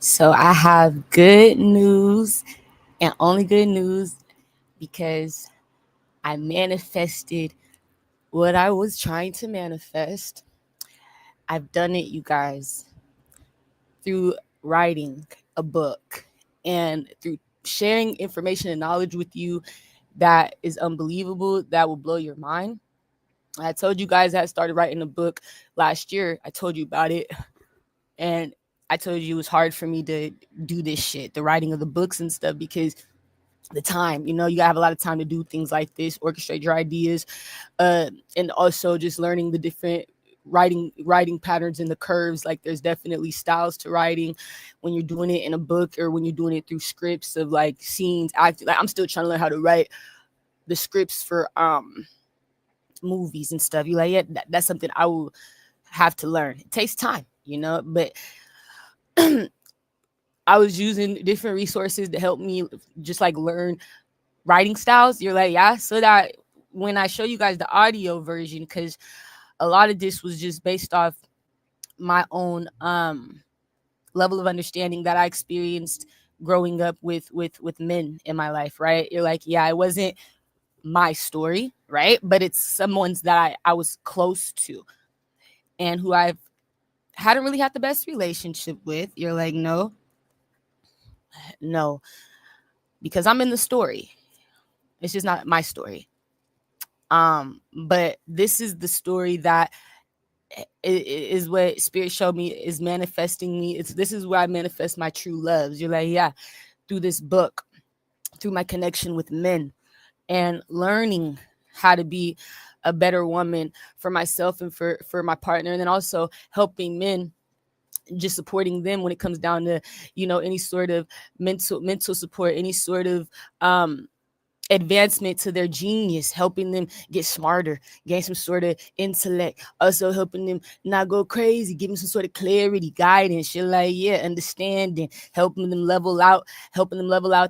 So I have good news and only good news because I manifested what I was trying to manifest. I've done it, you guys, through writing a book and through sharing information and knowledge with you that is unbelievable, that will blow your mind. I told you guys I started writing a book last year. I told you about it. And I told you it was hard for me to do this shit, the writing of the books and stuff, because the time, you gotta have a lot of time to do things like this, orchestrate your ideas, and also just learning the different writing patterns and the curves. Like there's definitely styles to writing when you're doing it in a book or when you're doing it through scripts of like scenes, acting. Like I'm still trying to learn how to write the scripts for movies and stuff. You like, yeah, that's something I will have to learn. It takes time, but I was using different resources to help me just like learn writing styles. You're like, yeah, so that when I show you guys the audio version, because a lot of this was just based off my own level of understanding that I experienced growing up with men in my life, right? You're like, yeah, it wasn't my story, right? But it's someone's that I was close to and who I've hadn't really had the best relationship with. You're like, no, because I'm in the story. It's just not my story. But this is the story that is what spirit showed me is manifesting me. This is where I manifest my true loves. You're like, yeah, through this book, through my connection with men and learning how to be a better woman for myself and for my partner, and then also helping men, just supporting them when it comes down to any sort of mental support, any sort of advancement to their genius, helping them get smarter, gain some sort of intellect, also helping them not go crazy, giving some sort of clarity, guidance, shit like, yeah, understanding, helping them level out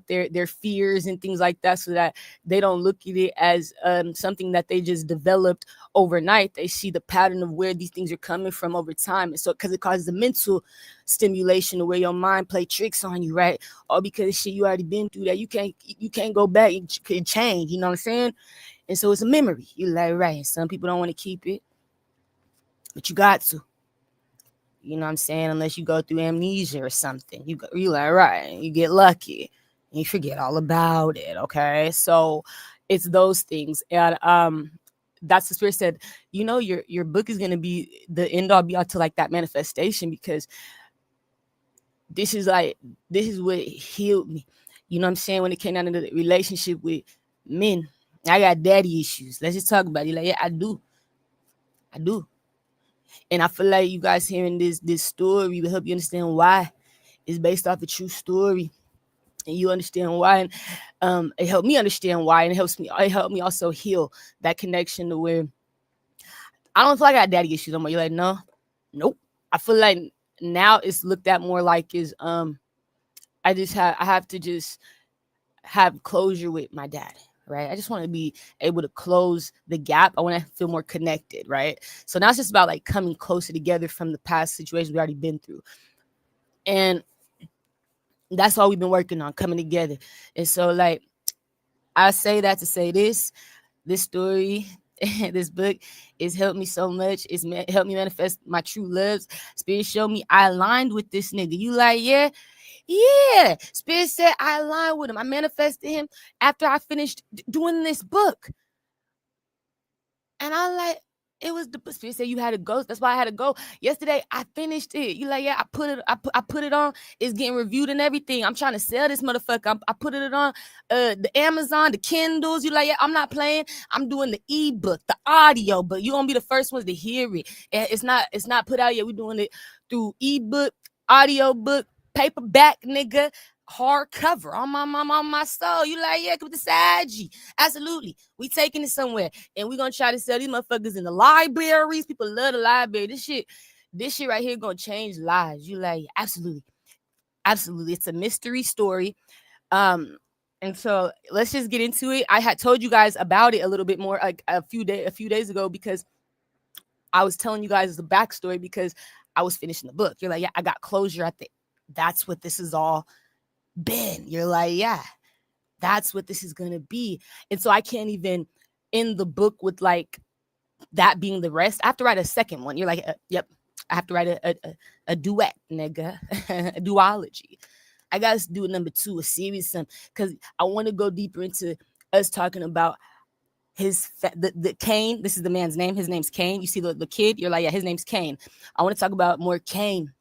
their fears and things like that, so that they don't look at it as something that they just developed overnight. They see the pattern of where these things are coming from over time. And so because it causes a mental stimulation, where your mind play tricks on you, right? All because shit you already been through, that you can't go back and change, you know what I'm saying? And so it's a memory. You like, right, some people don't want to keep it, but you got to, you know what I'm saying? Unless you go through amnesia or something, you like, right, you get lucky and you forget all about it. Okay, so it's those things. And that's the spirit said, your book is going to be the end all be all to like that manifestation, because this is what healed me. You know what I'm saying? When it came down to the relationship with men, I got daddy issues. Let's just talk about it. Like, yeah, I do. And I feel like you guys hearing this story will help you understand why. It's based off a true story, and you understand why. And it helped me understand why, and it helped me also heal that connection to where I don't feel like I got daddy issues no more. You're like, no, nope. I feel like now it's looked at more like is I have to just have closure with my dad, right? I just want to be able to close the gap. I want to feel more connected, right? So now it's just about like coming closer together from the past situations we already been through. And that's all we've been working on, coming together. And so like I say that to say this story, this book has helped me so much. Helped me manifest my true loves. Spirit showed me I aligned with this nigga. You like, yeah. Yeah, Spirit said I aligned with him. I manifested him after I finished doing this book. And I like, it was the Spirit said you had to go. That's why I had to go. Yesterday, I finished it. You like, yeah, I put it on. It's getting reviewed and everything. I'm trying to sell this motherfucker. I put it on the Amazon, the Kindles. You like, yeah, I'm not playing. I'm doing the ebook, the audio, but you're gonna be the first ones to hear it. And it's not put out yet. We're doing it through ebook, audio book, paperback, nigga, hardcover on my soul. You like, yeah, with the Sagi. Absolutely. We taking it somewhere. And we're gonna try to sell these motherfuckers in the libraries. People love the library. This shit right here gonna change lives. You like, absolutely. Absolutely. It's a mystery story. And so let's just get into it. I had told you guys about it a little bit more like a few days ago, because I was telling you guys the backstory, because I was finishing the book. You're like, yeah, I got closure at the that's what this has all been. You're like, yeah, that's what this is going to be. And so I can't even end the book with like that being the rest. I have to write a second one. You're like, yep, I have to write a duet, nigga, a duology. I got to do number 2, a series, because I want to go deeper into us talking about the Cain. This is the man's name. His name's Cain. You see the kid? You're like, yeah, his name's Cain. I want to talk about more Cain,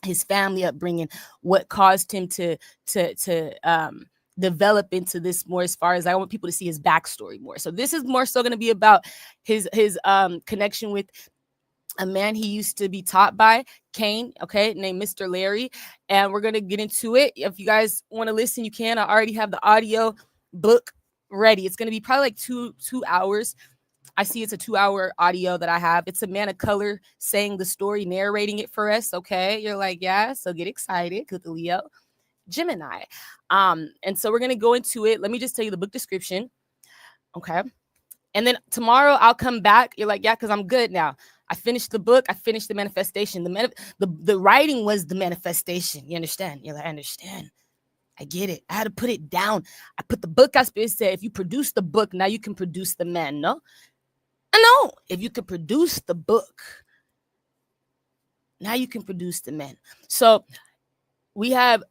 his family upbringing, what caused him to develop into this more, as far as I want people to see his backstory more. So this is more so going to be about his connection with a man he used to be taught by, Cain, okay, named Mr. Larry. And we're going to get into it. If you guys want to listen, you can. I already have the audio book ready. It's going to be probably like two hours. I see it's a 2-hour audio that I have. It's a man of color saying the story, narrating it for us, okay? You're like, yeah, so get excited, Leo, Gemini. And so we're going to go into it. Let me just tell you the book description, okay? And then tomorrow I'll come back. You're like, yeah, because I'm good now. I finished the book. I finished the manifestation. The writing was the manifestation. You understand? You're like, I understand. I get it. I had to put it down. I put the book out. Spirit said, if you produce the book, now you can produce the man. No? I know. If you can produce the book, now you can produce the man. So we have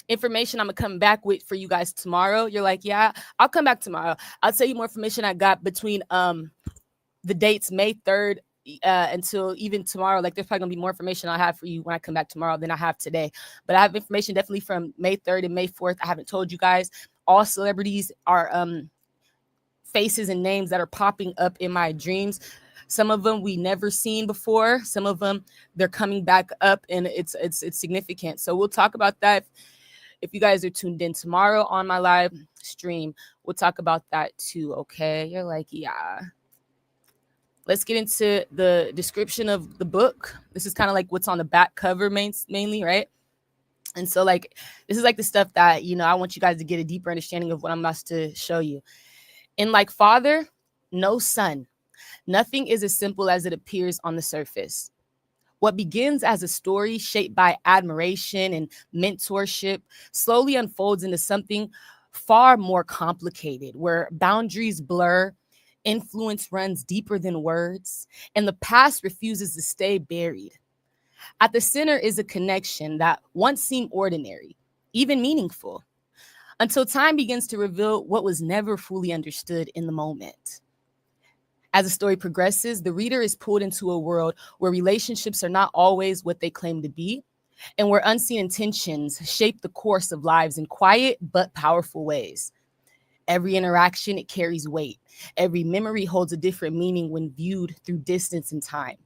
information I'm gonna come back with for you guys tomorrow. You're like, yeah, I'll come back tomorrow. I'll tell you more information I got between the dates May 3rd until even tomorrow. Like, there's probably gonna be more information I'll have for you when I come back tomorrow than I have today. But I have information definitely from May 3rd and May 4th. I haven't told you guys. All celebrities are faces and names that are popping up in my dreams. Some of them we never seen before. Some of them they're coming back up, and it's significant. So we'll talk about that. If you guys are tuned in tomorrow on my live stream, we'll talk about that too. Okay, you're like, yeah. Let's get into the description of the book. This is kind of like what's on the back cover mainly, right? And so like, this is like the stuff that, you know, I want you guys to get a deeper understanding of what I'm about to show you. In like father, no son, nothing is as simple as it appears on the surface. What begins as a story shaped by admiration and mentorship slowly unfolds into something far more complicated, where boundaries blur, influence runs deeper than words, and the past refuses to stay buried. At the center is a connection that once seemed ordinary, even meaningful, until time begins to reveal what was never fully understood in the moment. As the story progresses, the reader is pulled into a world where relationships are not always what they claim to be, and where unseen intentions shape the course of lives in quiet but powerful ways. Every interaction, it carries weight. Every memory holds a different meaning when viewed through distance and time.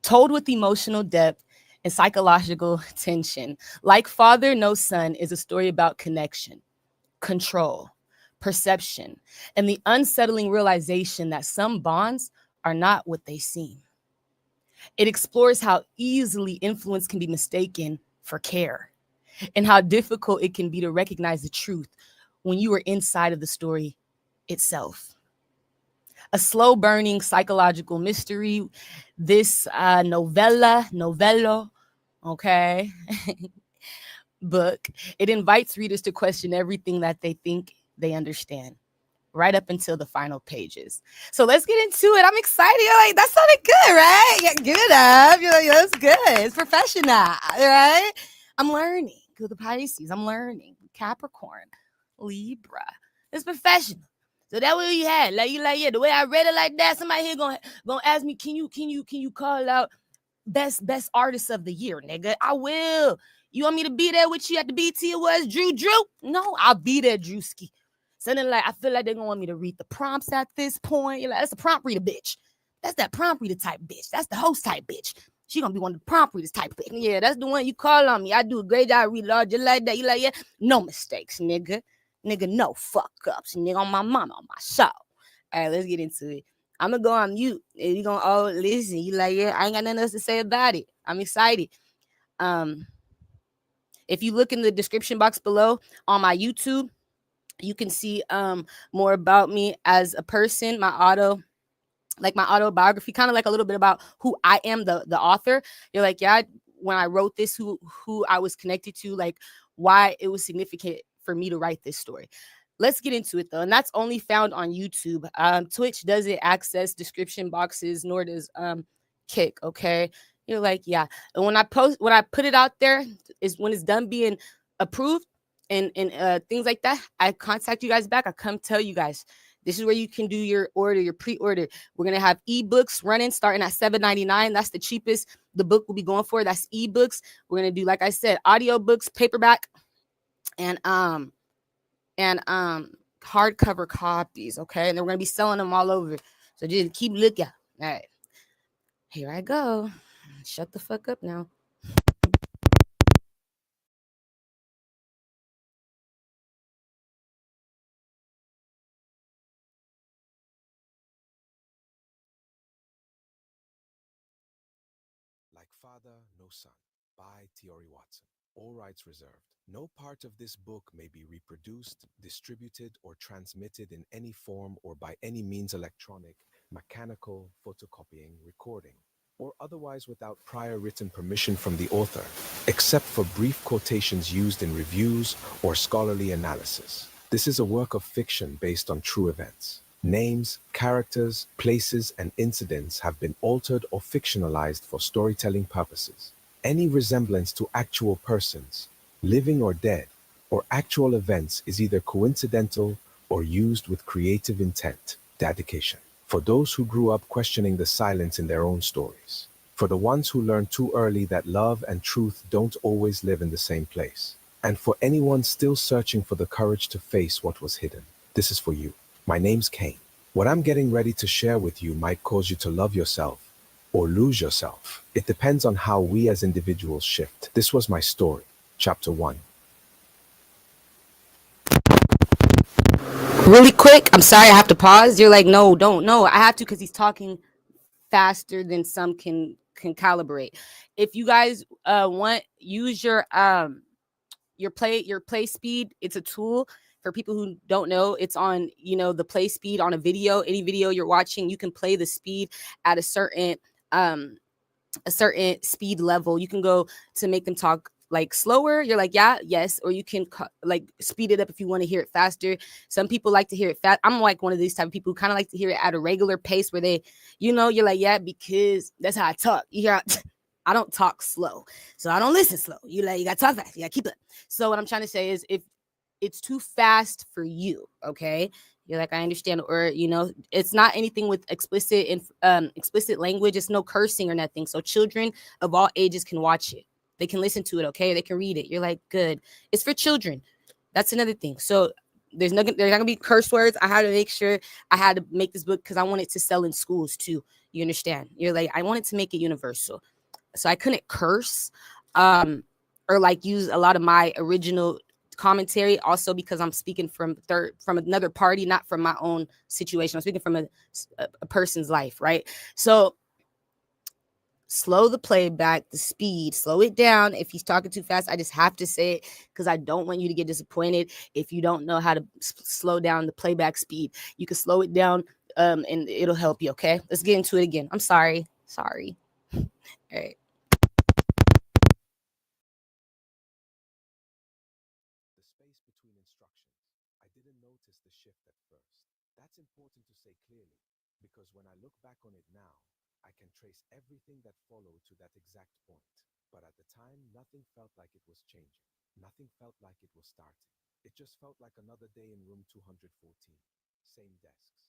Told with emotional depth and psychological tension, like Father, No Son is a story about connection, control, perception, and the unsettling realization that some bonds are not what they seem. It explores how easily influence can be mistaken for care, and how difficult it can be to recognize the truth when you are inside of the story itself. A slow burning psychological mystery, this novello, okay, book, it invites readers to question everything that they think they understand, right up until the final pages. So let's get into it. I'm excited. You're like, that sounded good, right? Yeah, give it up. You're like, that's good. It's professional, right? I'm learning. Go the Pisces. I'm learning. Capricorn, Libra. It's professional. So that what you had. Like, you like, yeah, the way I read it like that, somebody here gonna ask me, can you call out best artist of the year, nigga? I will. You want me to be there with you at the BT Awards, Drew? No, I'll be there, Drewski. Something like, I feel like they're gonna want me to read the prompts at this point. You're like, that's a prompt reader, bitch. That's that prompt reader type bitch. That's the host type bitch. She gonna be one of the prompt readers type bitch. Yeah, that's the one you call on me. I do a great job reading all just like that. You like, yeah, no mistakes, nigga. Nigga, no fuck ups, nigga, on my mama, on my soul. All right, let's get into it. I'm gonna go on mute. And you gonna all listen. You like, yeah, I ain't got nothing else to say about it. I'm excited. If you look in the description box below on my YouTube, you can see more about me as a person, my autobiography, kind of like a little bit about who I am, the author. You're like, yeah, when I wrote this, who I was connected to, like why it was significant for me to write this story. Let's get into it though, and that's only found on YouTube. Twitch doesn't access description boxes, nor does Kick. Okay, you're like, yeah. And when I put it out there, is when it's done being approved and things like that. I contact you guys back. I come tell you guys. This is where you can do your order, your pre-order. We're gonna have ebooks running starting at $7.99. That's the cheapest the book will be going for. That's ebooks. We're gonna do, like I said, audiobooks, paperback, and hardcover copies. Okay, and we're gonna be selling them all over. So just keep looking. All right, here I go. Shut the fuck up now. Like Father, No Son, by Tiory Watson. All rights reserved. No part of this book may be reproduced, distributed, or transmitted in any form or by any means electronic, mechanical, photocopying, recording, or otherwise without prior written permission from the author, except for brief quotations used in reviews or scholarly analysis. This is a work of fiction based on true events. Names, characters, places, and incidents have been altered or fictionalized for storytelling purposes. Any resemblance to actual persons, living or dead, or actual events is either coincidental or used with creative intent. Dedication. For those who grew up questioning the silence in their own stories. For the ones who learned too early that love and truth don't always live in the same place. And for anyone still searching for the courage to face what was hidden. This is for you. My name's Kane. What I'm getting ready to share with you might cause you to love yourself or lose yourself. It depends on how we as individuals shift. This was my story, chapter 1. Really quick, I'm sorry, I have to pause. You're like, no, don't, no. I have to because he's talking faster than some can calibrate. If you guys want, use your play speed. It's a tool for people who don't know. It's on, the play speed on a video. Any video you're watching, you can play the speed at um a certain speed level. You can go to make them talk like slower. You're like, yeah, yes. Or you can like speed it up if you want to hear it faster. Some people like to hear it fast. I'm like one of these type of people who kind of like to hear it at a regular pace where they, you're like, yeah, because that's how I talk. You hear, I don't talk slow. So I don't listen slow. You got to talk fast. You got to keep it. So what I'm trying to say is, if it's too fast for you, okay, you're like, I understand. Or it's not anything with explicit and explicit language. It's no cursing or nothing, so children of all ages can watch it. They can listen to it, okay, they can read it. You're like, good. It's for children. That's another thing. So there's not gonna be curse words. I had to make sure I had to make this book because I wanted to sell in schools too. You understand? You're like, I wanted to make it universal, so I couldn't curse or like use a lot of my original commentary, also because I'm speaking from another party, not from my own situation. I'm speaking from a person's life, right? So slow the playback, the speed, slow it down. If he's talking too fast, I just have to say it because I don't want you to get disappointed if you don't know how to slow down the playback speed. You can slow it down and it'll help you. Okay, let's get into it again. I'm sorry. All right. The space between instructions. I didn't notice the shift at first. That's important to say clearly, because when I look back on it now, I can trace everything that followed to that exact point. But at the time, nothing felt like it was changing. Nothing felt like it was starting. It just felt like another day in room 214. Same desks.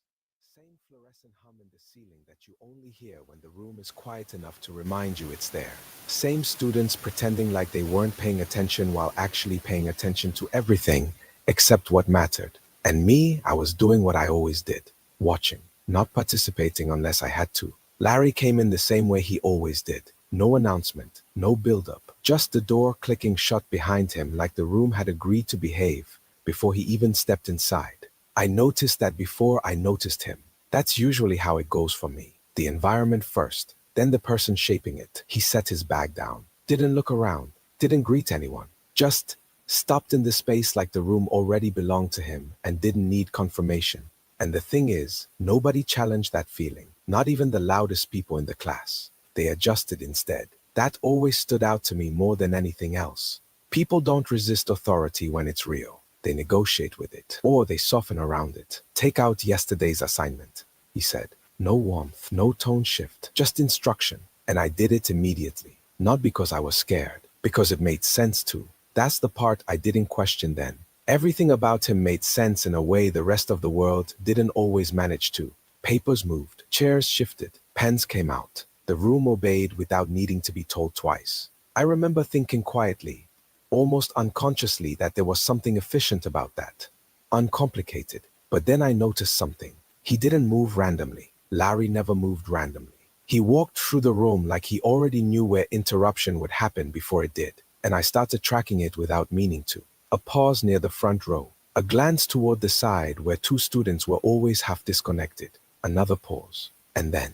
Same fluorescent hum in the ceiling that you only hear when the room is quiet enough to remind you it's there. Same students pretending like they weren't paying attention while actually paying attention to everything except what mattered. And me, I was doing what I always did, watching, not participating unless I had to. Larry came in the same way he always did. No announcement, no build-up, just the door clicking shut behind him like the room had agreed to behave before he even stepped inside. I noticed that before I noticed him. That's usually how it goes for me. The environment first, then the person shaping it. He set his bag down, didn't look around, didn't greet anyone, just stopped in the space like the room already belonged to him and didn't need confirmation. And the thing is, nobody challenged that feeling, not even the loudest people in the class. They adjusted instead. That always stood out to me more than anything else. People don't resist authority when it's real. They negotiate with it, or they soften around it. Take out yesterday's assignment, he said. No warmth, no tone shift, just instruction. And I did it immediately. Not because I was scared, because it made sense to. That's the part I didn't question then. Everything about him made sense in a way the rest of the world didn't always manage to. Papers moved, chairs shifted, pens came out. The room obeyed without needing to be told twice. I remember thinking quietly, almost unconsciously, that there was something efficient about that. Uncomplicated. But then I noticed something. He didn't move randomly. Larry never moved randomly. He walked through the room like he already knew where interruption would happen before it did, and I started tracking it without meaning to. A pause near the front row, a glance toward the side where two students were always half disconnected, another pause, and then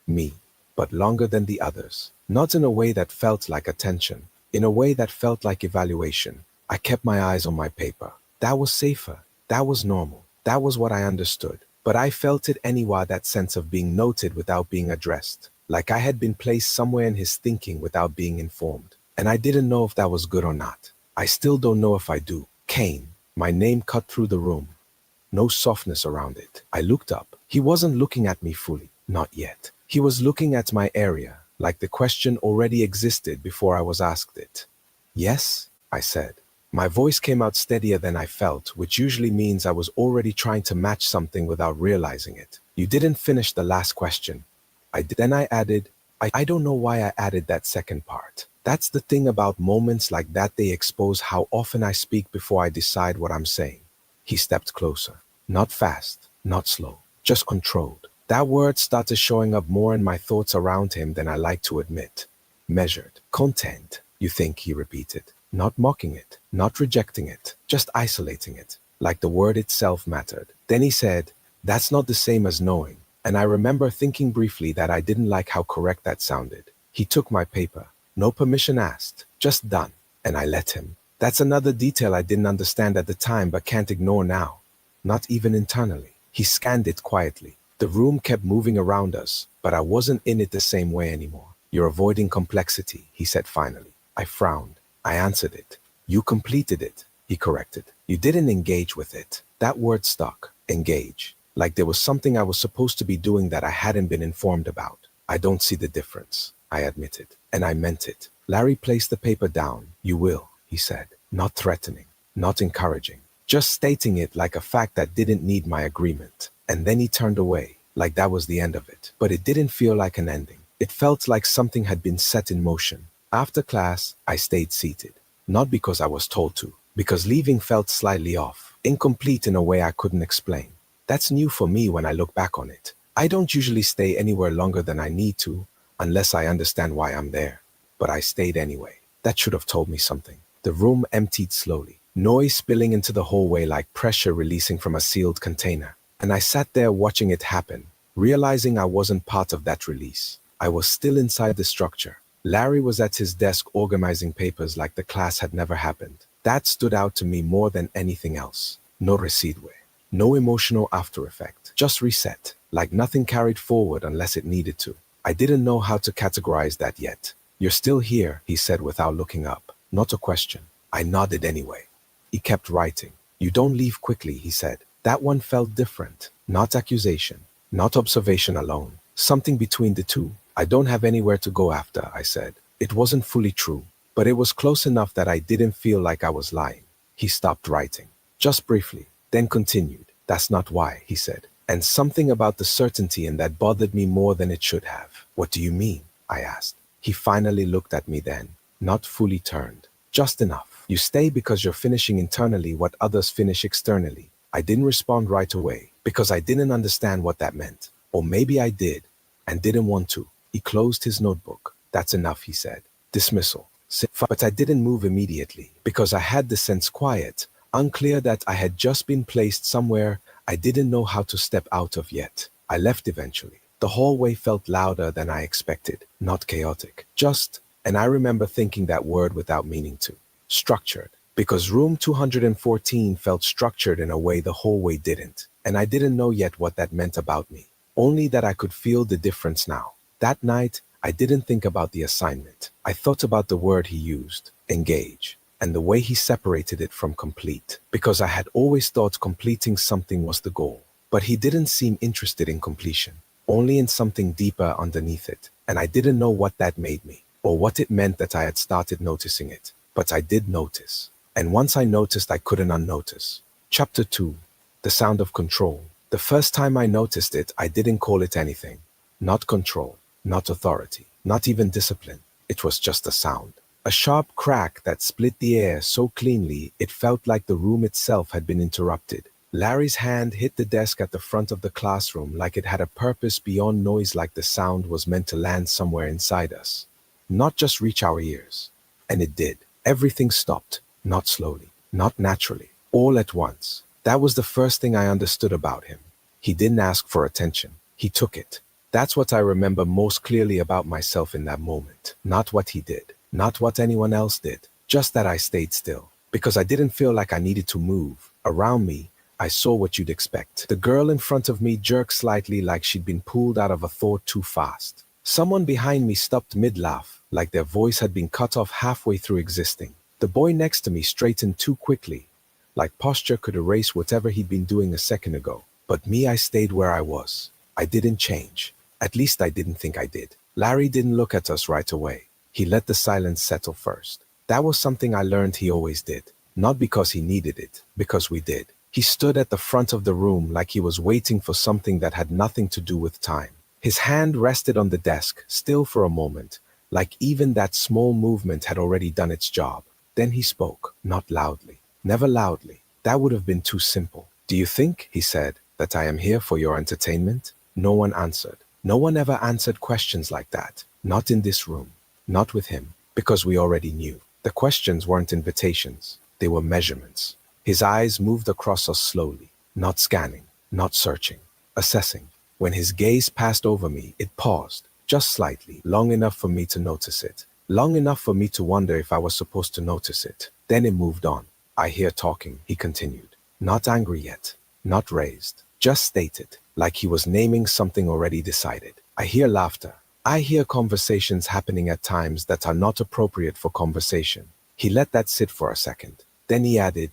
me, but longer than the others. Not in a way that felt like attention, in a way that felt like evaluation. I kept my eyes on my paper. That was safer. That was normal. That was what I understood. But I felt it anyway, that sense of being noted without being addressed, like I had been placed somewhere in his thinking without being informed. And I didn't know if that was good or not. I still don't know if I do. Kane. My name cut through the room. No softness around it. I looked up. He wasn't looking at me fully. Not yet. He was looking at my area, like the question already existed before I was asked it. Yes, I said. My voice came out steadier than I felt, which usually means I was already trying to match something without realizing it. You didn't finish the last question. I did. Then I added, I don't know why I added that second part. That's the thing about moments like that, they expose how often I speak before I decide what I'm saying. He stepped closer. Not fast, not slow, just controlled. That word started showing up more in my thoughts around him than I like to admit. Measured. Content, you think, he repeated. Not mocking it, not rejecting it, just isolating it, like the word itself mattered. Then he said, that's not the same as knowing. And I remember thinking briefly that I didn't like how correct that sounded. He took my paper. No permission asked, just done. And I let him. That's another detail I didn't understand at the time but can't ignore now. Not even internally. He scanned it quietly. The room kept moving around us, but I wasn't in it the same way anymore. You're avoiding complexity, he said finally. I frowned. I answered it. You completed it, he corrected. You didn't engage with it. That word stuck. Engage. Like there was something I was supposed to be doing that I hadn't been informed about. I don't see the difference, I admitted. And I meant it. Larry placed the paper down. You will, he said. Not threatening, not encouraging. Just stating it like a fact that didn't need my agreement. And then he turned away, like that was the end of it. But it didn't feel like an ending. It felt like something had been set in motion. After class, I stayed seated. Not because I was told to, because leaving felt slightly off, incomplete in a way I couldn't explain. That's new for me when I look back on it. I don't usually stay anywhere longer than I need to, unless I understand why I'm there. But I stayed anyway. That should have told me something. The room emptied slowly, noise spilling into the hallway like pressure releasing from a sealed container. And I sat there watching it happen, realizing I wasn't part of that release. I was still inside the structure. Larry was at his desk organizing papers like the class had never happened. That stood out to me more than anything else. No residue, no emotional after effect, just reset, like nothing carried forward unless it needed to. I didn't know how to categorize that yet. You're still here, he said without looking up. Not a question. I nodded anyway. He kept writing. You don't leave quickly, he said. That one felt different. Not accusation, not observation alone. Something between the two. I don't have anywhere to go after, I said. It wasn't fully true, but it was close enough that I didn't feel like I was lying. He stopped writing. Just briefly, then continued. That's not why, he said. And something about the certainty in that bothered me more than it should have. What do you mean? I asked. He finally looked at me then, not fully turned. Just enough. You stay because you're finishing internally what others finish externally. I didn't respond right away because I didn't understand what that meant. Or maybe I did and didn't want to. He closed his notebook. That's enough, he said. Dismissal. But I didn't move immediately because I had the sense quiet, unclear that I had just been placed somewhere I didn't know how to step out of yet. I left eventually. The hallway felt louder than I expected, not chaotic. Just, and I remember thinking that word without meaning to, structured. Because room 214 felt structured in a way the hallway didn't. And I didn't know yet what that meant about me. Only that I could feel the difference now. That night, I didn't think about the assignment. I thought about the word he used, engage, and the way he separated it from complete, because I had always thought completing something was the goal. But he didn't seem interested in completion, only in something deeper underneath it, and I didn't know what that made me, or what it meant that I had started noticing it. But I did notice, and once I noticed, I couldn't unnotice. Chapter 2. The Sound of Control. The first time I noticed it, I didn't call it anything. Not control, not authority, not even discipline. It was just a sound. A sharp crack that split the air so cleanly it felt like the room itself had been interrupted. Larry's hand hit the desk at the front of the classroom like it had a purpose beyond noise, like the sound was meant to land somewhere inside us, not just reach our ears. And it did. Everything stopped, not slowly, not naturally, all at once. That was the first thing I understood about him. He didn't ask for attention. He took it. That's what I remember most clearly about myself in that moment. Not what he did, not what anyone else did, just that I stayed still. Because I didn't feel like I needed to move. Around me, I saw what you'd expect. The girl in front of me jerked slightly, like she'd been pulled out of a thought too fast. Someone behind me stopped mid-laugh, like their voice had been cut off halfway through existing. The boy next to me straightened too quickly, like posture could erase whatever he'd been doing a second ago. But me, I stayed where I was. I didn't change. At least I didn't think I did. Larry didn't look at us right away. He let the silence settle first. That was something I learned he always did. Not because he needed it, because we did. He stood at the front of the room like he was waiting for something that had nothing to do with time. His hand rested on the desk, still for a moment, like even that small movement had already done its job. Then he spoke, not loudly, never loudly. That would have been too simple. "Do you think," he said, "that I am here for your entertainment?" No one answered. No one ever answered questions like that. Not in this room. Not with him. Because we already knew. The questions weren't invitations. They were measurements. His eyes moved across us slowly. Not scanning. Not searching. Assessing. When his gaze passed over me, it paused. Just slightly. Long enough for me to notice it. Long enough for me to wonder if I was supposed to notice it. Then it moved on. "I hear talking," he continued. Not angry yet. Not raised. Just stated. Like he was naming something already decided. "I hear laughter. I hear conversations happening at times that are not appropriate for conversation." He let that sit for a second. Then he added,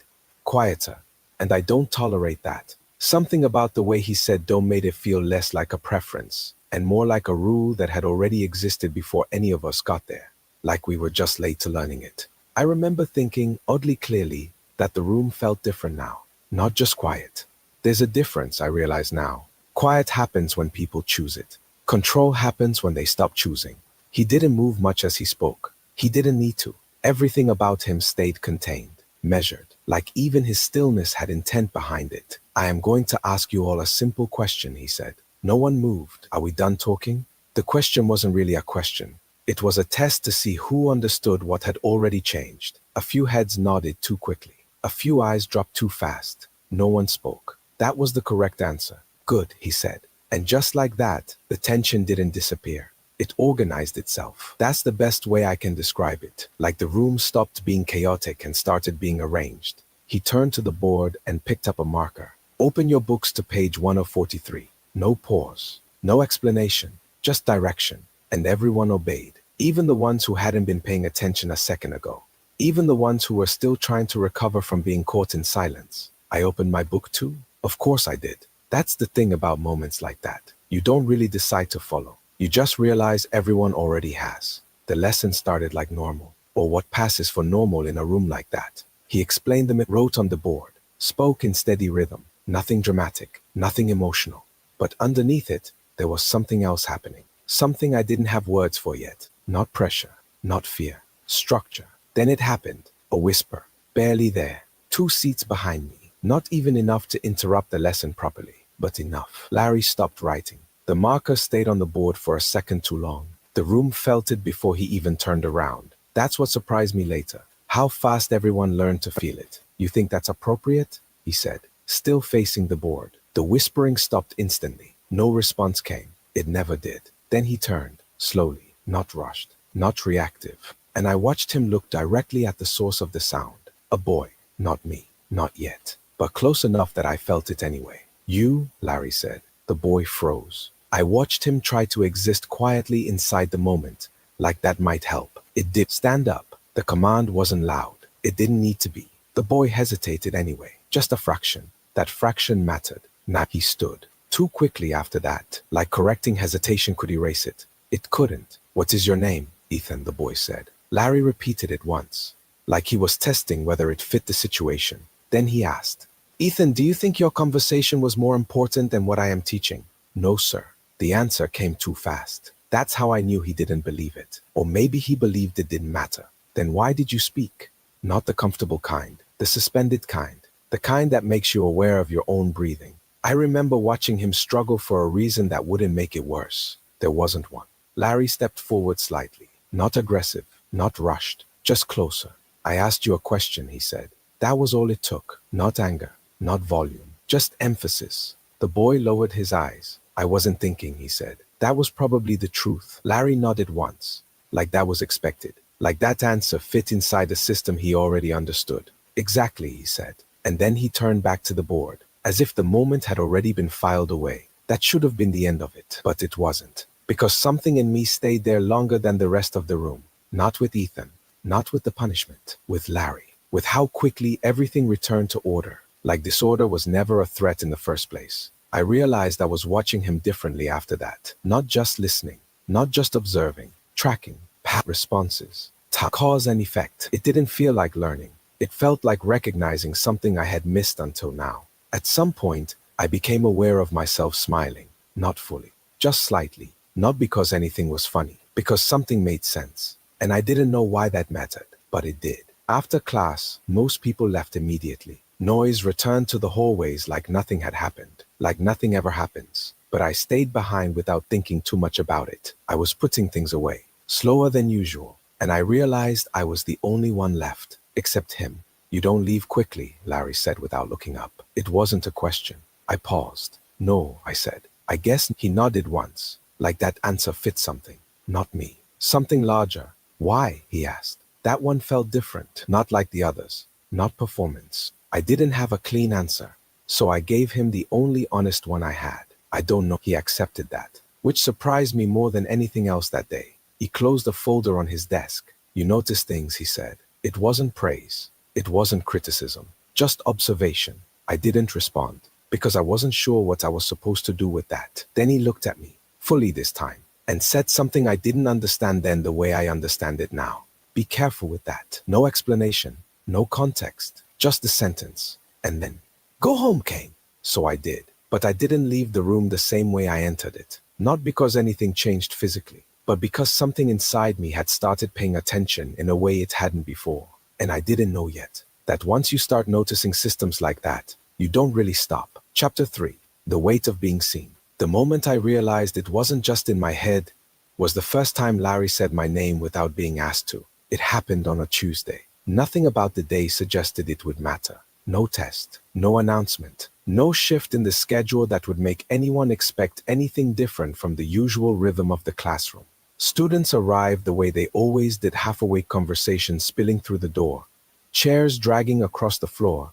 "Quieter. And I don't tolerate that." Something about the way he said "don't" made it feel less like a preference and more like a rule that had already existed before any of us got there. Like we were just late to learning it. I remember thinking, oddly clearly, that the room felt different now. Not just quiet. There's a difference, I realize now. Quiet happens when people choose it. Control happens when they stop choosing. He didn't move much as he spoke. He didn't need to. Everything about him stayed contained, measured, like even his stillness had intent behind it. "I am going to ask you all a simple question," he said. No one moved. "Are we done talking?" The question wasn't really a question. It was a test to see who understood what had already changed. A few heads nodded too quickly. A few eyes dropped too fast. No one spoke. That was the correct answer. "Good," he said. And just like that, the tension didn't disappear. It organized itself. That's the best way I can describe it. Like the room stopped being chaotic and started being arranged. He turned to the board and picked up a marker. "Open your books to page 1043. No pause. No explanation. Just direction." And everyone obeyed. Even the ones who hadn't been paying attention a second ago. Even the ones who were still trying to recover from being caught in silence. I opened my book too. Of course I did. That's the thing about moments like that. You don't really decide to follow. You just realize everyone already has. The lesson started like normal, or what passes for normal in a room like that. He explained them, wrote on the board, spoke in steady rhythm, nothing dramatic, nothing emotional. But underneath it, there was something else happening. Something I didn't have words for yet. Not pressure, not fear, structure. Then it happened, a whisper, barely there, 2 seats behind me. Not even enough to interrupt the lesson properly. But enough. Larry stopped writing. The marker stayed on the board for a second too long. The room felt it before he even turned around. That's what surprised me later. How fast everyone learned to feel it. "You think that's appropriate?" he said, still facing the board. The whispering stopped instantly. No response came. It never did. Then he turned, slowly, not rushed, not reactive. And I watched him look directly at the source of the sound. A boy, not me, not yet, but close enough that I felt it anyway. "You," Larry said. The boy froze. I watched him try to exist quietly inside the moment, like that might help. It did. Stand up. The command wasn't loud. It didn't need to be. The boy hesitated anyway, just a fraction. That fraction mattered. Now he stood. Too quickly after that, like correcting hesitation could erase it. It couldn't. What is your name, Ethan, the boy said. Larry repeated it once, like he was testing whether it fit the situation. Then he asked, Ethan, do you think your conversation was more important than what I am teaching? No, sir. The answer came too fast. That's how I knew he didn't believe it. Or maybe he believed it didn't matter. Then why did you speak? Not the comfortable kind, the suspended kind, the kind that makes you aware of your own breathing. I remember watching him struggle for a reason that wouldn't make it worse. There wasn't one. Larry stepped forward slightly, not aggressive, not rushed, just closer. I asked you a question, he said. That was all it took. Not anger, not volume, just emphasis. The boy lowered his eyes. I wasn't thinking, he said. That was probably the truth. Larry nodded once, like that was expected, like that answer fit inside a system he already understood. Exactly, he said. And then he turned back to the board, as if the moment had already been filed away. That should have been the end of it, but it wasn't. Because something in me stayed there longer than the rest of the room. Not with Ethan, not with the punishment, with Larry, with how quickly everything returned to order, like disorder was never a threat in the first place. I realized I was watching him differently after that, not just listening, not just observing, tracking, responses, cause and effect. It didn't feel like learning. It felt like recognizing something I had missed until now. At some point, I became aware of myself smiling, not fully, just slightly, not because anything was funny, because something made sense. And I didn't know why that mattered, but it did. After class, most people left immediately. Noise returned to the hallways like nothing had happened, like nothing ever happens. But I stayed behind without thinking too much about it. I was putting things away, slower than usual, and I realized I was the only one left, except him. You don't leave quickly, Larry said without looking up. It wasn't a question. I paused. No, I said. I guess. He nodded once, like that answer fit something. Not me. Something larger. Why? He asked. That one felt different, not like the others. Not performance. I didn't have a clean answer, so I gave him the only honest one I had. I don't know. He accepted that, which surprised me more than anything else that day. He closed a folder on his desk. You notice things, he said. It wasn't praise. It wasn't criticism. Just observation. I didn't respond, because I wasn't sure what I was supposed to do with that. Then he looked at me, fully this time, and said something I didn't understand then the way I understand it now. Be careful with that. No explanation, no context, just the sentence. And then, go home, Kane. So I did. But I didn't leave the room the same way I entered it. Not because anything changed physically, but because something inside me had started paying attention in a way it hadn't before. And I didn't know yet that once you start noticing systems like that, you don't really stop. Chapter 3. The Weight of Being Seen. The moment I realized it wasn't just in my head was the first time Larry said my name without being asked to. It happened on a Tuesday. Nothing about the day suggested it would matter. No test, no announcement, no shift in the schedule that would make anyone expect anything different from the usual rhythm of the classroom. Students arrived the way they always did, half-awake conversations spilling through the door, chairs dragging across the floor,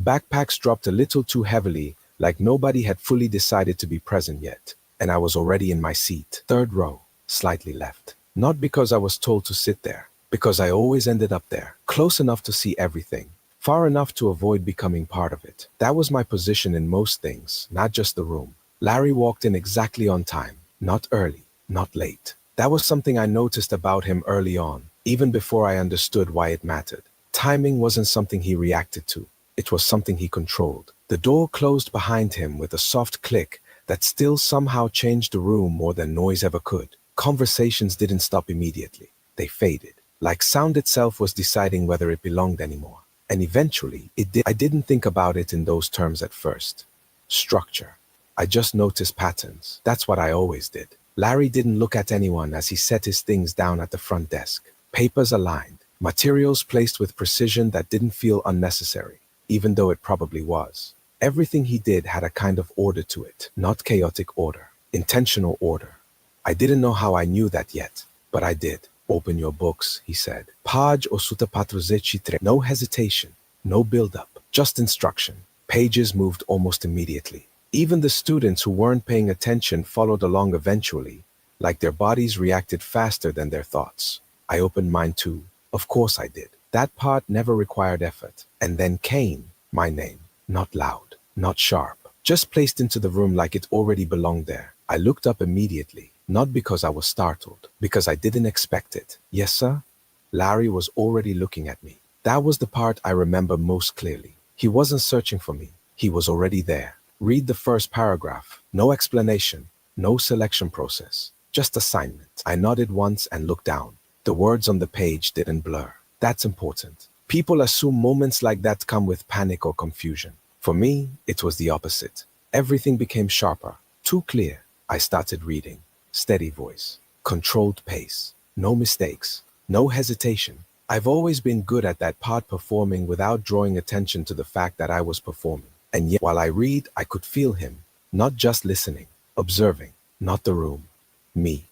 backpacks dropped a little too heavily, like nobody had fully decided to be present yet. And I was already in my seat, third row, slightly left. Not because I was told to sit there, because I always ended up there, close enough to see everything, far enough to avoid becoming part of it. That was my position in most things, not just the room. Larry walked in exactly on time, not early, not late. That was something I noticed about him early on, even before I understood why it mattered. Timing wasn't something he reacted to. It was something he controlled. The door closed behind him with a soft click that still somehow changed the room more than noise ever could. Conversations didn't stop immediately. They faded, like sound itself was deciding whether it belonged anymore. And eventually, it did. I didn't think about it in those terms at first. Structure. I just noticed patterns. That's what I always did. Larry didn't look at anyone as he set his things down at the front desk. Papers aligned, materials placed with precision that didn't feel unnecessary, even though it probably was. Everything he did had a kind of order to it, not chaotic order, intentional order. I didn't know how I knew that yet, but I did. Open your books, he said. Page o sutapatruzecitre. No hesitation, no build-up, just instruction. Pages moved almost immediately. Even the students who weren't paying attention followed along eventually, like their bodies reacted faster than their thoughts. I opened mine too. Of course I did. That part never required effort. And then came my name. Not loud, not sharp, just placed into the room like it already belonged there. I looked up immediately, not because I was startled, because I didn't expect it. Yes, sir? Larry was already looking at me. That was the part I remember most clearly. He wasn't searching for me. He was already there. Read the first paragraph. No explanation, no selection process, just assignment. I nodded once and looked down. The words on the page didn't blur. That's important. People assume moments like that come with panic or confusion. For me, it was the opposite. Everything became sharper, too clear. I started reading. Steady voice, controlled pace, no mistakes, no hesitation. I've always been good at that part, performing without drawing attention to the fact that I was performing. And yet, while I read, I could feel him, not just listening, observing, not the room, me.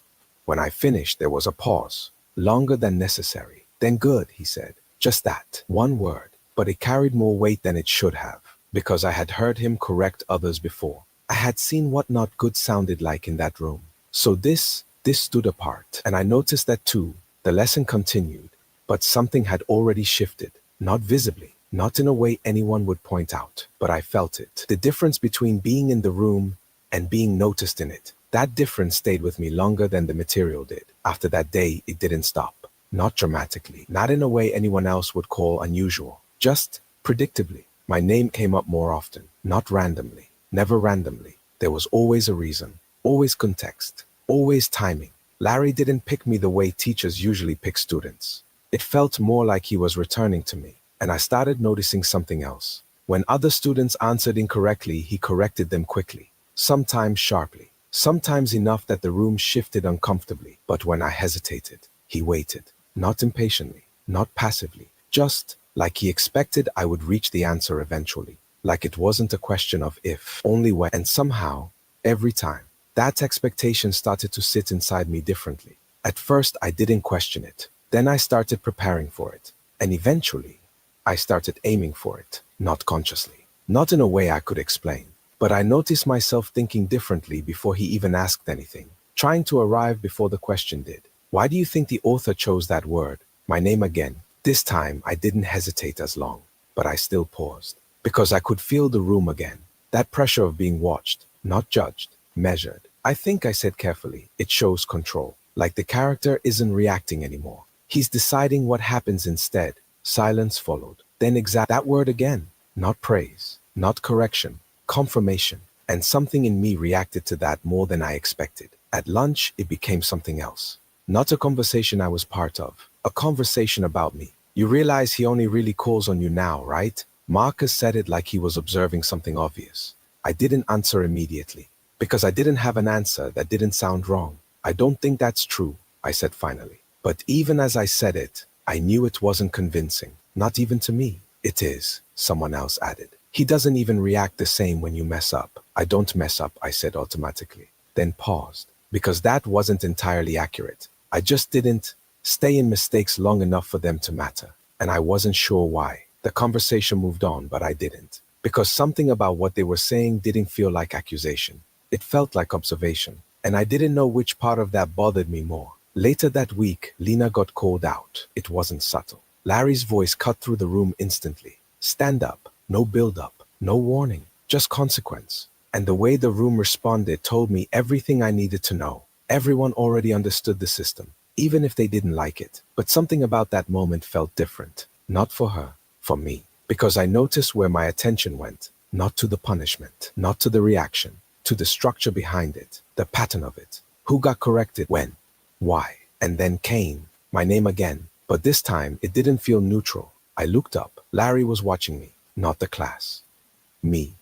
When I finished, there was a pause, longer than necessary. Then good, he said. Just that, one word. But it carried more weight than it should have, because I had heard him correct others before. I had seen what not good sounded like in that room. So this stood apart. And I noticed that too. The lesson continued, but something had already shifted, not visibly, not in a way anyone would point out, but I felt it. The difference between being in the room and being noticed in it. That difference stayed with me longer than the material did. After that day, it didn't stop. Not dramatically, not in a way anyone else would call unusual, just predictably. My name came up more often, not randomly, never randomly. There was always a reason, always context, always timing. Larry didn't pick me the way teachers usually pick students. It felt more like he was returning to me, and I started noticing something else. When other students answered incorrectly, he corrected them quickly, sometimes sharply, sometimes enough that the room shifted uncomfortably. But when I hesitated, he waited, not impatiently, not passively, just like he expected I would reach the answer eventually, like it wasn't a question of if, only when. And somehow, every time, that expectation started to sit inside me differently. At first, I didn't question it. Then I started preparing for it. And eventually, I started aiming for it, not consciously, not in a way I could explain. But I noticed myself thinking differently before he even asked anything, trying to arrive before the question did. Why do you think the author chose that word, my name again? This time, I didn't hesitate as long, but I still paused, because I could feel the room again, that pressure of being watched, not judged, measured. I think I said carefully, it shows control, like the character isn't reacting anymore. He's deciding what happens instead. Silence followed. Then that word again, not praise, not correction, confirmation. And something in me reacted to that more than I expected. At lunch, it became something else. Not a conversation I was part of, a conversation about me. You realize he only really calls on you now, right? Marcus said it like he was observing something obvious. I didn't answer immediately, because I didn't have an answer that didn't sound wrong. I don't think that's true, I said finally. But even as I said it, I knew it wasn't convincing, not even to me. It is, someone else added. He doesn't even react the same when you mess up. I don't mess up, I said automatically, then paused, because that wasn't entirely accurate. I just didn't stay in mistakes long enough for them to matter, and I wasn't sure why. The conversation moved on, but I didn't, because something about what they were saying didn't feel like accusation. It felt like observation, and I didn't know which part of that bothered me more. Later that week, Lena got called out. It wasn't subtle. Larry's voice cut through the room instantly. Stand up. No build-up. No warning. Just consequence. And the way the room responded told me everything I needed to know. Everyone already understood the system, even if they didn't like it. But something about that moment felt different. Not for her, for me. Because I noticed where my attention went. Not to the punishment, not to the reaction, to the structure behind it, the pattern of it. Who got corrected when? Why? And then came my name again. But this time, it didn't feel neutral. I looked up. Larry was watching me, not the class. Me.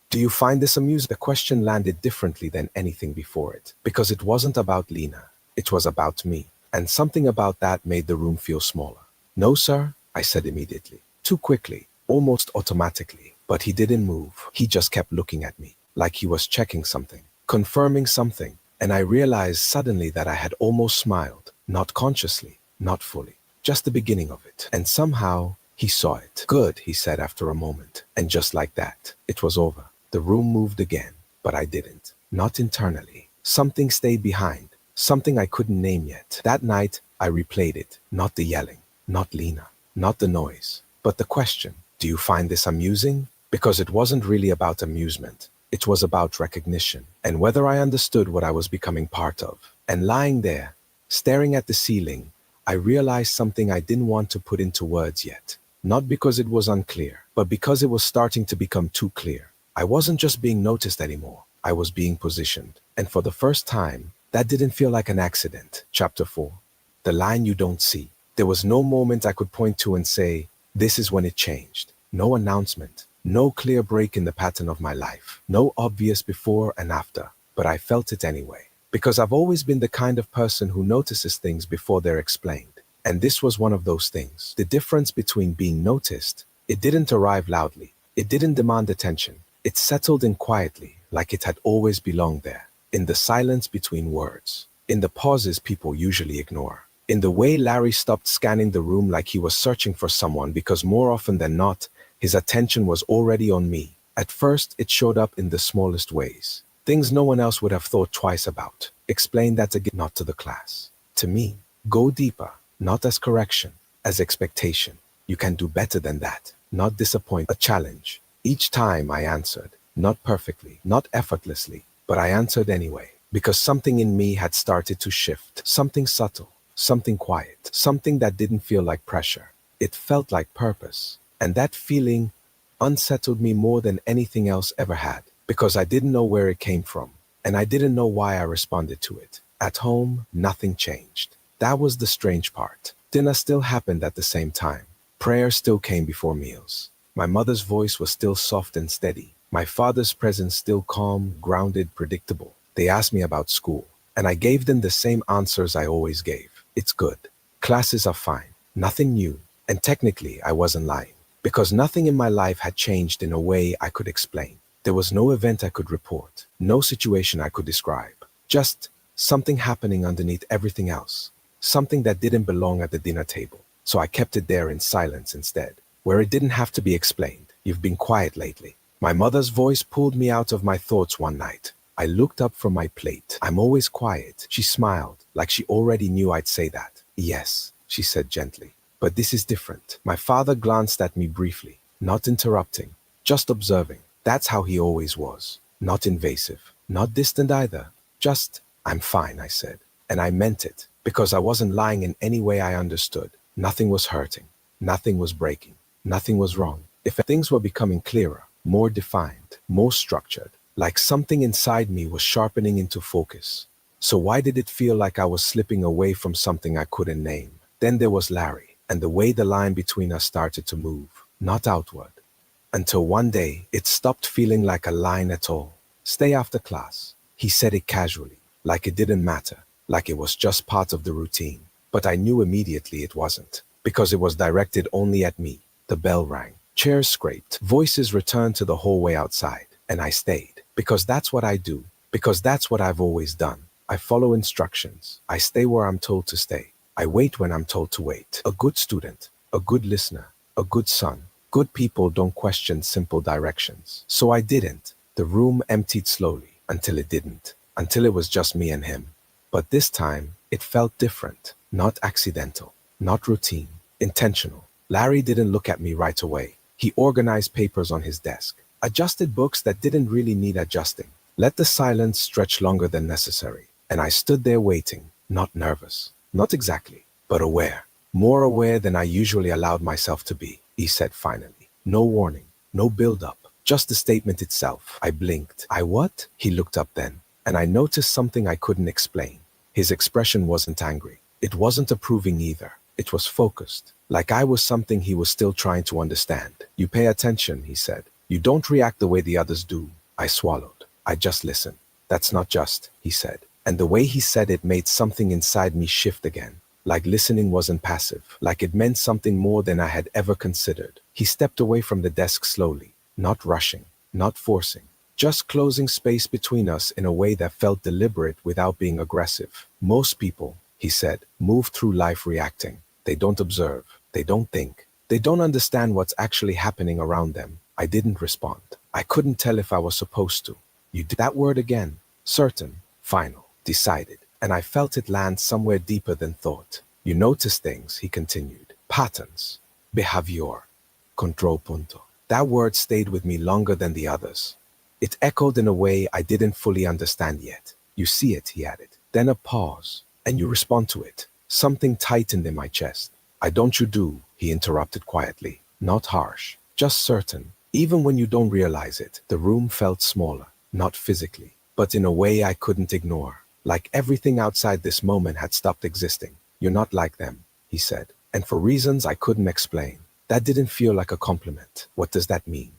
Do you find this amusing? The question landed differently than anything before it, because it wasn't about Lena. It was about me. And something about that made the room feel smaller. No, sir, I said immediately. Too quickly, almost automatically. But he didn't move. He just kept looking at me, like he was checking something, confirming something. And I realized suddenly that I had almost smiled, not consciously, not fully, just the beginning of it. And somehow, he saw it. Good, he said after a moment. And just like that, it was over. The room moved again. but I didn't. Not internally. Something stayed behind. Something I couldn't name yet. That night, I replayed it. Not the yelling, not Lena, not the noise, but the question, do you find this amusing? Because it wasn't really about amusement. It was about recognition and whether I understood what I was becoming part of. And lying there, staring at the ceiling, I realized something I didn't want to put into words yet. Not because it was unclear, but because it was starting to become too clear. I wasn't just being noticed anymore. I was being positioned. And for the first time, that didn't feel like an accident. Chapter 4. The line you don't see. There was no moment I could point to and say, this is when it changed. No announcement. No clear break in the pattern of my life. No obvious before and after. But I felt it anyway. Because I've always been the kind of person who notices things before they're explained. And this was one of those things. The difference between being noticed, it didn't arrive loudly. It didn't demand attention. It settled in quietly, like it had always belonged there. In the silence between words. In the pauses people usually ignore. In the way Larry stopped scanning the room like he was searching for someone because more often than not, his attention was already on me. At first, it showed up in the smallest ways. Things no one else would have thought twice about. Explain that again, not to the class. To me. Go deeper, not as correction, as expectation. You can do better than that. Not disappoint, a challenge. Each time I answered. Not perfectly, not effortlessly, but I answered anyway. Because something in me had started to shift. Something subtle. Something quiet, something that didn't feel like pressure. It felt like purpose. And that feeling unsettled me more than anything else ever had, because I didn't know where it came from, and I didn't know why I responded to it. At home, nothing changed. That was the strange part. Dinner still happened at the same time. Prayer still came before meals. My mother's voice was still soft and steady. My father's presence still calm, grounded, predictable. They asked me about school, and I gave them the same answers I always gave. It's good. Classes are fine. Nothing new. And technically, I wasn't lying. Because nothing in my life had changed in a way I could explain. There was no event I could report. No situation I could describe. Just something happening underneath everything else. Something that didn't belong at the dinner table. So I kept it there in silence instead. Where it didn't have to be explained. You've been quiet lately. My mother's voice pulled me out of my thoughts one night. I looked up from my plate. I'm always quiet. She smiled, like she already knew I'd say that. Yes, she said gently. But this is different. My father glanced at me briefly, not interrupting, just observing. That's how he always was. Not invasive, not distant either. Just, I'm fine, I said. And I meant it, because I wasn't lying in any way I understood. Nothing was hurting. Nothing was breaking. Nothing was wrong. If things were becoming clearer, more defined, more structured, like something inside me was sharpening into focus. So why did it feel like I was slipping away from something I couldn't name? Then there was Larry, and the way the line between us started to move, not outward. Until one day, it stopped feeling like a line at all. Stay after class. He said it casually, like it didn't matter, like it was just part of the routine. But I knew immediately it wasn't, because it was directed only at me. The bell rang. Chairs scraped. Voices returned to the hallway outside, and I stayed. Because that's what I do. Because that's what I've always done. I follow instructions. I stay where I'm told to stay. I wait when I'm told to wait. A good student, a good listener, a good son. Good people don't question simple directions. So I didn't. The room emptied slowly, until it didn't. Until it was just me and him. But this time, it felt different. Not accidental. Not routine. Intentional. Larry didn't look at me right away. He organized papers on his desk. Adjusted books that didn't really need adjusting. Let the silence stretch longer than necessary. And I stood there waiting, not nervous. Not exactly, but aware. More aware than I usually allowed myself to be, he said finally. No warning, no build-up, just the statement itself. I blinked. I what? He looked up then, and I noticed something I couldn't explain. His expression wasn't angry. It wasn't approving either. It was focused, like I was something he was still trying to understand. You pay attention, he said. You don't react the way the others do. I swallowed. I just listen. That's not just, he said. And the way he said it made something inside me shift again. Like listening wasn't passive. Like it meant something more than I had ever considered. He stepped away from the desk slowly. Not rushing. Not forcing. Just closing space between us in a way that felt deliberate without being aggressive. Most people, he said, move through life reacting. They don't observe. They don't think. They don't understand what's actually happening around them. I didn't respond. I couldn't tell if I was supposed to. That word again. Certain, final, decided. And I felt it land somewhere deeper than thought. You notice things, he continued. Patterns. Behavior. Contrapunto. That word stayed with me longer than the others. It echoed in a way I didn't fully understand yet. You see it, he added. Then a pause, and you respond to it. Something tightened in my chest. I don't you do, he interrupted quietly. Not harsh, just certain. Even when you don't realize it, the room felt smaller, not physically, but in a way I couldn't ignore. Like everything outside this moment had stopped existing. You're not like them, he said, and for reasons I couldn't explain. That didn't feel like a compliment. What does that mean?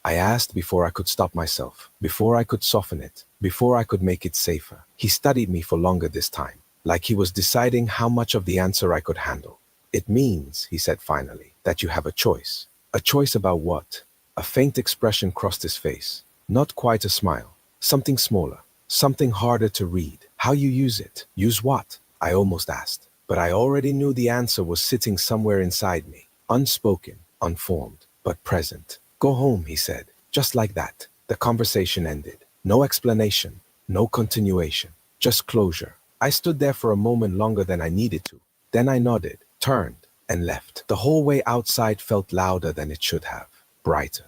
I asked before I could stop myself, before I could soften it, before I could make it safer. He studied me for longer this time, like he was deciding how much of the answer I could handle. It means, he said finally, that you have a choice. A choice about what? A faint expression crossed his face. Not quite a smile. Something smaller. Something harder to read. How you use it. Use what? I almost asked. But I already knew the answer was sitting somewhere inside me. Unspoken, unformed, but present. Go home, he said. Just like that. The conversation ended. No explanation. No continuation. Just closure. I stood there for a moment longer than I needed to. Then I nodded, turned, and left. The whole way outside felt louder than it should have. Brighter.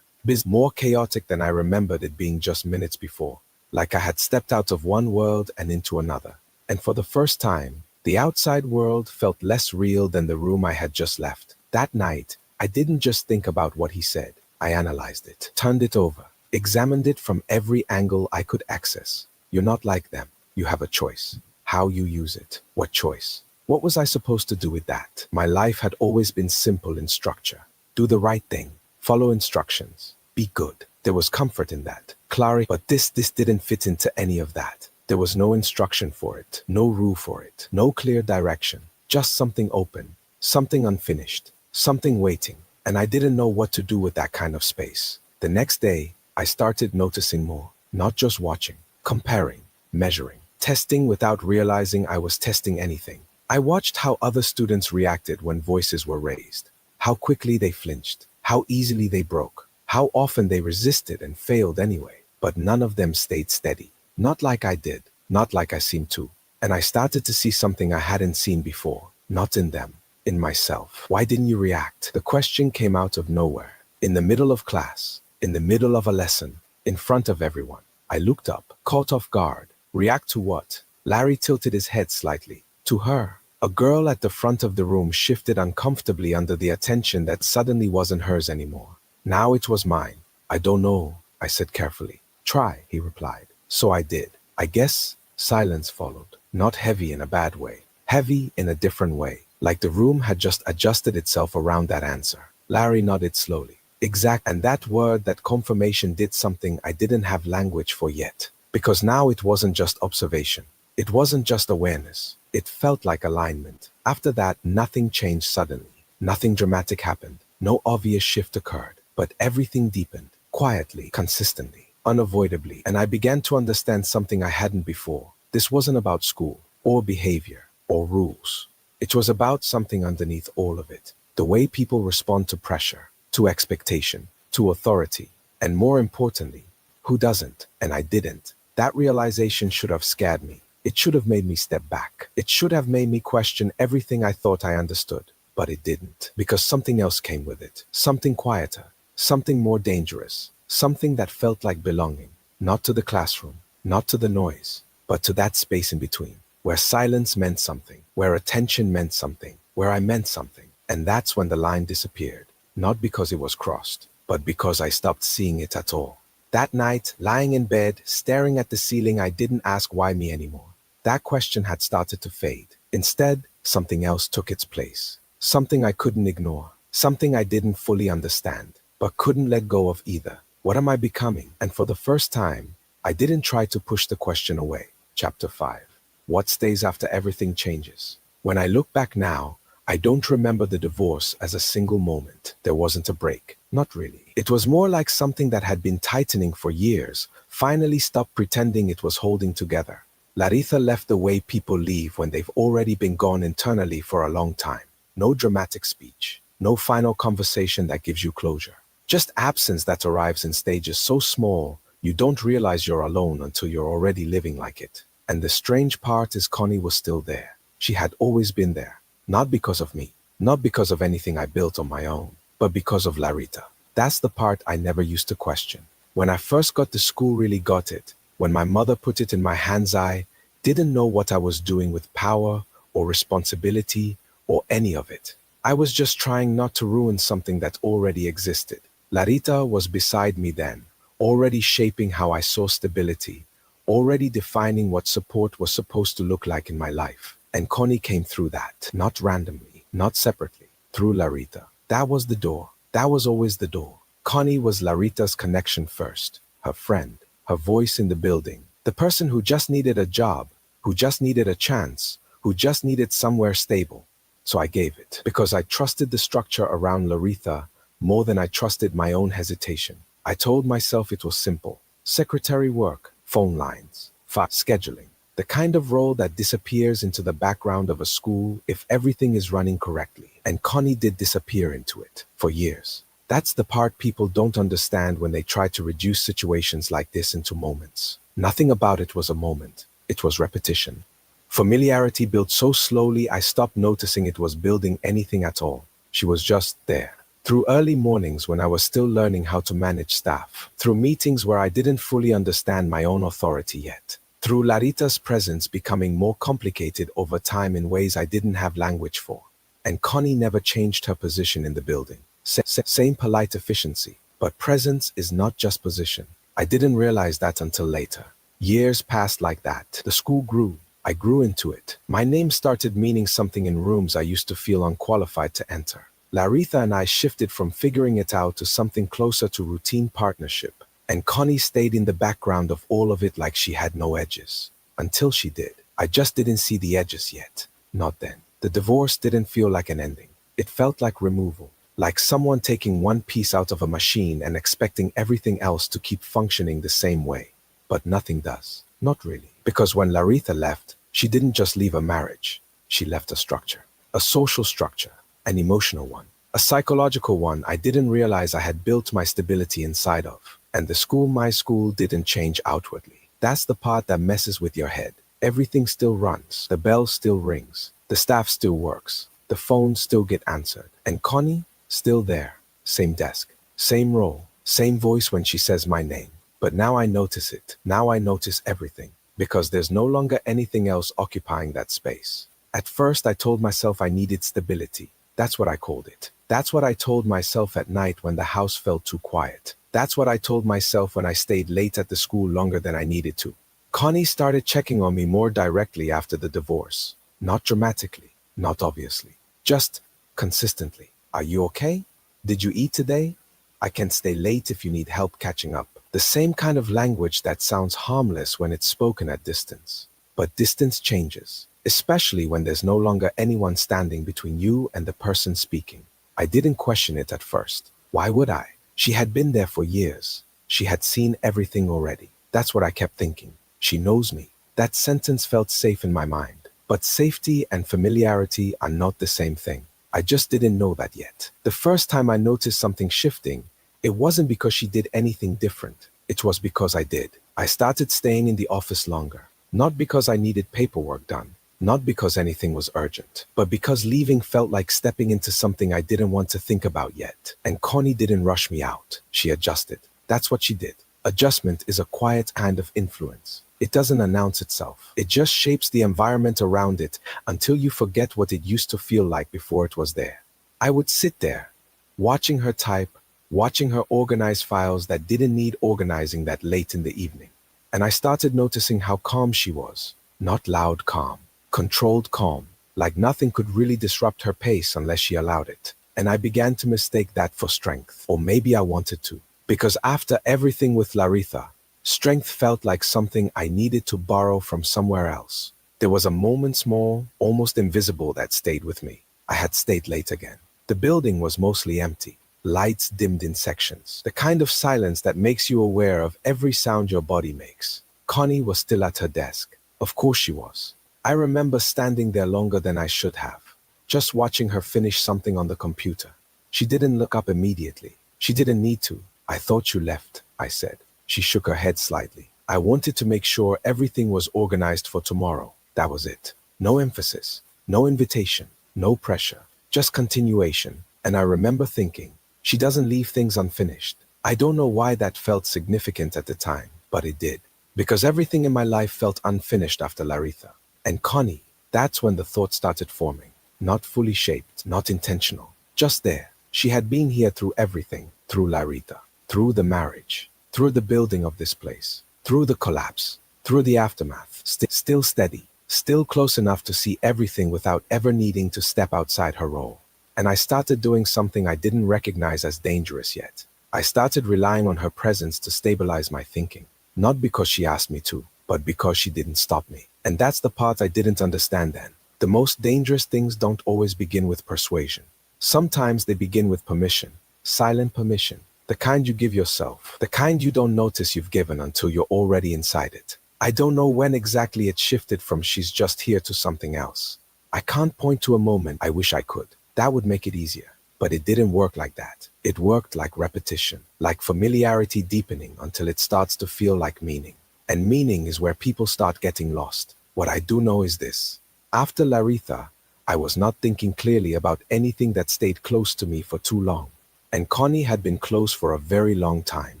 More chaotic than I remembered it being just minutes before. Like I had stepped out of one world and into another. And for the first time, the outside world felt less real than the room I had just left. That night, I didn't just think about what he said. I analyzed it, turned it over, examined it from every angle I could access. You're not like them. You have a choice. How you use it. What choice? What was I supposed to do with that? My life had always been simple in structure. Do the right thing. Follow instructions. Be good. There was comfort in that. Clarity, but this didn't fit into any of that. There was no instruction for it, no rule for it, no clear direction. Just something open, something unfinished, something waiting. And I didn't know what to do with that kind of space. The next day, I started noticing more. Not just watching, comparing, measuring, testing without realizing I was testing anything. I watched how other students reacted when voices were raised, how quickly they flinched, how easily they broke, how often they resisted and failed anyway. But none of them stayed steady. Not like I did, not like I seemed to. And I started to see something I hadn't seen before, not in them, in myself. Why didn't you react? The question came out of nowhere. In the middle of class, in the middle of a lesson, in front of everyone. I looked up, caught off guard. React to what? Larry tilted his head slightly. To her. A girl at the front of the room shifted uncomfortably under the attention that suddenly wasn't hers anymore. Now it was mine. I don't know, I said carefully. Try, he replied. So I did. I guess silence followed. Not heavy in a bad way. Heavy in a different way. Like the room had just adjusted itself around that answer. Larry nodded slowly. Exact. And that word, that confirmation did something I didn't have language for yet. Because now it wasn't just observation. It wasn't just awareness. It felt like alignment. After that, nothing changed suddenly. Nothing dramatic happened. No obvious shift occurred. But everything deepened. Quietly, consistently, unavoidably. And I began to understand something I hadn't before. This wasn't about school, or behavior, or rules. It was about something underneath all of it. The way people respond to pressure, to expectation, to authority. And more importantly, who doesn't? And I didn't. That realization should have scared me. It should have made me step back. It should have made me question everything I thought I understood. But it didn't. Because something else came with it. Something quieter. Something more dangerous. Something that felt like belonging. Not to the classroom. Not to the noise. But to that space in between. Where silence meant something. Where attention meant something. Where I meant something. And that's when the line disappeared. Not because it was crossed. But because I stopped seeing it at all. That night, lying in bed, staring at the ceiling, I didn't ask why me anymore. That question had started to fade. Instead, something else took its place. Something I couldn't ignore. Something I didn't fully understand, but couldn't let go of either. What am I becoming? And for the first time, I didn't try to push the question away. Chapter 5. What stays after everything changes? When I look back now, I don't remember the divorce as a single moment. There wasn't a break. Not really. It was more like something that had been tightening for years, finally stopped pretending it was holding together. Laritha left the way people leave when they've already been gone internally for a long time. No dramatic speech. No final conversation that gives you closure. Just absence that arrives in stages so small, You don't realize you're alone until you're already living like it. And the strange part is Connie was still there. She had always been there. Not because of me, not because of anything I built on my own, but because of Larita. That's the part I never used to question. When I first got to school, really got it. When my mother put it in my hands, I didn't know what I was doing with power or responsibility or any of it. I was just trying not to ruin something that already existed. Larita was beside me then, already shaping how I saw stability, already defining what support was supposed to look like in my life. And Connie came through that, not randomly, not separately, through Larita. That was the door. That was always the door. Connie was Larita's connection first, her friend, her voice in the building, the person who just needed a job, who just needed a chance, who just needed somewhere stable. So I gave it, because I trusted the structure around Larita more than I trusted my own hesitation. I told myself it was simple. Secretary work, phone lines, scheduling. The kind of role that disappears into the background of a school if everything is running correctly. And Connie did disappear into it for years. That's the part people don't understand when they try to reduce situations like this into moments. Nothing about it was a moment. It was repetition. Familiarity built so slowly I stopped noticing it was building anything at all. She was just there. Through early mornings when I was still learning how to manage staff. Through meetings where I didn't fully understand my own authority yet. Through Larita's presence becoming more complicated over time in ways I didn't have language for. And Connie never changed her position in the building. Same polite efficiency. But presence is not just position. I didn't realize that until later. Years passed like that. The school grew. I grew into it. My name started meaning something in rooms I used to feel unqualified to enter. Larita and I shifted from figuring it out to something closer to routine partnership. And Connie stayed in the background of all of it like she had no edges. Until she did. I just didn't see the edges yet. Not then. The divorce didn't feel like an ending. It felt like removal. Like someone taking one piece out of a machine and expecting everything else to keep functioning the same way. But nothing does. Not really. Because when Larita left, she didn't just leave a marriage. She left a structure. A social structure. An emotional one. A psychological one I didn't realize I had built my stability inside of. And the school, my school, didn't change outwardly. That's the part that messes with your head. Everything still runs. The bell still rings. The staff still works. The phones still get answered. And Connie, still there. Same desk. Same role. Same voice when she says my name. But now I notice it. Now I notice everything. Because there's no longer anything else occupying that space. At first I told myself I needed stability. That's what I called it. That's what I told myself at night when the house felt too quiet. That's what I told myself when I stayed late at the school longer than I needed to. Connie started checking on me more directly after the divorce. Not dramatically, not obviously. Just consistently. Are you okay? Did you eat today? I can stay late if you need help catching up. The same kind of language that sounds harmless when it's spoken at distance. But distance changes, especially when there's no longer anyone standing between you and the person speaking. I didn't question it at first. Why would I? She had been there for years. She had seen everything already. That's what I kept thinking. She knows me. That sentence felt safe in my mind. But safety and familiarity are not the same thing. I just didn't know that yet. The first time I noticed something shifting, it wasn't because she did anything different. It was because I did. I started staying in the office longer. Not because I needed paperwork done. Not because anything was urgent, but because leaving felt like stepping into something I didn't want to think about yet. And Connie didn't rush me out. She adjusted. That's what she did. Adjustment is a quiet kind of influence. It doesn't announce itself. It just shapes the environment around it until you forget what it used to feel like before it was there. I would sit there, watching her type, watching her organize files that didn't need organizing that late in the evening. And I started noticing how calm she was. Not loud calm. Controlled calm, like nothing could really disrupt her pace unless she allowed it. And I began to mistake that for strength, or maybe I wanted to. Because after everything with Larita, strength felt like something I needed to borrow from somewhere else. There was a moment small, almost invisible, that stayed with me. I had stayed late again. The building was mostly empty, lights dimmed in sections, the kind of silence that makes you aware of every sound your body makes. Connie was still at her desk. Of course she was. I remember standing there longer than I should have, just watching her finish something on the computer. She didn't look up immediately. She didn't need to. I thought you left, I said. She shook her head slightly. I wanted to make sure everything was organized for tomorrow. That was it. No emphasis, no invitation, no pressure, just continuation. And I remember thinking, she doesn't leave things unfinished. I don't know why that felt significant at the time, but it did. Because everything in my life felt unfinished after Laritha. And Connie, that's when the thought started forming. Not fully shaped, not intentional. Just there. She had been here through everything. Through Laritha. Through the marriage. Through the building of this place. Through the collapse. Through the aftermath. Still steady. Still close enough to see everything without ever needing to step outside her role. And I started doing something I didn't recognize as dangerous yet. I started relying on her presence to stabilize my thinking. Not because she asked me to, but because she didn't stop me. And that's the part I didn't understand then. The most dangerous things don't always begin with persuasion. Sometimes they begin with permission. Silent permission. The kind you give yourself. The kind you don't notice you've given until you're already inside it. I don't know when exactly it shifted from she's just here to something else. I can't point to a moment. I wish I could. That would make it easier. But it didn't work like that. It worked like repetition, like familiarity deepening until it starts to feel like meaning. And meaning is where people start getting lost. What I do know is this. After Laritha, I was not thinking clearly about anything that stayed close to me for too long. And Connie had been close for a very long time,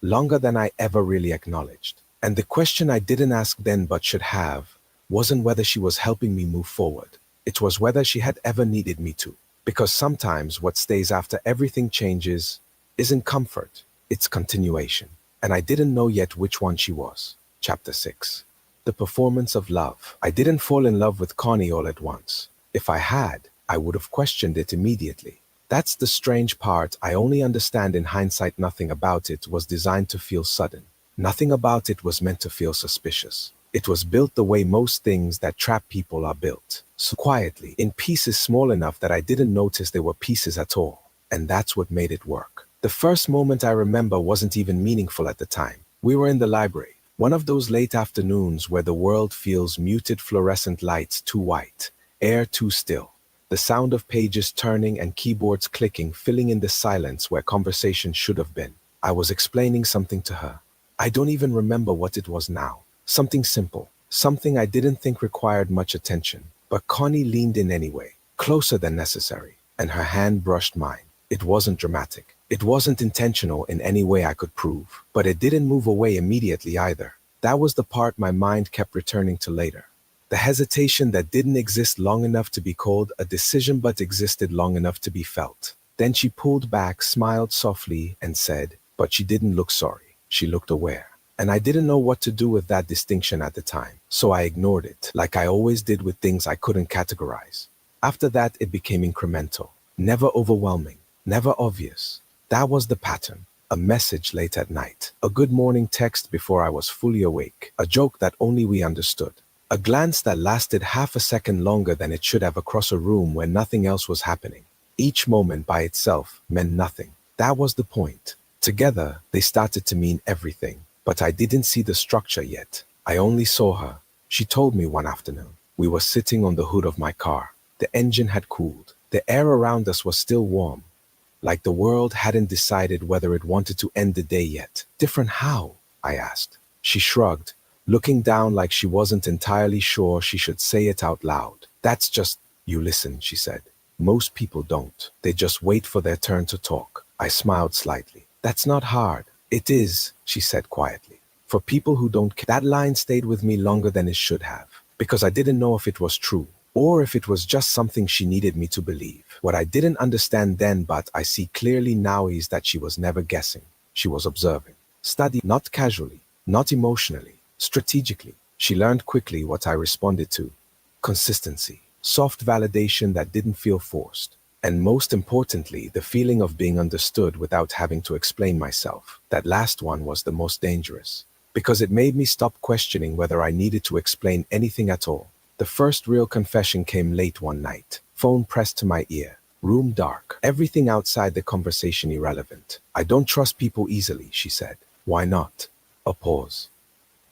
longer than I ever really acknowledged. And the question I didn't ask then but should have wasn't whether she was helping me move forward. It was whether she had ever needed me to. Because sometimes what stays after everything changes isn't comfort, it's continuation. And I didn't know yet which one she was. Chapter 6. The performance of love. I didn't fall in love with Connie all at once. If I had, I would have questioned it immediately. That's the strange part. I only understand in hindsight nothing about it was designed to feel sudden. Nothing about it was meant to feel suspicious. It was built the way most things that trap people are built. So quietly, in pieces small enough that I didn't notice they were pieces at all. And that's what made it work. The first moment I remember wasn't even meaningful at the time. We were in the library. One of those late afternoons where the world feels muted fluorescent lights too white, air too still. The sound of pages turning and keyboards clicking filling in the silence where conversation should have been. I was explaining something to her. I don't even remember what it was now. Something simple, something I didn't think required much attention. But Connie leaned in anyway, closer than necessary, and her hand brushed mine. It wasn't dramatic. It wasn't intentional in any way I could prove. But it didn't move away immediately either. That was the part my mind kept returning to later. The hesitation that didn't exist long enough to be called a decision but existed long enough to be felt. Then she pulled back, smiled softly, and said, but she didn't look sorry. She looked aware. And I didn't know what to do with that distinction at the time, so I ignored it, like I always did with things I couldn't categorize. After that, it became incremental, never overwhelming, never obvious. That was the pattern. A message late at night, a good morning text before I was fully awake, a joke that only we understood, a glance that lasted half a second longer than it should have across a room where nothing else was happening. Each moment by itself meant nothing. That was the point. Together, they started to mean everything. But I didn't see the structure yet. I only saw her. She told me one afternoon. We were sitting on the hood of my car. The engine had cooled. The air around us was still warm. Like the world hadn't decided whether it wanted to end the day yet. Different how? I asked. She shrugged, looking down like she wasn't entirely sure she should say it out loud. That's just, you listen, she said. Most people don't. They just wait for their turn to talk. I smiled slightly. That's not hard. It is, she said quietly. For people who don't care. That line stayed with me longer than it should have, because I didn't know if it was true, or if it was just something she needed me to believe. What I didn't understand then, but I see clearly now, is that she was never guessing. She was observing. Studying, not casually, not emotionally, strategically. She learned quickly what I responded to. Consistency. Soft validation that didn't feel forced. And most importantly, the feeling of being understood without having to explain myself. That last one was the most dangerous, because it made me stop questioning whether I needed to explain anything at all. The first real confession came late one night. Phone pressed to my ear. Room dark. Everything outside the conversation irrelevant. I don't trust people easily, she said. Why not? A pause.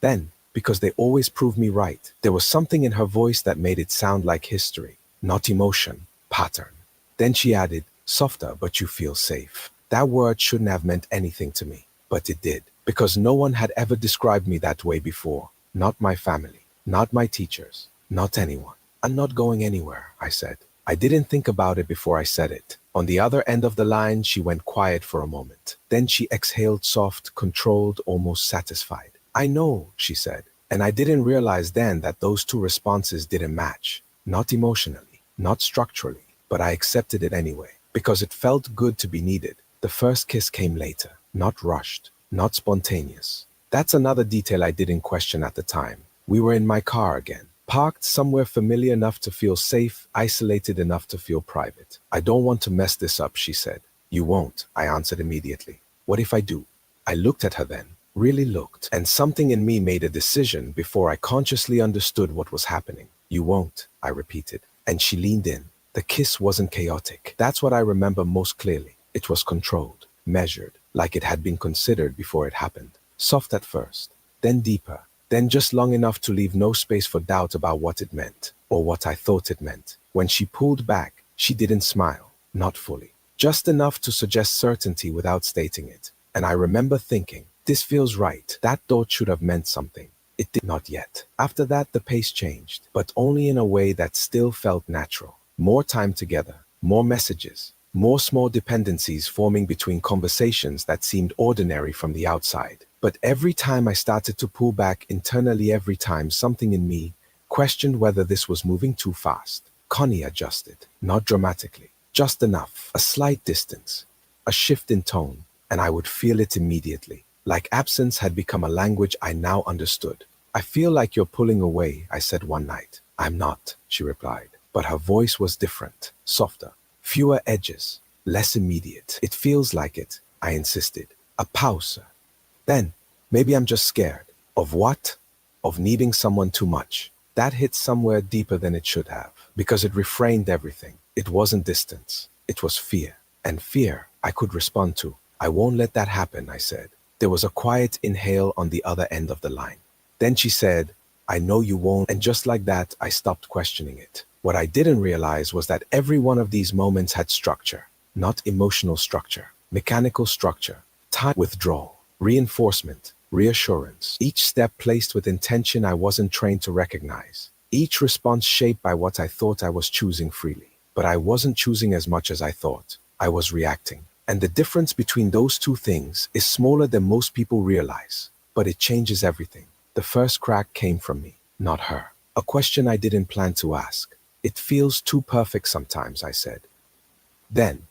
Then, because they always prove me right. There was something in her voice that made it sound like history, not emotion, pattern. Then she added, softer, but you feel safe. That word shouldn't have meant anything to me, but it did. because no one had ever described me that way before. Not my family, not my teachers, not anyone. I'm not going anywhere, I said. I didn't think about it before I said it. On the other end of the line, she went quiet for a moment. Then she exhaled soft, controlled, almost satisfied. I know, she said. And I didn't realize then that those two responses didn't match. Not emotionally, not structurally, but I accepted it anyway, because it felt good to be needed. The first kiss came later, not rushed, not spontaneous. That's another detail I didn't question at the time. We were in my car again, parked somewhere familiar enough to feel safe, isolated enough to feel private. I don't want to mess this up, she said. You won't, I answered immediately. What if I do? I looked at her then, really looked, and something in me made a decision before I consciously understood what was happening. You won't, I repeated, and she leaned in. The kiss wasn't chaotic. That's what I remember most clearly. It was controlled, measured, like it had been considered before it happened. Soft at first, then deeper, then just long enough to leave no space for doubt about what it meant, or what I thought it meant. When she pulled back, she didn't smile, not fully. Just enough to suggest certainty without stating it. And I remember thinking, this feels right. That thought should have meant something. It did not yet. After that, the pace changed, but only in a way that still felt natural. More time together, more messages, more small dependencies forming between conversations that seemed ordinary from the outside. But every time I started to pull back internally, every time something in me questioned whether this was moving too fast. Connie adjusted, not dramatically, just enough, a slight distance, a shift in tone, and I would feel it immediately, like absence had become a language I now understood. I feel like you're pulling away, I said one night. I'm not, she replied, but her voice was different, softer, fewer edges, less immediate. It feels like it, I insisted. A pause. Then, maybe I'm just scared. Of what? Of needing someone too much. That hit somewhere deeper than it should have, because it refrained everything. It wasn't distance. It was fear. And fear I could respond to. I won't let that happen, I said. There was a quiet inhale on the other end of the line. Then she said, I know you won't, and just like that, I stopped questioning it. What I didn't realize was that every one of these moments had structure, not emotional structure, mechanical structure, time, withdrawal, reinforcement, reassurance. Each step placed with intention I wasn't trained to recognize. Each response shaped by what I thought I was choosing freely. But I wasn't choosing as much as I thought. I was reacting. And the difference between those two things is smaller than most people realize. But it changes everything. The first crack came from me, not her. A question I didn't plan to ask. It feels too perfect sometimes, I said. Then,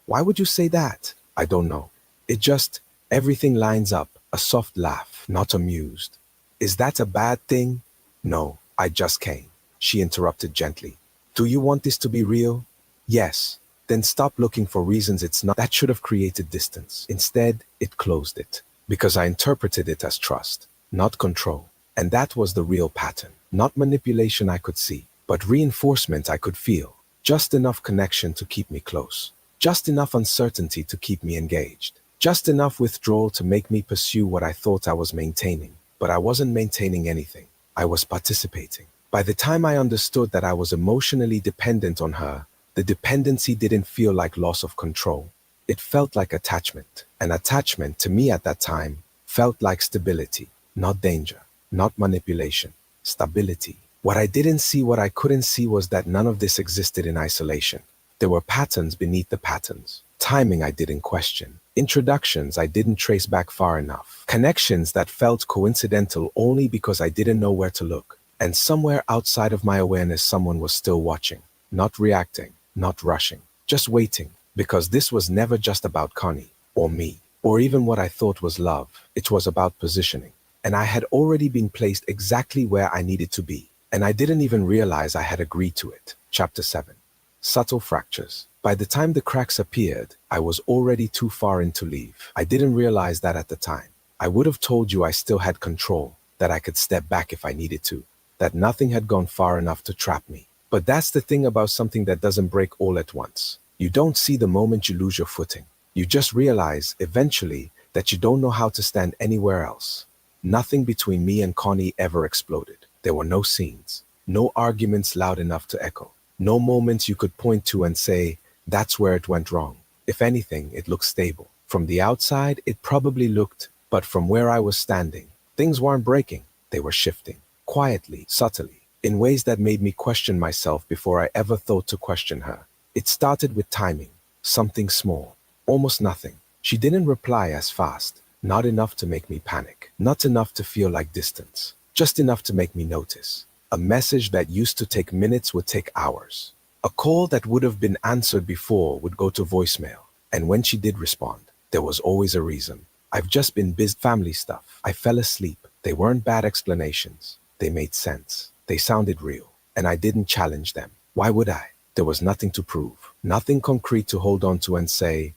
why would you say that? I don't know. It just, everything lines up. A soft laugh, not amused. Is that a bad thing? No, I just came. She interrupted gently. Do you want this to be real? Yes. Then stop looking for reasons it's not. That should have created distance. Instead, it closed it. Because I interpreted it as trust, not control. And that was the real pattern. Not manipulation I could see, but reinforcement I could feel. Just enough connection to keep me close. Just enough uncertainty to keep me engaged. Just enough withdrawal to make me pursue what I thought I was maintaining. But I wasn't maintaining anything. I was participating. By the time I understood that I was emotionally dependent on her, the dependency didn't feel like loss of control. It felt like attachment. And attachment, to me at that time, felt like stability, not danger, not manipulation, stability. What I didn't see, what I couldn't see was that none of this existed in isolation. There were patterns beneath the patterns. Timing I didn't question. Introductions I didn't trace back far enough. Connections that felt coincidental only because I didn't know where to look. And somewhere outside of my awareness, someone was still watching. Not reacting, not rushing, just waiting. Because this was never just about Connie, or me, or even what I thought was love. It was about positioning. And I had already been placed exactly where I needed to be. And I didn't even realize I had agreed to it. Chapter 7. Subtle fractures. By the time the cracks appeared, I was already too far in to leave. I didn't realize that at the time. I would have told you I still had control, that I could step back if I needed to, that nothing had gone far enough to trap me. But that's the thing about something that doesn't break all at once. You don't see the moment you lose your footing. You just realize, eventually, that you don't know how to stand anywhere else. Nothing between me and Connie ever exploded. There were no scenes, no arguments loud enough to echo, no moments you could point to and say, that's where it went wrong. If anything, it looked stable. From the outside, it probably looked But from where I was standing, things weren't breaking, they were shifting. Quietly, subtly, in ways that made me question myself before I ever thought to question her. It started with timing, something small, almost nothing. She didn't reply as fast, not enough to make me panic, not enough to feel like distance, just enough to make me notice. A message that used to take minutes would take hours. A call that would have been answered before would go to voicemail. And when she did respond, there was always a reason. I've just been busy family stuff. I fell asleep. They weren't bad explanations. They made sense. They sounded real. And I didn't challenge them. Why would I? There was nothing to prove. Nothing concrete to hold on to and say,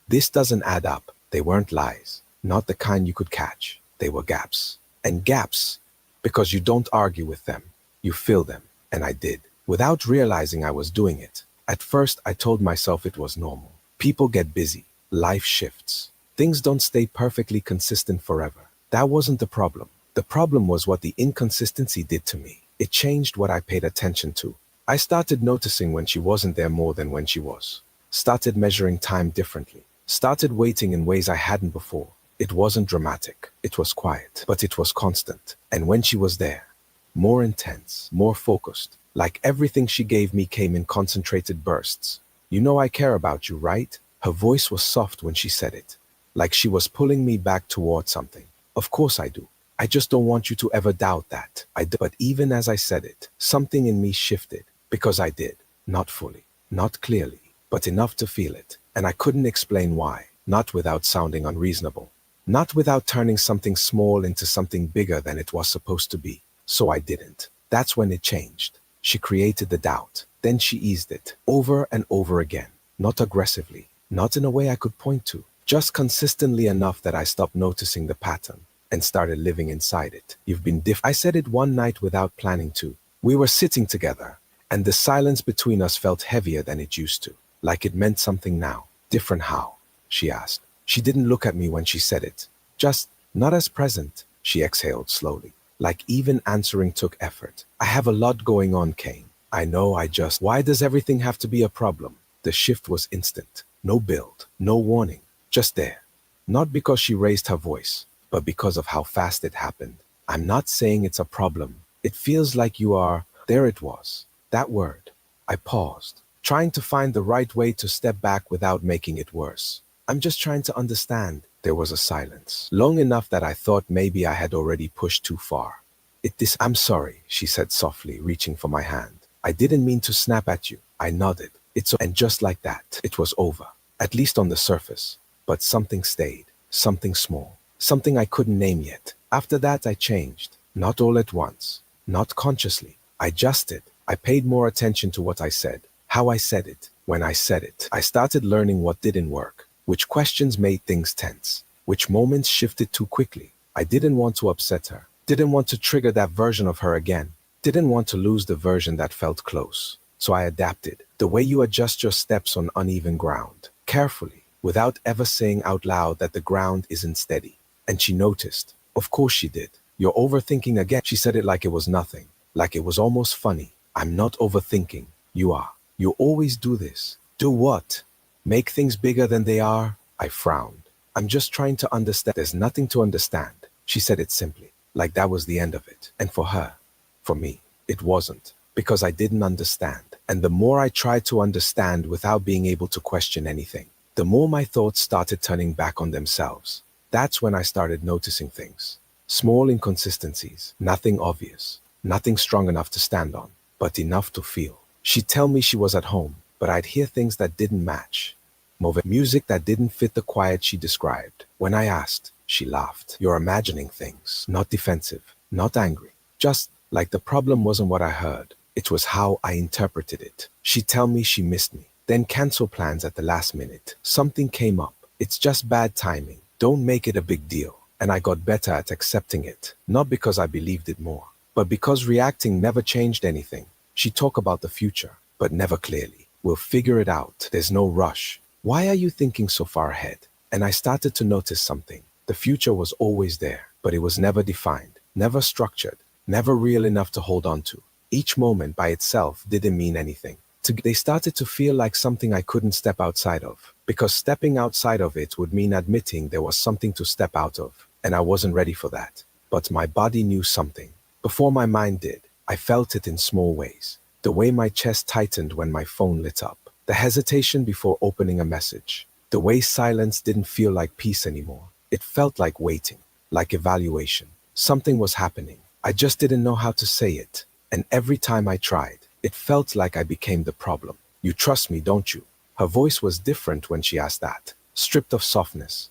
this doesn't add up. They weren't lies. Not the kind you could catch. They were gaps. And gaps, because you don't argue with them. You fill them. And I did, without realizing I was doing it. At first, I told myself it was normal. People get busy. Life shifts. Things don't stay perfectly consistent forever. That wasn't the problem. The problem was what the inconsistency did to me. It changed what I paid attention to. I started noticing when she wasn't there more than when she was. Started measuring time differently. Started waiting in ways I hadn't before. It wasn't dramatic. It was quiet, but it was constant. And when she was there, more intense, more focused, like everything she gave me came in concentrated bursts. You know I care about you, right? Her voice was soft when she said it, like she was pulling me back toward something. Of course I do. I just don't want you to ever doubt that. But even as I said it, something in me shifted, because I did. Not fully, not clearly, but enough to feel it. And I couldn't explain why, not without sounding unreasonable. Not without turning something small into something bigger than it was supposed to be. So I didn't. That's when it changed. She created the doubt. Then she eased it, over and over again. Not aggressively, not in a way I could point to. Just consistently enough that I stopped noticing the pattern and started living inside it. You've been I said it one night without planning to. We were sitting together, and the silence between us felt heavier than it used to. Like it meant something now. Different how? She asked. She didn't look at me when she said it. Just, not as present. She exhaled slowly. Like even answering took effort. I have a lot going on, Kane. I know why does everything have to be a problem? The shift was instant. No build, no warning. Just there. Not because she raised her voice, but because of how fast it happened. I'm not saying it's a problem. It feels like you are. There it was. That word. I paused, trying to find the right way to step back without making it worse. I'm just trying to understand. There was a silence, long enough that I thought maybe I had already pushed too far. I'm sorry, she said softly, reaching for my hand. I didn't mean to snap at you. I nodded. And just like that, it was over. At least on the surface. But something stayed. Something small. Something I couldn't name yet. After that, I changed. Not all at once. Not consciously. I adjusted. I paid more attention to what I said. How I said it. When I said it. I started learning what didn't work. Which questions made things tense. Which moments shifted too quickly. I didn't want to upset her. Didn't want to trigger that version of her again. Didn't want to lose the version that felt close. So I adapted. The way you adjust your steps on uneven ground. Carefully. Without ever saying out loud that the ground isn't steady. And she noticed. Of course she did. You're overthinking again. She said it like it was nothing. Like it was almost funny. I'm not overthinking. You are. You always do this. Do what? Make things bigger than they are? I frowned. I'm just trying to understand. There's nothing to understand. She said it simply. Like that was the end of it. And for her, for me, it wasn't. Because I didn't understand. And the more I tried to understand without being able to question anything, the more my thoughts started turning back on themselves. That's when I started noticing things. Small inconsistencies, nothing obvious, nothing strong enough to stand on, but enough to feel. She'd tell me she was at home, but I'd hear things that didn't match. Music that didn't fit the quiet she described. When I asked, she laughed. You're imagining things, not defensive, not angry. Just like the problem wasn't what I heard. It was how I interpreted it. She'd tell me she missed me, then cancel plans at the last minute. Something came up. It's just bad timing. Don't make it a big deal. And I got better at accepting it. Not because I believed it more, but because reacting never changed anything. She'd talk about the future, but never clearly. We'll figure it out. There's no rush. Why are you thinking so far ahead? And I started to notice something. The future was always there, but it was never defined, never structured, never real enough to hold on to. Each moment by itself didn't mean anything. They started to feel like something I couldn't step outside of, because stepping outside of it would mean admitting there was something to step out of. and I wasn't ready for that. But my body knew something. Before my mind did, I felt it in small ways. The way my chest tightened when my phone lit up. The hesitation before opening a message. The way silence didn't feel like peace anymore. It felt like waiting, like evaluation. Something was happening. I just didn't know how to say it. And every time I tried, it felt like I became the problem. You trust me, don't you? Her voice was different when she asked that, stripped of softness.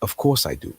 Of course I do.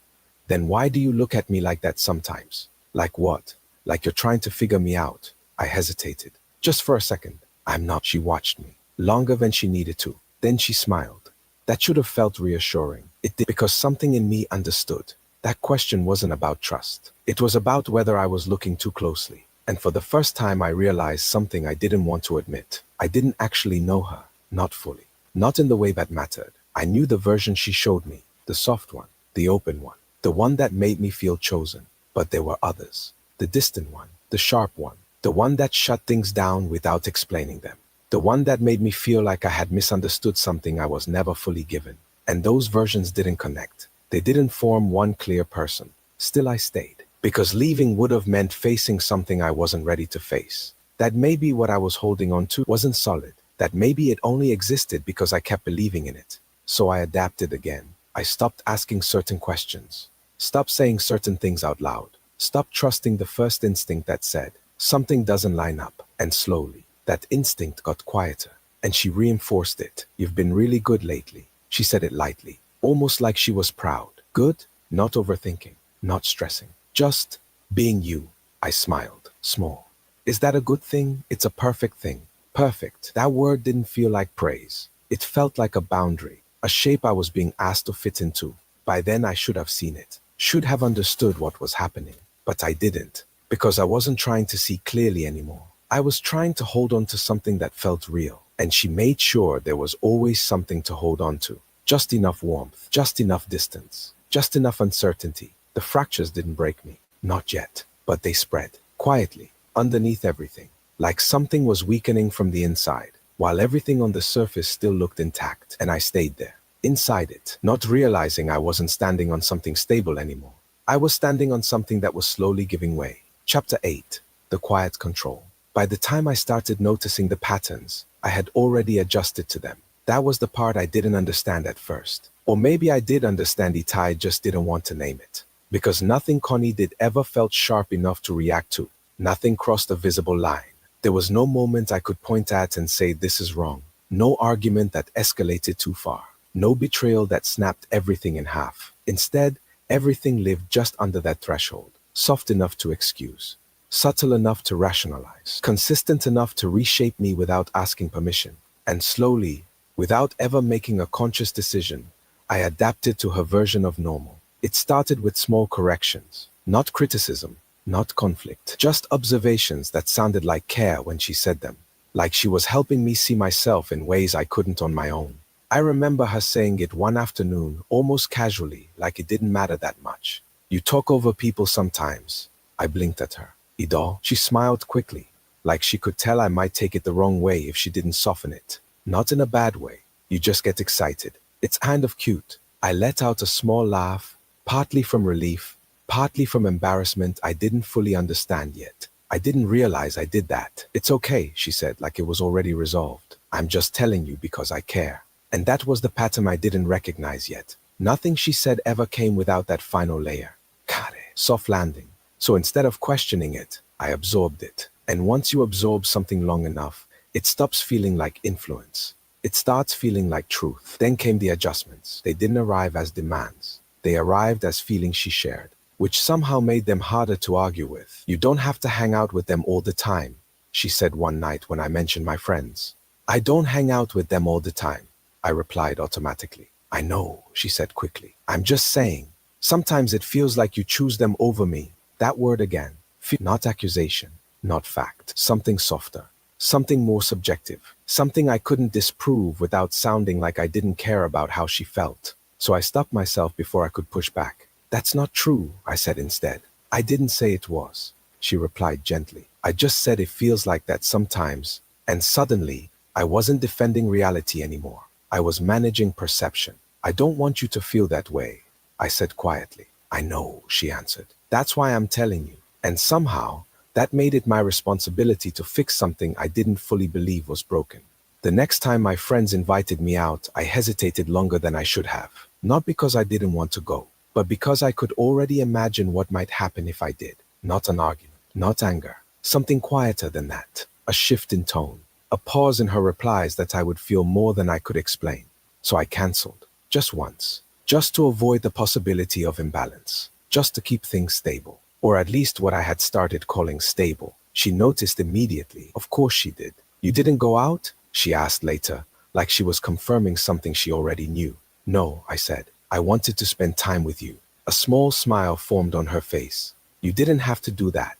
Then why do you look at me like that sometimes? Like what? Like you're trying to figure me out. I hesitated. Just for a second. I'm not. She watched me. Longer than she needed to. Then she smiled. That should have felt reassuring. It did, because something in me understood. That question wasn't about trust. It was about whether I was looking too closely. And for the first time I realized something I didn't want to admit. I didn't actually know her. Not fully. Not in the way that mattered. I knew the version she showed me. The soft one. The open one. The one that made me feel chosen. But there were others. The distant one. The sharp one. The one that shut things down without explaining them. The one that made me feel like I had misunderstood something I was never fully given. And those versions didn't connect. They didn't form one clear person. Still I stayed. Because leaving would have meant facing something I wasn't ready to face. That maybe what I was holding on to wasn't solid. That maybe it only existed because I kept believing in it. So I adapted again. I stopped asking certain questions. Stopped saying certain things out loud. Stopped trusting the first instinct that said, something doesn't line up. And slowly, that instinct got quieter. And she reinforced it. You've been really good lately. She said it lightly, almost like she was proud. Good? Not overthinking. Not stressing. Just being you. I smiled. Small. Is that a good thing? It's a perfect thing. Perfect. That word didn't feel like praise. It felt like a boundary. A shape I was being asked to fit into. By then I should have seen it. Should have understood what was happening. But I didn't. Because I wasn't trying to see clearly anymore. I was trying to hold on to something that felt real. And she made sure there was always something to hold on to. Just enough warmth. Just enough distance. Just enough uncertainty. The fractures didn't break me. Not yet. But they spread. Quietly. Underneath everything. Like something was weakening from the inside. While everything on the surface still looked intact. And I stayed there. Inside it. Not realizing I wasn't standing on something stable anymore. I was standing on something that was slowly giving way. Chapter 8. The Quiet Control. By the time I started noticing the patterns, I had already adjusted to them. That was the part I didn't understand at first. Or maybe I did understand it, I just didn't want to name it. Because nothing Connie did ever felt sharp enough to react to. Nothing crossed a visible line. There was no moment I could point at and say this is wrong. No argument that escalated too far. No betrayal that snapped everything in half. Instead, everything lived just under that threshold. Soft enough to excuse. Subtle enough to rationalize. Consistent enough to reshape me without asking permission. And slowly, without ever making a conscious decision, I adapted to her version of normal. It started with small corrections. Not criticism. Not conflict. Just observations that sounded like care when she said them. Like she was helping me see myself in ways I couldn't on my own. I remember her saying it one afternoon, almost casually, like it didn't matter that much. You talk over people sometimes. I blinked at her. Idol? She smiled quickly, like she could tell I might take it the wrong way if she didn't soften it. Not in a bad way. You just get excited. It's kind of cute. I let out a small laugh, partly from relief, partly from embarrassment I didn't fully understand yet. I didn't realize I did that. It's okay, she said, like it was already resolved. I'm just telling you because I care. And that was the pattern I didn't recognize yet. Nothing she said ever came without that final layer. Kare, soft landing. So instead of questioning it, I absorbed it. And once you absorb something long enough, it stops feeling like influence. It starts feeling like truth. Then came the adjustments. They didn't arrive as demands. They arrived as feelings she shared, which somehow made them harder to argue with. You don't have to hang out with them all the time, she said one night when I mentioned my friends. I don't hang out with them all the time, I replied automatically. I know, she said quickly. I'm just saying. Sometimes it feels like you choose them over me. That word again. Not accusation, not fact. Something softer. Something more subjective. Something I couldn't disprove without sounding like I didn't care about how she felt. So I stopped myself before I could push back. That's not true, I said instead. I didn't say it was, she replied gently. I just said it feels like that sometimes. And suddenly, I wasn't defending reality anymore. I was managing perception. I don't want you to feel that way, I said quietly. I know, she answered. That's why I'm telling you. And somehow, that made it my responsibility to fix something I didn't fully believe was broken. The next time my friends invited me out, I hesitated longer than I should have. Not because I didn't want to go, but because I could already imagine what might happen if I did. Not an argument, not anger, something quieter than that. A shift in tone, a pause in her replies that I would feel more than I could explain. So I cancelled, just once, just to avoid the possibility of imbalance, just to keep things stable, or at least what I had started calling stable. She noticed immediately. Of course she did. You didn't go out? She asked later, like she was confirming something she already knew. No, I said. I wanted to spend time with you. A small smile formed on her face. You didn't have to do that.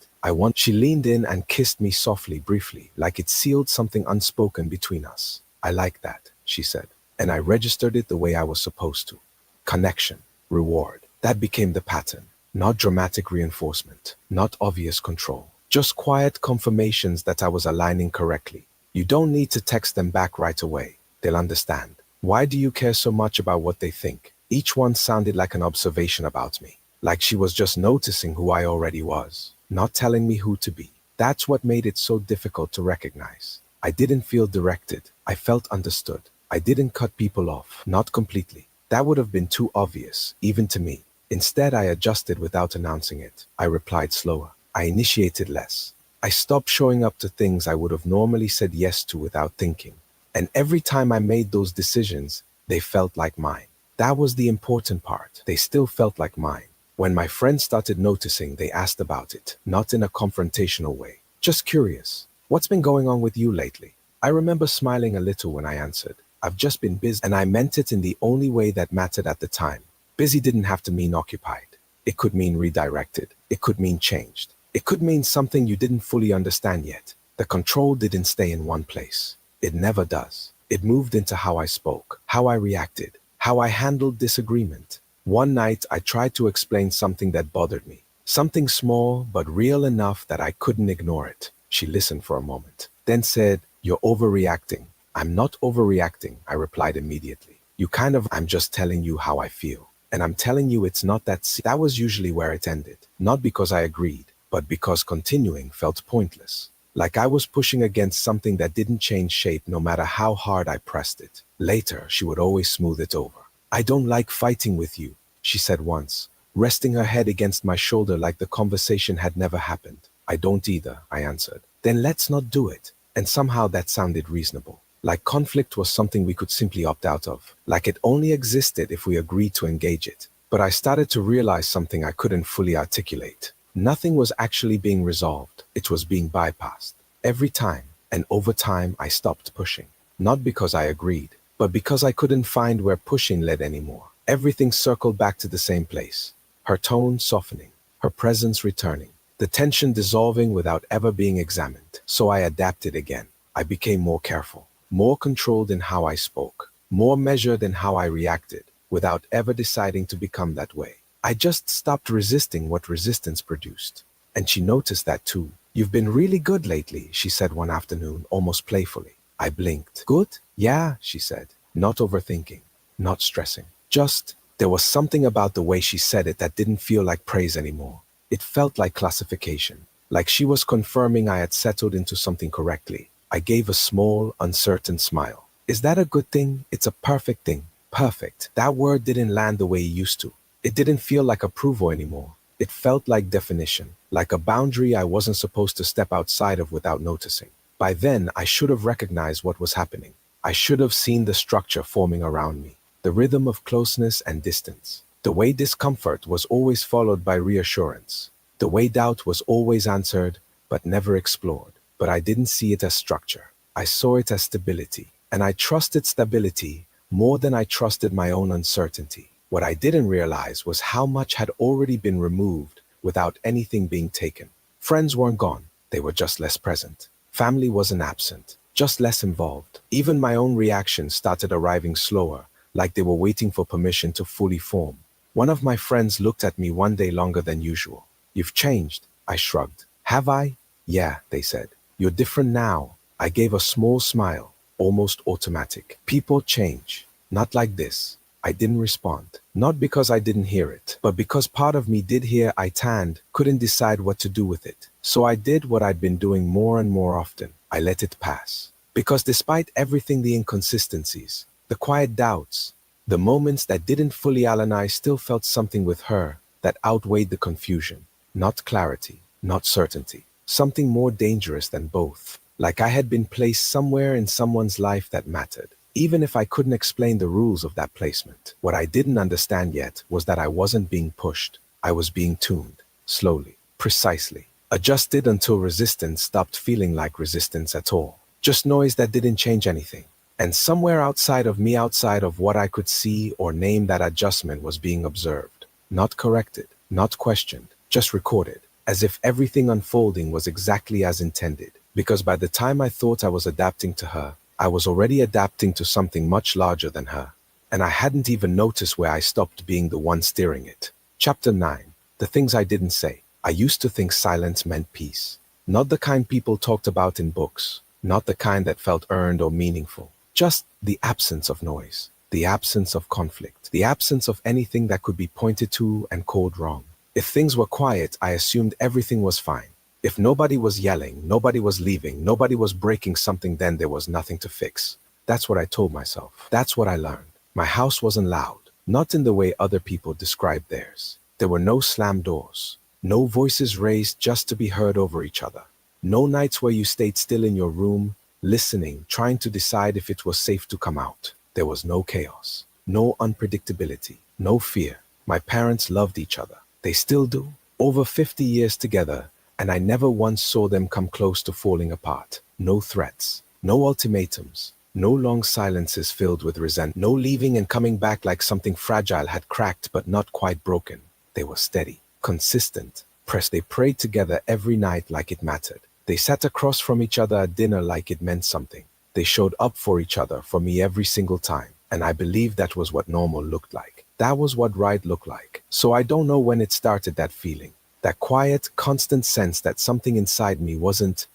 She leaned in and kissed me softly, briefly, like it sealed something unspoken between us. I like that, she said, and I registered it the way I was supposed to. Connection, reward. That became the pattern. Not dramatic reinforcement, not obvious control. Just quiet confirmations that I was aligning correctly. You don't need to text them back right away. They'll understand. Why do you care so much about what they think? Each one sounded like an observation about me, like she was just noticing who I already was, not telling me who to be. That's what made it so difficult to recognize. I didn't feel directed. I felt understood. I didn't cut people off, not completely. That would have been too obvious, even to me. Instead, I adjusted without announcing it. I replied slower. I initiated less. I stopped showing up to things I would have normally said yes to without thinking. And every time I made those decisions, they felt like mine. That was the important part. They still felt like mine. When my friends started noticing, they asked about it, not in a confrontational way. Just curious. What's been going on with you lately? I remember smiling a little when I answered. I've just been busy, and I meant it in the only way that mattered at the time. Busy didn't have to mean occupied. It could mean redirected. It could mean changed. It could mean something you didn't fully understand yet. The control didn't stay in one place. It never does. It moved into how I spoke, how I reacted, how I handled disagreement. One night, I tried to explain something that bothered me. Something small, but real enough that I couldn't ignore it. She listened for a moment, then said, "You're overreacting." "I'm not overreacting," I replied immediately. "I'm just telling you how I feel. And I'm telling you it's not that." That was usually where it ended. Not because I agreed, but because continuing felt pointless. Like I was pushing against something that didn't change shape no matter how hard I pressed it. Later, she would always smooth it over. "I don't like fighting with you," she said once, resting her head against my shoulder like the conversation had never happened. "I don't either," I answered. "Then let's not do it." And somehow that sounded reasonable. Like conflict was something we could simply opt out of. Like it only existed if we agreed to engage it. But I started to realize something I couldn't fully articulate. Nothing was actually being resolved. It was being bypassed. Every time, and over time, I stopped pushing. Not because I agreed, but because I couldn't find where pushing led anymore. Everything circled back to the same place. Her tone softening, her presence returning, the tension dissolving without ever being examined. So I adapted again. I became more careful, more controlled in how I spoke, more measured in how I reacted, without ever deciding to become that way. I just stopped resisting what resistance produced. And she noticed that too. "You've been really good lately," she said one afternoon, almost playfully. I blinked. "Good?" "Yeah," she said, not overthinking, not stressing. Just, there was something about the way she said it that didn't feel like praise anymore. It felt like classification, like she was confirming I had settled into something correctly. I gave a small, uncertain smile. "Is that a good thing?" "It's a perfect thing." Perfect. That word didn't land the way it used to. It didn't feel like approval anymore. It felt like definition, like a boundary I wasn't supposed to step outside of without noticing. By then, I should have recognized what was happening. I should have seen the structure forming around me, the rhythm of closeness and distance, the way discomfort was always followed by reassurance, the way doubt was always answered but never explored. But I didn't see it as structure. I saw it as stability, and I trusted stability more than I trusted my own uncertainty. What I didn't realize was how much had already been removed without anything being taken. Friends weren't gone, they were just less present. Family wasn't absent, just less involved. Even my own reactions started arriving slower, like they were waiting for permission to fully form. One of my friends looked at me one day longer than usual. "You've changed," I shrugged. "Have I?" "Yeah," they said. "You're different now." I gave a small smile, almost automatic. People change. Not like this. I didn't respond. Not because I didn't hear it, but because part of me did hear. I tanned, couldn't decide what to do with it. So I did what I'd been doing more and more often. I let it pass. Because despite everything, the inconsistencies, the quiet doubts, the moments that didn't fully align, I still felt something with her that outweighed the confusion. Not clarity, not certainty. Something more dangerous than both. Like I had been placed somewhere in someone's life that mattered. Even if I couldn't explain the rules of that placement, what I didn't understand yet was that I wasn't being pushed. I was being tuned. Slowly. Precisely. Adjusted until resistance stopped feeling like resistance at all. Just noise that didn't change anything. And somewhere outside of me, outside of what I could see or name, that adjustment was being observed. Not corrected, not questioned, just recorded, as if everything unfolding was exactly as intended. Because by the time I thought I was adapting to her, I was already adapting to something much larger than her. And I hadn't even noticed where I stopped being the one steering it. Chapter 9. The things I didn't say. I used to think silence meant peace. Not the kind people talked about in books. Not the kind that felt earned or meaningful. Just the absence of noise. The absence of conflict. The absence of anything that could be pointed to and called wrong. If things were quiet, I assumed everything was fine. If nobody was yelling, nobody was leaving, nobody was breaking something, then there was nothing to fix. That's what I told myself. That's what I learned. My house wasn't loud. Not in the way other people described theirs. There were no slammed doors. No voices raised just to be heard over each other. No nights where you stayed still in your room, listening, trying to decide if it was safe to come out. There was no chaos, no unpredictability, no fear. My parents loved each other. They still do. Over 50 years together, and I never once saw them come close to falling apart. No threats, no ultimatums, no long silences filled with resentment, no leaving and coming back like something fragile had cracked but not quite broken. They were steady, consistent, pressed. They prayed together every night like it mattered. They sat across from each other at dinner like it meant something. They showed up for each other, for me, every single time. And I believed that was what normal looked like. That was what right looked like. So I don't know when it started, that feeling. That quiet, constant sense that something inside me wasn't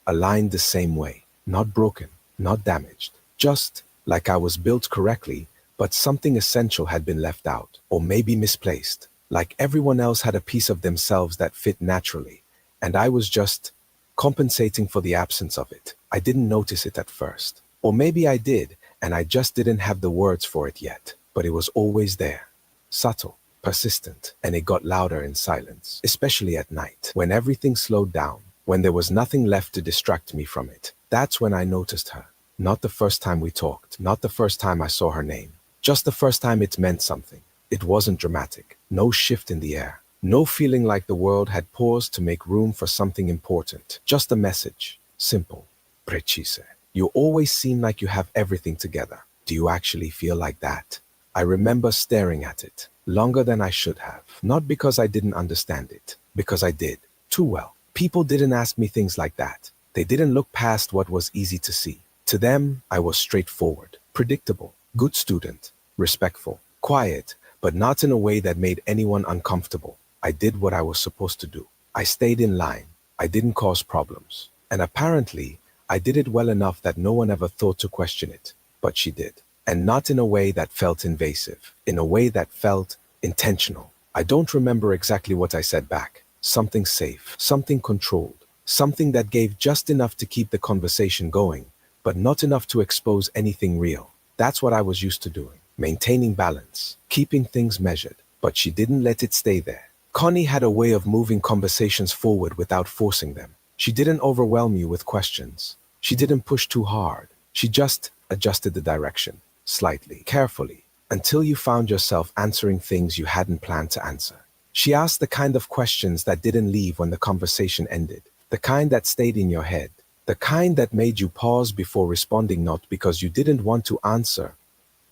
aligned the same way. Not broken, not damaged. Just like I was built correctly, but something essential had been left out. Or maybe misplaced. Like everyone else had a piece of themselves that fit naturally. And I was just compensating for the absence of it. I didn't notice it at first. Or maybe I did, and I just didn't have the words for it yet. But it was always there. Subtle, persistent, and it got louder in silence, especially at night, when everything slowed down, when there was nothing left to distract me from it. That's when I noticed her. Not the first time we talked, not the first time I saw her name, just the first time it meant something. It wasn't dramatic, no shift in the air, no feeling like the world had paused to make room for something important. Just a message. Simple. Precise. You always seem like you have everything together. Do you actually feel like that? I remember staring at it, longer than I should have. Not because I didn't understand it, because I did. Too well. People didn't ask me things like that. They didn't look past what was easy to see. To them, I was straightforward, predictable, good student, respectful, quiet, but not in a way that made anyone uncomfortable. I did what I was supposed to do. I stayed in line. I didn't cause problems. And apparently, I did it well enough that no one ever thought to question it. But she did. And not in a way that felt invasive. In a way that felt intentional. I don't remember exactly what I said back. Something safe. Something controlled. Something that gave just enough to keep the conversation going, but not enough to expose anything real. That's what I was used to doing. Maintaining balance. Keeping things measured. But she didn't let it stay there. Connie had a way of moving conversations forward without forcing them. She didn't overwhelm you with questions. She didn't push too hard. She just adjusted the direction, slightly, carefully, until you found yourself answering things you hadn't planned to answer. She asked the kind of questions that didn't leave when the conversation ended, the kind that stayed in your head, the kind that made you pause before responding, not because you didn't want to answer,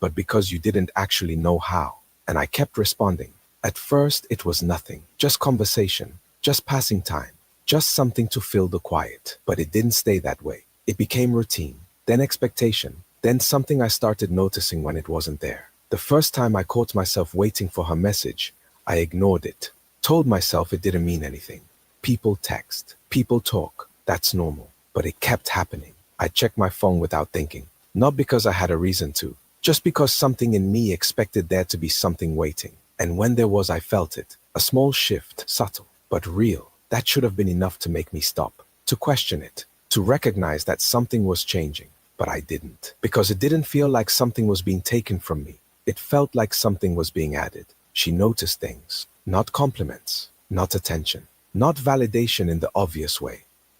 but because you didn't actually know how. And I kept responding. At first, it was nothing, just conversation, just passing time, just something to fill the quiet. But it didn't stay that way. It became routine, then expectation, then something I started noticing when it wasn't there. The first time I caught myself waiting for her message, I ignored it, told myself it didn't mean anything. People text, people talk, that's normal. But it kept happening. I checked my phone without thinking, not because I had a reason to, just because something in me expected there to be something waiting. And when there was, I felt it. A small shift, subtle, but real. That should have been enough to make me stop, to question it, to recognize that something was changing. But I didn't, because it didn't feel like something was being taken from me. It felt like something was being added. She noticed things, not compliments, not attention, not validation in the obvious way.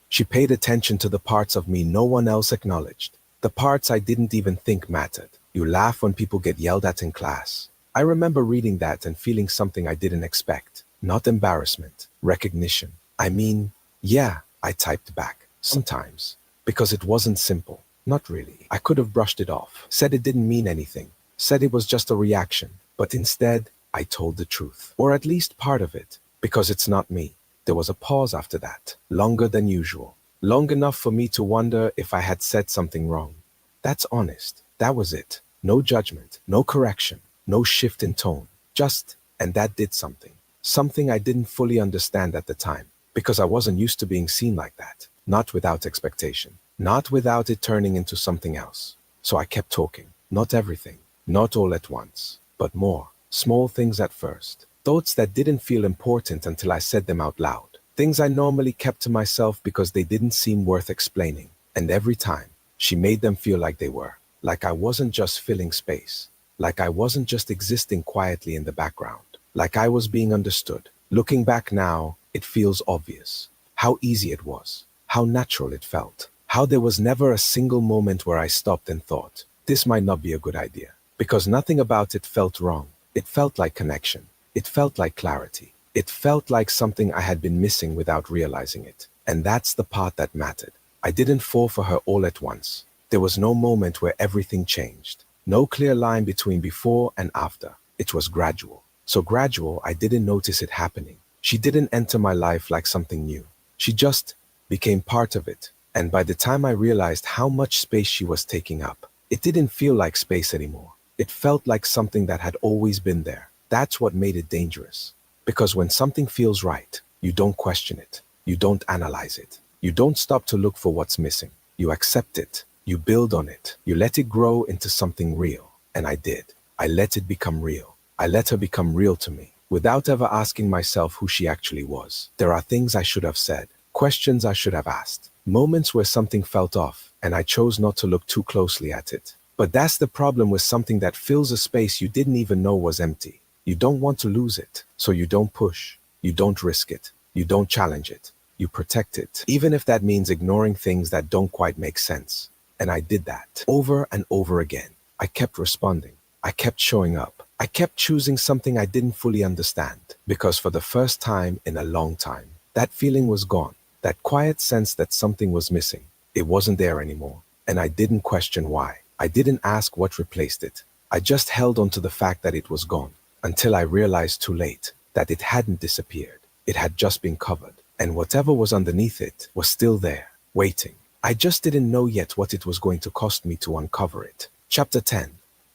She paid attention to the parts of me no one else acknowledged, the parts I didn't even think mattered. You laugh when people get yelled at in class. I remember reading that and feeling something I didn't expect. Not embarrassment, recognition. I mean, yeah, I typed back. Sometimes. Because it wasn't simple. Not really. I could have brushed it off, said it didn't mean anything, said it was just a reaction. But instead, I told the truth. Or at least part of it. Because it's not me. There was a pause after that, longer than usual. Long enough for me to wonder if I had said something wrong. That's honest. That was it. No judgment, no correction, no shift in tone. Just, and that did something. Something I didn't fully understand at the time. Because I wasn't used to being seen like that. Not without expectation. Not without it turning into something else. So I kept talking. Not everything. Not all at once. But more. Small things at first. Thoughts that didn't feel important until I said them out loud. Things I normally kept to myself because they didn't seem worth explaining. And every time, she made them feel like they were. Like I wasn't just filling space. Like I wasn't just existing quietly in the background. Like I was being understood. Looking back now, it feels obvious. How easy it was. How natural it felt. How there was never a single moment where I stopped and thought, this might not be a good idea. Because nothing about it felt wrong. It felt like connection. It felt like clarity. It felt like something I had been missing without realizing it. And that's the part that mattered. I didn't fall for her all at once. There was no moment where everything changed. No clear line between before and after. It was gradual. So gradual, I didn't notice it happening. She didn't enter my life like something new. She just became part of it. And by the time I realized how much space she was taking up, it didn't feel like space anymore. It felt like something that had always been there. That's what made it dangerous. Because when something feels right, you don't question it. You don't analyze it. You don't stop to look for what's missing. You accept it. You build on it. You let it grow into something real. And I did. I let it become real. I let her become real to me, without ever asking myself who she actually was. There are things I should have said, questions I should have asked, moments where something felt off, and I chose not to look too closely at it. But that's the problem with something that fills a space you didn't even know was empty. You don't want to lose it, so you don't push. You don't risk it. You don't challenge it. You protect it, even if that means ignoring things that don't quite make sense. And I did that over and over again. I kept responding. I kept showing up. I kept choosing something I didn't fully understand, because for the first time in a long time, that feeling was gone. That quiet sense that something was missing. It wasn't there anymore. And I didn't question why. I didn't ask what replaced it. I just held on to the fact that it was gone, until I realized too late that it hadn't disappeared. It had just been covered. And whatever was underneath it was still there, waiting. I just didn't know yet what it was going to cost me to uncover it. Chapter 10.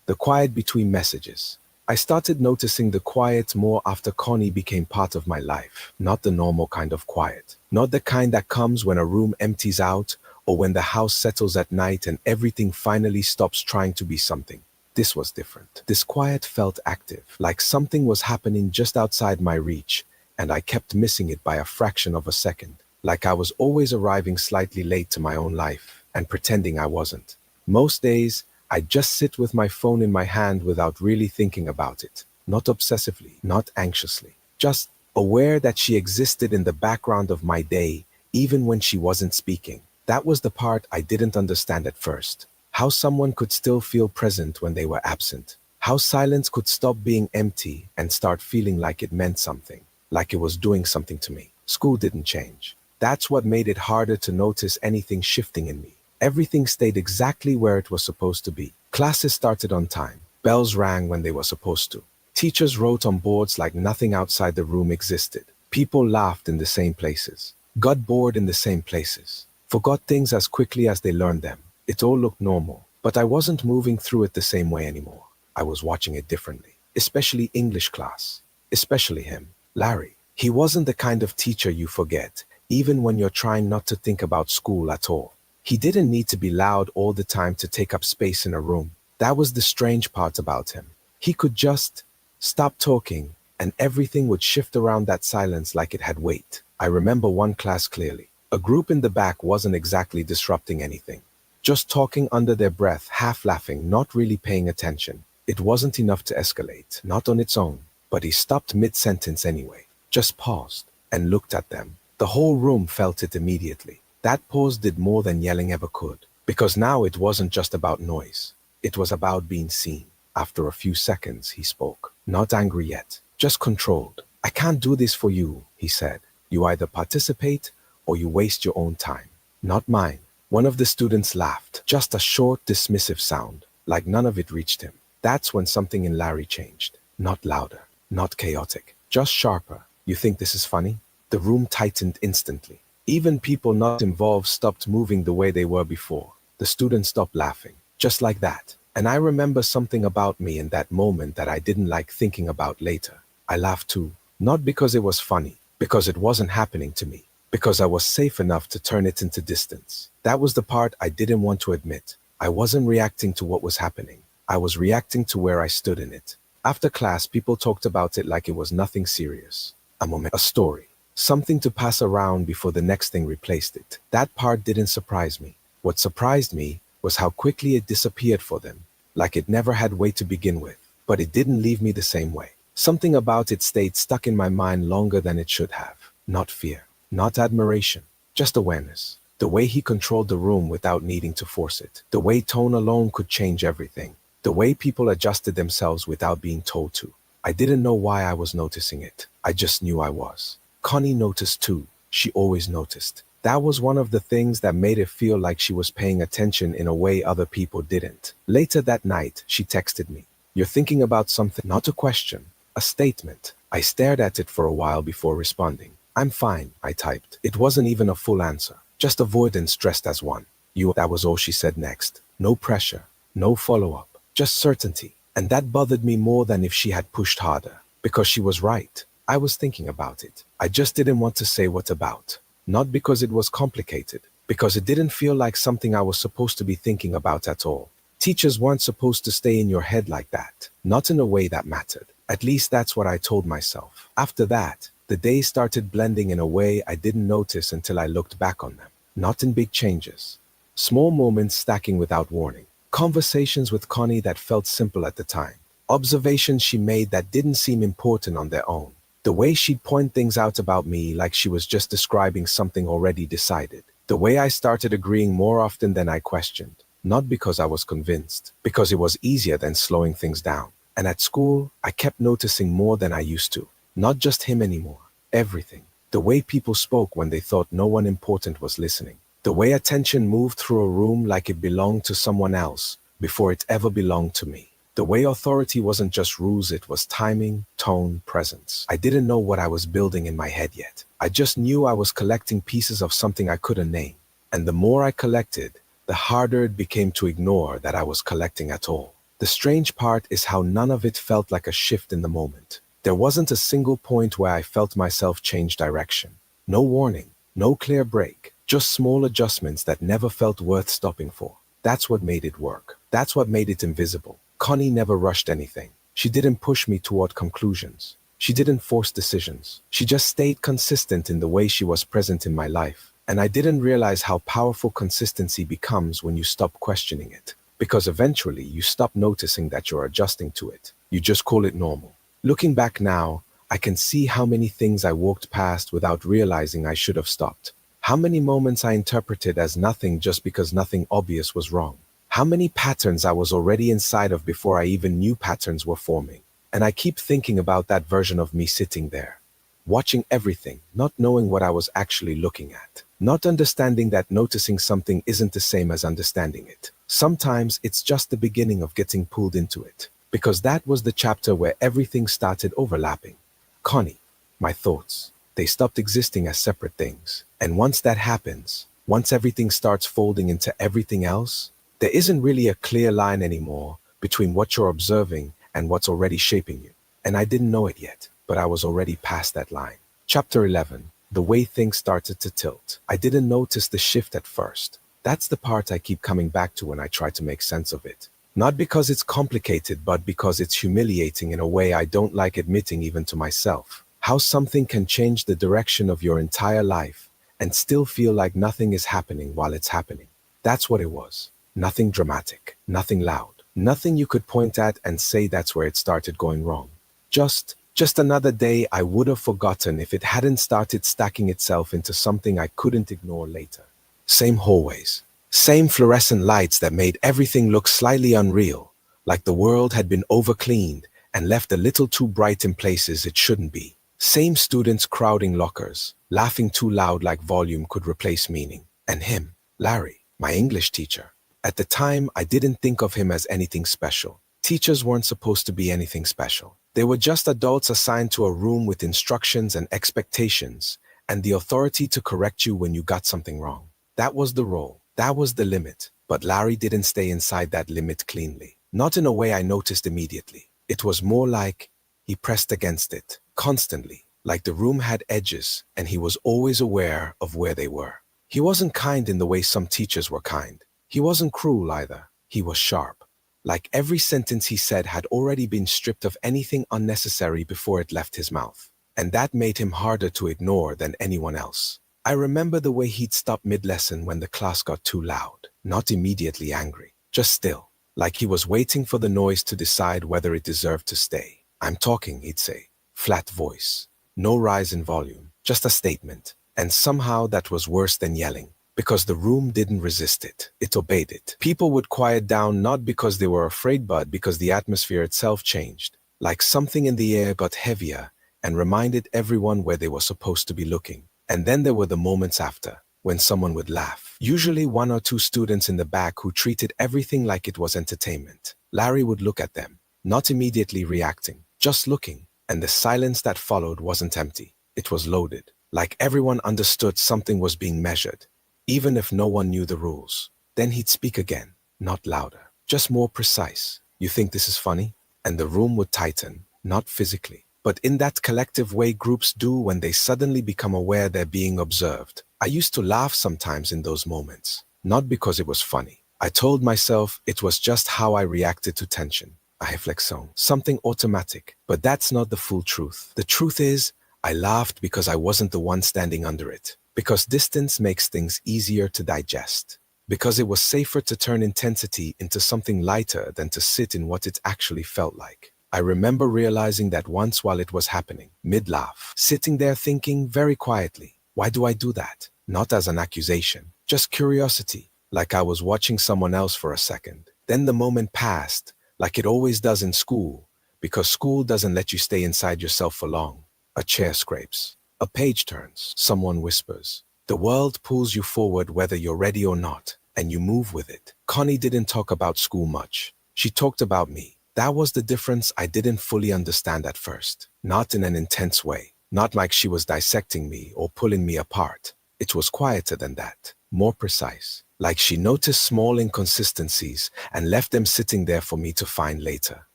The quiet between messages. I started noticing the quiet more after Connie became part of my life. Not the normal kind of quiet. Not the kind that comes when a room empties out or when the house settles at night and everything finally stops trying to be something. This was different. This quiet felt active, like something was happening just outside my reach, and I kept missing it by a fraction of a second. Like I was always arriving slightly late to my own life and pretending I wasn't. Most days, I'd just sit with my phone in my hand without really thinking about it. Not obsessively, not anxiously. Just aware that she existed in the background of my day, even when she wasn't speaking. That was the part I didn't understand at first. How someone could still feel present when they were absent. How silence could stop being empty and start feeling like it meant something. Like it was doing something to me. School didn't change. That's what made it harder to notice anything shifting in me. Everything stayed exactly where it was supposed to be. Classes started on time. Bells rang when they were supposed to. Teachers wrote on boards like nothing outside the room existed. People laughed in the same places. Got bored in the same places. Forgot things as quickly as they learned them. It all looked normal. But I wasn't moving through it the same way anymore. I was watching it differently. Especially English class. Especially him, Larry. He wasn't the kind of teacher you forget, even when you're trying not to think about school at all. He didn't need to be loud all the time to take up space in a room. That was the strange part about him. He could just stop talking, and everything would shift around that silence like it had weight. I remember one class clearly. A group in the back wasn't exactly disrupting anything. Just talking under their breath, half laughing, not really paying attention. It wasn't enough to escalate, not on its own. But he stopped mid-sentence anyway, just paused, and looked at them. The whole room felt it immediately. That pause did more than yelling ever could. Because now it wasn't just about noise. It was about being seen. After a few seconds, he spoke. Not angry yet, just controlled. I can't do this for you, he said. You either participate or you waste your own time. Not mine. One of the students laughed, just a short, dismissive sound, like none of it reached him. That's when something in Larry changed. Not louder, not chaotic, just sharper. You think this is funny? The room tightened instantly. Even people not involved stopped moving the way they were before. The students stopped laughing, just like that. And I remember something about me in that moment that I didn't like thinking about later. I laughed too, not because it was funny, because it wasn't happening to me, because I was safe enough to turn it into distance. That was the part I didn't want to admit. I wasn't reacting to what was happening. I was reacting to where I stood in it. After class, people talked about it like it was nothing serious. A moment, a story, something to pass around before the next thing replaced it. That part didn't surprise me. What surprised me was how quickly it disappeared for them, like it never had weight to begin with. But it didn't leave me the same way. Something about it stayed stuck in my mind longer than it should have. Not fear, not admiration, just awareness. The way he controlled the room without needing to force it. The way tone alone could change everything. The way people adjusted themselves without being told to. I didn't know why I was noticing it. I just knew I was. Connie noticed too. She always noticed. That was one of the things that made it feel like she was paying attention in a way other people didn't. Later that night, she texted me. You're thinking about something, not a question, a statement. I stared at it for a while before responding. I'm fine, I typed. It wasn't even a full answer. Just avoidance dressed as one. That was all she said next. No pressure, no follow-up, just certainty. And that bothered me more than if she had pushed harder. Because she was right. I was thinking about it. I just didn't want to say what about. Not because it was complicated, because it didn't feel like something I was supposed to be thinking about at all. Teachers weren't supposed to stay in your head like that, not in a way that mattered. At least that's what I told myself. After that, the days started blending in a way I didn't notice until I looked back on them. Not in big changes. Small moments stacking without warning. Conversations with Connie that felt simple at the time. Observations she made that didn't seem important on their own. The way she'd point things out about me like she was just describing something already decided. The way I started agreeing more often than I questioned. Not because I was convinced, because it was easier than slowing things down. And at school, I kept noticing more than I used to. Not just him anymore. Everything. The way people spoke when they thought no one important was listening. The way attention moved through a room like it belonged to someone else before it ever belonged to me. The way authority wasn't just rules, it was timing, tone, presence. I didn't know what I was building in my head yet. I just knew I was collecting pieces of something I couldn't name. And the more I collected, the harder it became to ignore that I was collecting at all. The strange part is how none of it felt like a shift in the moment. There wasn't a single point where I felt myself change direction. No warning, no clear break, just small adjustments that never felt worth stopping for. That's what made it work. That's what made it invisible. Connie never rushed anything. She didn't push me toward conclusions. She didn't force decisions. She just stayed consistent in the way she was present in my life. And I didn't realize how powerful consistency becomes when you stop questioning it. Because eventually you stop noticing that you're adjusting to it. You just call it normal. Looking back now, I can see how many things I walked past without realizing I should have stopped. How many moments I interpreted as nothing just because nothing obvious was wrong. How many patterns I was already inside of before I even knew patterns were forming. And I keep thinking about that version of me sitting there, watching everything, not knowing what I was actually looking at. Not understanding that noticing something isn't the same as understanding it. Sometimes it's just the beginning of getting pulled into it. Because that was the chapter where everything started overlapping. Connie, my thoughts, they stopped existing as separate things. And once that happens, once everything starts folding into everything else, there isn't really a clear line anymore between what you're observing and what's already shaping you. And I didn't know it yet, but I was already past that line. Chapter 11, the way things started to tilt. I didn't notice the shift at first. That's the part I keep coming back to when I try to make sense of it. Not because it's complicated, but because it's humiliating in a way I don't like admitting even to myself. How something can change the direction of your entire life and still feel like nothing is happening while it's happening. That's what it was. Nothing dramatic, nothing loud, nothing you could point at and say that's where it started going wrong. Just another day I would have forgotten if it hadn't started stacking itself into something I couldn't ignore later. Same hallways, same fluorescent lights that made everything look slightly unreal, like the world had been overcleaned and left a little too bright in places it shouldn't be. Same students crowding lockers, laughing too loud like volume could replace meaning. And him, Larry, my English teacher. At the time, I didn't think of him as anything special. Teachers weren't supposed to be anything special. They were just adults assigned to a room with instructions and expectations, and the authority to correct you when you got something wrong. That was the role. That was the limit. But Larry didn't stay inside that limit cleanly. Not in a way I noticed immediately. It was more like he pressed against it, constantly, like the room had edges, and he was always aware of where they were. He wasn't kind in the way some teachers were kind. He wasn't cruel either. He was sharp. Like every sentence he said had already been stripped of anything unnecessary before it left his mouth. And that made him harder to ignore than anyone else. I remember the way he'd stop mid-lesson when the class got too loud, not immediately angry, just still, like he was waiting for the noise to decide whether it deserved to stay. "I'm talking," he'd say, flat voice, no rise in volume, just a statement. And somehow that was worse than yelling, because the room didn't resist it. It obeyed it. People would quiet down not because they were afraid, but because the atmosphere itself changed. Like something in the air got heavier and reminded everyone where they were supposed to be looking. And then there were the moments after, when someone would laugh. Usually one or two students in the back who treated everything like it was entertainment. Larry would look at them, not immediately reacting, just looking. And the silence that followed wasn't empty. It was loaded. Like everyone understood something was being measured, even if no one knew the rules. Then he'd speak again, not louder, just more precise. "You think this is funny?" And the room would tighten, not physically, but in that collective way groups do when they suddenly become aware they're being observed. I used to laugh sometimes in those moments, not because it was funny. I told myself it was just how I reacted to tension. A réflexion, something automatic. But that's not the full truth. The truth is, I laughed because I wasn't the one standing under it. Because distance makes things easier to digest. Because it was safer to turn intensity into something lighter than to sit in what it actually felt like. I remember realizing that once while it was happening, mid-laugh, sitting there thinking very quietly, why do I do that? Not as an accusation, just curiosity, like I was watching someone else for a second. Then the moment passed, like it always does in school, because school doesn't let you stay inside yourself for long. A chair scrapes. A page turns. Someone whispers. The world pulls you forward whether you're ready or not, and you move with it. Connie didn't talk about school much. She talked about me. That was the difference I didn't fully understand at first. Not in an intense way. Not like she was dissecting me or pulling me apart. It was quieter than that. More precise. Like she noticed small inconsistencies and left them sitting there for me to find later.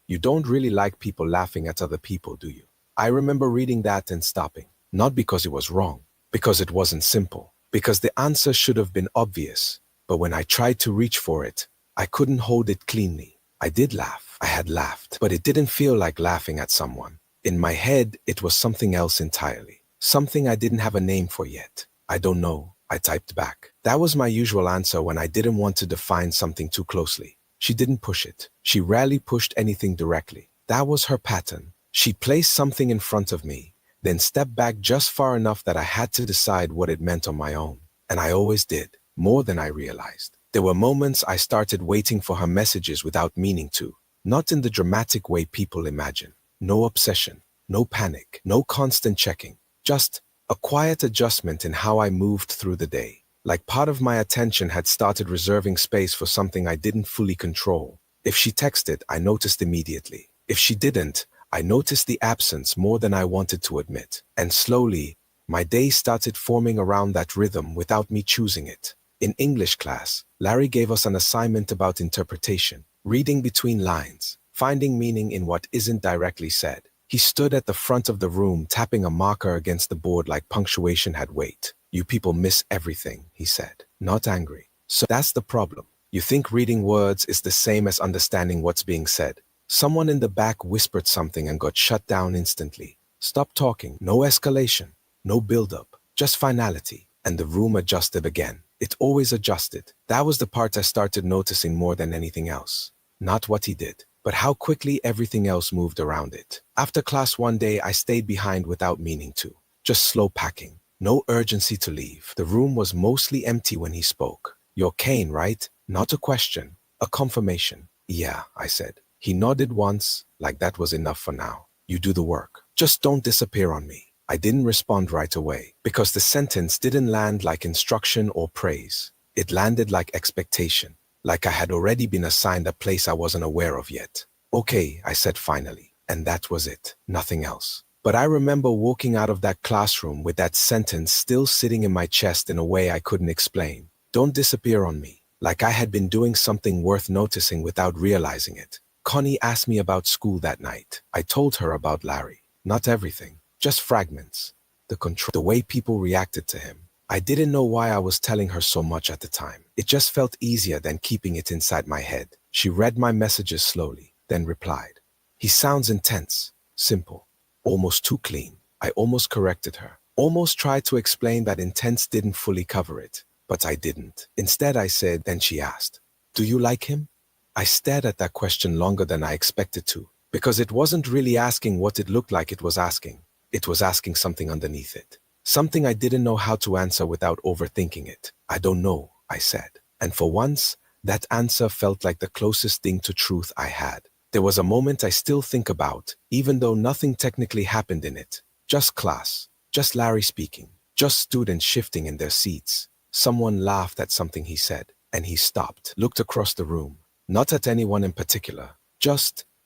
You don't really like people laughing at other people, do you? I remember reading that and stopping. Not because it was wrong, because it wasn't simple, because the answer should have been obvious. But when I tried to reach for it, I couldn't hold it cleanly. I did laugh. I had laughed, but it didn't feel like laughing at someone. In my head, it was something else entirely. Something I didn't have a name for yet. I don't know, I typed back. That was my usual answer when I didn't want to define something too closely. She didn't push it. She rarely pushed anything directly. That was her pattern. She placed something in front of me, then stepped back just far enough that I had to decide what it meant on my own. And I always did, more than I realized. There were moments I started waiting for her messages without meaning to. Not in the dramatic way people imagine. No obsession, no panic, no constant checking. Just a quiet adjustment in how I moved through the day. Like part of my attention had started reserving space for something I didn't fully control. If she texted, I noticed immediately. If she didn't, I noticed the absence more than I wanted to admit. And slowly, my day started forming around that rhythm without me choosing it. In English class, Larry gave us an assignment about interpretation, reading between lines, finding meaning in what isn't directly said. He stood at the front of the room, tapping a marker against the board like punctuation had weight. "You people miss everything," he said, not angry. "So that's the problem. You think reading words is the same as understanding what's being said. Someone in the back whispered something and got shut down instantly. Stop talking, no escalation, no build-up, just finality. And the room adjusted again. It always adjusted. That was the part I started noticing more than anything else. Not what he did, but how quickly everything else moved around it. After class one day, I stayed behind without meaning to. Just slow packing. No urgency to leave. The room was mostly empty when he spoke. You're Kane, right? Not a question, a confirmation. Yeah, I said. He nodded once, like that was enough for now. You do the work. Just don't disappear on me. I didn't respond right away, because the sentence didn't land like instruction or praise. It landed like expectation, like I had already been assigned a place I wasn't aware of yet. Okay, I said finally, and that was it, nothing else. But I remember walking out of that classroom with that sentence still sitting in my chest in a way I couldn't explain. Don't disappear on me, like I had been doing something worth noticing without realizing it. Connie asked me about school that night. I told her about Larry. Not everything, just fragments. The way people reacted to him. I didn't know why I was telling her so much at the time. It just felt easier than keeping it inside my head. She read my messages slowly, then replied. He sounds intense, simple, almost too clean. I almost corrected her. Almost tried to explain that intense didn't fully cover it. But I didn't. Instead I said, then she asked, do you like him? I stared at that question longer than I expected to, because it wasn't really asking what it looked like it was asking. It was asking something underneath it. Something I didn't know how to answer without overthinking it. I don't know, I said. And for once, that answer felt like the closest thing to truth I had. There was a moment I still think about, even though nothing technically happened in it. Just class, just Larry speaking, just students shifting in their seats. Someone laughed at something he said, and he stopped, looked across the room. Not at anyone in particular,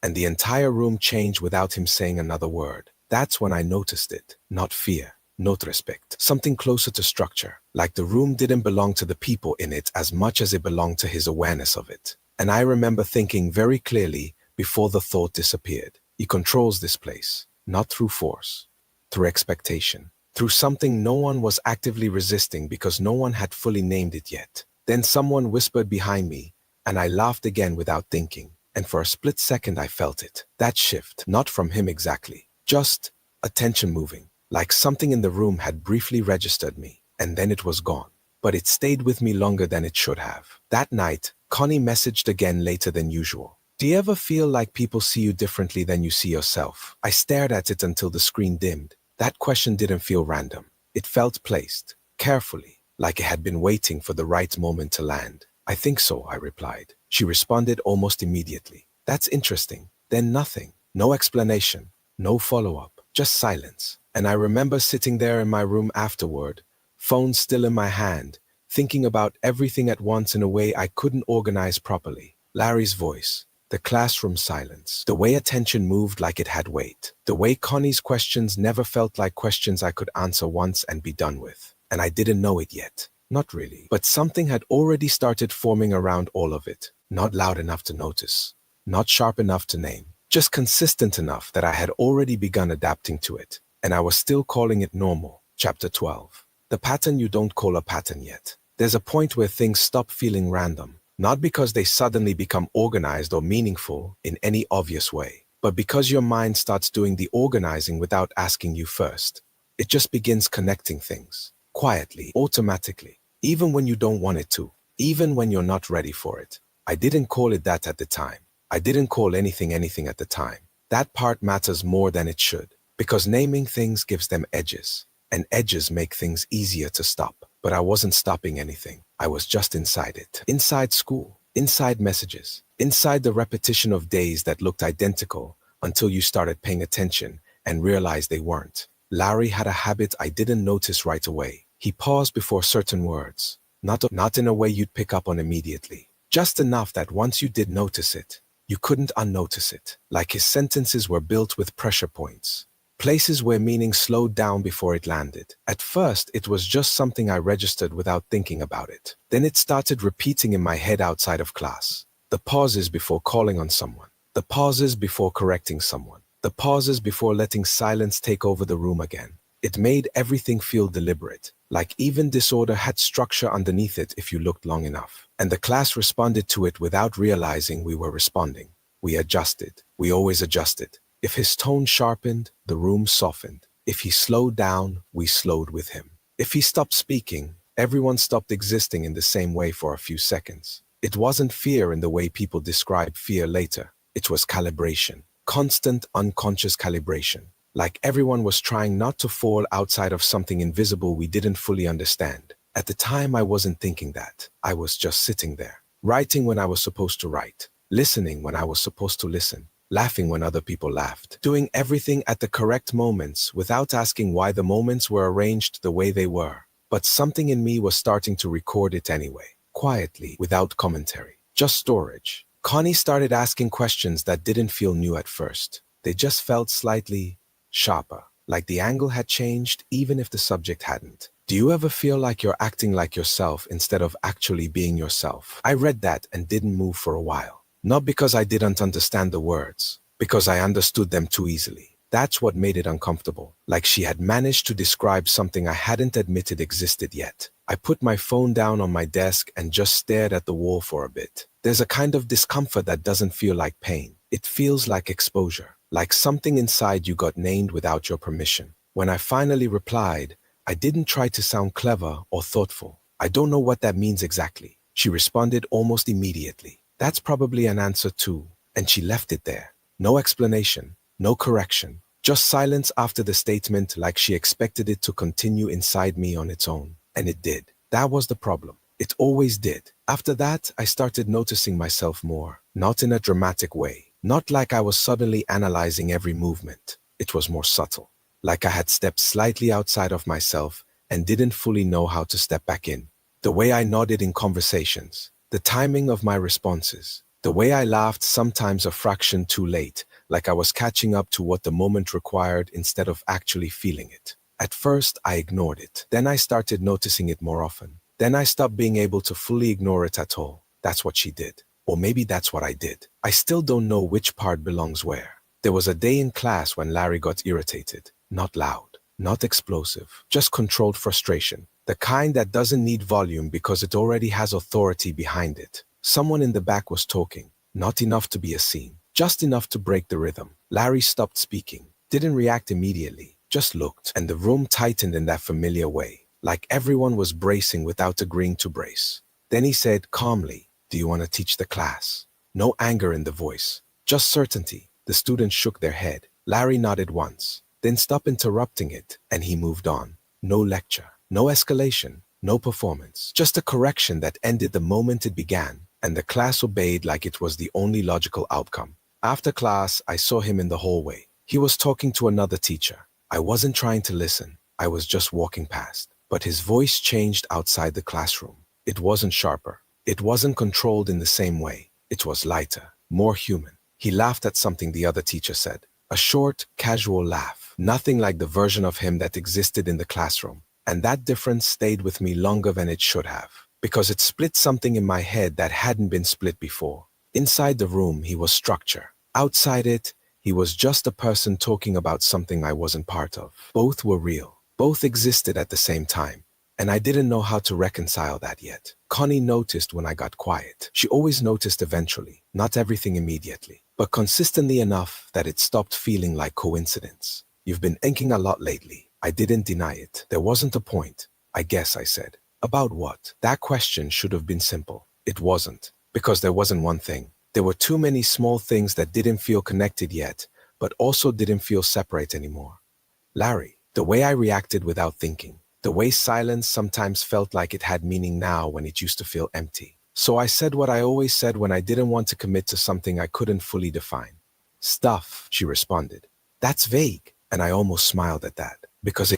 and the entire room changed without him saying another word. That's when I noticed it. Not fear, not respect. Something closer to structure, like the room didn't belong to the people in it as much as it belonged to his awareness of it. And I remember thinking very clearly before the thought disappeared. He controls this place, not through force, through expectation, through something no one was actively resisting because no one had fully named it yet. Then someone whispered behind me, and I laughed again without thinking, and for a split second I felt it. That shift, not from him exactly, just attention moving, like something in the room had briefly registered me, and then it was gone. But it stayed with me longer than it should have. That night, Connie messaged again later than usual. Do you ever feel like people see you differently than you see yourself? I stared at it until the screen dimmed. That question didn't feel random. It felt placed, carefully, like it had been waiting for the right moment to land. I think so, I replied. She responded almost immediately. That's interesting. Then nothing. No explanation. No follow-up. Just silence. And I remember sitting there in my room afterward, phone still in my hand, thinking about everything at once in a way I couldn't organize properly. Larry's voice. The classroom silence. The way attention moved like it had weight. The way Connie's questions never felt like questions I could answer once and be done with. And I didn't know it yet. Not really. But something had already started forming around all of it. Not loud enough to notice. Not sharp enough to name. Just consistent enough that I had already begun adapting to it. And I was still calling it normal. Chapter 12. The pattern you don't call a pattern yet. There's a point where things stop feeling random. Not because they suddenly become organized or meaningful in any obvious way, but because your mind starts doing the organizing without asking you first. It just begins connecting things. Quietly, automatically. Even when you don't want it to. Even when you're not ready for it. I didn't call it that at the time. I didn't call anything at the time. That part matters more than it should. Because naming things gives them edges. And edges make things easier to stop. But I wasn't stopping anything. I was just inside it. Inside school. Inside messages. Inside the repetition of days that looked identical until you started paying attention and realized they weren't. Larry had a habit I didn't notice right away. He paused before certain words. Not in a way you'd pick up on immediately. Just enough that once you did notice it, you couldn't unnotice it. Like his sentences were built with pressure points. Places where meaning slowed down before it landed. At first, it was just something I registered without thinking about it. Then it started repeating in my head outside of class. The pauses before calling on someone. The pauses before correcting someone. The pauses before letting silence take over the room again. It made everything feel deliberate, like even disorder had structure underneath it if you looked long enough. And the class responded to it without realizing we were responding. We adjusted. We always adjusted. If his tone sharpened, the room softened. If he slowed down, we slowed with him. If he stopped speaking, everyone stopped existing in the same way for a few seconds. It wasn't fear in the way people describe fear later. It was calibration. Constant, unconscious calibration. Like everyone was trying not to fall outside of something invisible we didn't fully understand. At the time, I wasn't thinking that. I was just sitting there, writing when I was supposed to write, listening when I was supposed to listen, laughing when other people laughed, doing everything at the correct moments without asking why the moments were arranged the way they were. But something in me was starting to record it anyway, quietly, without commentary, just storage. Connie started asking questions that didn't feel new at first. They just felt slightly sharper, like the angle had changed even if the subject hadn't. Do you ever feel like you're acting like yourself instead of actually being yourself? I read that and didn't move for a while. Not because I didn't understand the words, because I understood them too easily. That's what made it uncomfortable, like she had managed to describe something I hadn't admitted existed yet. I put my phone down on my desk and just stared at the wall for a bit. There's a kind of discomfort that doesn't feel like pain. It feels like exposure, like something inside you got named without your permission. When I finally replied, I didn't try to sound clever or thoughtful. I don't know what that means exactly. She responded almost immediately. That's probably an answer too. And she left it there. No explanation, no correction, just silence after the statement, like she expected it to continue inside me on its own. And it did. That was the problem. It always did. After that, I started noticing myself more, not in a dramatic way, not like I was suddenly analyzing every movement. It was more subtle, like I had stepped slightly outside of myself and didn't fully know how to step back in. The way I nodded in conversations, the timing of my responses, the way I laughed sometimes a fraction too late, like I was catching up to what the moment required instead of actually feeling it. At first, I ignored it. Then I started noticing it more often. Then I stopped being able to fully ignore it at all. That's what she did. Or maybe that's what I did. I still don't know which part belongs where. There was a day in class when Larry got irritated. Not loud, not explosive, just controlled frustration. The kind that doesn't need volume because it already has authority behind it. Someone in the back was talking. Not enough to be a scene. Just enough to break the rhythm. Larry stopped speaking. Didn't react immediately. Just looked. And the room tightened in that familiar way, like everyone was bracing without agreeing to brace. Then he said calmly, "Do you want to teach the class?" No anger in the voice, just certainty. The students shook their head. Larry nodded once, then stopped interrupting it, and he moved on. No lecture, no escalation, no performance, just a correction that ended the moment it began, and the class obeyed like it was the only logical outcome. After class, I saw him in the hallway. He was talking to another teacher. I wasn't trying to listen. I was just walking past. But his voice changed outside the classroom. It wasn't sharper. It wasn't controlled in the same way. It was lighter, more human. He laughed at something the other teacher said. A short, casual laugh. Nothing like the version of him that existed in the classroom. And that difference stayed with me longer than it should have, because it split something in my head that hadn't been split before. Inside the room, he was structure. Outside it, he was just a person talking about something I wasn't part of. Both were real. Both existed at the same time. And I didn't know how to reconcile that yet. Connie noticed when I got quiet. She always noticed eventually, not everything immediately, but consistently enough that it stopped feeling like coincidence. "You've been thinking a lot lately." I didn't deny it. There wasn't a point. "I guess," I said. "About what?" That question should have been simple. It wasn't, because there wasn't one thing. There were too many small things that didn't feel connected yet, but also didn't feel separate anymore. Larry, the way I reacted without thinking, the way silence sometimes felt like it had meaning now when it used to feel empty. So I said what I always said when I didn't want to commit to something I couldn't fully define. "Stuff," she responded. "That's vague." And I almost smiled at that,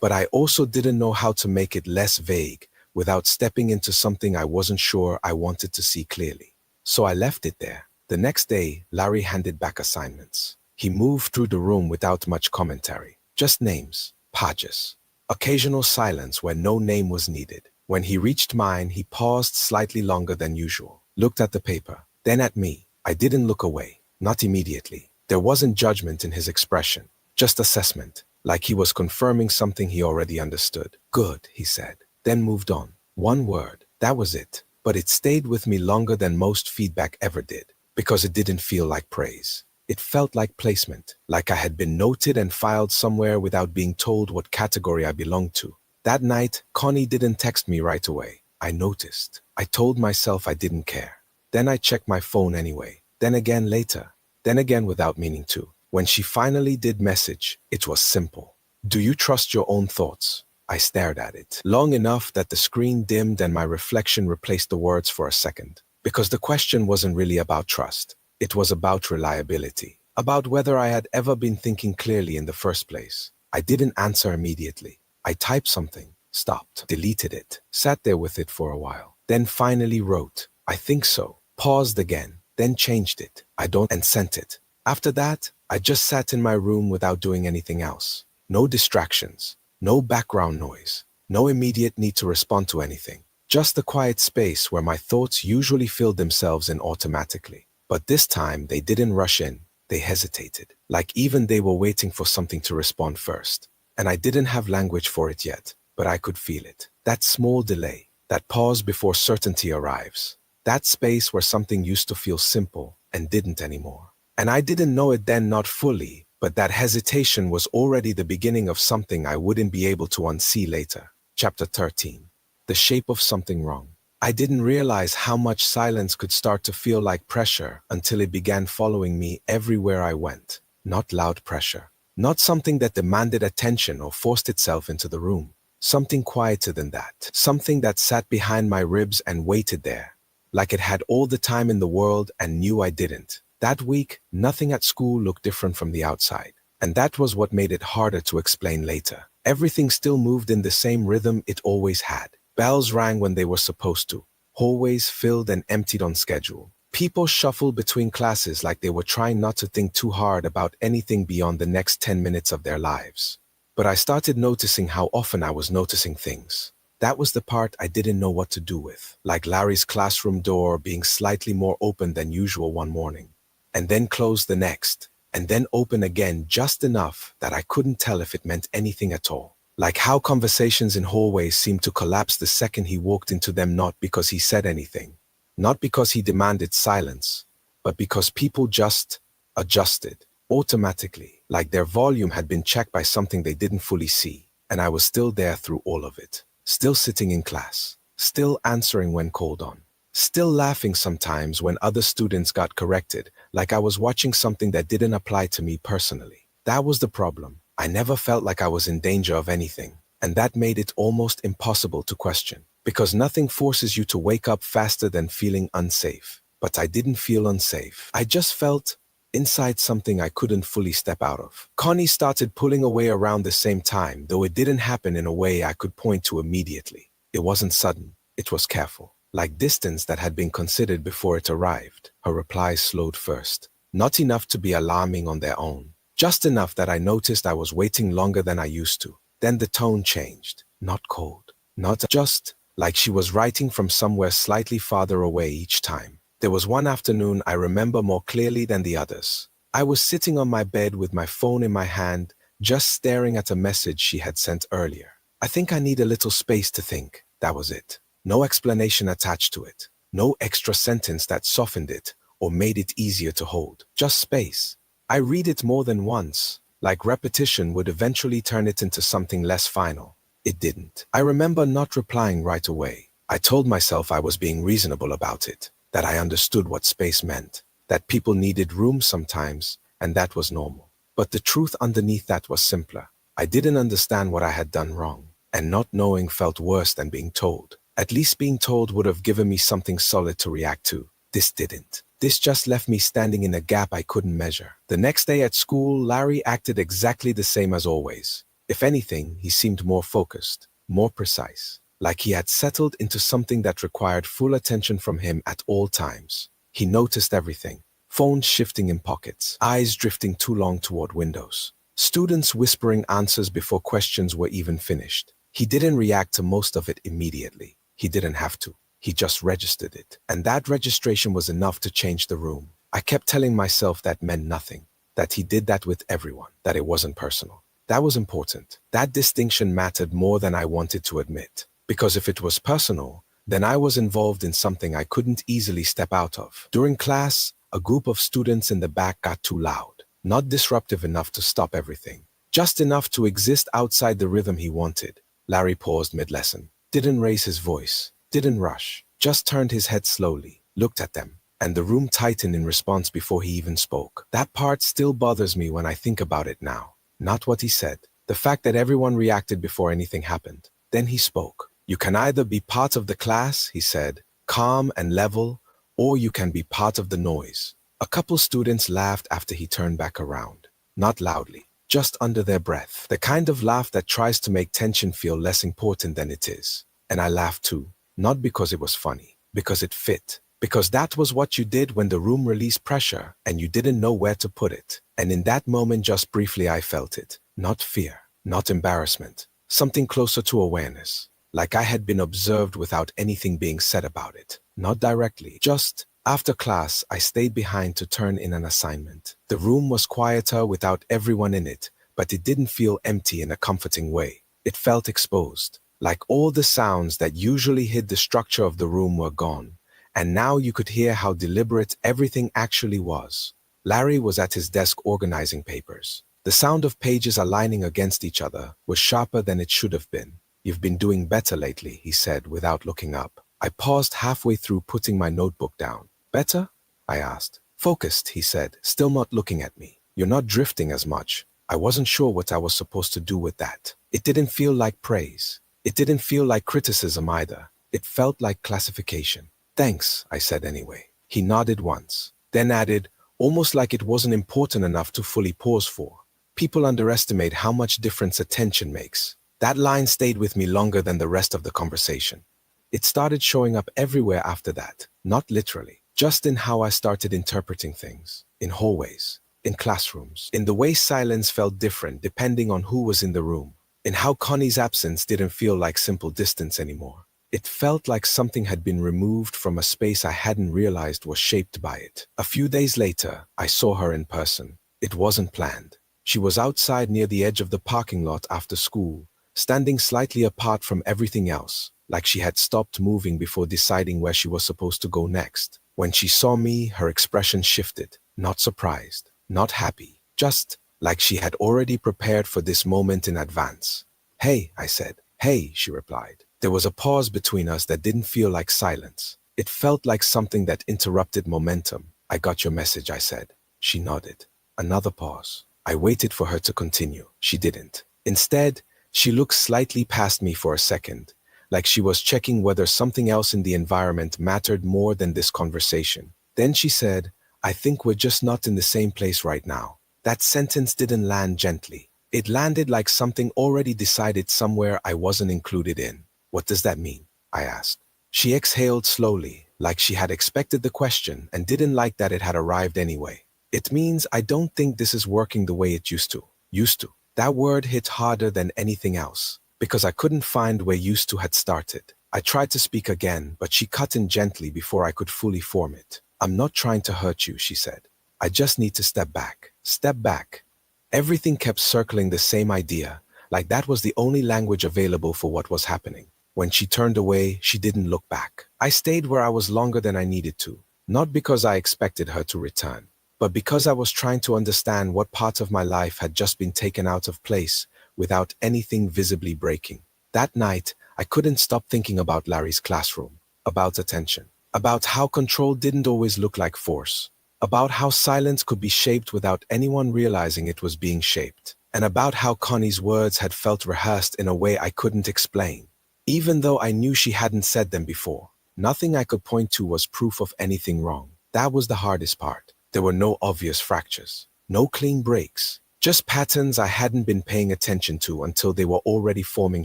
but I also didn't know how to make it less vague without stepping into something I wasn't sure I wanted to see clearly. So I left it there. The next day, Larry handed back assignments. He moved through the room without much commentary. Just names, pages, occasional silence where no name was needed. When he reached mine, he paused slightly longer than usual, looked at the paper, then at me. I didn't look away, not immediately. There wasn't judgment in his expression, just assessment, like he was confirming something he already understood. "Good," he said, then moved on. One word, that was it. but it stayed with me longer than most feedback ever did, because it didn't feel like praise. It felt like placement, like I had been noted and filed somewhere without being told what category I belonged to. That night, Connie didn't text me right away. I noticed. I told myself I didn't care. Then I checked my phone anyway. Then again later. Then again without meaning to. When she finally did message, it was simple. Do you trust your own thoughts? I stared at it, long enough that the screen dimmed and my reflection replaced the words for a second. Because the question wasn't really about trust. It was about reliability. About whether I had ever been thinking clearly in the first place. I didn't answer immediately. I typed something, stopped, deleted it, sat there with it for a while, then finally wrote, I think so, paused again, then changed it, I don't, and sent it. After that, I just sat in my room without doing anything else. No distractions, no background noise, no immediate need to respond to anything. Just the quiet space where my thoughts usually filled themselves in automatically. But this time, they didn't rush in, they hesitated, like even they were waiting for something to respond first. And I didn't have language for it yet, but I could feel it. That small delay, that pause before certainty arrives. That space where something used to feel simple and didn't anymore. And I didn't know it then, not fully, but that hesitation was already the beginning of something I wouldn't be able to unsee later. Chapter 13. The shape of something wrong. I didn't realize how much silence could start to feel like pressure until it began following me everywhere I went. Not loud pressure. Not something that demanded attention or forced itself into the room. Something quieter than that. Something that sat behind my ribs and waited there. Like it had all the time in the world and knew I didn't. That week, nothing at school looked different from the outside. And that was what made it harder to explain later. Everything still moved in the same rhythm it always had. Bells rang when they were supposed to. Hallways filled and emptied on schedule. People shuffled between classes like they were trying not to think too hard about anything beyond the next 10 minutes of their lives. But I started noticing how often I was noticing things. That was the part I didn't know what to do with. Like Larry's classroom door being slightly more open than usual one morning. And then closed the next. And then open again just enough that I couldn't tell if it meant anything at all. Like how conversations in hallways seemed to collapse the second he walked into them, not because he said anything. Not because he demanded silence, but because people just adjusted, automatically, like their volume had been checked by something they didn't fully see. And I was still there through all of it, still sitting in class, still answering when called on, still laughing sometimes when other students got corrected, like I was watching something that didn't apply to me personally. That was the problem. I never felt like I was in danger of anything, and that made it almost impossible to question. Because nothing forces you to wake up faster than feeling unsafe. But I didn't feel unsafe. I just felt inside something I couldn't fully step out of. Connie started pulling away around the same time, though it didn't happen in a way I could point to immediately. It wasn't sudden. It was careful. Like distance that had been considered before it arrived. Her replies slowed first. Not enough to be alarming on their own. Just enough that I noticed I was waiting longer than I used to. Then the tone changed. Not cold. Not just like she was writing from somewhere slightly farther away each time. There was one afternoon I remember more clearly than the others. I was sitting on my bed with my phone in my hand, just staring at a message she had sent earlier. I think I need a little space to think. That was it. No explanation attached to it. No extra sentence that softened it or made it easier to hold. Just space. I read it more than once, like repetition would eventually turn it into something less final. It didn't. I remember not replying right away. I told myself I was being reasonable about it, that I understood what space meant, that people needed room sometimes, and that was normal. But the truth underneath that was simpler. I didn't understand what I had done wrong, and not knowing felt worse than being told. At least being told would have given me something solid to react to. This didn't. This just left me standing in a gap I couldn't measure. The next day at school, Larry acted exactly the same as always. If anything, he seemed more focused, more precise, like he had settled into something that required full attention from him at all times. He noticed everything. Phones shifting in pockets, eyes drifting too long toward windows, students whispering answers before questions were even finished. He didn't react to most of it immediately. He didn't have to. He just registered it. And that registration was enough to change the room. I kept telling myself that meant nothing, that he did that with everyone, that it wasn't personal. That was important. That distinction mattered more than I wanted to admit. Because if it was personal, then I was involved in something I couldn't easily step out of. During class, a group of students in the back got too loud. Not disruptive enough to stop everything, just enough to exist outside the rhythm he wanted. Larry paused mid-lesson, didn't raise his voice, didn't rush, just turned his head slowly, looked at them, and the room tightened in response before he even spoke. That part still bothers me when I think about it now. Not what he said, the fact that everyone reacted before anything happened. Then he spoke. You can either be part of the class, he said, calm and level, or you can be part of the noise. A couple students laughed after he turned back around. Not loudly, just under their breath. The kind of laugh that tries to make tension feel less important than it is. And I laughed too, not because it was funny, because it fit. Because that was what you did when the room released pressure and you didn't know where to put it. And in that moment, just briefly, I felt it. Not fear, not embarrassment, something closer to awareness. Like I had been observed without anything being said about it. Not directly, just after class, I stayed behind to turn in an assignment. The room was quieter without everyone in it, but it didn't feel empty in a comforting way. It felt exposed, like all the sounds that usually hid the structure of the room were gone. And now you could hear how deliberate everything actually was. Larry was at his desk organizing papers. The sound of pages aligning against each other was sharper than it should have been. You've been doing better lately, he said without looking up. I paused halfway through putting my notebook down. Better? I asked. Focused, he said, still not looking at me. You're not drifting as much. I wasn't sure what I was supposed to do with that. It didn't feel like praise. It didn't feel like criticism either. It felt like classification. Thanks, I said anyway. He nodded once, then added, almost like it wasn't important enough to fully pause for. People underestimate how much difference attention makes. That line stayed with me longer than the rest of the conversation. It started showing up everywhere after that, not literally, just in how I started interpreting things, in hallways, in classrooms, in the way silence felt different depending on who was in the room, in how Connie's absence didn't feel like simple distance anymore. It felt like something had been removed from a space I hadn't realized was shaped by it. A few days later, I saw her in person. It wasn't planned. She was outside near the edge of the parking lot after school, standing slightly apart from everything else, like she had stopped moving before deciding where she was supposed to go next. When she saw me, her expression shifted, not surprised, not happy, just like she had already prepared for this moment in advance. Hey, I said. Hey, she replied. There was a pause between us that didn't feel like silence. It felt like something that interrupted momentum. I got your message, I said. She nodded. Another pause. I waited for her to continue. She didn't. Instead, she looked slightly past me for a second, like she was checking whether something else in the environment mattered more than this conversation. Then she said, I think we're just not in the same place right now. That sentence didn't land gently. It landed like something already decided somewhere I wasn't included in. What does that mean? I asked. She exhaled slowly, like she had expected the question and didn't like that it had arrived anyway. It means I don't think this is working the way it used to. Used to. That word hit harder than anything else, because I couldn't find where used to had started. I tried to speak again, but she cut in gently before I could fully form it. I'm not trying to hurt you, she said. I just need to step back. Step back. Everything kept circling the same idea, like that was the only language available for what was happening. When she turned away, she didn't look back. I stayed where I was longer than I needed to, not because I expected her to return, but because I was trying to understand what parts of my life had just been taken out of place without anything visibly breaking. That night, I couldn't stop thinking about Larry's classroom, about attention, about how control didn't always look like force, about how silence could be shaped without anyone realizing it was being shaped, and about how Connie's words had felt rehearsed in a way I couldn't explain. Even though I knew she hadn't said them before, nothing I could point to was proof of anything wrong. That was the hardest part. There were no obvious fractures, no clean breaks, just patterns I hadn't been paying attention to until they were already forming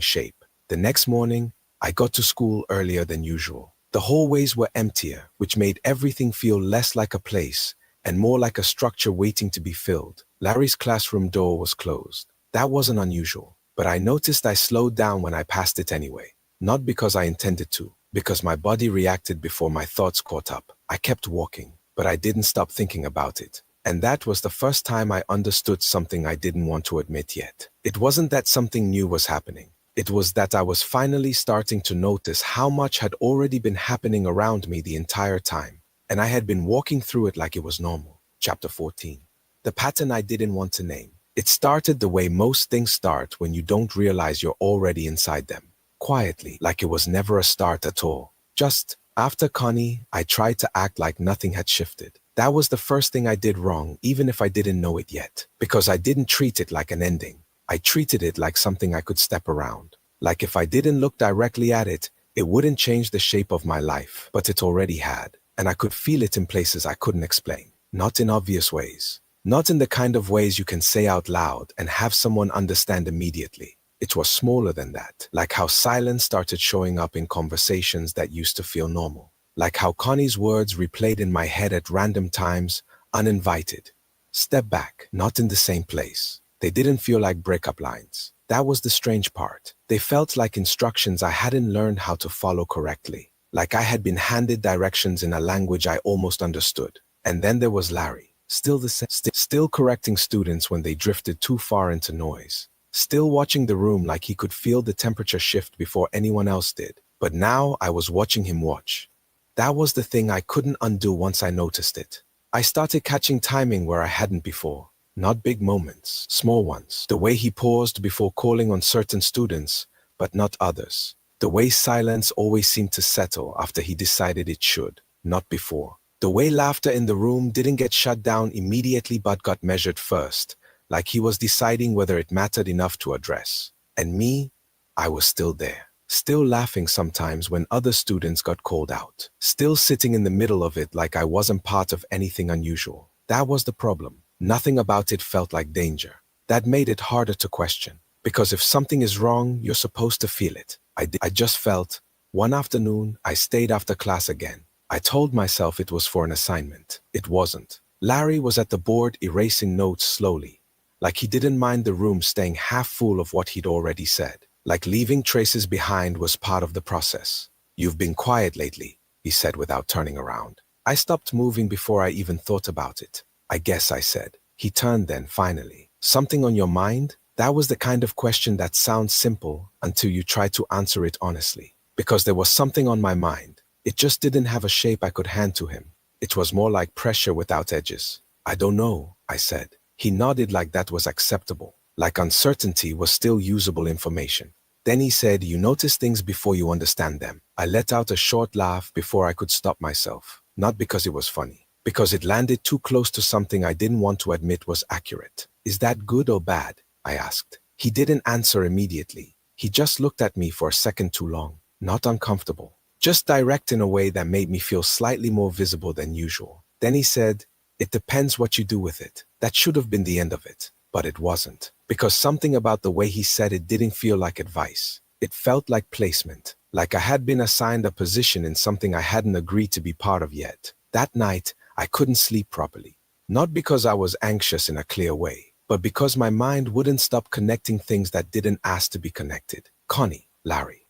shape. The next morning, I got to school earlier than usual. The hallways were emptier, which made everything feel less like a place and more like a structure waiting to be filled. Larry's classroom door was closed. That wasn't unusual, but I noticed I slowed down when I passed it anyway. Not because I intended to, because my body reacted before my thoughts caught up. I kept walking, but I didn't stop thinking about it. And that was the first time I understood something I didn't want to admit yet. It wasn't that something new was happening. It was that I was finally starting to notice how much had already been happening around me the entire time, and I had been walking through it like it was normal. Chapter 14. The pattern I didn't want to name. It started the way most things start when you don't realize you're already inside them. Quietly, like it was never a start at all. Just after Connie, I tried to act like nothing had shifted. That was the first thing I did wrong, even if I didn't know it yet, because I didn't treat it like an ending. I treated it like something I could step around. Like if I didn't look directly at it, it wouldn't change the shape of my life, but it already had. And I could feel it in places I couldn't explain. Not in obvious ways. Not in the kind of ways you can say out loud and have someone understand immediately. It was smaller than that. Like how silence started showing up in conversations that used to feel normal. Like how Connie's words replayed in my head at random times, uninvited. Step back, not in the same place. They didn't feel like breakup lines. That was the strange part. They felt like instructions I hadn't learned how to follow correctly. Like I had been handed directions in a language I almost understood. And then there was Larry. Still the same, still correcting students when they drifted too far into noise. Still watching the room like he could feel the temperature shift before anyone else did. But now I was watching him watch. That was the thing I couldn't undo once I noticed it. I started catching timing where I hadn't before. Not big moments, small ones. The way he paused before calling on certain students, but not others. The way silence always seemed to settle after he decided it should, not before. The way laughter in the room didn't get shut down immediately but got measured first, like he was deciding whether it mattered enough to address. And me, I was still there. Still laughing sometimes when other students got called out. Still sitting in the middle of it like I wasn't part of anything unusual. That was the problem. Nothing about it felt like danger. That made it harder to question. Because if something is wrong, you're supposed to feel it. I just felt. One afternoon, I stayed after class again. I told myself it was for an assignment. It wasn't. Larry was at the board erasing notes slowly. Like he didn't mind the room staying half full of what he'd already said. Like leaving traces behind was part of the process. "You've been quiet lately," he said without turning around. I stopped moving before I even thought about it. "I guess," I said. He turned then, finally. "Something on your mind?" That was the kind of question that sounds simple until you try to answer it honestly. Because there was something on my mind. It just didn't have a shape I could hand to him. It was more like pressure without edges. "I don't know," I said. He nodded like that was acceptable. Like uncertainty was still usable information. Then he said, "You notice things before you understand them." I let out a short laugh before I could stop myself. Not because it was funny. Because it landed too close to something I didn't want to admit was accurate. "Is that good or bad?" I asked. He didn't answer immediately. He just looked at me for a second too long. Not uncomfortable. Just direct in a way that made me feel slightly more visible than usual. Then he said, "It depends what you do with it." That should have been the end of it. But it wasn't. Because something about the way he said it didn't feel like advice. It felt like placement. Like I had been assigned a position in something I hadn't agreed to be part of yet. That night, I couldn't sleep properly. Not because I was anxious in a clear way, but because my mind wouldn't stop connecting things that didn't ask to be connected. Connie, Larry.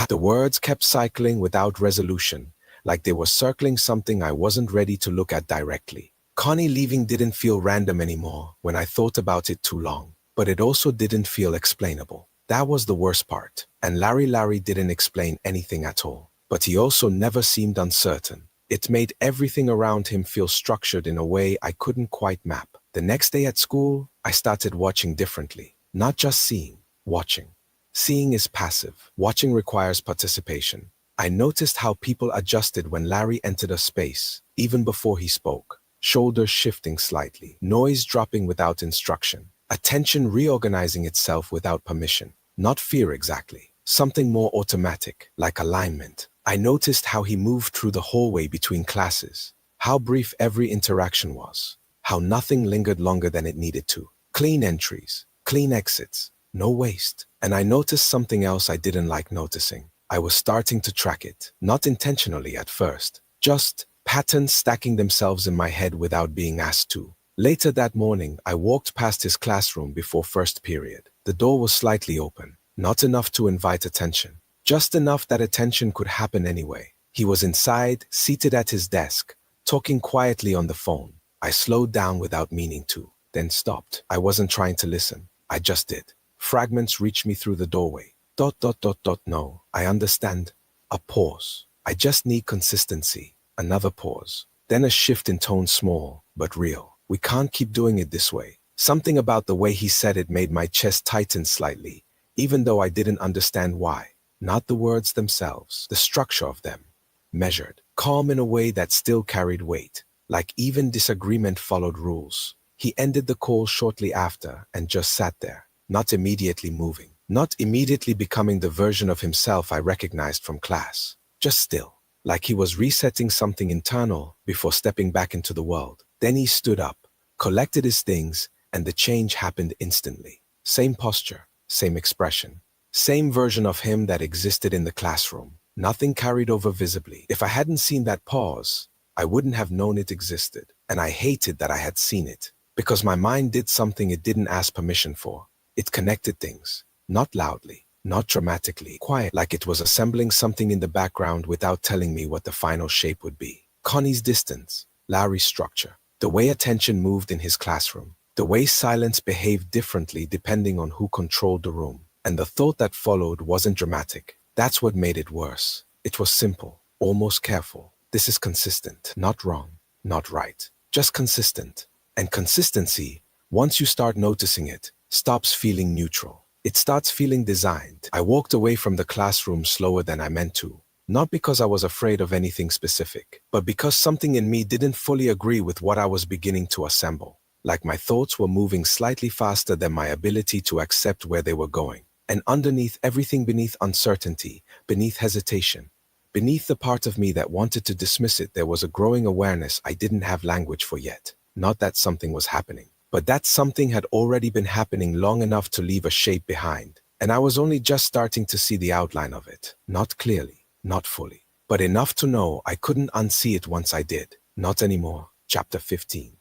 The words kept cycling without resolution, like they were circling something I wasn't ready to look at directly. Connie leaving didn't feel random anymore when I thought about it too long, but it also didn't feel explainable. That was the worst part. And Larry didn't explain anything at all. But he also never seemed uncertain. It made everything around him feel structured in a way I couldn't quite map. The next day at school, I started watching differently. Not just seeing, watching. Seeing is passive. Watching requires participation. I noticed how people adjusted when Larry entered a space, even before he spoke. Shoulders shifting slightly, noise dropping without instruction, attention reorganizing itself without permission. Not fear exactly, something more automatic, like alignment. I noticed how he moved through the hallway between classes, how brief every interaction was, how nothing lingered longer than it needed to. Clean entries, clean exits, no waste. And I noticed something else I didn't like noticing. I was starting to track it, not intentionally at first, just patterns stacking themselves in my head without being asked to. Later that morning, I walked past his classroom before first period. The door was slightly open, not enough to invite attention, just enough that attention could happen anyway. He was inside, seated at his desk, talking quietly on the phone. I slowed down without meaning to, then stopped. I wasn't trying to listen. I just did. Fragments reached me through the doorway. No, I understand. A pause. I just need consistency. Another pause. Then a shift in tone, small, but real. We can't keep doing it this way. Something about the way he said it made my chest tighten slightly, even though I didn't understand why. Not the words themselves, the structure of them. Measured, calm in a way that still carried weight, like even disagreement followed rules. He ended the call shortly after and just sat there, not immediately moving, not immediately becoming the version of himself I recognized from class. Just still, like he was resetting something internal before stepping back into the world. Then he stood up, collected his things, and the change happened instantly. Same posture, same expression, same version of him that existed in the classroom. Nothing carried over visibly. If I hadn't seen that pause, I wouldn't have known it existed. And I hated that I had seen it, because my mind did something it didn't ask permission for. It connected things, not loudly, not dramatically, quiet, like it was assembling something in the background without telling me what the final shape would be. Connie's distance, Larry's structure, the way attention moved in his classroom, the way silence behaved differently depending on who controlled the room. And the thought that followed wasn't dramatic. That's what made it worse. It was simple, almost careful. This is consistent, not wrong, not right, just consistent. And consistency, once you start noticing it, stops feeling neutral. It starts feeling designed. I walked away from the classroom slower than I meant to, not because I was afraid of anything specific, but because something in me didn't fully agree with what I was beginning to assemble. Like my thoughts were moving slightly faster than my ability to accept where they were going. And underneath everything, beneath uncertainty, beneath hesitation, beneath the part of me that wanted to dismiss it, there was a growing awareness I didn't have language for yet. Not that something was happening, but that something had already been happening long enough to leave a shape behind. And I was only just starting to see the outline of it. Not clearly, not fully, but enough to know I couldn't unsee it once I did. Not anymore. Chapter 15.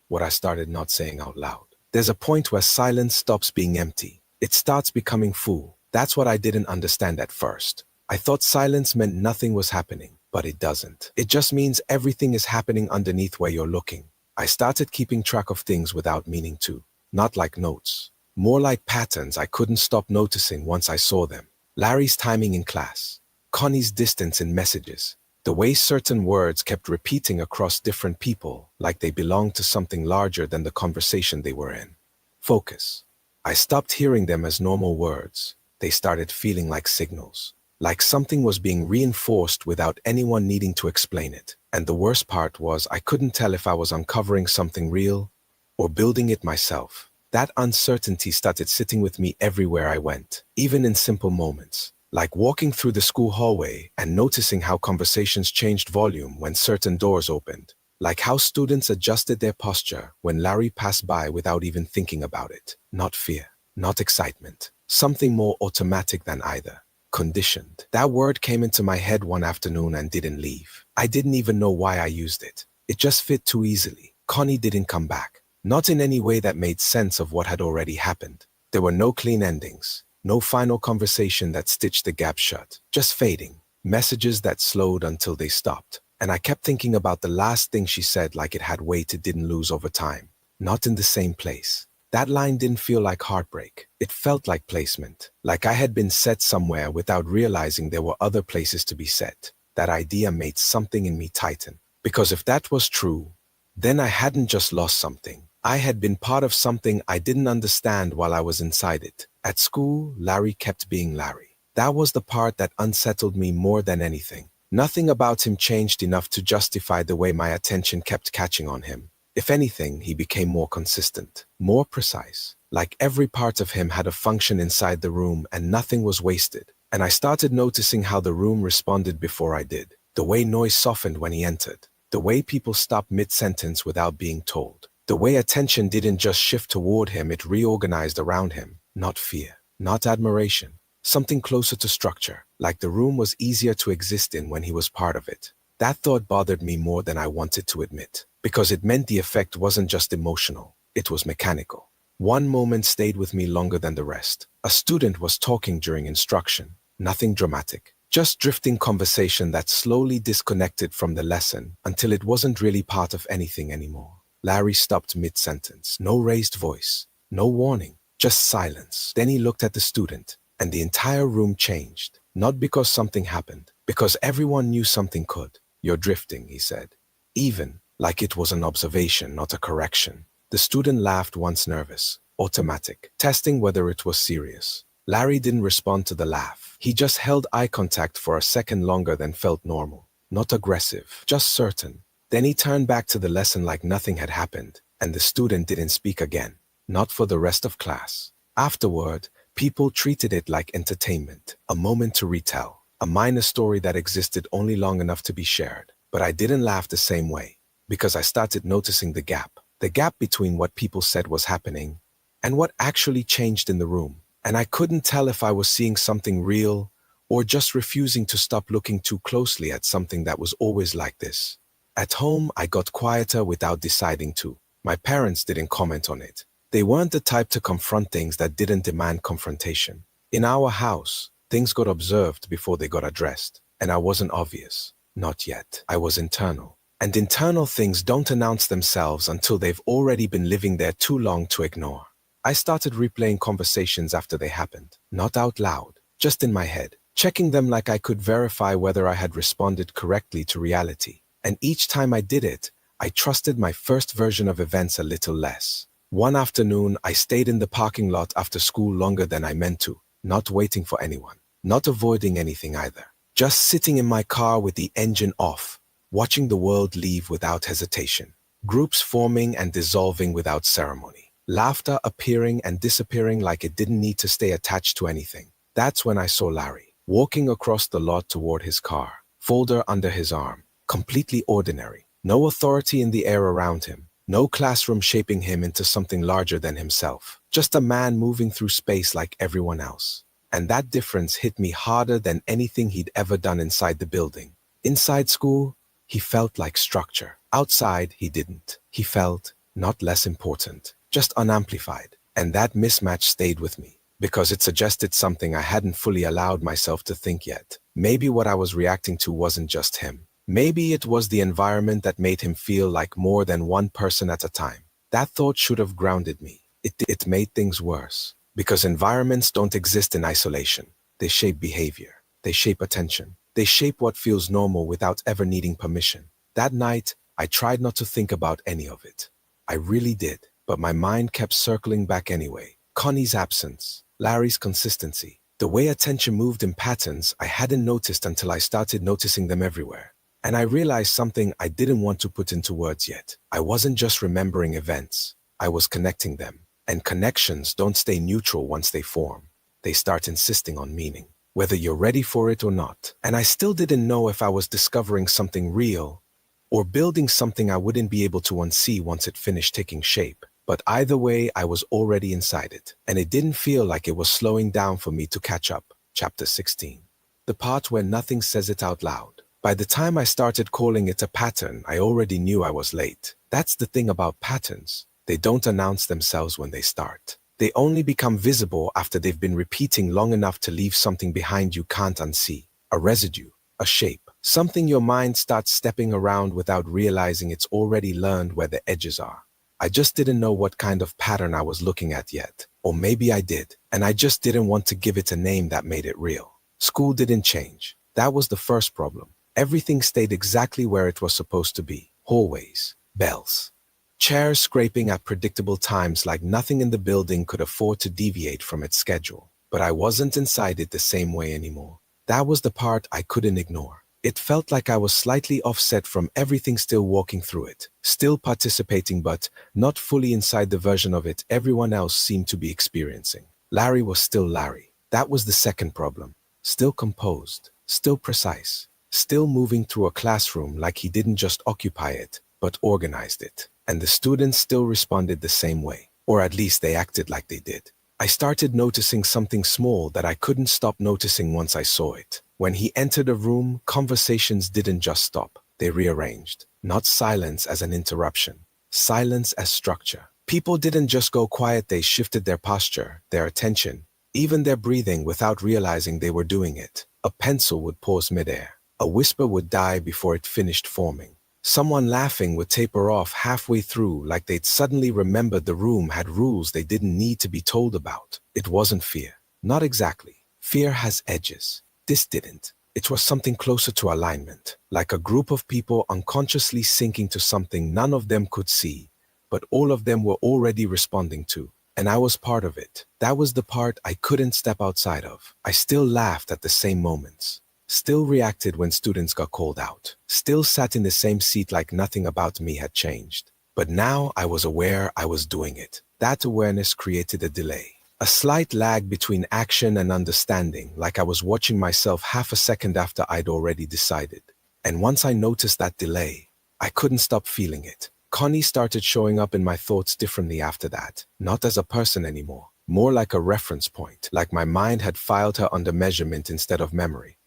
What I started not saying out loud. There's a point where silence stops being empty. It starts becoming full. That's what I didn't understand at first. I thought silence meant nothing was happening, but it doesn't. It just means everything is happening underneath where you're looking. I started keeping track of things without meaning to. Not like notes. More like patterns I couldn't stop noticing once I saw them. Larry's timing in class. Connie's distance in messages. The way certain words kept repeating across different people, like they belonged to something larger than the conversation they were in. Focus. I stopped hearing them as normal words. They started feeling like signals. Like something was being reinforced without anyone needing to explain it. And the worst part was I couldn't tell if I was uncovering something real or building it myself. That uncertainty started sitting with me everywhere I went, even in simple moments. Like walking through the school hallway and noticing how conversations changed volume when certain doors opened. Like how students adjusted their posture when Larry passed by without even thinking about it. Not fear, not excitement. Something more automatic than either. Conditioned. That word came into my head one afternoon and didn't leave. I didn't even know why I used it. It just fit too easily. Connie didn't come back. Not in any way that made sense of what had already happened. There were no clean endings. No final conversation that stitched the gap shut. Just fading. Messages that slowed until they stopped. And I kept thinking about the last thing she said, like it had weight it didn't lose over time. Not in the same place. That line didn't feel like heartbreak. It felt like placement. Like I had been set somewhere without realizing there were other places to be set. That idea made something in me tighten. Because if that was true, then I hadn't just lost something. I had been part of something I didn't understand while I was inside it. At school, Larry kept being Larry. That was the part that unsettled me more than anything. Nothing about him changed enough to justify the way my attention kept catching on him. If anything, he became more consistent, more precise. Like every part of him had a function inside the room and nothing was wasted. And I started noticing how the room responded before I did. The way noise softened when he entered. The way people stopped mid-sentence without being told. The way attention didn't just shift toward him, it reorganized around him. Not fear, not admiration. Something closer to structure, like the room was easier to exist in when he was part of it. That thought bothered me more than I wanted to admit, because it meant the effect wasn't just emotional, it was mechanical. One moment stayed with me longer than the rest. A student was talking during instruction, nothing dramatic, just drifting conversation that slowly disconnected from the lesson until it wasn't really part of anything anymore. Larry stopped mid-sentence, no raised voice, no warning. Just silence. Then he looked at the student. and the entire room changed. Not because something happened, because everyone knew something could. "You're drifting," he said. Even like it was an observation, not a correction. The student laughed once, nervous, automatic, testing whether it was serious. Larry didn't respond to the laugh. He just held eye contact for a second longer than felt normal. Not aggressive, just certain. Then he turned back to the lesson like nothing had happened, and the student didn't speak again. Not for the rest of class. Afterward, people treated it like entertainment, a moment to retell, a minor story that existed only long enough to be shared. But I didn't laugh the same way, because I started noticing the gap between what people said was happening and what actually changed in the room. And I couldn't tell if I was seeing something real or just refusing to stop looking too closely at something that was always like this. At home, I got quieter without deciding to. My parents didn't comment on it. They weren't the type to confront things that didn't demand confrontation. In our house, things got observed before they got addressed, and I wasn't obvious. Not yet. I was internal. And internal things don't announce themselves until they've already been living there too long to ignore. I started replaying conversations after they happened, not out loud, just in my head, checking them like I could verify whether I had responded correctly to reality. And each time I did it, I trusted my first version of events a little less. One afternoon, I stayed in the parking lot after school longer than I meant to, not waiting for anyone, not avoiding anything either. Just sitting in my car with the engine off, watching the world leave without hesitation. Groups forming and dissolving without ceremony. Laughter appearing and disappearing like it didn't need to stay attached to anything. That's when I saw Larry, walking across the lot toward his car, folder under his arm, completely ordinary. No authority in the air around him, no classroom shaping him into something larger than himself. Just a man moving through space like everyone else. And that difference hit me harder than anything he'd ever done inside the building. Inside school, he felt like structure. Outside, he didn't. He felt not less important, just unamplified. And that mismatch stayed with me, because it suggested something I hadn't fully allowed myself to think yet. Maybe what I was reacting to wasn't just him. Maybe it was the environment that made him feel like more than one person at a time. That thought should have grounded me. It made things worse. Because environments don't exist in isolation. They shape behavior. They shape attention. They shape what feels normal without ever needing permission. That night, I tried not to think about any of it. I really did, but my mind kept circling back anyway. Connie's absence, Larry's consistency, the way attention moved in patterns I hadn't noticed until I started noticing them everywhere. And I realized something I didn't want to put into words yet. I wasn't just remembering events. I was connecting them. And connections don't stay neutral once they form. They start insisting on meaning, whether you're ready for it or not. And I still didn't know if I was discovering something real or building something I wouldn't be able to unsee once it finished taking shape. But either way, I was already inside it. And it didn't feel like it was slowing down for me to catch up. Chapter 16. The part where nothing says it out loud. By the time I started calling it a pattern, I already knew I was late. That's the thing about patterns. They don't announce themselves when they start. They only become visible after they've been repeating long enough to leave something behind you can't unsee. A residue, a shape, something your mind starts stepping around without realizing it's already learned where the edges are. I just didn't know what kind of pattern I was looking at yet. Or maybe I did, and I just didn't want to give it a name that made it real. School didn't change. That was the first problem. Everything stayed exactly where it was supposed to be. Hallways, bells, chairs scraping at predictable times like nothing in the building could afford to deviate from its schedule. But I wasn't inside it the same way anymore. That was the part I couldn't ignore. It felt like I was slightly offset from everything, still walking through it, still participating, but not fully inside the version of it everyone else seemed to be experiencing. Larry was still Larry. That was the second problem. Still composed, still precise, still moving through a classroom like he didn't just occupy it, but organized it. And the students still responded the same way, or at least they acted like they did. I started noticing something small that I couldn't stop noticing once I saw it. When he entered a room, conversations didn't just stop. They rearranged. Not silence as an interruption. Silence as structure. People didn't just go quiet, they shifted their posture, their attention, even their breathing without realizing they were doing it. A pencil would pause midair. A whisper would die before it finished forming. Someone laughing would taper off halfway through like they'd suddenly remembered the room had rules they didn't need to be told about. It wasn't fear. Not exactly. Fear has edges. This didn't. It was something closer to alignment, like a group of people unconsciously sinking to something none of them could see, but all of them were already responding to. And I was part of it. That was the part I couldn't step outside of. I still laughed at the same moments, still reacted when students got called out, still sat in the same seat like nothing about me had changed. But now I was aware I was doing it. That awareness created a delay. A slight lag between action and understanding, like I was watching myself half a second after I'd already decided. And once I noticed that delay, I couldn't stop feeling it. Connie started showing up in my thoughts differently after that, not as a person anymore, more like a reference point, like my mind had filed her under measurement instead of memory.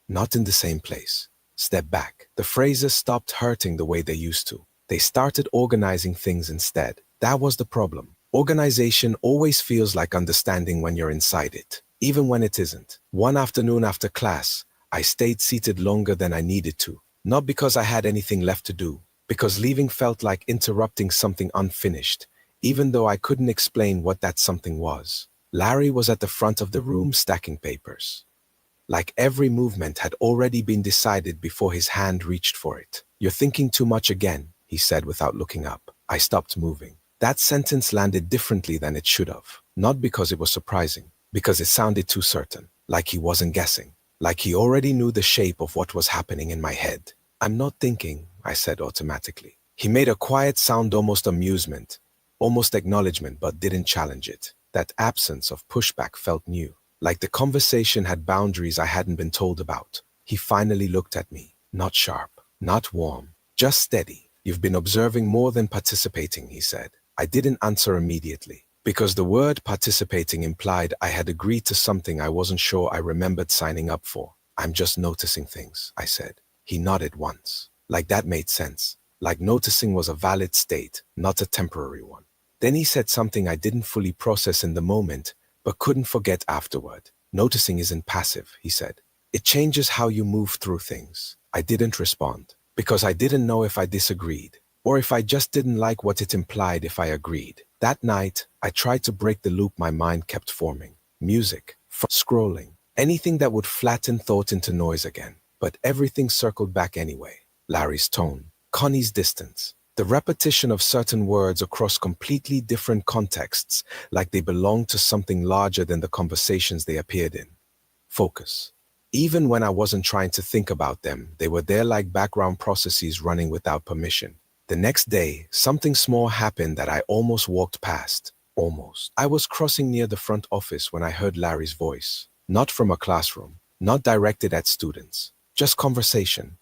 Not in the same place. Step back. The phrases stopped hurting the way they used to. They started organizing things instead. That was the problem. Organization always feels like understanding when you're inside it, even when it isn't. One afternoon after class, I stayed seated longer than I needed to, not because I had anything left to do, because leaving felt like interrupting something unfinished, even though I couldn't explain what that something was. Larry was at the front of the room stacking papers. Like every movement had already been decided before his hand reached for it. "You're thinking too much again," he said without looking up. I stopped moving. That sentence landed differently than it should have. Not because it was surprising, because it sounded too certain, like he wasn't guessing, like he already knew the shape of what was happening in my head. "I'm not thinking," I said automatically. He made a quiet sound, almost amusement, almost acknowledgement, but didn't challenge it. That absence of pushback felt new, like the conversation had boundaries I hadn't been told about. He finally looked at me, not sharp, not warm, just steady. "You've been observing more than participating," he said. I didn't answer immediately, because the word participating implied I had agreed to something I wasn't sure I remembered signing up for. "I'm just noticing things," I said. He nodded once, like that made sense, like noticing was a valid state, not a temporary one. Then he said something I didn't fully process in the moment, but couldn't forget afterward. "Noticing isn't passive," he said. "It changes how you move through things." I didn't respond, because I didn't know if I disagreed, or if I just didn't like what it implied if I agreed. That night, I tried to break the loop my mind kept forming. Music, scrolling, anything that would flatten thought into noise again. But everything circled back anyway. Larry's tone, Connie's distance, the repetition of certain words across completely different contexts, like they belonged to something larger than the conversations they appeared in. Focus. Even when I wasn't trying to think about them, they were there like background processes running without permission. The next day, something small happened that I almost walked past. Almost. I was crossing near the front office when I heard Larry's voice. Not from a classroom, not directed at students, just conversation.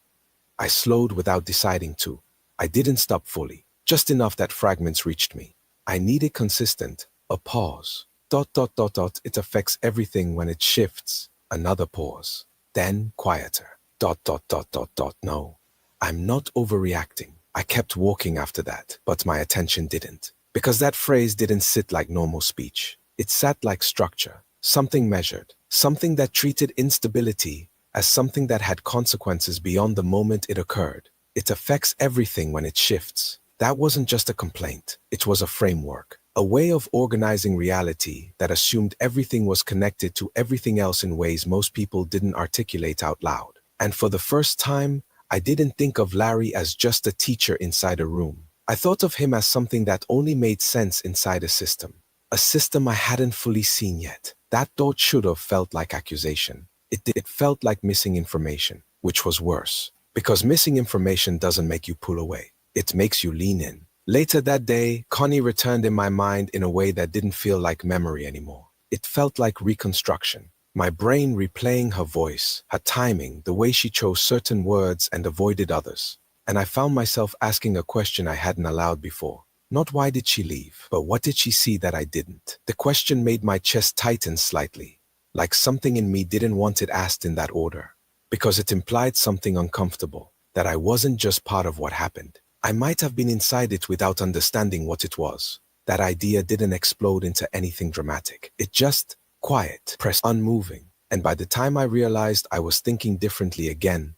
I slowed without deciding to. I didn't stop fully, just enough that fragments reached me. I needed consistent, a pause. Dot, dot, dot, dot, it affects everything when it shifts. Another pause. Then quieter. Dot, dot, dot, dot, dot, no. I'm not overreacting. I kept walking after that, but my attention didn't. Because that phrase didn't sit like normal speech. It sat like structure, something measured, something that treated instability as something that had consequences beyond the moment it occurred. It affects everything when it shifts. That wasn't just a complaint, it was a framework, a way of organizing reality that assumed everything was connected to everything else in ways most people didn't articulate out loud. And for the first time, I didn't think of Larry as just a teacher inside a room. I thought of him as something that only made sense inside a system I hadn't fully seen yet. That thought should have felt like accusation. It felt like missing information, which was worse. Because missing information doesn't make you pull away. It makes you lean in. Later that day, Connie returned in my mind in a way that didn't feel like memory anymore. It felt like reconstruction. My brain replaying her voice, her timing, the way she chose certain words and avoided others. And I found myself asking a question I hadn't allowed before. Not why did she leave, but what did she see that I didn't? The question made my chest tighten slightly, like something in me didn't want it asked in that order. Because it implied something uncomfortable, that I wasn't just part of what happened. I might have been inside it without understanding what it was. That idea didn't explode into anything dramatic. It just quiet, pressed, unmoving. And by the time I realized I was thinking differently again,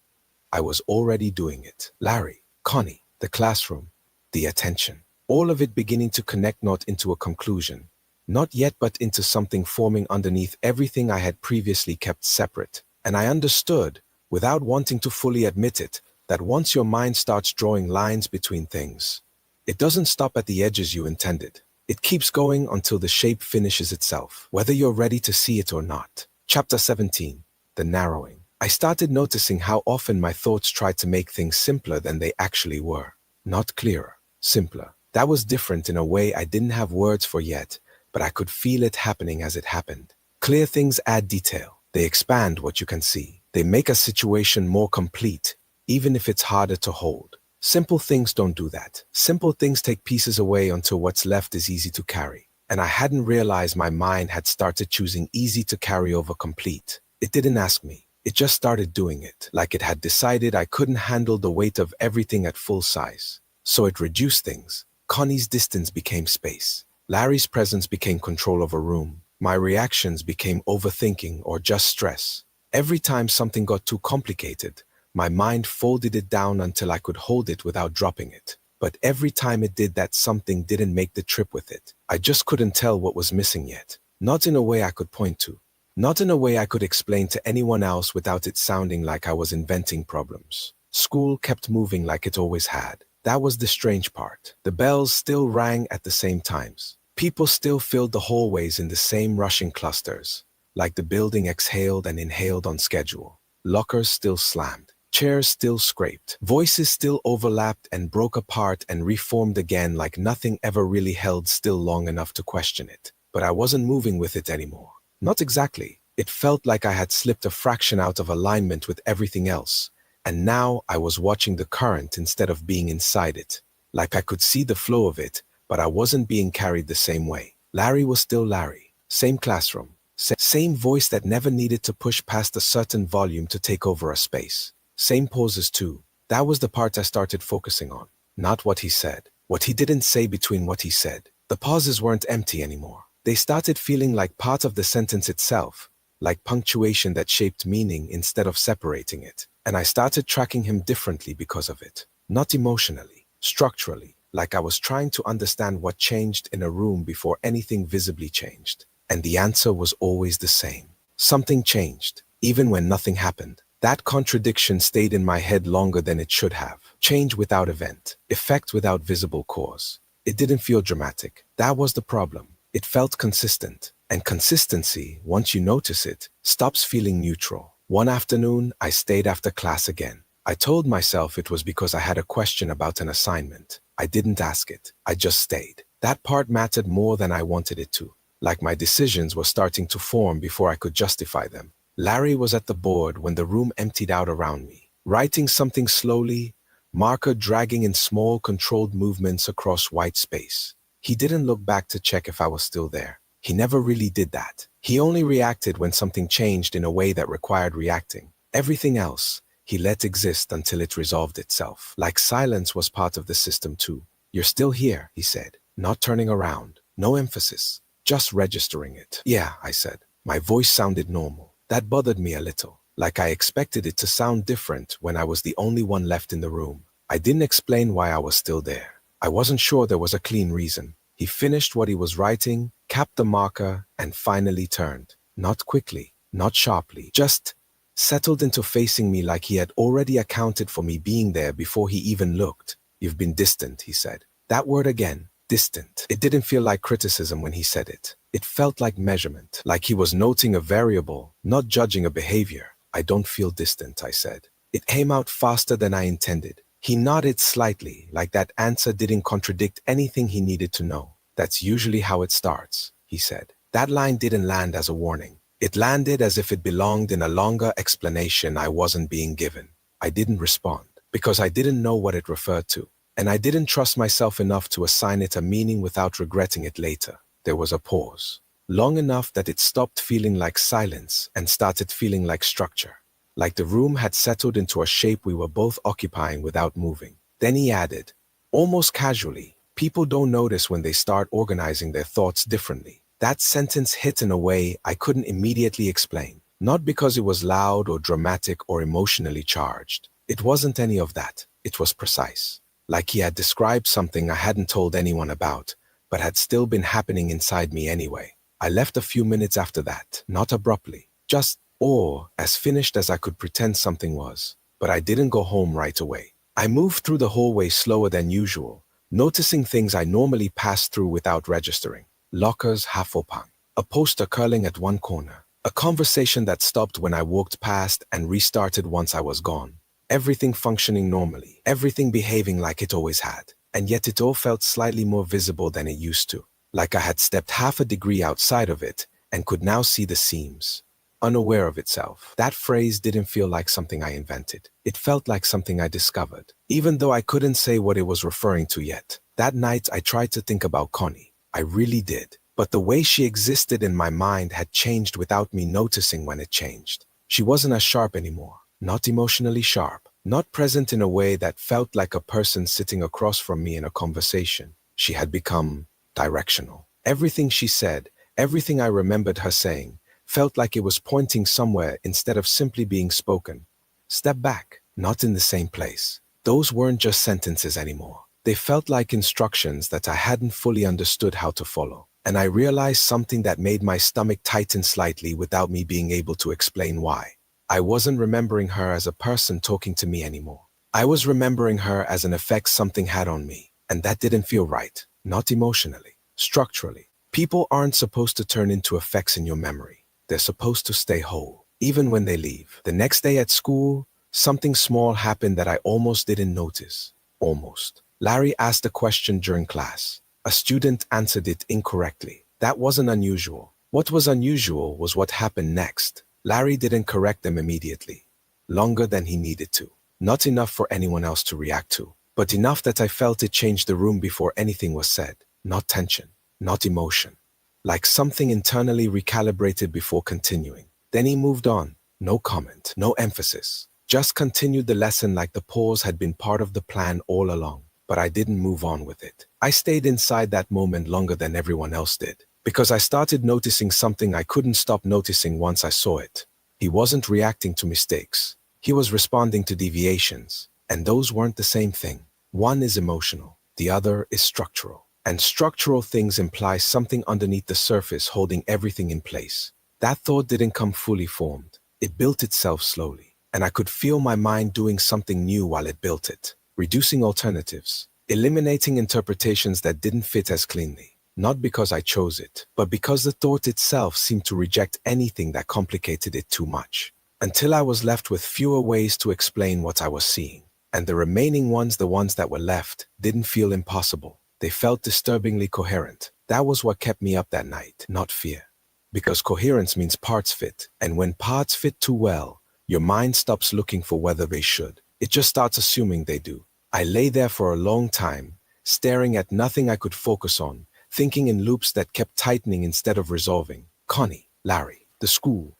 I was already doing it. Larry, Connie, the classroom, the attention. All of it beginning to connect, not into a conclusion, Not yet, but into something forming underneath everything I had previously kept separate. And I understood, without wanting to fully admit it, that once your mind starts drawing lines between things, it doesn't stop at the edges you intended. It keeps going until the shape finishes itself, whether you're ready to see it or not. Chapter 17. The narrowing. I started noticing how often my thoughts tried to make things simpler than they actually were. Not clearer, simpler. That was different in a way I didn't have words for yet, but I could feel it happening as it happened. Clear things add detail. They expand what you can see. They make a situation more complete, even if it's harder to hold. Simple things don't do that. Simple things take pieces away until what's left is easy to carry. And I hadn't realized my mind had started choosing easy to carry over complete. It didn't ask me. It just started doing it, like it had decided I couldn't handle the weight of everything at full size. So it reduced things. Connie's distance became space. Larry's presence became control of a room. My reactions became overthinking or just stress. Every time something got too complicated, my mind folded it down until I could hold it without dropping it. But every time it did that, something didn't make the trip with it. I just couldn't tell what was missing yet. Not in a way I could point to. Not in a way I could explain to anyone else without it sounding like I was inventing problems. School kept moving like it always had. That was the strange part. The bells still rang at the same times. People still filled the hallways in the same rushing clusters, like the building exhaled and inhaled on schedule. Lockers still slammed. Chairs still scraped. Voices still overlapped and broke apart and reformed again like nothing ever really held still long enough to question it. But I wasn't moving with it anymore. Not exactly. It felt like I had slipped a fraction out of alignment with everything else. And now I was watching the current instead of being inside it. Like I could see the flow of it, but I wasn't being carried the same way. Larry was still Larry. Same classroom. Same voice that never needed to push past a certain volume to take over a space. Same pauses too. That was the part I started focusing on. Not what he said. What he didn't say between what he said. The pauses weren't empty anymore. They started feeling like part of the sentence itself, like punctuation that shaped meaning instead of separating it. And I started tracking him differently because of it. Not emotionally, structurally, like I was trying to understand what changed in a room before anything visibly changed. And the answer was always the same. Something changed, even when nothing happened. That contradiction stayed in my head longer than it should have. Change without event, effect without visible cause. It didn't feel dramatic. That was the problem. It felt consistent. And consistency, once you notice it, stops feeling neutral. One afternoon, I stayed after class again. I told myself it was because I had a question about an assignment. I didn't ask it. I just stayed. That part mattered more than I wanted it to. Like my decisions were starting to form before I could justify them. Larry was at the board when the room emptied out around me, writing something slowly, marker dragging in small, controlled movements across white space. He didn't look back to check if I was still there. He never really did that. He only reacted when something changed in a way that required reacting. Everything else, he let exist until it resolved itself. Like silence was part of the system too. "You're still here," he said, not turning around. No emphasis, just registering it. "Yeah," I said. My voice sounded normal. That bothered me a little, like I expected it to sound different when I was the only one left in the room. I didn't explain why I was still there. I wasn't sure there was a clean reason. He finished what he was writing, capped the marker, and finally turned. Not quickly, not sharply, just settled into facing me like he had already accounted for me being there before he even looked. "You've been distant," he said. That word again, distant. It didn't feel like criticism when he said it. It felt like measurement, like he was noting a variable, not judging a behavior. "I don't feel distant," I said. It came out faster than I intended. He nodded slightly, like that answer didn't contradict anything he needed to know. "That's usually how it starts," he said. That line didn't land as a warning. It landed as if it belonged in a longer explanation I wasn't being given. I didn't respond, because I didn't know what it referred to. And I didn't trust myself enough to assign it a meaning without regretting it later. There was a pause, long enough that it stopped feeling like silence and started feeling like structure. Like the room had settled into a shape we were both occupying without moving. Then he added, almost casually, "People don't notice when they start organizing their thoughts differently." That sentence hit in a way I couldn't immediately explain. Not because it was loud or dramatic or emotionally charged. It wasn't any of that. It was precise. Like he had described something I hadn't told anyone about, but had still been happening inside me anyway. I left a few minutes after that, not abruptly, just or as finished as I could pretend something was. But I didn't go home right away. I moved through the hallway slower than usual, noticing things I normally pass through without registering. Lockers half open, a poster curling at one corner, a conversation that stopped when I walked past and restarted once I was gone. Everything functioning normally, everything behaving like it always had. And yet it all felt slightly more visible than it used to, like I had stepped half a degree outside of it and could now see the seams. Unaware of itself. That phrase didn't feel like something I invented. It felt like something I discovered, even though I couldn't say what it was referring to yet. That night I tried to think about Connie. I really did. But the way she existed in my mind had changed without me noticing when it changed. She wasn't as sharp anymore. Not emotionally sharp. Not present in a way that felt like a person sitting across from me in a conversation. She had become directional. Everything she said, everything I remembered her saying, felt like it was pointing somewhere instead of simply being spoken. Step back, not in the same place. Those weren't just sentences anymore. They felt like instructions that I hadn't fully understood how to follow. And I realized something that made my stomach tighten slightly without me being able to explain why. I wasn't remembering her as a person talking to me anymore. I was remembering her as an effect something had on me, and that didn't feel right. Not emotionally, structurally. People aren't supposed to turn into effects in your memory. They're supposed to stay whole, even when they leave. The next day at school, something small happened that I almost didn't notice. Almost. Larry asked a question during class. A student answered it incorrectly. That wasn't unusual. What was unusual was what happened next. Larry didn't correct them immediately. Longer than he needed to. Not enough for anyone else to react to, but enough that I felt it changed the room before anything was said. Not tension, not emotion. Like something internally recalibrated before continuing. Then he moved on. No comment, no emphasis. Just continued the lesson like the pause had been part of the plan all along. But I didn't move on with it. I stayed inside that moment longer than everyone else did, because I started noticing something I couldn't stop noticing once I saw it. He wasn't reacting to mistakes. He was responding to deviations, and those weren't the same thing. One is emotional, the other is structural. And structural things imply something underneath the surface holding everything in place. That thought didn't come fully formed. It built itself slowly, and I could feel my mind doing something new while it built it. Reducing alternatives, eliminating interpretations that didn't fit as cleanly, not because I chose it, but because the thought itself seemed to reject anything that complicated it too much, until I was left with fewer ways to explain what I was seeing. And the remaining ones, the ones that were left, didn't feel impossible. They felt disturbingly coherent. That was what kept me up that night, not fear. Because coherence means parts fit, and when parts fit too well, your mind stops looking for whether they should. It just starts assuming they do. I lay there for a long time, staring at nothing I could focus on, thinking in loops that kept tightening instead of resolving. Connie, Larry, the school.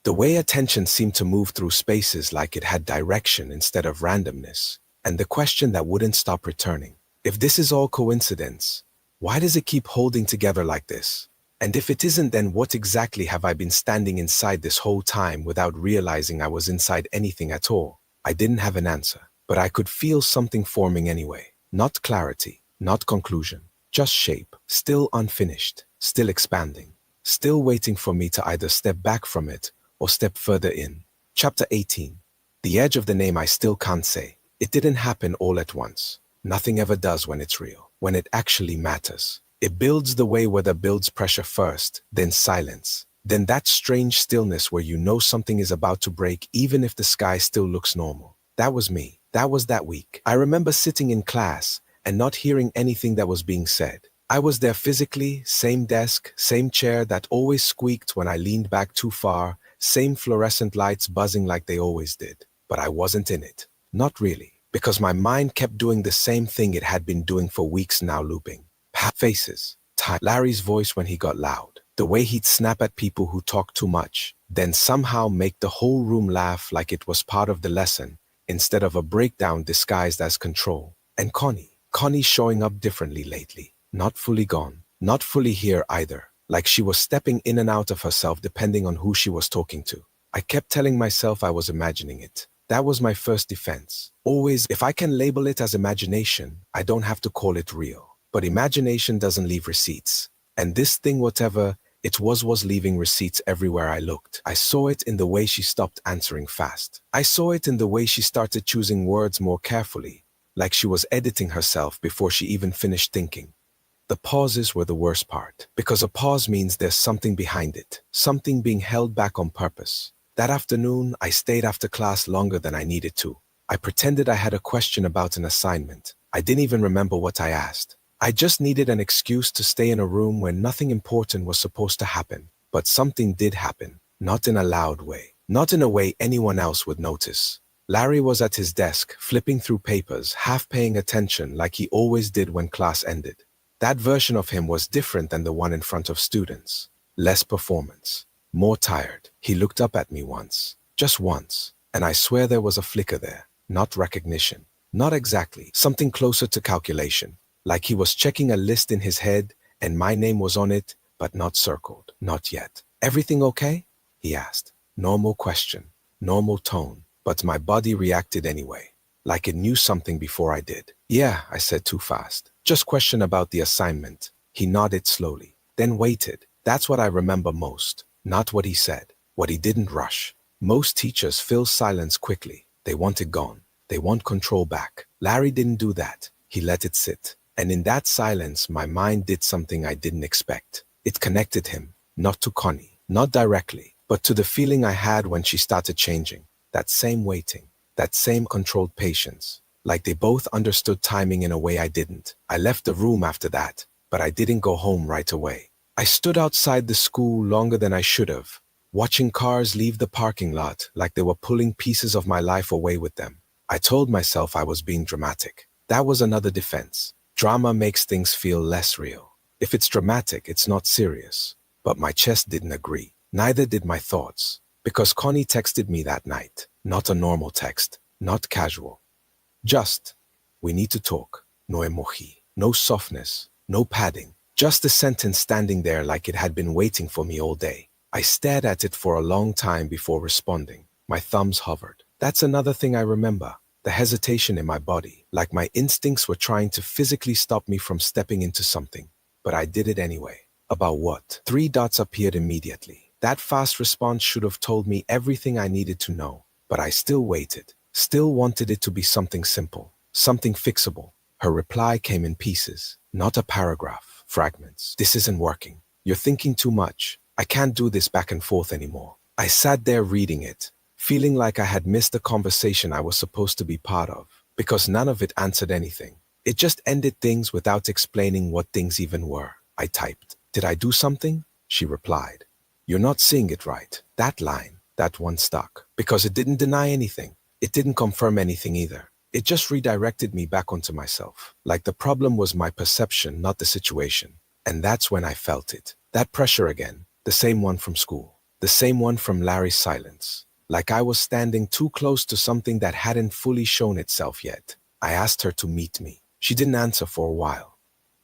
The way attention seemed to move through spaces like it had direction instead of randomness. And the question that wouldn't stop returning. If this is all coincidence, why does it keep holding together like this? And if it isn't, then what exactly have I been standing inside this whole time without realizing I was inside anything at all? I didn't have an answer, but I could feel something forming anyway. Not clarity, not conclusion, just shape, still unfinished, still expanding, still waiting for me to either step back from it or step further in. Chapter 18. The edge of the name I still can't say. It didn't happen all at once. Nothing ever does when it's real, when it actually matters. It builds the way weather builds pressure first, then silence. Then that strange stillness where you know something is about to break even if the sky still looks normal. That was me. That was that week. I remember sitting in class and not hearing anything that was being said. I was there physically, same desk, same chair that always squeaked when I leaned back too far, same fluorescent lights buzzing like they always did. But I wasn't in it. Not really, because my mind kept doing the same thing it had been doing for weeks now, looping. Faces, time, Larry's voice when he got loud, the way he'd snap at people who talked too much, then somehow make the whole room laugh like it was part of the lesson, instead of a breakdown disguised as control. And Connie showing up differently lately, not fully gone, not fully here either, like she was stepping in and out of herself depending on who she was talking to. I kept telling myself I was imagining it. That was my first defense. Always, if I can label it as imagination, I don't have to call it real. But imagination doesn't leave receipts. And this thing, whatever it was leaving receipts everywhere I looked. I saw it in the way she stopped answering fast. I saw it in the way she started choosing words more carefully, like she was editing herself before she even finished thinking. The pauses were the worst part, because a pause means there's something behind it, something being held back on purpose. That afternoon, I stayed after class longer than I needed to. I pretended I had a question about an assignment. I didn't even remember what I asked. I just needed an excuse to stay in a room where nothing important was supposed to happen. But something did happen, not in a loud way, not in a way anyone else would notice. Larry was at his desk, flipping through papers, half paying attention like he always did when class ended. That version of him was different than the one in front of students. Less performance, more tired. He looked up at me once, just once, and I swear there was a flicker there. Not recognition, not exactly, something closer to calculation, like he was checking a list in his head and my name was on it, but not circled, not yet. Everything okay? He asked. Normal question, normal tone, but my body reacted anyway, like it knew something before I did. Yeah, I said too fast. Just question about the assignment. He nodded slowly, then waited. That's what I remember most, not what he said, what he didn't rush. Most teachers fill silence quickly. They want it gone. They want control back. Larry didn't do that. He let it sit. And in that silence, my mind did something I didn't expect. It connected him, not to Connie, not directly, but to the feeling I had when she started changing. That same waiting, that same controlled patience. Like they both understood timing in a way I didn't. I left the room after that, but I didn't go home right away. I stood outside the school longer than I should have, watching cars leave the parking lot like they were pulling pieces of my life away with them. I told myself I was being dramatic. That was another defense. Drama makes things feel less real. If it's dramatic, it's not serious. But my chest didn't agree. Neither did my thoughts. Because Connie texted me that night. Not a normal text. Not casual. Just, we need to talk. No emoji. No softness. No padding. Just a sentence standing there like it had been waiting for me all day. I stared at it for a long time before responding. My thumbs hovered. That's another thing I remember. The hesitation in my body, like my instincts were trying to physically stop me from stepping into something. But I did it anyway. About what? 3 dots appeared immediately. That fast response should have told me everything I needed to know. But I still waited. Still wanted it to be something simple. Something fixable. Her reply came in pieces. Not a paragraph. Fragments. This isn't working. You're thinking too much. I can't do this back and forth anymore. I sat there reading it, feeling like I had missed the conversation I was supposed to be part of, because none of it answered anything. It just ended things without explaining what things even were. I typed, "Did I do something?" She replied, "You're not seeing it right." That line, that one stuck, because it didn't deny anything. It didn't confirm anything either. It just redirected me back onto myself, like the problem was my perception, not the situation. And that's when I felt it. That pressure again, the same one from school, the same one from Larry's silence. Like I was standing too close to something that hadn't fully shown itself yet. I asked her to meet me. She didn't answer for a while.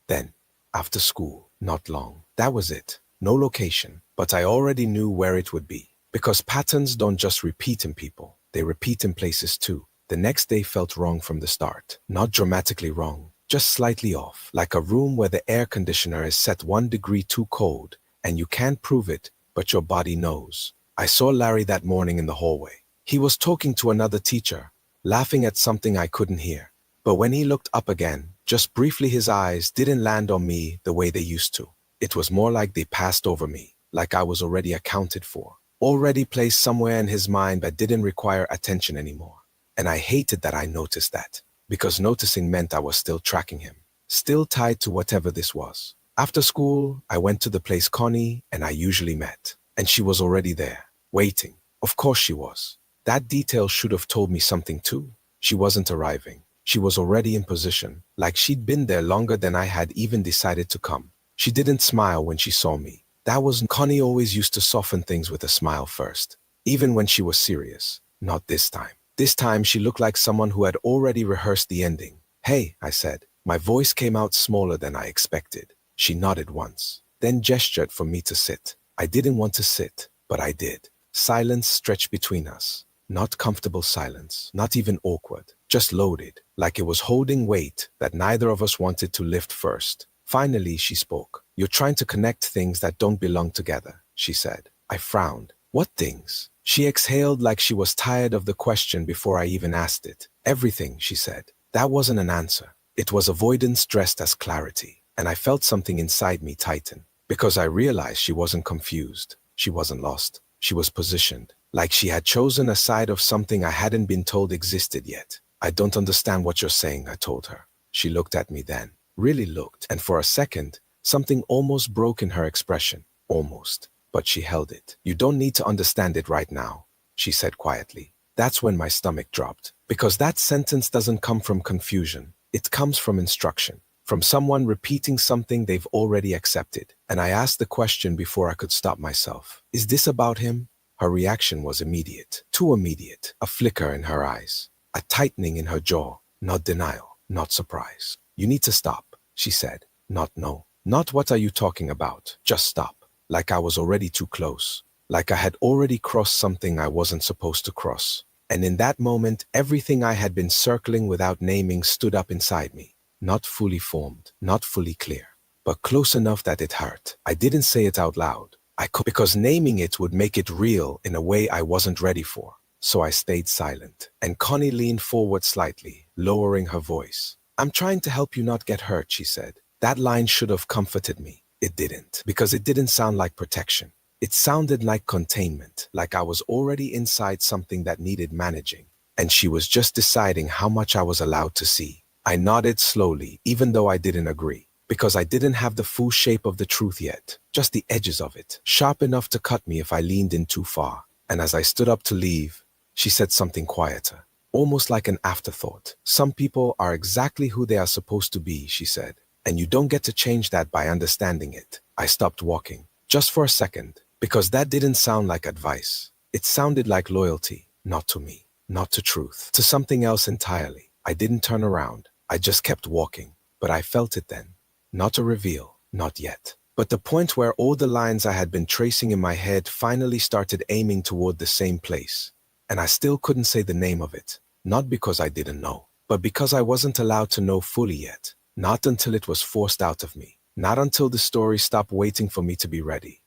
Then, after school, not long. That was it. No location, but I already knew where it would be. Because patterns don't just repeat in people, they repeat in places too. The next day felt wrong from the start. Not dramatically wrong, just slightly off. Like a room where the air conditioner is set 1 degree too cold, and you can't prove it, but your body knows. I saw Larry that morning in the hallway. He was talking to another teacher, laughing at something I couldn't hear. But when he looked up again, just briefly his eyes didn't land on me the way they used to. It was more like they passed over me, like I was already accounted for, already placed somewhere in his mind that didn't require attention anymore. And I hated that I noticed that, because noticing meant I was still tracking him, still tied to whatever this was. After school, I went to the place Connie and I usually met, and she was already there, waiting. Of course she was. That detail should have told me something too. She wasn't arriving. She was already in position, like she'd been there longer than I had even decided to come. She didn't smile when she saw me. That was Connie always used to soften things with a smile first, even when she was serious. Not this time. This time she looked like someone who had already rehearsed the ending. "Hey," I said. My voice came out smaller than I expected. She nodded once, then gestured for me to sit. I didn't want to sit, but I did. Silence stretched between us. Not comfortable silence, not even awkward, just loaded, like it was holding weight that neither of us wanted to lift first. Finally, she spoke. You're trying to connect things that don't belong together, she said. I frowned. What things? She exhaled like she was tired of the question before I even asked it. Everything, she said. That wasn't an answer. It was avoidance dressed as clarity. And I felt something inside me tighten. Because I realized she wasn't confused. She wasn't lost. She was positioned. Like she had chosen a side of something I hadn't been told existed yet. I don't understand what you're saying, I told her. She looked at me then. Really looked. And for a second, something almost broke in her expression. Almost. But she held it. You don't need to understand it right now, she said quietly. That's when my stomach dropped. Because that sentence doesn't come from confusion. It comes from instruction. From someone repeating something they've already accepted. And I asked the question before I could stop myself. Is this about him? Her reaction was immediate. Too immediate. A flicker in her eyes. A tightening in her jaw. Not denial. Not surprise. You need to stop, she said. Not no. Not what are you talking about. Just stop. Like I was already too close. Like I had already crossed something I wasn't supposed to cross. And in that moment, everything I had been circling without naming stood up inside me. Not fully formed, not fully clear, but close enough that it hurt. I didn't say it out loud. I could, because naming it would make it real in a way I wasn't ready for. So I stayed silent. And Connie leaned forward slightly, lowering her voice. I'm trying to help you not get hurt, she said. That line should have comforted me. It didn't, because it didn't sound like protection. It sounded like containment, like I was already inside something that needed managing. And she was just deciding how much I was allowed to see. I nodded slowly, even though I didn't agree, because I didn't have the full shape of the truth yet, just the edges of it, sharp enough to cut me if I leaned in too far. And as I stood up to leave, she said something quieter, almost like an afterthought. Some people are exactly who they are supposed to be, she said, and you don't get to change that by understanding it. I stopped walking, just for a second, because that didn't sound like advice. It sounded like loyalty, not to me, not to truth, to something else entirely. I didn't turn around. I just kept walking, but I felt it then. Not a reveal, not yet. But the point where all the lines I had been tracing in my head finally started aiming toward the same place. And I still couldn't say the name of it. Not because I didn't know, but because I wasn't allowed to know fully yet. Not until it was forced out of me. Not until the story stopped waiting for me to be ready.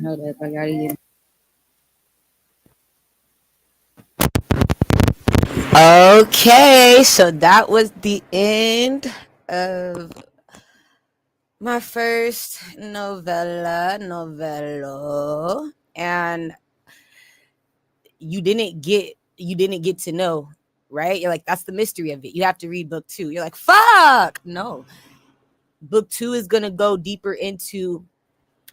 Hold up, I gotta get. Okay, so that was the end of my first novello, and you didn't get to know, right? You're like, that's the mystery of it. You have to read book 2. You're like, fuck no. Book 2 is gonna go deeper into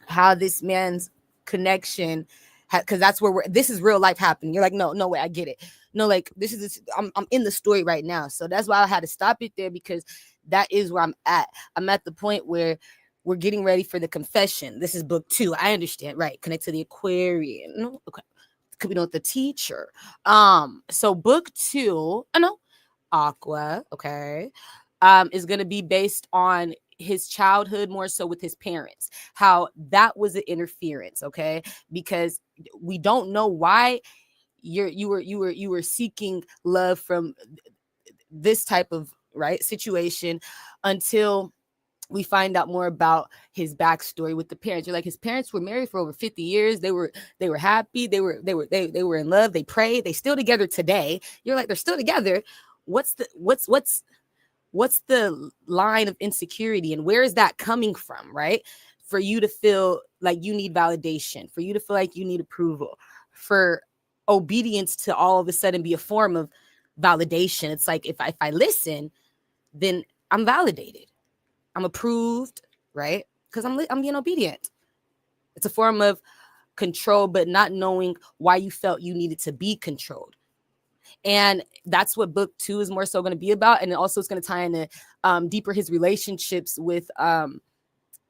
how this man's connection, because that's where this is real life happening. You're like, no, no way, I get it. No, like I'm in the story right now, so that's why I had to stop it there, because that is where I'm at. I'm at the point where we're getting ready for the confession. This is book 2. I understand, right? Connect to the Aquarian. Okay, could be with the teacher. So book 2, I know, Aqua, okay, is going to be based on his childhood, more so with his parents, how that was an interference, okay, because we don't know why you were seeking love from this type of, right, situation, until we find out more about his backstory with the parents. You're like, his parents were married for over 50 years. They were happy. They were in love. They prayed. They still together today. You're like, they're still together. What's the line of insecurity, and where is that coming from, right? For you to feel like you need validation, for you to feel like you need approval, for obedience to all of a sudden be a form of validation. It's like, if I listen, then I'm validated. I'm approved, right? Because I'm being obedient. It's a form of control, but not knowing why you felt you needed to be controlled. And that's what book 2 is more so going to be about. And also it's going to tie into deeper his relationships with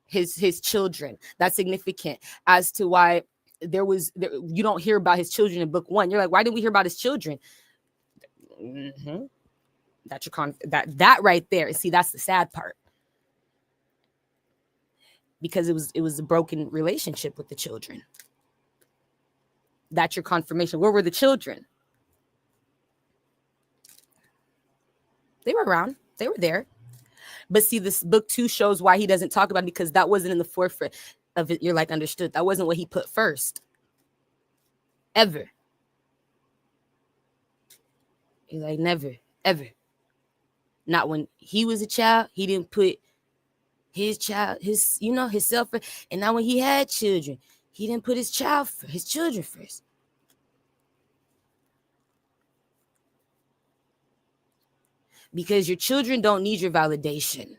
his children. That's significant as to why you don't hear about his children in book 1. You're like, why didn't we hear about his children? Mm-hmm. That's your that right there. See, that's the sad part. because it was a broken relationship with the children. That's your confirmation. Where were the children? They were around. They were there. But see, this book 2 shows why he doesn't talk about it, because that wasn't in the forefront of it. You're like, understood. That wasn't what he put first. Ever. He's like, never, ever. Not when he was a child, he didn't put his child, his self first. And now when he had children, he didn't put his children first. Because your children don't need your validation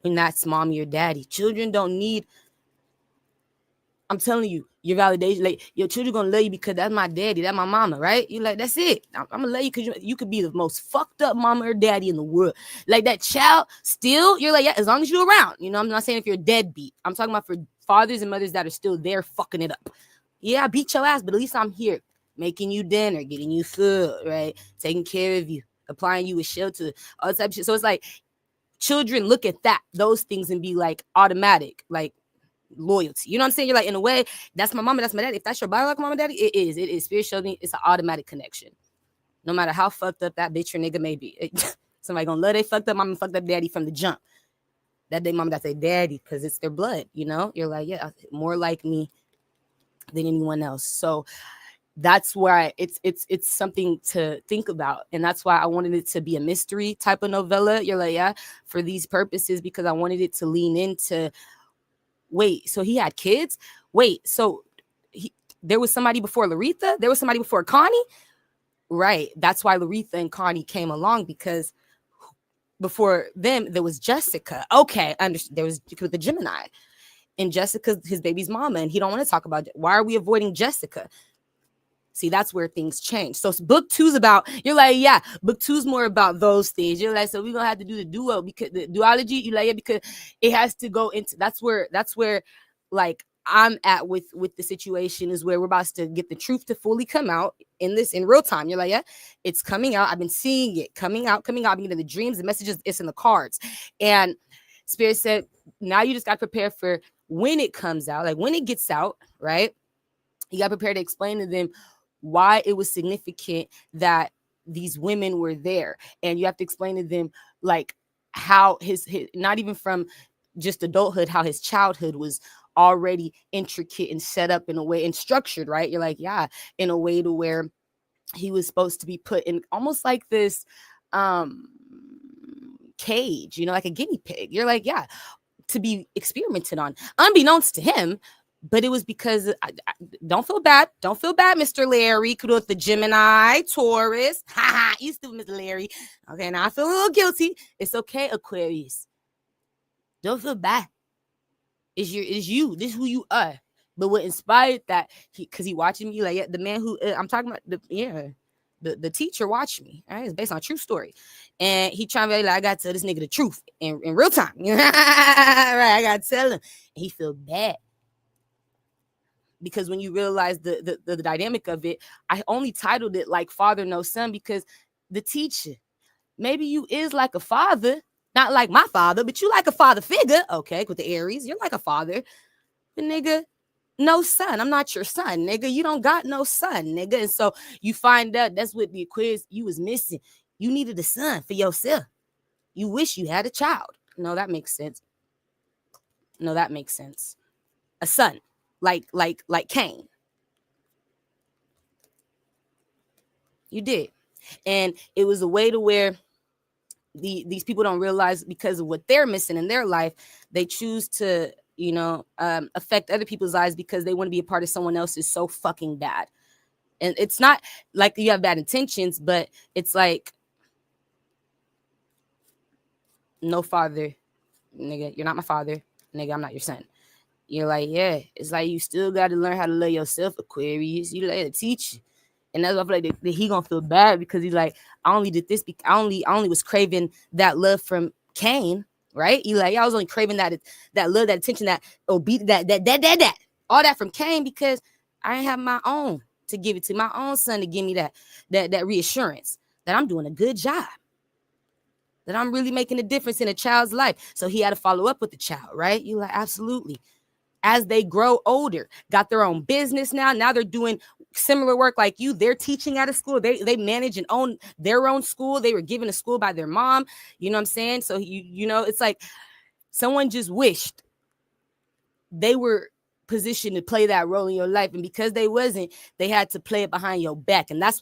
when that's mommy or daddy. Children don't need, I'm telling you, your validation. Like, your children gonna love you because that's my daddy, that's my mama, right? You like, that's it. I'm gonna love you because you could be the most fucked up mama or daddy in the world. Like, that child, still, you're like, yeah, as long as you're around. I'm not saying if you're a deadbeat. I'm talking about for fathers and mothers that are still there fucking it up. Yeah, I beat your ass, but at least I'm here, making you dinner, getting you food, right? Taking care of you, applying you with shelter, all type of shit. So it's like, children look at those things and be like automatic, like loyalty. You know what I'm saying? You're like, in a way, that's my mama, that's my daddy. If that's your biological mama, daddy, it is spiritually, it's an automatic connection. No matter how fucked up that bitch or nigga may be, somebody gonna love they fucked up mama, fucked up daddy from the jump. That day mama, that's their daddy, because it's their blood. You're like, yeah, more like me than anyone else. So that's why it's something to think about, and that's why I wanted it to be a mystery type of novella. You're like, yeah, for these purposes, because I wanted it to lean into, wait, so he had kids? Wait, so there was somebody before Laretha? There was somebody before Connie? Right. That's why Laretha and Connie came along, because before them, there was Jessica. Okay, understood. There was with the Gemini. And Jessica's his baby's mama, and he don't want to talk about it. Why are we avoiding Jessica? See, that's where things change. So book 2's about, you're like, yeah, book 2's more about those things. You're like, so we're going to have to do the duo, because the duology, you like it, because it has to go into, that's where like I'm at with the situation, is where we're about to get the truth to fully come out in real time. You're like, yeah, it's coming out. I've been seeing it coming out. I've been getting the dreams, the messages, it's in the cards. And Spirit said, now you just got to prepare for when it comes out, like when it gets out, right? You got to prepare to explain to them why it was significant that these women were there. And you have to explain to them, like, how his not even from just adulthood, how his childhood was already intricate and set up in a way and structured, right? You're like, yeah, in a way to where he was supposed to be put in almost like this cage, like a guinea pig. You're like, yeah, to be experimented on, unbeknownst to him. But it was because, don't feel bad. Don't feel bad, Mr. Larry. Kudos the Gemini, Taurus. Ha ha, you still Mr. Larry. Okay, now I feel a little guilty. It's okay, Aquarius. Don't feel bad. It's you. This is who you are. But what inspired that, because he watching me, like, yeah, the man who, I'm talking about, the teacher watched me. Right? It's based on a true story. And he trying to be like, I got to tell this nigga the truth in real time. Right, I got to tell him. And he feel bad. Because when you realize the dynamic of it, I only titled it like Father No Son, because the teacher, maybe you is like a father, not like my father, but you like a father figure, okay, with the Aries, you're like a father, but nigga, no son, I'm not your son, nigga, you don't got no son, nigga. And so you find out that's what the Aquarius you was missing. You needed a son for yourself. You wish you had a child. No, that makes sense. A son. Like Cain. You did. And it was a way to where these people don't realize, because of what they're missing in their life, they choose to, affect other people's lives because they want to be a part of someone else's so fucking bad. And it's not like you have bad intentions, but it's like, no father, nigga, you're not my father, nigga, I'm not your son. You're like, yeah, it's like you still got to learn how to love yourself, Aquarius. You let a teacher. And that's why I feel like that he gonna feel bad, because he's like, I only did this because I only was craving that love from Cain, right? You like, I was only craving that love, that attention, that that all that from Cain, because I didn't have my own to give it to my own son to give me that reassurance that I'm doing a good job. that I'm really making a difference in a child's life. So he had to follow up with the child, right? You like, absolutely. As they grow older, got their own business now. Now they're doing similar work like you. They're teaching at a school. They manage and own their own school. They were given a school by their mom. You know what I'm saying? So you know, it's like someone just wished they were positioned to play that role in your life, and because they wasn't, they had to play it behind your back. And that's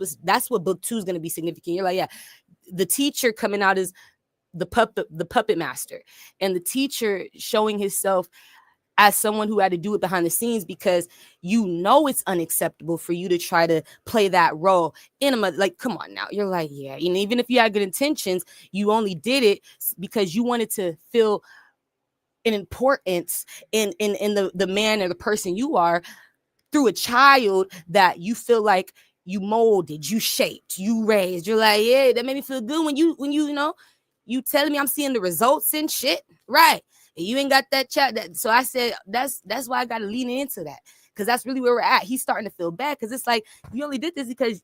what book 2 is going to be significant. You're like, yeah, the teacher coming out is the puppet master, and the teacher showing himself as someone who had to do it behind the scenes, because you know it's unacceptable for you to try to play that role in a, like, come on now. You're like, yeah, and even if you had good intentions, you only did it because you wanted to feel an importance in the man or the person you are through a child that you feel like you molded, you shaped, you raised. You're like, yeah, that made me feel good when you know, you telling me I'm seeing the results and shit, right? And you ain't got that chat. So I said that's why I got to lean into that, because that's really where we're at. He's starting to feel bad because it's like you only did this because,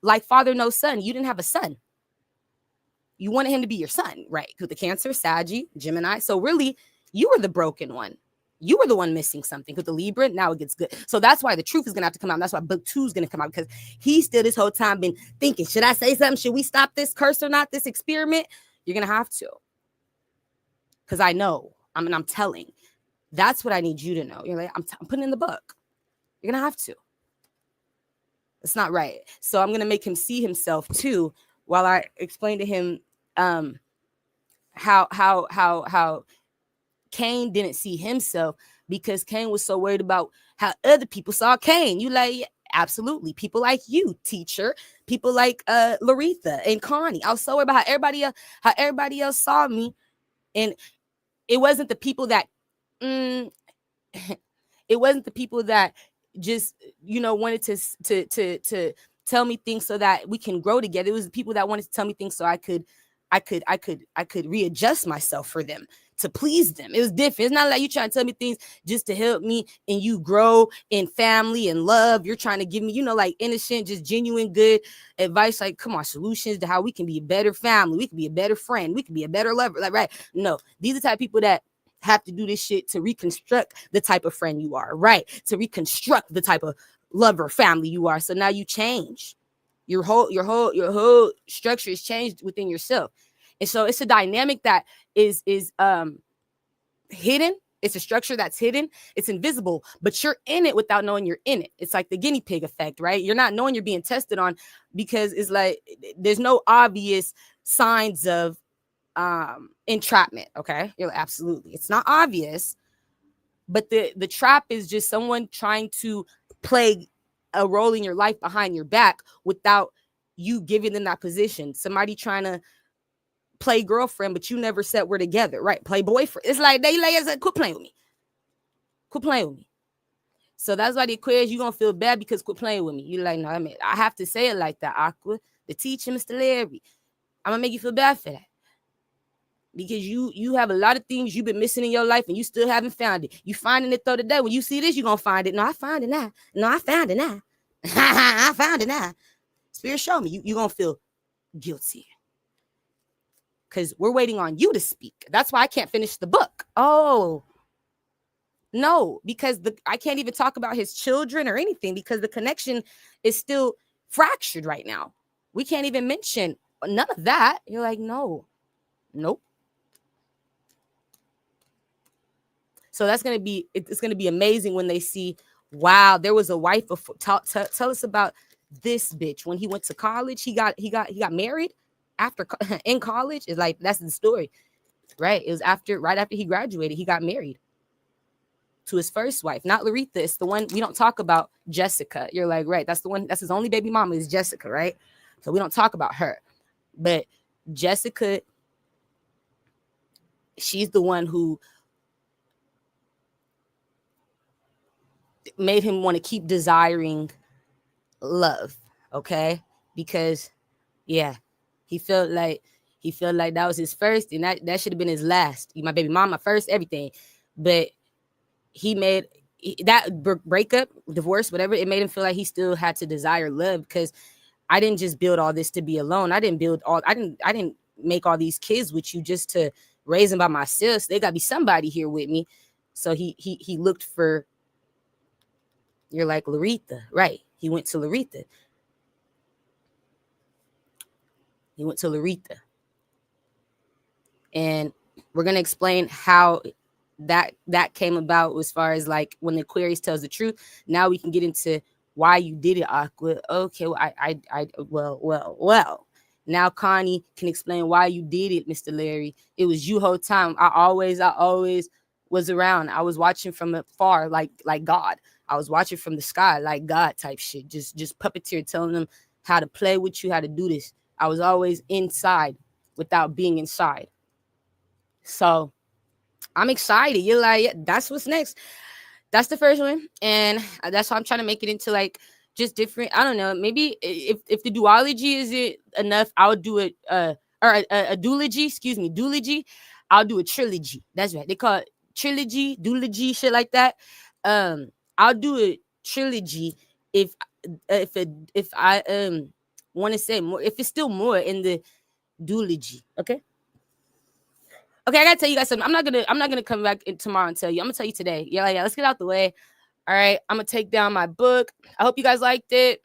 like father no son, you didn't have a son. You wanted him to be your son, right? With the Cancer, Saggy, Gemini. So really, you were the broken one. You were the one missing something. With the Libra, now it gets good. So that's why the truth is going to have to come out. And that's why book 2 is going to come out, because he still this whole time been thinking, should I say something? Should we stop this curse or not, this experiment? You're going to have to. Because I know. I'm telling. That's what I need you to know. You're like, I'm putting in the book. You're going to have to. It's not right. So I'm going to make him see himself too, while I explain to him how Cain didn't see himself, because Cain was so worried about how other people saw Cain. You like, yeah, absolutely. People like you, teacher. People like Laretha and Connie. I was so worried about how everybody else saw me, and it wasn't the people that, it wasn't the people that just, you know, wanted to tell me things so that we can grow together. It was the people that wanted to tell me things so I could readjust myself for them, to please them. It was different. It's not like you trying to tell me things just to help me and you grow in family and love. You're trying to give me, you know, like innocent, just genuine good advice. Like, come on, solutions to how we can be a better family. We can be a better friend. We can be a better lover. Like, right? No, these are the type of people that have to do this shit to reconstruct the type of friend you are, right? To reconstruct the type of lover, family you are. So now you change. Your whole structure is changed within yourself. And so it's a dynamic that is hidden. It's a structure that's hidden. It's invisible, but you're in it without knowing you're in it. It's like the guinea pig effect, right? You're not knowing you're being tested on, because it's like there's no obvious signs of entrapment. Okay, you're like, absolutely, it's not obvious, but the trap is just someone trying to play a role in your life behind your back without you giving them that position. Somebody trying to play girlfriend, but you never said we're together, right? Play boyfriend. It's like they lay as quit playing with me. Quit playing with me. So that's why the Aquarius, you're gonna feel bad because quit playing with me. You're like, no, I mean, I have to say it like that, Aqua. The teacher, Mr. Larry. I'm gonna make you feel bad for that. Because you have a lot of things you've been missing in your life and you still haven't found it. You finding it though today. When you see this, you're gonna find it. No, I found it now. No, I found it now. I found it now. Spirit, show me. You're gonna feel guilty. Because we're waiting on you to speak. That's why I can't finish the book. Oh, no, because I can't even talk about his children or anything, because the connection is still fractured right now. We can't even mention none of that. You're like, no, nope. So it's going to be amazing when they see, wow, there was a wife before. Tell us about this bitch. When he went to college, he got married after in college. It's like, that's the story, right? It was right after he graduated, he got married to his first wife, not Laretha. It's the one we don't talk about, Jessica. You're like, right, that's the one, that's his only baby mama is Jessica, right? So we don't talk about her. But Jessica, she's the one who made him want to keep desiring love, okay? Because yeah, he felt like that was his first, and that should have been his last. My baby mama first, everything. But he made that breakup, divorce, whatever, it made him feel like he still had to desire love. Because I didn't just build all this to be alone. I didn't make all these kids with you just to raise them by myself. So they gotta be somebody here with me. So he looked for, you're like Laretha, right? He went to Laretha. He went to Laretha. And we're gonna explain how that came about as far as like when the Aquarius tells the truth. Now we can get into why you did it, Aqua. Okay, well, well. Now Connie can explain why you did it, Mr. Larry. It was you whole time. I always was around. I was watching from afar, like God. I was watching from the sky, like God type shit. Just puppeteer, telling them how to play with you, how to do this. I was always inside without being inside. So I'm excited. You're like, yeah, that's what's next. That's the first one, and that's how I'm trying to make it into like just different. I don't know. Maybe if the duology isn't enough, I'll do it. Or a duology. Excuse me, duology. I'll do a trilogy. That's right. They call it trilogy, duology, shit like that. I'll do a trilogy if if I want to say more. If it's still more in the duology, okay. Okay, I gotta tell you guys something. I'm not gonna come back in tomorrow and tell you. I'm gonna tell you today. Yeah, let's get out the way. All right, I'm gonna take down my book. I hope you guys liked it.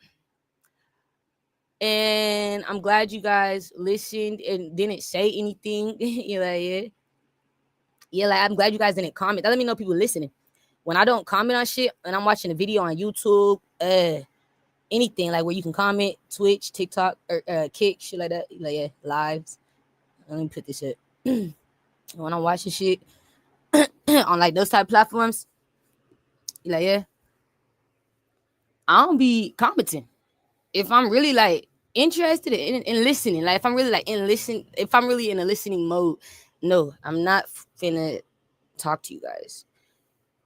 And I'm glad you guys listened and didn't say anything. You're like, yeah. Yeah, like I'm glad you guys didn't comment. That let me know people listening. When I don't comment on shit and I'm watching a video on YouTube, anything like where you can comment, Twitch, TikTok, or Kick, shit like that. Like, yeah, lives. Let me put this up. When I'm watching shit on like those type of platforms, like, yeah, I don't be commenting. If I'm really like interested in listening, like if I'm really like if I'm really in a listening mode, no, I'm not finna talk to you guys.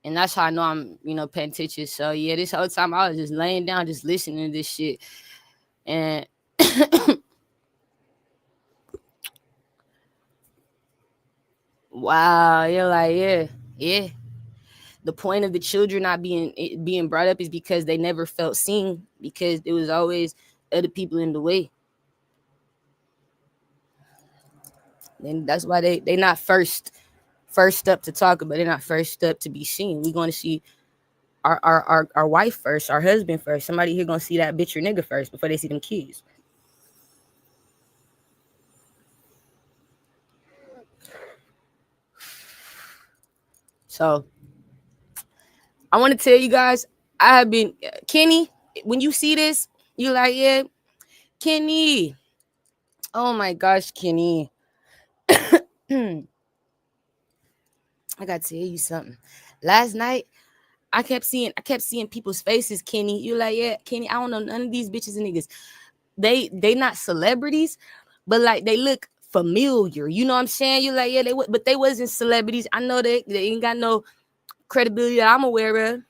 And that's how I know I'm, paying attention. So yeah, this whole time I was just laying down, just listening to this shit. And wow, you're like, yeah. The point of the children not being brought up is because they never felt seen, because there was always other people in the way. And that's why they not first up to talk about. They're not first up to be seen. We're going to see our wife first, our husband first. Somebody here gonna see that bitch or nigga first before they see them kids. So I want to tell you guys, I have been Kenny. When you see this, you like, yeah, Kenny. Oh my gosh, Kenny. I gotta tell you something. Last night, I kept seeing people's faces, Kenny. You like, yeah, Kenny, I don't know none of these bitches and niggas. They not celebrities, but like they look familiar. You know what I'm saying? You like, yeah, but they wasn't celebrities. I know they ain't got no credibility that I'm aware of.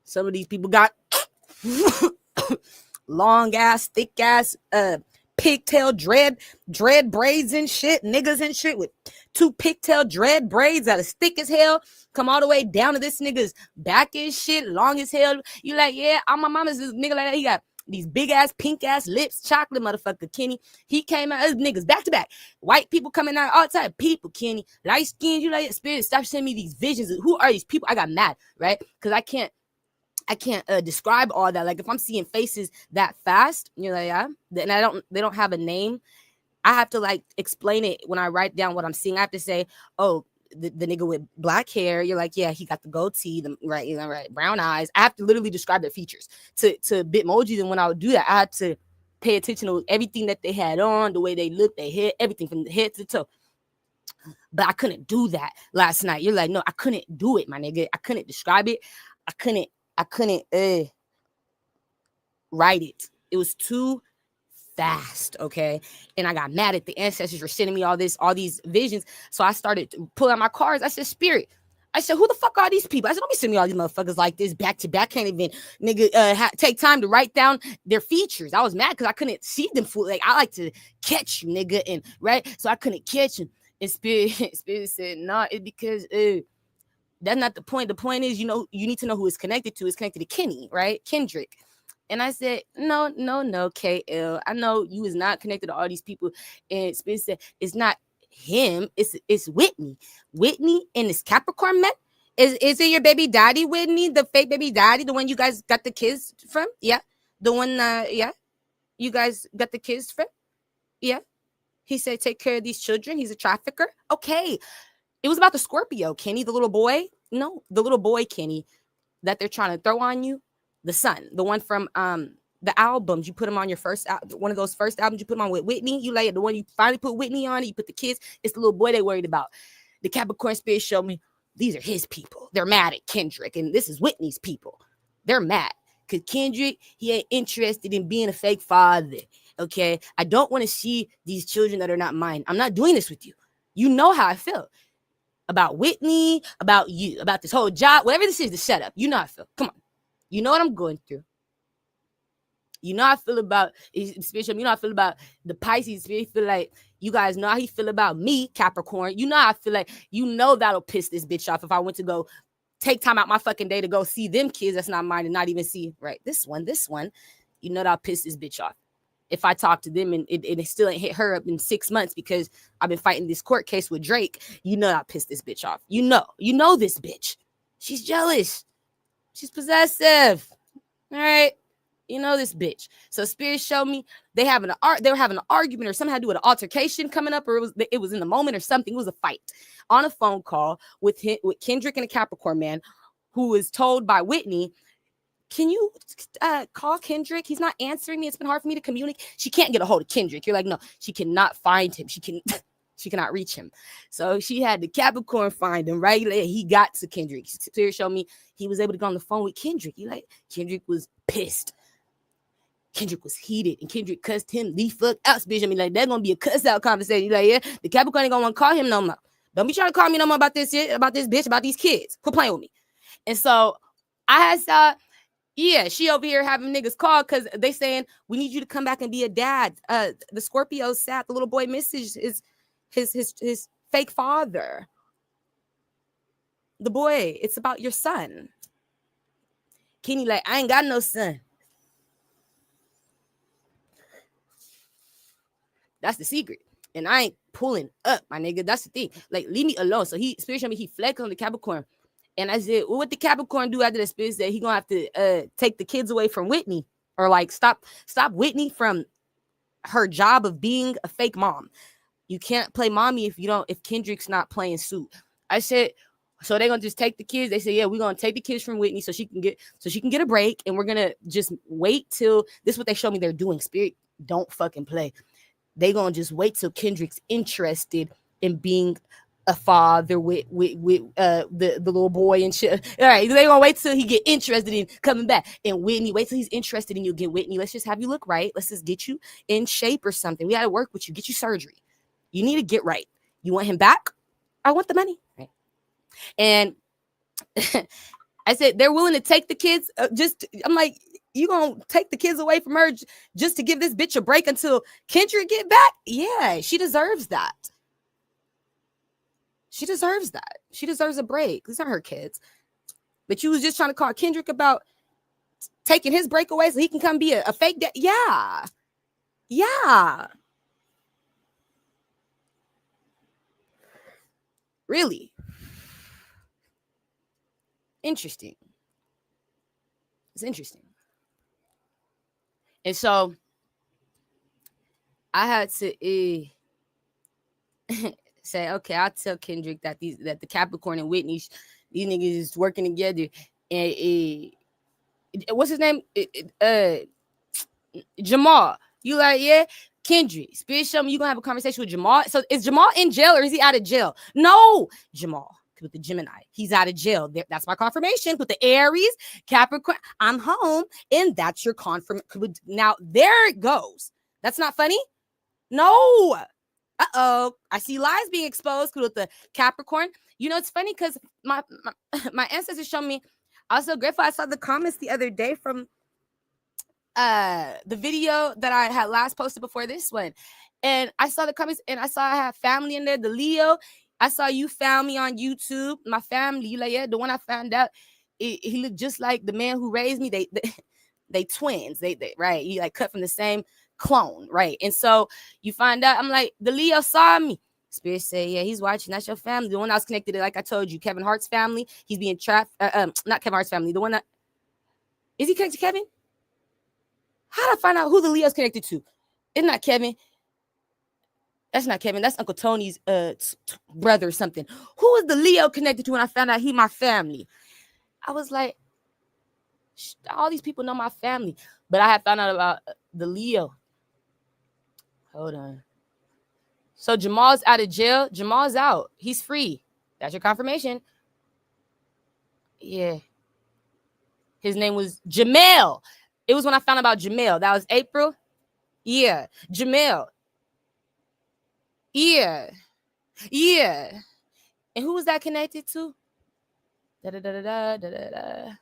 Some of these people got long ass, thick ass, pigtail dread braids and shit, niggas and shit with 2 pigtail dread braids that is thick as hell, come all the way down to this nigga's back and shit, long as hell. You like, yeah, my mama's this nigga like that. He got these big ass, pink ass lips, chocolate motherfucker, Kenny. He came out as niggas back to back. White people coming out, all type of people, Kenny. Light skinned, you like, Spirit, stop sending me these visions. Who are these people? I got mad, right? Because I can't describe all that. Like if I'm seeing faces that fast, you're like, yeah, and they don't have a name. I have to like explain it when I write down what I'm seeing. I have to say, oh, the nigga with black hair. You're like, yeah, he got the goatee, right, brown eyes. I have to literally describe their features to Bitmojis. And when I would do that, I had to pay attention to everything that they had on, the way they looked, their hair, everything from the head to the toe. But I couldn't do that last night. You're like, no, I couldn't do it, my nigga. I couldn't describe it. I couldn't write it. It was too fast, okay? And I got mad at the ancestors for sending me all these visions. So I started to pull out my cards. I said, Spirit. I said, who the fuck are these people? I said, don't be sending me all these motherfuckers like this back to back. Can't even take time to write down their features. I was mad because I couldn't see them. Like I like to catch you, nigga, and right. So I couldn't catch them. And Spirit said, nah, it's because that's not the point. The point is, you need to know who it's connected to. It's connected to Kenny, right? Kendrick. And I said, no, no, no, KL. I know you is not connected to all these people. And Spirit said, it's not him, it's Whitney. Whitney and this Capricorn man. Is it your baby daddy, Whitney? The fake baby daddy, the one you guys got the kids from? Yeah. The one yeah. You guys got the kids from? Yeah. He said, take care of these children. He's a trafficker. Okay. It was about the Scorpio, Kenny, the little boy. No, the little boy, Kenny, that they're trying to throw on you. The son, the one from the albums. You put him on your first one of those first albums you put him on with Whitney. You like the one you finally put Whitney on. You put the kids. It's the little boy they worried about. The Capricorn spirit showed me these are his people. They're mad at Kendrick, and this is Whitney's people. They're mad because Kendrick, he ain't interested in being a fake father. Okay, I don't want to see these children that are not mine. I'm not doing this with you. You know how I feel about Whitney, about you, about this whole job, whatever this is, the setup. You know how I feel. Come on. You know what I'm going through. You know how I feel about spiritual. You know how I feel about the Pisces spirit. Feel like you guys know how he feel about me, Capricorn. You know how I feel like, you know that'll piss this bitch off if I went to go take time out my fucking day to go see them kids that's not mine and not even see, right, this one. You know that'll piss this bitch off. If I talk to them and it still ain't hit her up in 6 months because I've been fighting this court case with Drake, you know I'll piss this bitch off. You know this bitch. She's jealous. She's possessive. All right. You know this bitch. So Spirit showed me they were having an argument or something had to do with an altercation coming up, or it was in the moment or something. It was a fight on a phone call with Kendrick and a Capricorn man who was told by Whitney, can you call Kendrick? He's not answering me. It's been hard for me to communicate. She can't get a hold of Kendrick. You're like, no, she cannot find him. She cannot reach him. So she had the Capricorn find him, right? He got to Kendrick. Spirit showed me he was able to go on the phone with Kendrick. Kendrick was pissed. Kendrick was heated, and Kendrick cussed him the fuck out, bitch. I mean, like, that's gonna be a cuss out conversation. You're like, yeah, the Capricorn ain't gonna want to call him no more. Don't be trying to call me no more about this shit, about this bitch, about these kids. Quit playing with me. And so I had thought, yeah, she over here having niggas call because they saying we need you to come back and be a dad. The Scorpio sad. The little boy misses his fake father. The boy, it's about your son. Kenny like, I ain't got no son. That's the secret. And I ain't pulling up, my nigga. That's the thing. Like, leave me alone. So he spirit showed me he flexed on the Capricorn. And I said, well, what the Capricorn do after the spirit said he gonna have to take the kids away from Whitney, or like stop Whitney from her job of being a fake mom. You can't play mommy if Kendrick's not playing suit. I said, so they're gonna just take the kids. They said, yeah, we're gonna take the kids from Whitney so she can get a break, and we're gonna just wait till this is what they showed me they're doing. Spirit, don't fucking play. They gonna just wait till Kendrick's interested in being a father with the little boy and shit. All right, they gonna wait till he get interested in coming back. And Whitney, wait till he's interested in you. Get Whitney. Let's just have you look right. Let's just get you in shape or something. We gotta work with you. Get you surgery. You need to get right. You want him back? I want the money. Right. And I said they're willing to take the kids. I'm like, you gonna take the kids away from her just to give this bitch a break until Kendrick get back? Yeah, she deserves that. She deserves that. She deserves a break. These aren't her kids. But you was just trying to call Kendrick about taking his break away so he can come be a fake dad. Yeah. Yeah. Really? Interesting. It's interesting. And so I had to say, okay, I'll tell Kendrick that the Capricorn and Whitney, these niggas is working together. And what's his name? Jamal. You like, yeah? Kendrick, Spirit show me you gonna have a conversation with Jamal. So is Jamal in jail or is he out of jail? No, Jamal with the Gemini. He's out of jail. That's my confirmation with the Aries, Capricorn. I'm home, and that's your confirmation. Now there it goes. That's not funny. No. Uh-oh. I see lies being exposed with the Capricorn. You know, it's funny because my ancestors showed me. I was so grateful. I saw the comments the other day from the video that I had last posted before this one. And I saw the comments and I saw I have family in there. The Leo, I saw you found me on YouTube. My family, like, yeah, the one I found out, he looked just like the man who raised me. They they twins. They right. You like cut from the same clone, right? And so you find out, I'm like, the Leo saw me. Spirit say, yeah, he's watching. That's your family. The one I was connected to, like I told you, Kevin Hart's family. He's being trapped. Not Kevin Hart's family. The one that is he connected to Kevin? How did I find out who the Leo's connected to? It's not Kevin. That's not Kevin. That's Uncle Tony's brother or something. Who is the Leo connected to when I found out he my family? I was like, all these people know my family. But I had found out about the Leo. Hold on. So Jamal's out of jail. Jamal's out. He's free. That's your confirmation. Yeah. His name was Jamel. It was when I found out about Jamel. That was April. Yeah. Jamel. Yeah. Yeah. And who was that connected to? Da da da da da da da.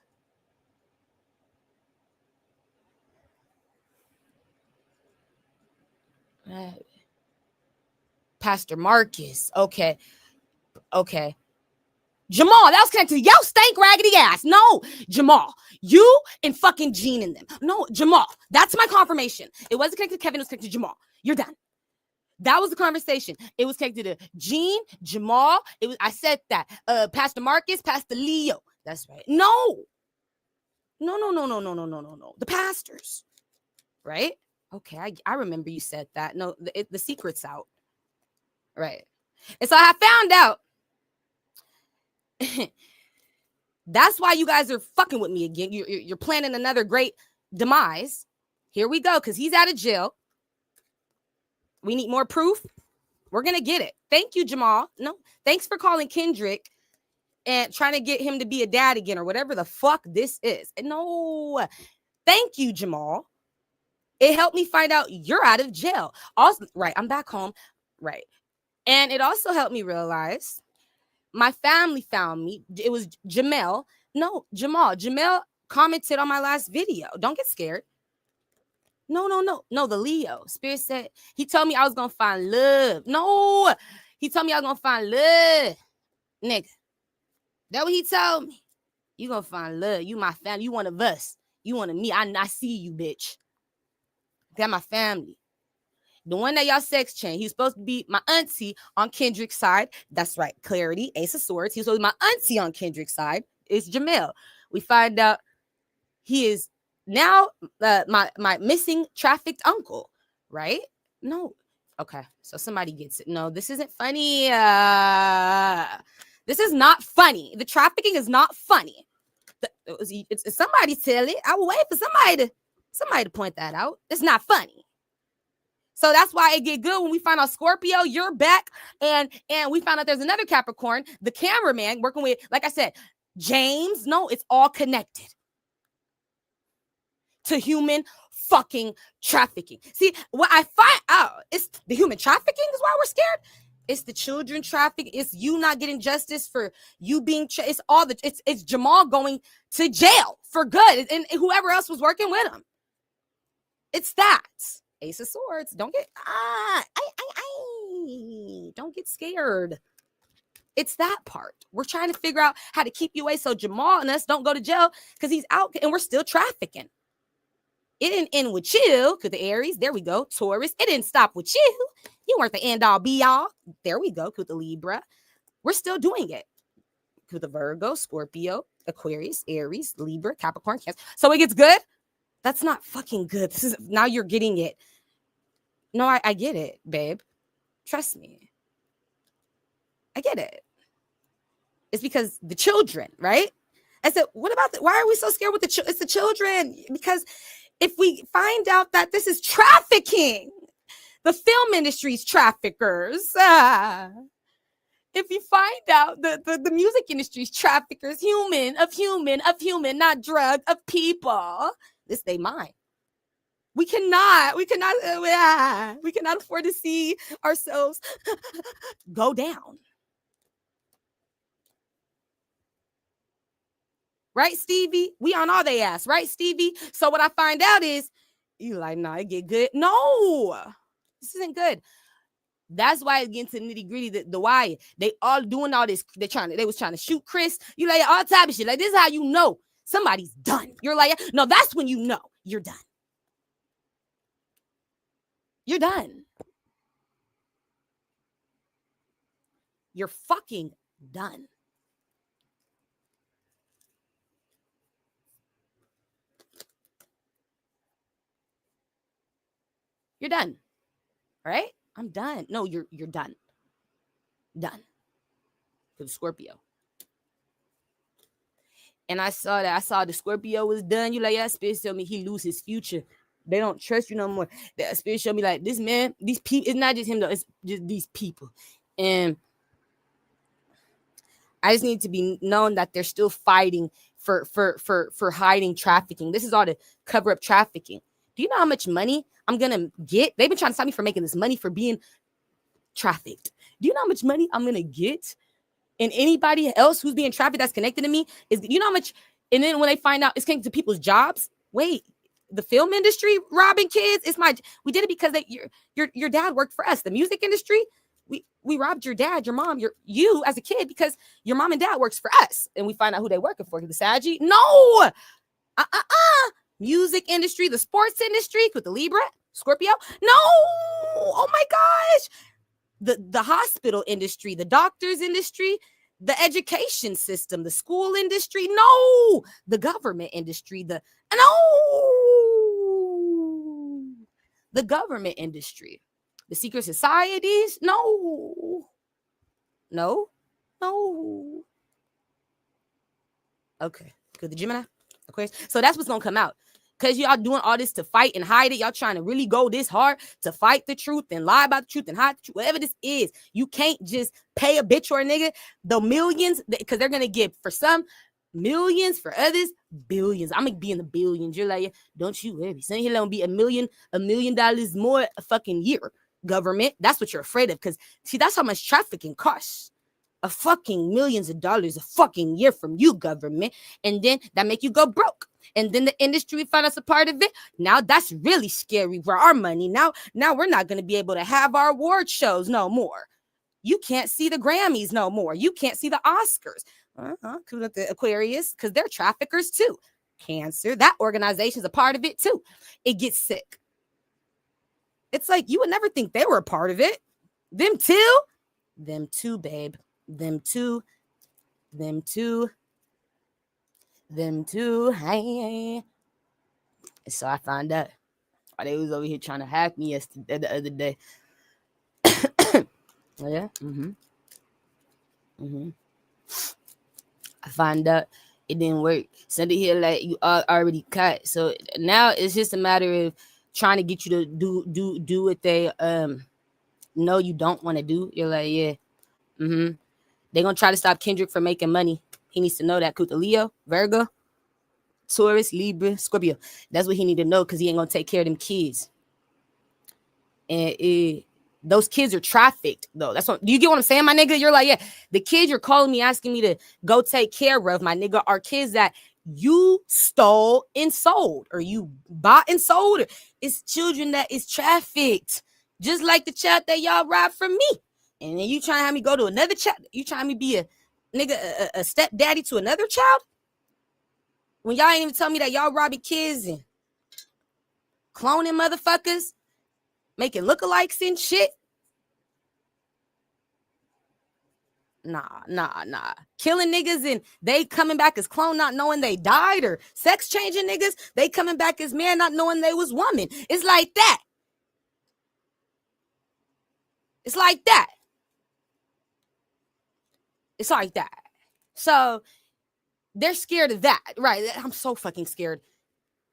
Pastor Marcus. Okay. Jamal, that was connected to yo stank raggedy ass. No, Jamal, you and fucking Gene and them. No, Jamal, that's my confirmation. It wasn't connected to Kevin, it was connected to Jamal. You're done. That was the conversation. It was connected to Gene, Jamal. I said that. Pastor Marcus, Pastor Leo. That's right. No. The pastors. Right? Okay, I remember you said that. No, the secret's out. Right. And so I found out that's why you guys are fucking with me again. You're planning another great demise. Here we go, because he's out of jail. We need more proof. We're going to get it. Thank you, Jamal. No, thanks for calling Kendrick and trying to get him to be a dad again or whatever the fuck this is. No, thank you, Jamal. It helped me find out you're out of jail. Also, right, I'm back home. Right. And it also helped me realize my family found me. It was Jamel. No, Jamal. Jamel commented on my last video. Don't get scared. No, the Leo. Spirit said, he told me I was going to find love. No, he told me I was going to find love. Nigga, that's what he told me. You going to find love. You my family. You one of us. You one of me. I see you, bitch. That my family. The one that y'all sex change. He's supposed to be my auntie on Kendrick's side. That's right. Clarity, Ace of Swords. He's supposed to be my auntie on Kendrick's side. It's Jamel. We find out he is now my missing trafficked uncle, right? No. Okay. So somebody gets it. No, this isn't funny. This is not funny. The trafficking is not funny. It's somebody tell it. I will wait for somebody to point that out. It's not funny. So that's why it get good when we find out Scorpio, you're back, and we found out there's another Capricorn, the cameraman working with, like I said, James. No, it's all connected to human fucking trafficking. See, what I find out is the human trafficking is why we're scared. It's the children trafficking. It's you not getting justice for you being. It's all it's Jamal going to jail for good, and whoever else was working with him. It's that. Ace of Swords. Don't get don't get scared. It's that part. We're trying to figure out how to keep you away so Jamal and us don't go to jail because he's out and we're still trafficking. It didn't end with you, because the Aries, there we go. Taurus, it didn't stop with you. You weren't the end all be all. There we go, with the Libra. We're still doing it. With the Virgo, Scorpio, Aquarius, Aries, Libra, Capricorn, Cancer. So it gets good? That's not fucking good. This is now you're getting it. No, I get it, babe. Trust me. I get it. It's because the children, right? I said, what about why are we so scared with it's the children? Because if we find out that this is trafficking, the film industry's traffickers. If you find out the music industry's traffickers, human, not drug, of people, this they mine. We cannot afford to see ourselves go down. Right, Stevie? We on all they ass, right, Stevie? So what I find out is, you like, nah, it get good. No, this isn't good. That's why it's getting to the nitty gritty. The wire, they all doing all this. They was trying to shoot Chris. You like all type of shit. Like, this is how you know somebody's done. You're like, no, that's when you know. you're done. You're done. You're fucking done. You're done. Right? I'm done. No, you're done. Done. For the Scorpio. And I saw that. I saw the Scorpio was done. You like, yeah, spirit tell me he lose his future. They don't trust you no more. That spirit showed me like this man, these people, it's not just him though, it's just these people. And I just need to be known that they're still fighting for hiding trafficking. This is all to cover up trafficking. Do you know how much money I'm gonna get? They've been trying to stop me from making this money for being trafficked. Do you know how much money I'm gonna get? And anybody else who's being trafficked that's connected to me is, you know how much? And then when they find out it's connected to people's jobs, wait, the film industry robbing kids, we did it because your dad worked for us. The music industry, we robbed your dad, your mom, you as a kid because your mom and dad works for us, and we find out who they working for. The Saggy, no, music industry, the sports industry with the Libra, Scorpio, no, oh my gosh. The hospital industry, the doctors industry, the education system, the school industry, no, the government industry, the government industry, the secret societies, no. Okay, good. The Gemini, Aquarius. So that's what's gonna come out. Because y'all doing all this to fight and hide it. Y'all trying to really go this hard to fight the truth and lie about the truth and hide the truth. Whatever this is, you can't just pay a bitch or a nigga the millions, because they're going to give for some millions, for others billions. I'm going to be in the billions. You're like, don't you worry. Saying he'll be $1 million more a fucking year. Government, that's what you're afraid of. Because see, that's how much trafficking costs. A fucking millions of dollars a fucking year from you, government. And then that make you go broke. And then the industry find us a part of it. Now that's really scary for our money. Now we're not going to be able to have our award shows no more. You can't see the Grammys no more. You can't see the Oscars. The Aquarius, because they're traffickers too. Cancer, that organization's a part of it too. It gets sick. It's like you would never think they were a part of it. Them too, babe. Them too. Hey. So I found out why they was over here trying to hack me yesterday, the other day. Yeah. I found out it didn't work. So they here like you already cut. So now it's just a matter of trying to get you to do what they know you don't want to do. You're like, yeah. They're gonna try to stop Kendrick from making money. He needs to know that. Kuta Leo, Virgo, Taurus, Libra, Scorpio. That's what he need to know, because he ain't gonna take care of them kids. And those kids are trafficked, though. That's what. Do you get what I'm saying, my nigga? You're like, yeah, the kids you're calling me, asking me to go take care of, my nigga, are kids that you stole and sold, or you bought and sold. It's children that is trafficked, just like the child that y'all robbed from me. And then you trying to have me go to another child? You trying to be a nigga, a stepdaddy to another child? When y'all ain't even tell me that y'all robbing kids and cloning motherfuckers, making lookalikes and shit. Nah. Killing niggas and they coming back as clone, not knowing they died, or sex changing niggas, they coming back as man, not knowing they was woman. It's like that. It's like that. So they're scared of that, right? I'm so fucking scared.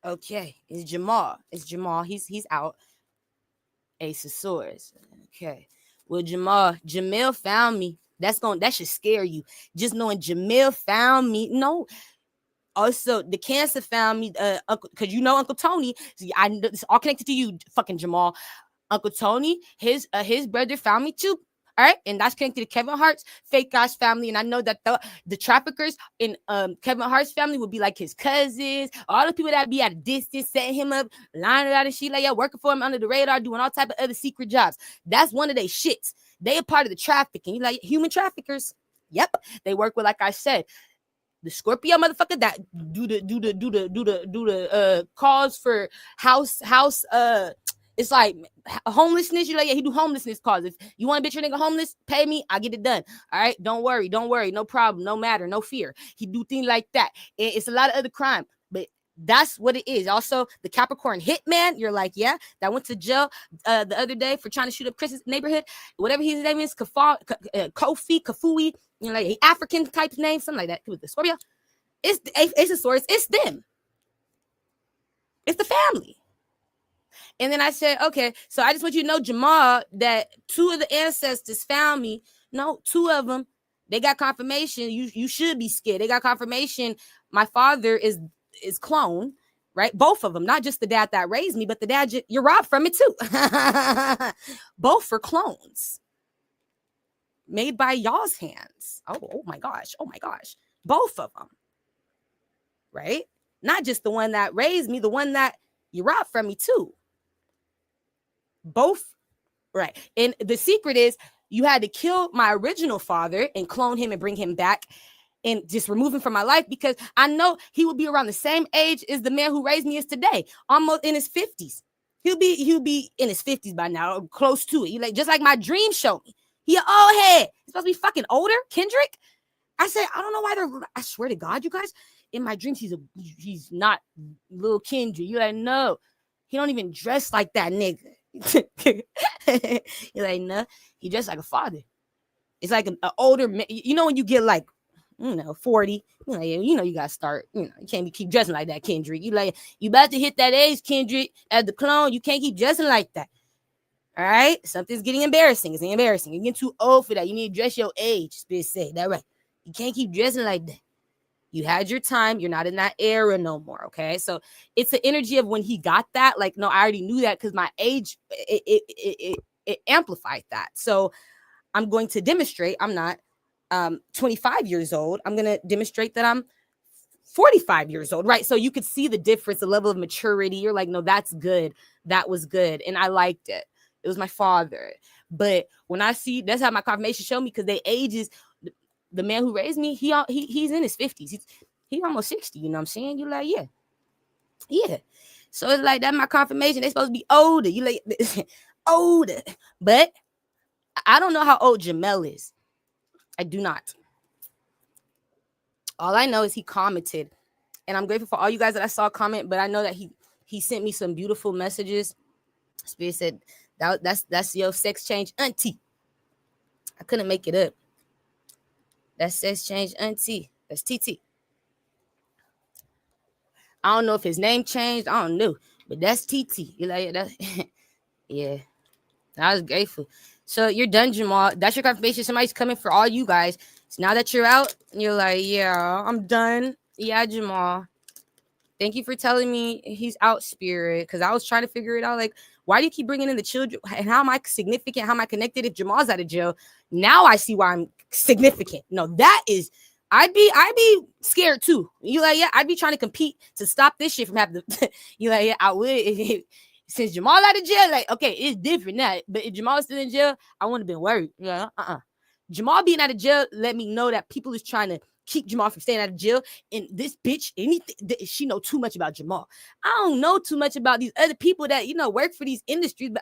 Okay, it's Jamal. He's out. Ace of Swords. Okay. Well, Jamil found me. That should scare you. Just knowing Jamil found me. No. Also, the Cancer found me. Because you know Uncle Tony. It's all connected to you, fucking Jamal. Uncle Tony, his brother found me too. All right, and that's connected to Kevin Hart's fake ass family. And I know that the traffickers in Kevin Hart's family would be like his cousins, all the people that be at a distance, setting him up, lying about and shit, like, yeah, working for him under the radar, doing all type of other secret jobs. That's one of their shits. They are part of the trafficking. You like human traffickers? Yep, they work with, like I said, The Scorpio motherfucker that do the cause for house it's like homelessness. You like, yeah, he do homelessness cause. If you want to bitch your nigga homeless, pay me, I get it done. All right, don't worry, no problem, no matter, no fear. He do things like that. It's a lot of other crime, but that's what it is. Also, the Capricorn hitman. You're like, yeah, that went to jail the other day for trying to shoot up Chris's neighborhood. Whatever his name is, Kofi, Kafui, you know, like African type name, something like that. With the Scorpio, it's Ace of Swords. It's them. It's the family. And then I said, okay, so I just want you to know, Jamal, that 2 of the ancestors found me. No, 2 of them, they got confirmation. You should be scared. They got confirmation. My father is clone, right? Both of them, not just the dad that raised me, but the dad you're robbed from it too. Both for clones made by y'all's hands. Oh my gosh. Both of them, right? Not just the one that raised me, the one that you robbed from me too. Both, right? And the secret is you had to kill my original father and clone him and bring him back and just remove him from my life, because I know he will be around the same age as the man who raised me is today, almost in his 50s. He'll be in his 50s by now, close to it. Like, just like my dream showed me. He an old head. He's supposed to be fucking older, Kendrick. I said, I don't know why I swear to God, you guys, in my dreams, he's not little Kendrick. You're like, no, he don't even dress like that nigga. You're like, no, he dressed like a father. It's like an older man. You know, when you get like, 40, you gotta start, you can't keep dressing like that, Kendrick. You about to hit that age, Kendrick, as the clone. You can't keep dressing like that. All right, something's getting embarrassing. It's embarrassing. You're getting too old for that. You need to dress your age. Spirit say that, right? You can't keep dressing like that. You had your time. You're not in that era no more. Okay, so it's the energy of when he got that. Like, no, I already knew that because my age it amplified that. So I'm going to demonstrate. I'm not 25 years old. I'm going to demonstrate that I'm 45 years old, right? So you could see the difference, the level of maturity. You're like, no, that's good. That was good. And I liked it. It was my father. But when I see, that's how my confirmation showed me, because they ages, the man who raised me, he's in his 50s. He's almost 60, you know what I'm saying? You're like, yeah. So it's like, that's my confirmation. They're supposed to be older. You like, older. But I don't know how old Jamel is. I do not. All I know is he commented, and I'm grateful for all you guys that I saw comment, but I know that he sent me some beautiful messages. Spirit said, that's your sex change auntie. I couldn't make it up. That's sex change auntie. That's TT. I don't know if his name changed. I don't know, but that's TT. You like that? Yeah. I was grateful. So you're done, Jamal. That's your confirmation. Somebody's coming for all you guys. So now that you're out, you're like, yeah, I'm done. Yeah, Jamal. Thank you for telling me he's out, Spirit. Because I was trying to figure it out. Like, why do you keep bringing in the children? And how am I significant? How am I connected if Jamal's out of jail? Now I see why I'm significant. No, that is, I'd be scared too. You like, yeah, I'd be trying to compete to stop this shit from happening. You like, yeah, I would. Since Jamal out of jail, like, okay, it's different now. But if Jamal was still in jail, I wouldn't have been worried. Yeah, Jamal being out of jail let me know that people is trying to keep Jamal from staying out of jail. And this bitch, she know too much about Jamal. I don't know too much about these other people that, work for these industries, but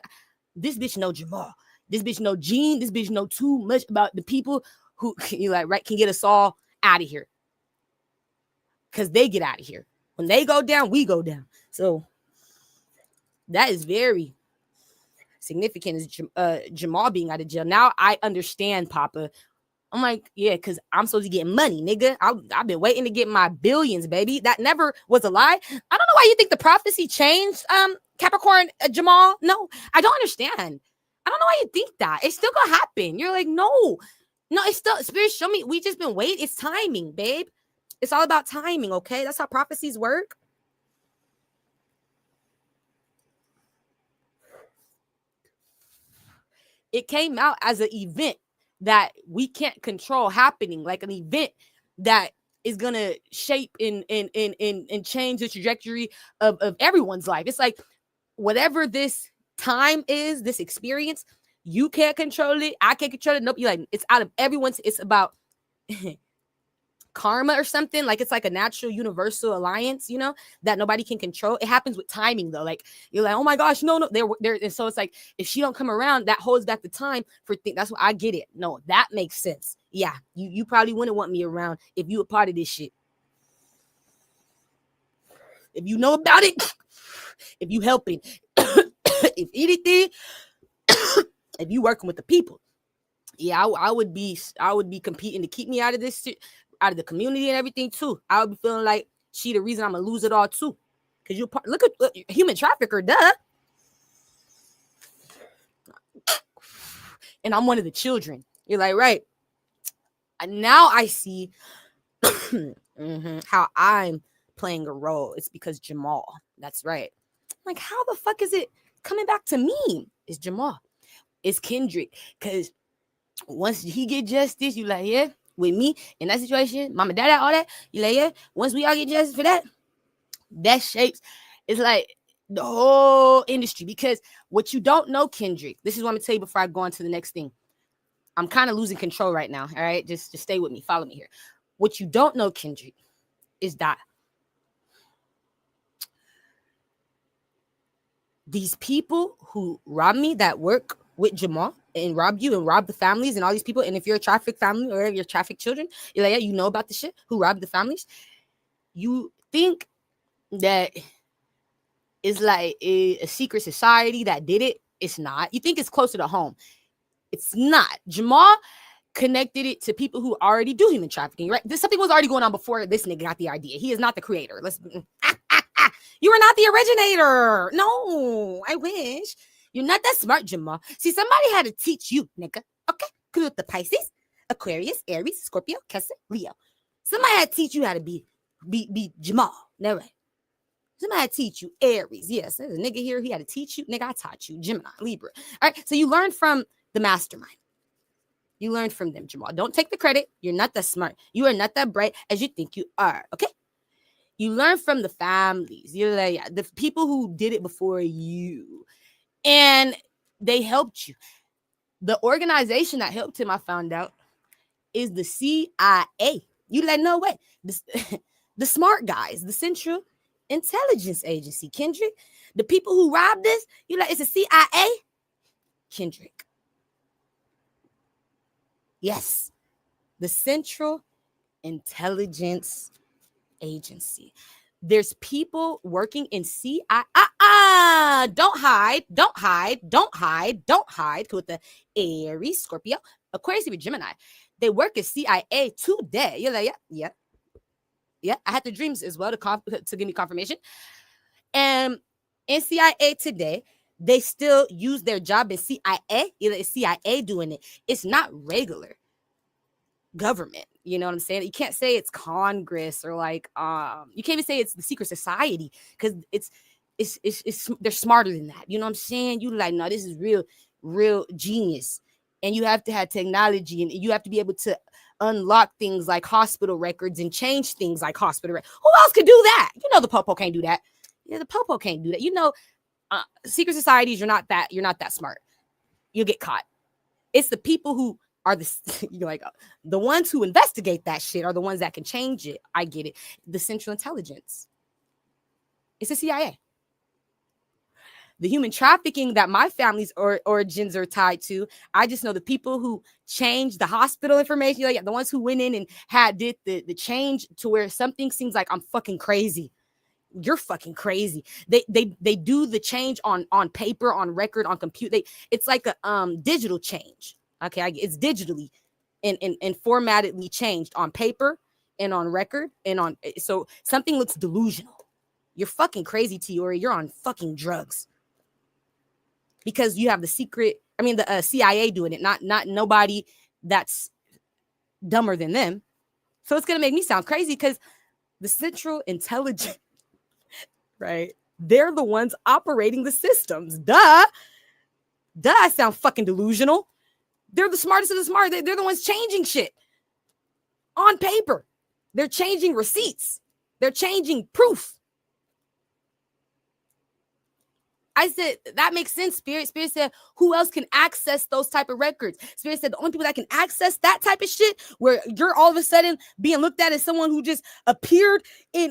this bitch know Jamal. This bitch know Gene. This bitch know too much about the people who, right, can get us all out of here. Because they get out of here. When they go down, we go down. So that is very significant, as Jamal being out of jail. Now I understand, Papa. I'm like, yeah, because I'm supposed to get money, nigga. I've been waiting to get my billions, baby. That never was a lie. I don't know why you think the prophecy changed, Capricorn, Jamal. No, I don't understand. I don't know why you think that. It's still gonna happen. You're like, no, it's still, Spirit, show me. We just been waiting. It's timing, babe. It's all about timing, okay? That's how prophecies work. It came out as an event that we can't control happening, like an event that is gonna shape and change the trajectory of everyone's life. It's like, whatever this time is, this experience, you can't control it. I can't control it. Nope. You're like, it's out of everyone's. It's about karma or something. Like it's like a natural universal alliance, that nobody can control. It happens with timing though. Like you're like, oh my gosh, no, they're and so it's like if she don't come around, that holds back the time for things. That's what I get it. No, that makes sense. Yeah, you probably wouldn't want me around if you a part of this shit. If you know about it, if you helping, if anything, if you working with the people, yeah, I would be competing to keep me out of this shit, out of the community and everything too. I would be feeling like she the reason I'm gonna lose it all too. Cause you look human trafficker, duh. And I'm one of the children. You're like, right. And now I see how I'm playing a role. It's because Jamal. That's right. Like, how the fuck is it coming back to me? It's Jamal. It's Kendrick. Cause once he get justice, you like, yeah, with me in that situation, mama, dada, all that, you like, yeah, once we all get justice for that, that shapes, it's like the whole industry. Because what you don't know, Kendrick, this is what I'm gonna tell you before I go on to the next thing. I'm kind of losing control right now. All right, just stay with me, follow me here. What you don't know, Kendrick, is that these people who rob me that work with Jamal and rob you and rob the families and all these people, and if you're a traffic family or if you're traffic children, you're like, yeah, you know about the shit who robbed the families. You think that it's like a secret society that did it. It's not. You think it's closer to home. It's not. Jamal connected it to people who already do human trafficking, right? Something was already going on before this nigga got the idea. He is not the creator. You are not the originator. No, I wish. You're not that smart, Jamal. See, somebody had to teach you, nigga. Okay? Because with the Pisces, Aquarius, Aries, Scorpio, Cancer, Leo. Somebody had to teach you how to be Jamal. No way. Somebody had to teach you Aries. Yes, there's a nigga here. He had to teach you. Nigga, I taught you Gemini, Libra. All right? So you learn from the mastermind. You learn from them, Jamal. Don't take the credit. You're not that smart. You are not that bright as you think you are. Okay? You learn from the families. You're like the people who did it before you. And they helped you. The organization that helped him, I found out, is the CIA. You like, no way. The smart guys, the Central Intelligence Agency, Kendrick. The people who robbed this, you like, it's a CIA? Kendrick. Yes. The Central Intelligence Agency. There's people working in CIA. Don't hide. With the Aries, Scorpio, Aquarius, with Gemini. They work at CIA today. You're like, yeah. I had the dreams as well to give me confirmation. And in CIA today, they still use their job in CIA. It's CIA doing it. It's not regular government. You know what I'm saying? You can't say it's Congress or like you can't even say it's the secret society because it's they're smarter than that. You know what I'm saying? You like, no, this is real genius. And you have to have technology and you have to be able to unlock things like hospital records and change things like hospital records. Who else could do that? You know the Popo can't do that. Yeah, the Popo can't do that. You know, secret societies, you're not that smart. You'll get caught. It's the people who are the ones who investigate that shit are the ones that can change it. I get it. The Central Intelligence. It's the CIA. The human trafficking that my family's origins are tied to, I just know the people who changed the hospital information, the ones who went in and did the change to where something seems like I'm fucking crazy. You're fucking crazy. They do the change on paper, on record, on computer. It's like a digital change. Okay, it's digitally and formatedly changed on paper and on record and on. So something looks delusional. You're fucking crazy, Tiory. You're on fucking drugs. Because you have the CIA doing it, not nobody that's dumber than them. So it's gonna make me sound crazy because the Central Intelligence, right? They're the ones operating the systems. Duh, I sound fucking delusional. They're the smartest of the smart. They're the ones changing shit on paper. They're changing receipts. They're changing proof. I said, that makes sense, Spirit. Spirit said, who else can access those type of records? Spirit said, the only people that can access that type of shit, where you're all of a sudden being looked at as someone who just appeared in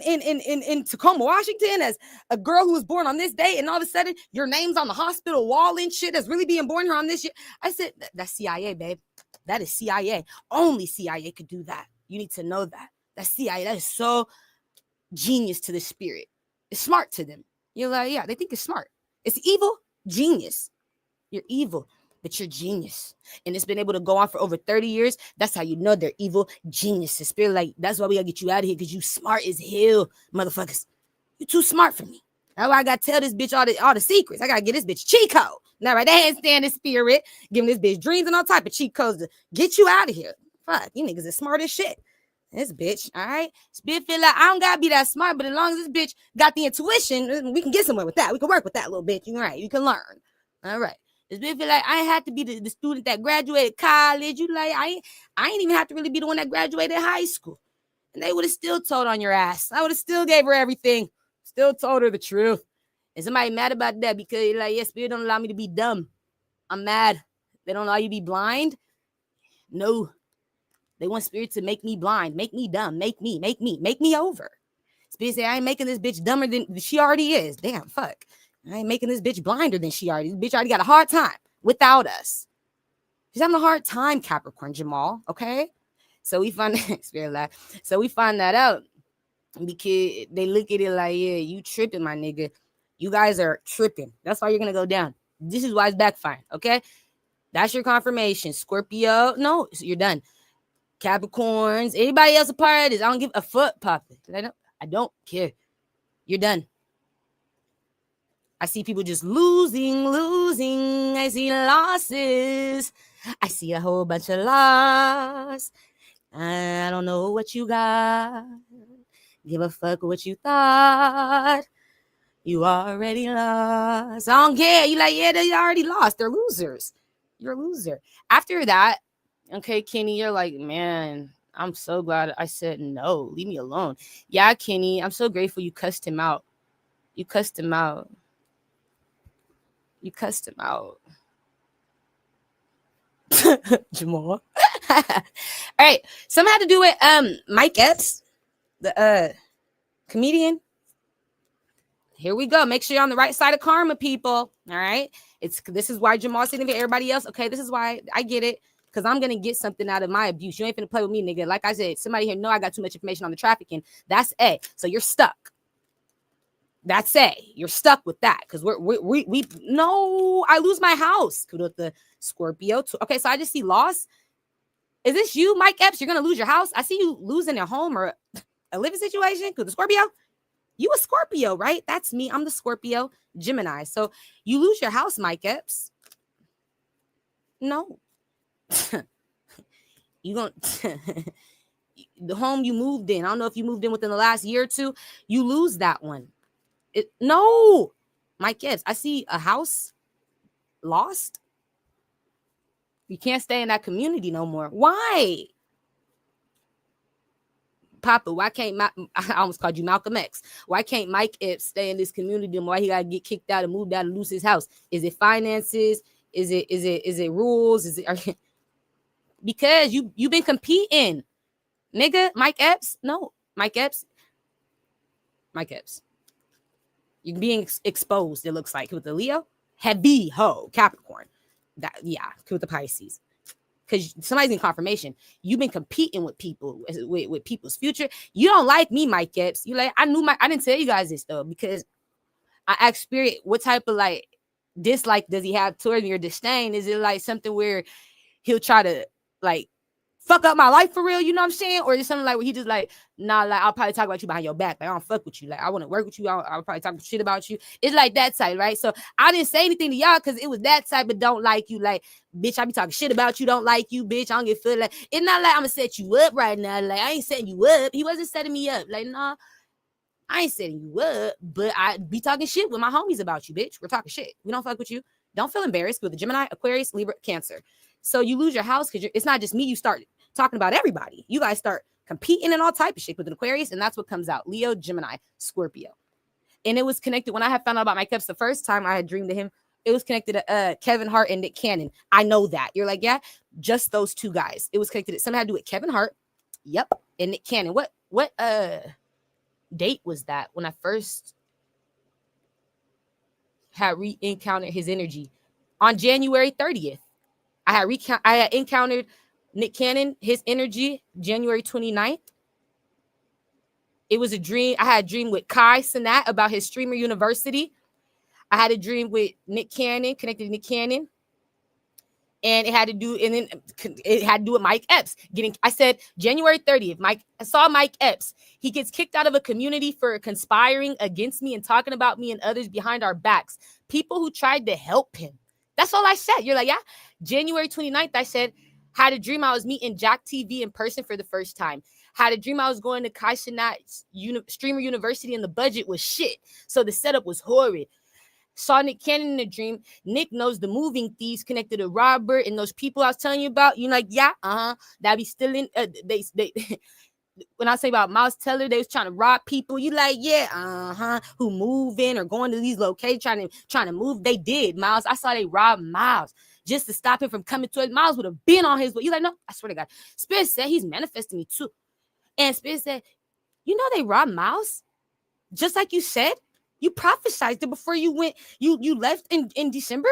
Tacoma, Washington, as a girl who was born on this day, and all of a sudden your name's on the hospital wall and shit, that's really being born here on this shit. I said, that's CIA, babe. That is CIA. Only CIA could do that. You need to know that. That's CIA. That is so genius to the spirit. It's smart to them. You're like, yeah, they think it's smart. It's evil, genius. You're evil, but you're genius. And it's been able to go on for over 30 years. That's how you know they're evil geniuses. Spirit, like, that's why we gotta get you out of here, because you smart as hell, motherfuckers. You too smart for me. That's why I gotta tell this bitch all the secrets. I gotta get this bitch cheat code. Now, right, they ain't standing spirit, giving this bitch dreams and all type of cheat codes to get you out of here. Fuck, you niggas is smart as shit. This bitch, all right? Spirit feel like I don't gotta be that smart, but as long as this bitch got the intuition, we can get somewhere with that. We can work with that little bitch. You're right. You can learn. All right. This bitch feel like I ain't have to be the student that graduated college. You like, I ain't even have to really be the one that graduated high school. And they would have still told on your ass. I would have still gave her everything. Still told her the truth. And somebody mad about that because you're like, yeah, Spirit don't allow me to be dumb. I'm mad. They don't allow you to be blind. No. They want Spirit to make me blind, make me dumb, make me over. Spirit say, I ain't making this bitch dumber than she already is. Damn, fuck. I ain't making this bitch blinder than she already. This bitch already got a hard time without us. She's having a hard time, Capricorn Jamal, okay? So we find Spirit laugh. So we find that out because they look at it like, yeah, you tripping, my nigga. You guys are tripping. That's why you're gonna go down. This is why it's backfiring, okay? That's your confirmation. Scorpio, no, you're done. Capricorns, anybody else a part of this? I don't give a fuck, Papa. I don't care. You're done. I see people just losing. I see losses. I see a whole bunch of loss. I don't know what you got. Give a fuck what you thought. You already lost. I don't care. You like, yeah, they already lost. They're losers. You're a loser. After that, okay, Kenny, you're like, man, I'm so glad I said no. Leave me alone. Yeah, Kenny, I'm so grateful you cussed him out. You cussed him out. Jamal. All right. Something had to do with Mike Epps, the comedian. Here we go. Make sure you're on the right side of karma, people. All right. This is why Jamal's sitting here. Everybody else. Okay, this is why I get it. Because I'm going to get something out of my abuse. You ain't finna play with me, nigga. Like I said, somebody here know I got too much information on the trafficking. That's A. So you're stuck. That's A. You're stuck with that. Because we no, I lose my house. Kudos the Scorpio. Okay, so I just see loss. Is this you, Mike Epps? You're going to lose your house? I see you losing a home or a living situation. Kudos the Scorpio. You a Scorpio, right? That's me. I'm the Scorpio Gemini. So you lose your house, Mike Epps. No. You gonna the home you moved in. I don't know if you moved in within the last year or two. You lose that one. No, Mike Epps. I see a house lost. You can't stay in that community no more. Why? Papa, why can't I almost called you Malcolm X? Why can't Mike Epps stay in this community? Why he gotta get kicked out and moved out and lose his house? Is it finances? Is it rules? Is it because you've been competing, nigga? Mike Epps? No, Mike Epps. You're being exposed. It looks like with the Leo, heavy ho Capricorn. That with the Pisces. Because somebody's in confirmation. You've been competing with people, with people's future. You don't like me, Mike Epps. You like, I didn't tell you guys this though, because I asked Spirit, what type of like dislike does he have towards me or disdain? Is it like something where he'll try to like fuck up my life for real? You know what I'm saying? Or is it something like where he just like, nah, like I'll probably talk about you behind your back. Like I don't fuck with you. Like I want to work with you. I'll probably talk shit about you. It's like that type, right? So I didn't say anything to y'all because it was that type of don't like you. Like, bitch, I be talking shit about you. Don't like you, bitch. I don't get feel like it's not like I'm gonna set you up right now. Like I ain't setting you up. He wasn't setting me up. Like, nah, I ain't setting you up, but I be talking shit with my homies about you, bitch. We're talking shit. We don't fuck with you. Don't feel embarrassed with the Gemini, Aquarius, Libra, Cancer. So you lose your house because it's not just me. You start talking about everybody. You guys start competing in all type of shit with an Aquarius, and that's what comes out. Leo, Gemini, Scorpio. And it was connected when I had found out about Mike Epps the first time I had dreamed of him. It was connected to Kevin Hart and Nick Cannon. I know that. You're like, yeah, just those two guys. It was connected to something had to do with Kevin Hart. Yep. And Nick Cannon. What date was that when I first had re-encountered his energy? On January 30th. I had encountered Nick Cannon, his energy, January 29th. It was a dream. I had a dream with Kai Cenat about his streamer university. I had a dream with Nick Cannon, connected to Nick Cannon. And it had to do, and then it had to do with Mike Epps. I said January 30th, I saw Mike Epps. He gets kicked out of a community for conspiring against me and talking about me and others behind our backs. People who tried to help him. That's all I said. You're like, yeah. January 29th, I said, had a dream I was meeting Jack TV in person for the first time. Had a dream I was going to Kai Cenat's streamer university and the budget was shit. So the setup was horrid. Saw Nick Cannon in a dream. Nick knows the moving thieves connected to Robert and those people I was telling you about. You're like, yeah, that be still in. They when I say about Miles Teller, they was trying to rob people. You like, yeah, who moving or going to these locations trying to move. They did, Miles. I saw they robbed Miles just to stop him from coming to it. Miles would have been on his way. You like, no, I swear to God. Spirit said he's manifesting me too, and Spirit said, you know they robbed Miles, just like you said. You prophesied it before you went. You left in December.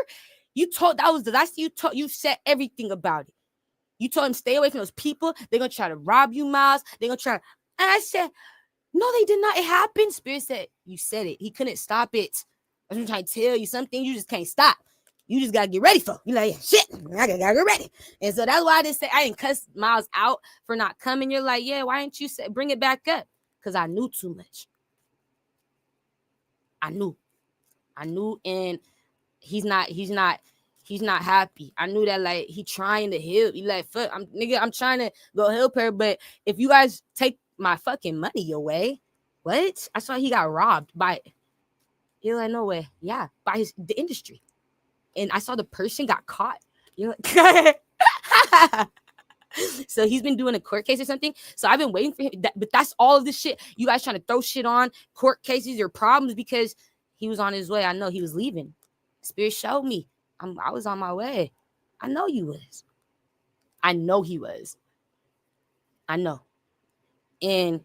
You told that was the last thing you told. You said everything about it. You told him stay away from those people. They're gonna try to rob you, Miles. They're gonna try. And I said, no, they did not. It happened. Spirit said you said it. He couldn't stop it. That's what I'm trying to tell you. Something you just can't stop. You just gotta get ready for. You like, yeah, shit. I gotta get ready. And so that's why I didn't say I didn't cuss Miles out for not coming. You're like, yeah, why didn't you say bring it back up? Because I knew too much. I knew, and he's not happy. I knew that, like, he trying to help. He like, fuck, I'm trying to go help her, but if you guys take my fucking money away, what? I saw he got robbed by, you're like, no way, yeah, by the industry, and I saw the person got caught. You're like, so he's been doing a court case or something. So I've been waiting for him. But that's all of this shit. You guys trying to throw shit on court cases or problems because he was on his way. I know he was leaving. Spirit showed me. I was on my way. I know you was. I know he was. I know. And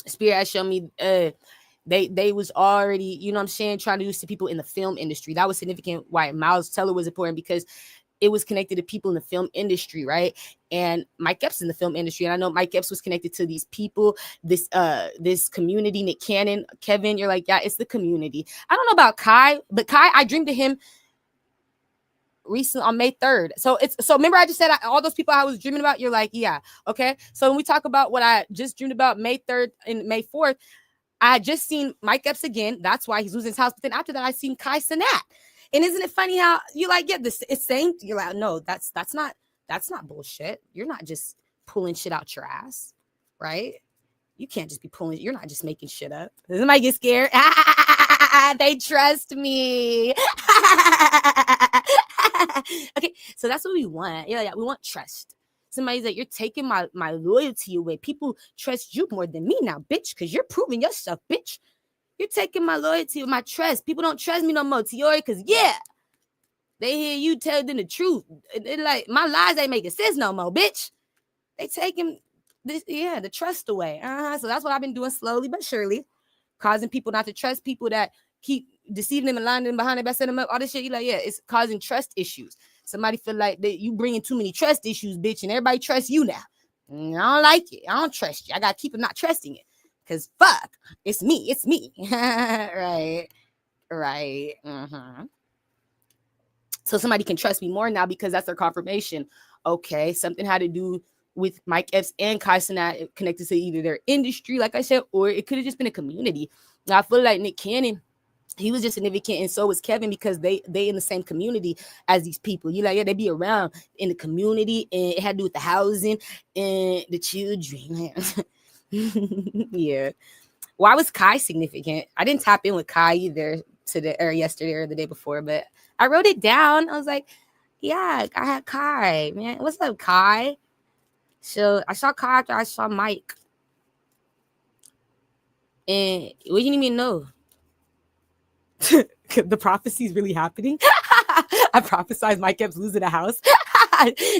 Spirit has shown me they was already, you know what I'm saying, trying to use to people in the film industry. That was significant why Miles Teller was important, because it was connected to people in the film industry, right? And Mike Epps in the film industry. And I know Mike Epps was connected to these people, this community, Nick Cannon, Kevin. You're like, yeah, it's the community. I don't know about Kai, but Kai, I dreamed of him recently on May 3rd. So remember I just said all those people I was dreaming about, you're like, yeah, okay. So when we talk about what I just dreamed about May 3rd and May 4th, I had just seen Mike Epps again. That's why he's losing his house. But then after that, I seen Kai Cenat. And isn't it funny how you're like, yeah, it's same. You're like, no, that's not bullshit. You're not just pulling shit out your ass, right? You can't just be pulling. You're not just making shit up. Somebody get scared. They trust me. Okay, so that's what we want. Yeah, we want trust. Somebody's like, you're taking my loyalty away. People trust you more than me now, bitch, because you're proving yourself, bitch. You're taking my loyalty, my trust. People don't trust me no more, Tiory, because, yeah, they hear you tell them the truth. They're like, my lies ain't making sense no more, bitch. They taking the trust away. So that's what I've been doing slowly but surely, causing people not to trust people that keep deceiving them and lying them behind their back, setting them up, all this shit. You like, yeah, it's causing trust issues. Somebody feel like that you bringing too many trust issues, bitch, and everybody trusts you now. I don't like it. I don't trust you. I got to keep not trusting it. Because fuck, it's me. Right. So somebody can trust me more now because that's their confirmation. Okay, something had to do with Mike Epps and Kai Cenat connected to either their industry, like I said, or it could have just been a community. Now I feel like Nick Cannon, he was just significant, and so was Kevin, because they in the same community as these people. You like, yeah, they be around in the community, and it had to do with the housing and the children. Yeah. Why was Kai significant? I didn't tap in with Kai either today or yesterday or the day before, but I wrote it down. I was like, yeah, I had Kai, man. What's up, Kai? So I saw Kai after I saw Mike. And we didn't even know. The prophecy is really happening. I prophesized Mike Epps losing a house.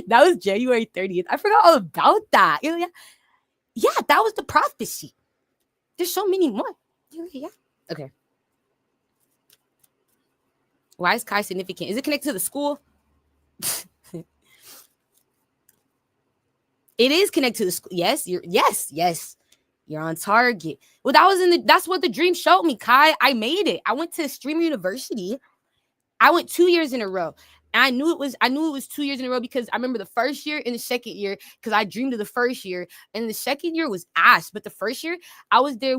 That was January 30th. I forgot all about that. Yeah, that was the prophecy. There's so many more. Yeah. Okay. Why is Kai significant? Is it connected to the school? It is connected to the school. Yes, yes. You're on target. Well, that's what the dream showed me, Kai. I made it. I went to Streamer University. I went 2 years in a row. And I knew it was 2 years in a row because I remember the first year and the second year, because I dreamed of the first year, and the second year was ass. But the first year, I was there.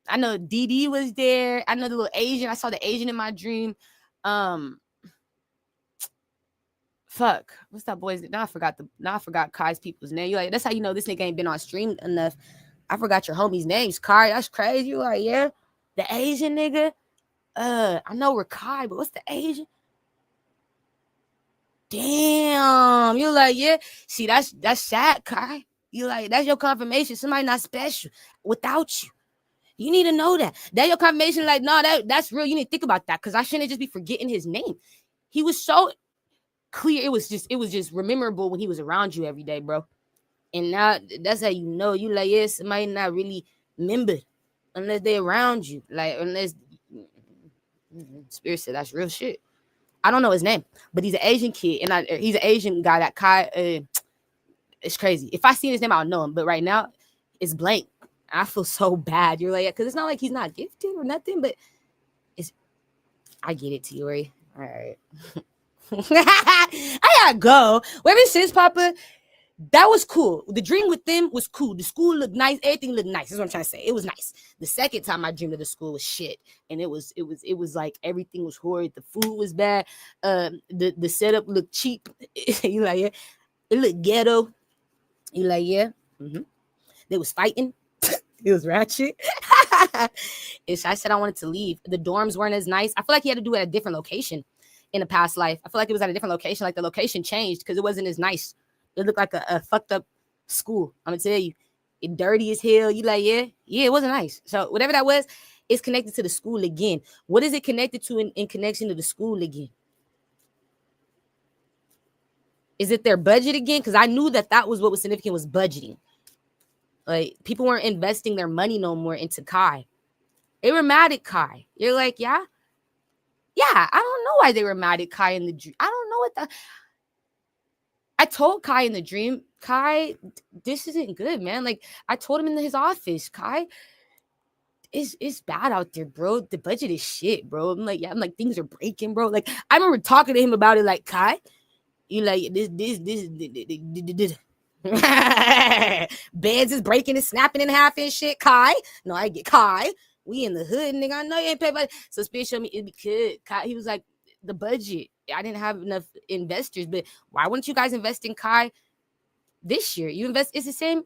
I know DD was there. I know the little Asian. I saw the Asian in my dream. Fuck, what's that boy's? Now I forgot Kai's people's name. You like, that's how you know this nigga ain't been on stream enough. I forgot your homie's names, Kai. That's crazy. You like, yeah, the Asian nigga. I know we're Kai, but what's the Asian? Damn, you like, yeah. See, that's sad, Kai. You like, that's your confirmation. Somebody not special without you. You need to know that. That your confirmation. Like, no, that's real. You need to think about that, because I shouldn't just be forgetting his name. He was so clear. It was just memorable when he was around you every day, bro. And now that's how you know. You like, yeah, somebody not really remembered unless they around you. Like, unless Spirit said that's real shit. I don't know his name, but he's an Asian kid, and he's an Asian guy that Kai. It's crazy. If I see his name, I'll know him. But right now, it's blank. I feel so bad. You're like, because it's not like he's not gifted or nothing, but I get it, Tiory. All right. I gotta go. Wherever since Papa, that was cool. The dream with them was cool. The school looked nice. Everything looked nice. That's what I'm trying to say. It was nice. The second time I dreamed of the school was shit, and it was like everything was horrid. The food was bad. The setup looked cheap. You like, yeah. It looked ghetto. You like, yeah. They was fighting. It was ratchet. I said I wanted to leave. The dorms weren't as nice. I feel like he had to do it at a different location in a past life. I feel like it was at a different location. Like the location changed because it wasn't as nice. It looked like a fucked up school. I'm gonna tell you, it dirty as hell. You like, yeah, it wasn't nice. So whatever that was, it's connected to the school again. What is it connected to in connection to the school again? Is it their budget again? Because I knew that was what was significant, was budgeting. Like, people weren't investing their money no more into Kai. They were mad at Kai. You're like, yeah. I don't know why they were mad at Kai in the dream. I don't know what I told Kai in the dream, Kai, this isn't good, man. Like, I told him in his office, Kai, it's bad out there, bro. The budget is shit, bro. I'm like, things are breaking, bro. Like, I remember talking to him about it, like, Kai, you like, this. Beds is breaking and snapping in half and shit, Kai. No, I get Kai. We in the hood, nigga. I know you ain't paid, but so Spirit showed me it because Kai, he was like, the budget. I didn't have enough investors, but why wouldn't you guys invest in Kai this year? You invest, it's the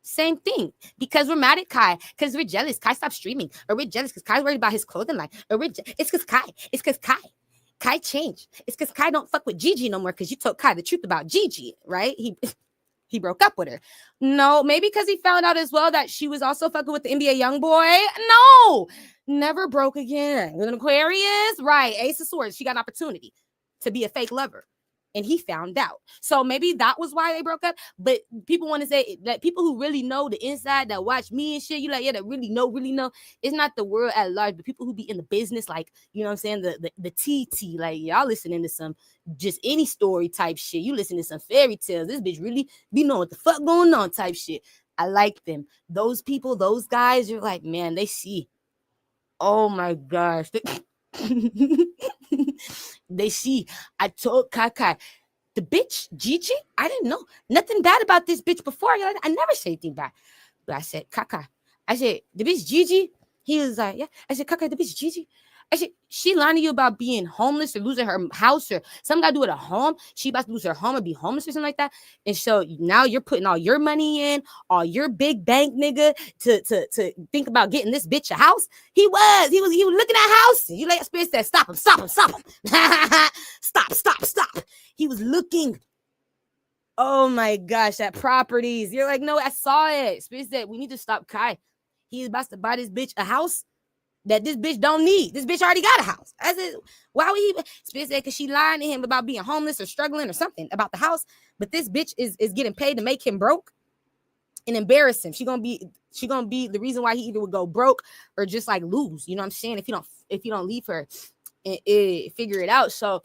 same thing. Because we're mad at Kai, because we're jealous. Kai stopped streaming, or we're jealous because Kai's worried about his clothing line, or it's because Kai changed. It's because Kai don't fuck with Gigi no more because you told Kai the truth about Gigi, right? He broke up with her. No, maybe because he found out as well that she was also fucking with the NBA young boy. No, never broke again. With an Aquarius, right? Ace of Swords. She got an opportunity to be a fake lover, and he found out. So maybe that was why they broke up. But people want to say that people who really know the inside, that watch me and shit, you like, yeah, that really know. It's not the world at large, but people who be in the business, like, you know what I'm saying, the TT, like, y'all listening to some just any story type shit. You listen to some fairy tales. This bitch really be knowing what the fuck going on type shit. I like them. Those people, those guys, you're like, man, they see. Oh my gosh. They see. I told Kai, the bitch, Gigi, I didn't know nothing bad about this bitch before. I never say anything bad. But I said, Kaka. I said, the bitch Gigi? He was like, yeah. I said, Kaka, the bitch Gigi? I said, she lying to you about being homeless or losing her house or something got to do with a home. She about to lose her home or be homeless or something like that. And so now you're putting all your money in, all your big bank, nigga, to think about getting this bitch a house. He was looking at houses. You like Spirit said, stop him. Stop. He was looking. Oh my gosh, at properties. You're like, no, I saw it. Spirit said, we need to stop Kai. He's about to buy this bitch a house. that this bitch don't need. This bitch already got a house. I said, why would he? Spirit said, because she lying to him about being homeless or struggling or something about the house. But this bitch is getting paid to make him broke and embarrass him. She gonna be the reason why he either would go broke or just like lose. You know what I'm saying? If you don't leave her and figure it out. So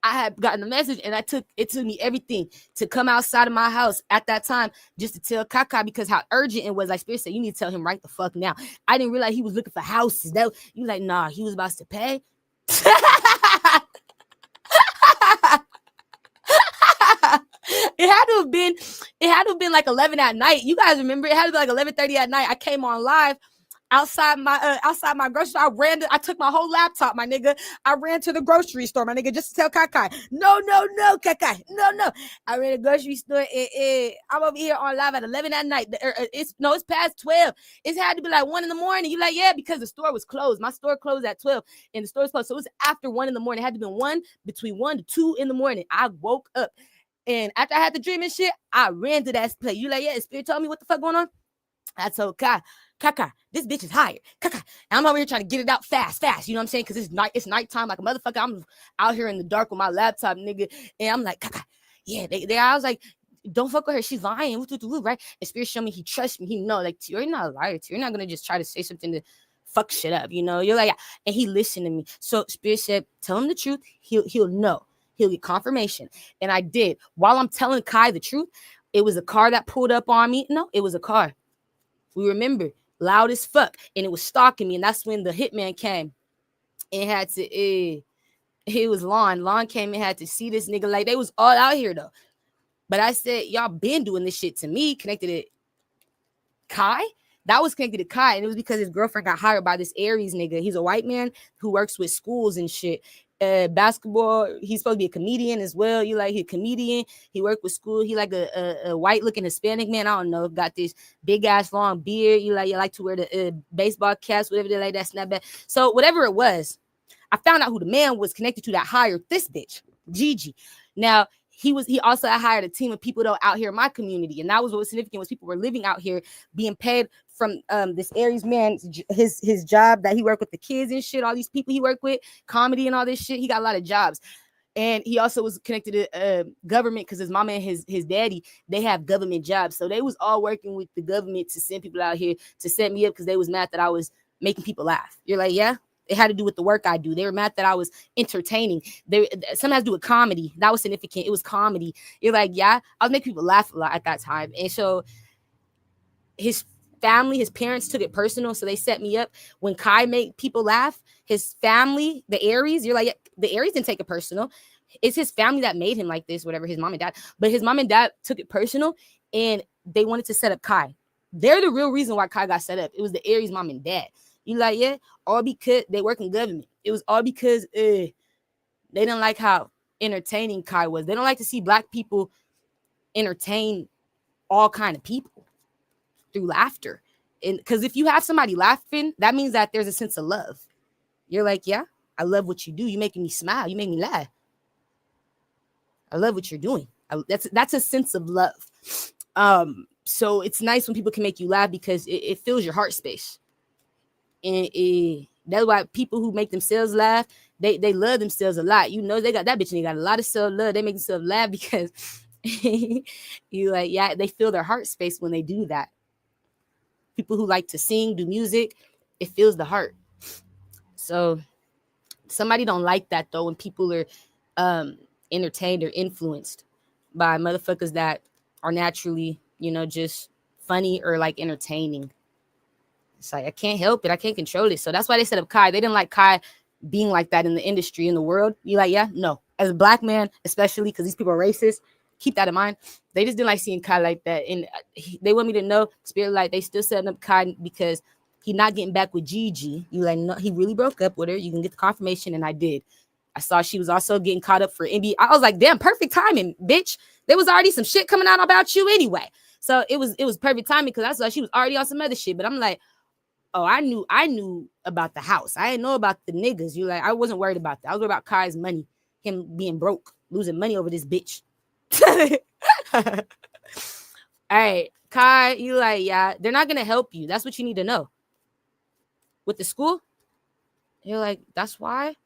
I had gotten the message, and it took me everything to come outside of my house at that time just to tell Kaka, because how urgent it was. Like Spirit said, you need to tell him right the fuck now. I didn't realize he was looking for houses. That you like, nah, he was about to pay. It had to have been like 11 at night. You guys remember? It had to be like 11:30 at night. I came on live outside my grocery store. I took my whole laptop, my nigga. I ran to the grocery store, my nigga, just to tell Kakai, no, Kakai, no. I ran to the grocery store, and I'm over here on live at 11 at night. It's past 12. It's had to be like 1 a.m. You like, yeah, because the store was closed. My store closed at 12, and the store was closed, so it was after 1 a.m. It had to be between 1 to 2 a.m. I woke up, and after I had the dream and shit, I ran to that place. You like, yeah, Spirit told me what the fuck going on. I told Kaka, this bitch is hired. Kaka, and I'm over here trying to get it out fast. You know what I'm saying? Because it's nighttime like a motherfucker. I'm out here in the dark with my laptop, nigga. And I'm like, Kaka, yeah. I was like, don't fuck with her. She's lying. Right? And Spirit showed me he trusts me. He know, like, you're not a liar. You're not gonna just try to say something to fuck shit up. You know? You're like, yeah. And he listened to me. So Spirit said, tell him the truth. He'll know. He'll get confirmation. And I did. While I'm telling Kai the truth, it was a car that pulled up on me. No, it was a car. We remember, loud as fuck, and it was stalking me, and that's when the hitman came and had to. It was Lon. Lon came and had to see this nigga. Like, they was all out here though, but I said, y'all been doing this shit to me. Connected to Kai. That was connected to Kai, and it was because his girlfriend got hired by this Aries nigga. He's a white man who works with schools and shit. Basketball. He's supposed to be a comedian as well. You like, he a comedian. He worked with school. He like a white looking Hispanic man. I don't know. Got this big ass long beard. You like to wear the baseball caps, whatever they like, that snapback. So whatever it was, I found out who the man was connected to that hired this bitch, Gigi. Now he also hired a team of people though out here in my community, and that was what was significant, was people were living out here being paid from this Aries man, his job that he worked with the kids and shit. All these people he worked with, comedy and all this shit. He got a lot of jobs, and he also was connected to government because his mama and his daddy, they have government jobs, so they was all working with the government to send people out here to set me up because they was mad that I was making people laugh. You're like, yeah. It had to do with the work I do. They were mad that I was entertaining. Something has to do with comedy. That was significant. It was comedy. You're like, yeah, I was making people laugh a lot at that time. And so his family, his parents took it personal. So they set me up. When Kai made people laugh, his family, the Aries, you're like, yeah, the Aries didn't take it personal. It's his family that made him like this, whatever, his mom and dad. But his mom and dad took it personal, and they wanted to set up Kai. They're the real reason why Kai got set up. It was the Aries mom and dad. You like, yeah, all because they work in government. It was all because they didn't like how entertaining Kai was. They don't like to see black people entertain all kind of people through laughter. And because if you have somebody laughing, that means that there's a sense of love. You're like, yeah, I love what you do. You're making me smile. You make me laugh. I love what you're doing. That's a sense of love. So it's nice when people can make you laugh because it fills your heart space. And that's why people who make themselves laugh, they love themselves a lot. You know, they got that bitch and they got a lot of self-love. They make themselves laugh because you like, yeah, they feel their heart space when they do that. People who like to sing, do music, it fills the heart. So somebody don't like that though, when people are entertained or influenced by motherfuckers that are naturally, you know, just funny or like entertaining. It's like, I can't help it. I can't control it. So that's why they set up Kai. They didn't like Kai being like that in the industry, in the world. You like, yeah, no. As a black man, especially because these people are racist, keep that in mind. They just didn't like seeing Kai like that. And they want me to know, Spirit, like, they still setting up Kai because he not getting back with Gigi. You like, no, he really broke up with her. You can get the confirmation, and I did. I saw she was also getting caught up for NBA. I was like, damn, perfect timing, bitch. There was already some shit coming out about you anyway. So it was perfect timing because I saw she was already on some other shit. But I'm like, oh, I knew about the house. I didn't know about the niggas. You like, I wasn't worried about that. I was worried about Kai's money, him being broke, losing money over this bitch. All right, Kai, you like, yeah, they're not gonna help you. That's what you need to know. with the school. You're like, that's why.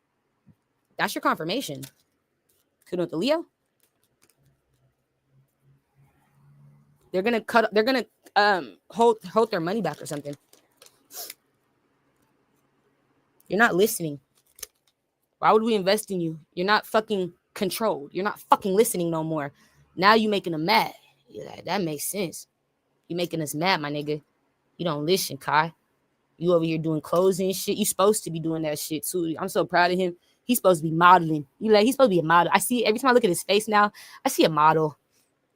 That's your confirmation. Couldn't with the Leo. They're gonna cut. They're gonna hold their money back or something. You're not listening. Why would we invest in you? You're not fucking controlled. You're not fucking listening no more. Now you making them mad. You're like, that makes sense. You making us mad, my nigga. You don't listen, Kai. You over here doing closing shit. You supposed to be doing that shit too. I'm so proud of him. He's supposed to be modeling. You like, he's supposed to be a model. I see every time I look at his face now, I see a model.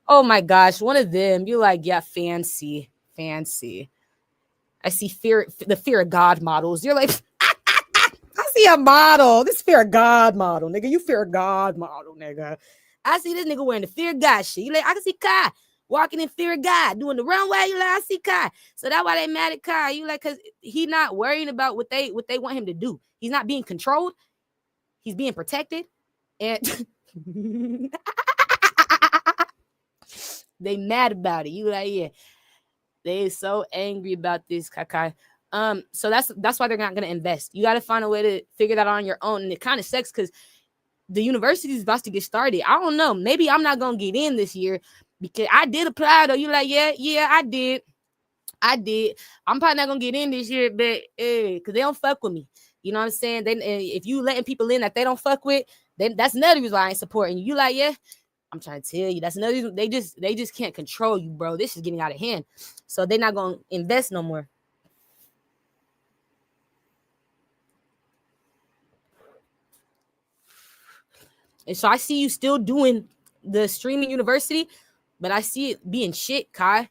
Oh my gosh, one of them. You're like, yeah, fancy. I see the fear of God models. You're like, I see a model. This fear of God model, nigga. You fear of God model, nigga. I see this nigga wearing the fear of God shit. You like, I can see Kai walking in fear of God, doing the runway. You like, I see Kai. So that's why they mad at Kai. You like, cause he not worrying about what they want him to do. He's not being controlled. He's being protected, and they mad about it. You like, yeah. They so angry about this, Kakai. So that's why they're not gonna invest. You gotta find a way to figure that out on your own. And it kind of sucks because the university is about to get started. I don't know. Maybe I'm not gonna get in this year because I did apply though. You like, yeah, I did. I'm probably not gonna get in this year, but because they don't fuck with me. You know what I'm saying? Then if you letting people in that they don't fuck with, then that's another reason why I ain't supporting you. You like, yeah. I'm trying to tell you, that's another reason. They just can't control you, bro. This is getting out of hand. So they're not gonna invest no more. And so I see you still doing the streaming university, but I see it being shit, Kai.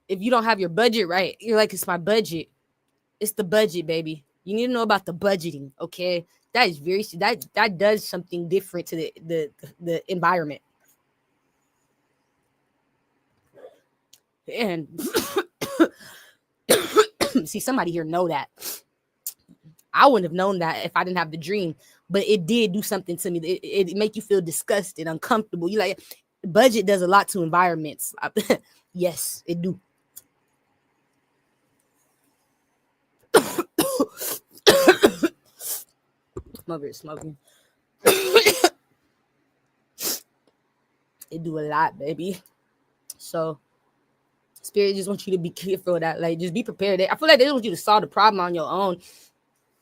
If you don't have your budget right, you're like, it's my budget. It's the budget, baby. You need to know about the budgeting, okay? That is very that does something different to the environment. And see, somebody here know that. I wouldn't have known that if I didn't have the dream, but it did do something to me. It make you feel disgusted, uncomfortable. You like, budget does a lot to environments. Yes, it do. I'm over here smoking. It do a lot, baby. So Spirit just wants you to be careful of that. Like, just be prepared. I feel like they just want you to solve the problem on your own.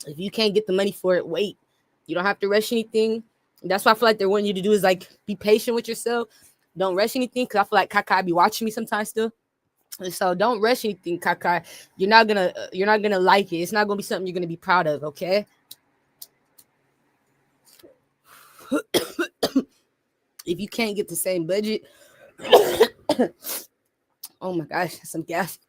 If you can't get the money for it, wait. You don't have to rush anything. That's what I feel like they're wanting you to do is like be patient with yourself. Don't rush anything, because I feel like Kakai be watching me sometimes still. And so don't rush anything, Kakai. You're not gonna like it. It's not gonna be something you're gonna be proud of, okay? If you can't get the same budget, oh my gosh, some gas.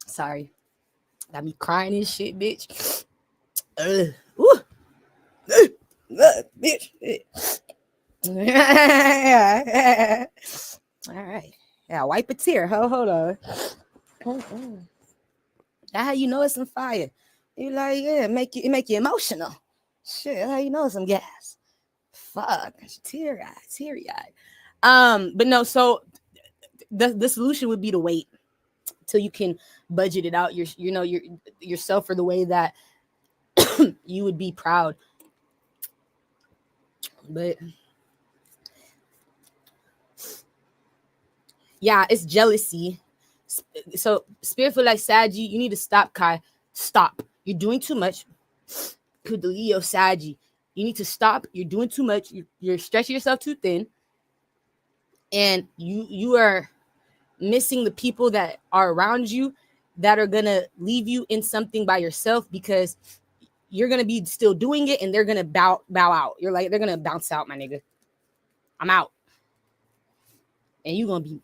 Sorry, got me crying and shit, bitch. Bitch. All right, yeah, wipe a tear. Hold on. That's how you know it's some fire. You like, yeah, it make you emotional. Shit, that's how you know it's some gas. Fuck, teary eyed. But no, so the solution would be to wait till you can budget it out yourself for the way that you would be proud. But yeah, it's jealousy. So Spirit feel like Saggy, you need to stop, Kai. Stop. You're doing too much. The Leo Saggy, you need to stop. You're doing too much. You're stretching yourself too thin, and you are missing the people that are around you that are gonna leave you in something by yourself, because you're gonna be still doing it and they're gonna bow out. You're like, they're gonna bounce out, my nigga. I'm out. And you're gonna be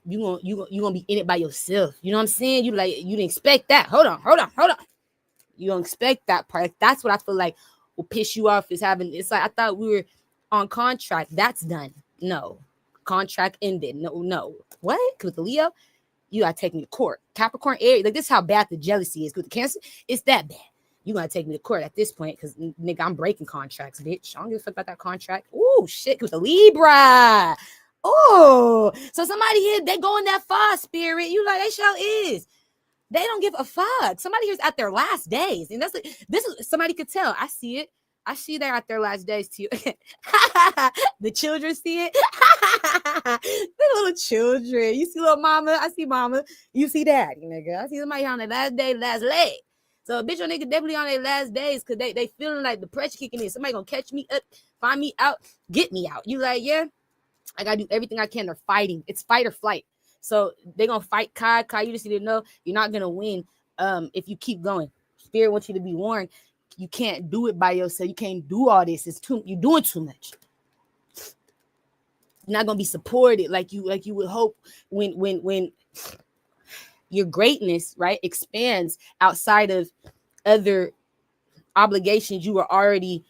in it by yourself. You know what I'm saying? You didn't expect that. Hold on. You don't expect that part. That's what I feel like will piss you off, it's like, I thought we were on contract. That's done. No. Contract ended. No. What? With the Leo, you gotta take me to court. Capricorn, Aries, like, this is how bad the jealousy is. With the Cancer, it's that bad. You gonna take me to court at this point, because nigga, I'm breaking contracts, bitch. I don't give a fuck about that contract. Ooh, shit, with the Libra. Oh, so somebody here, they going that far, spirit. You like, they show is. They don't give a fuck. Somebody here's at their last days. And that's this is somebody could tell. I see it. I see they're at their last days too. The children see it. The little children. You see little mama. I see mama. You see daddy, nigga. I see somebody on their last day, last leg. So a bitch or nigga definitely on their last days, because they feeling like the pressure kicking in. Somebody gonna catch me up, find me out, get me out. You like, yeah, I gotta do everything I can. They're fighting. It's fight or flight. So they're gonna fight Kai. Kai, you just need to know you're not gonna win if you keep going. Spirit wants you to be warned. You can't do it by yourself. You can't do all this. You're doing too much. You're not gonna be supported like you would hope when your greatness, right, expands outside of other obligations you were already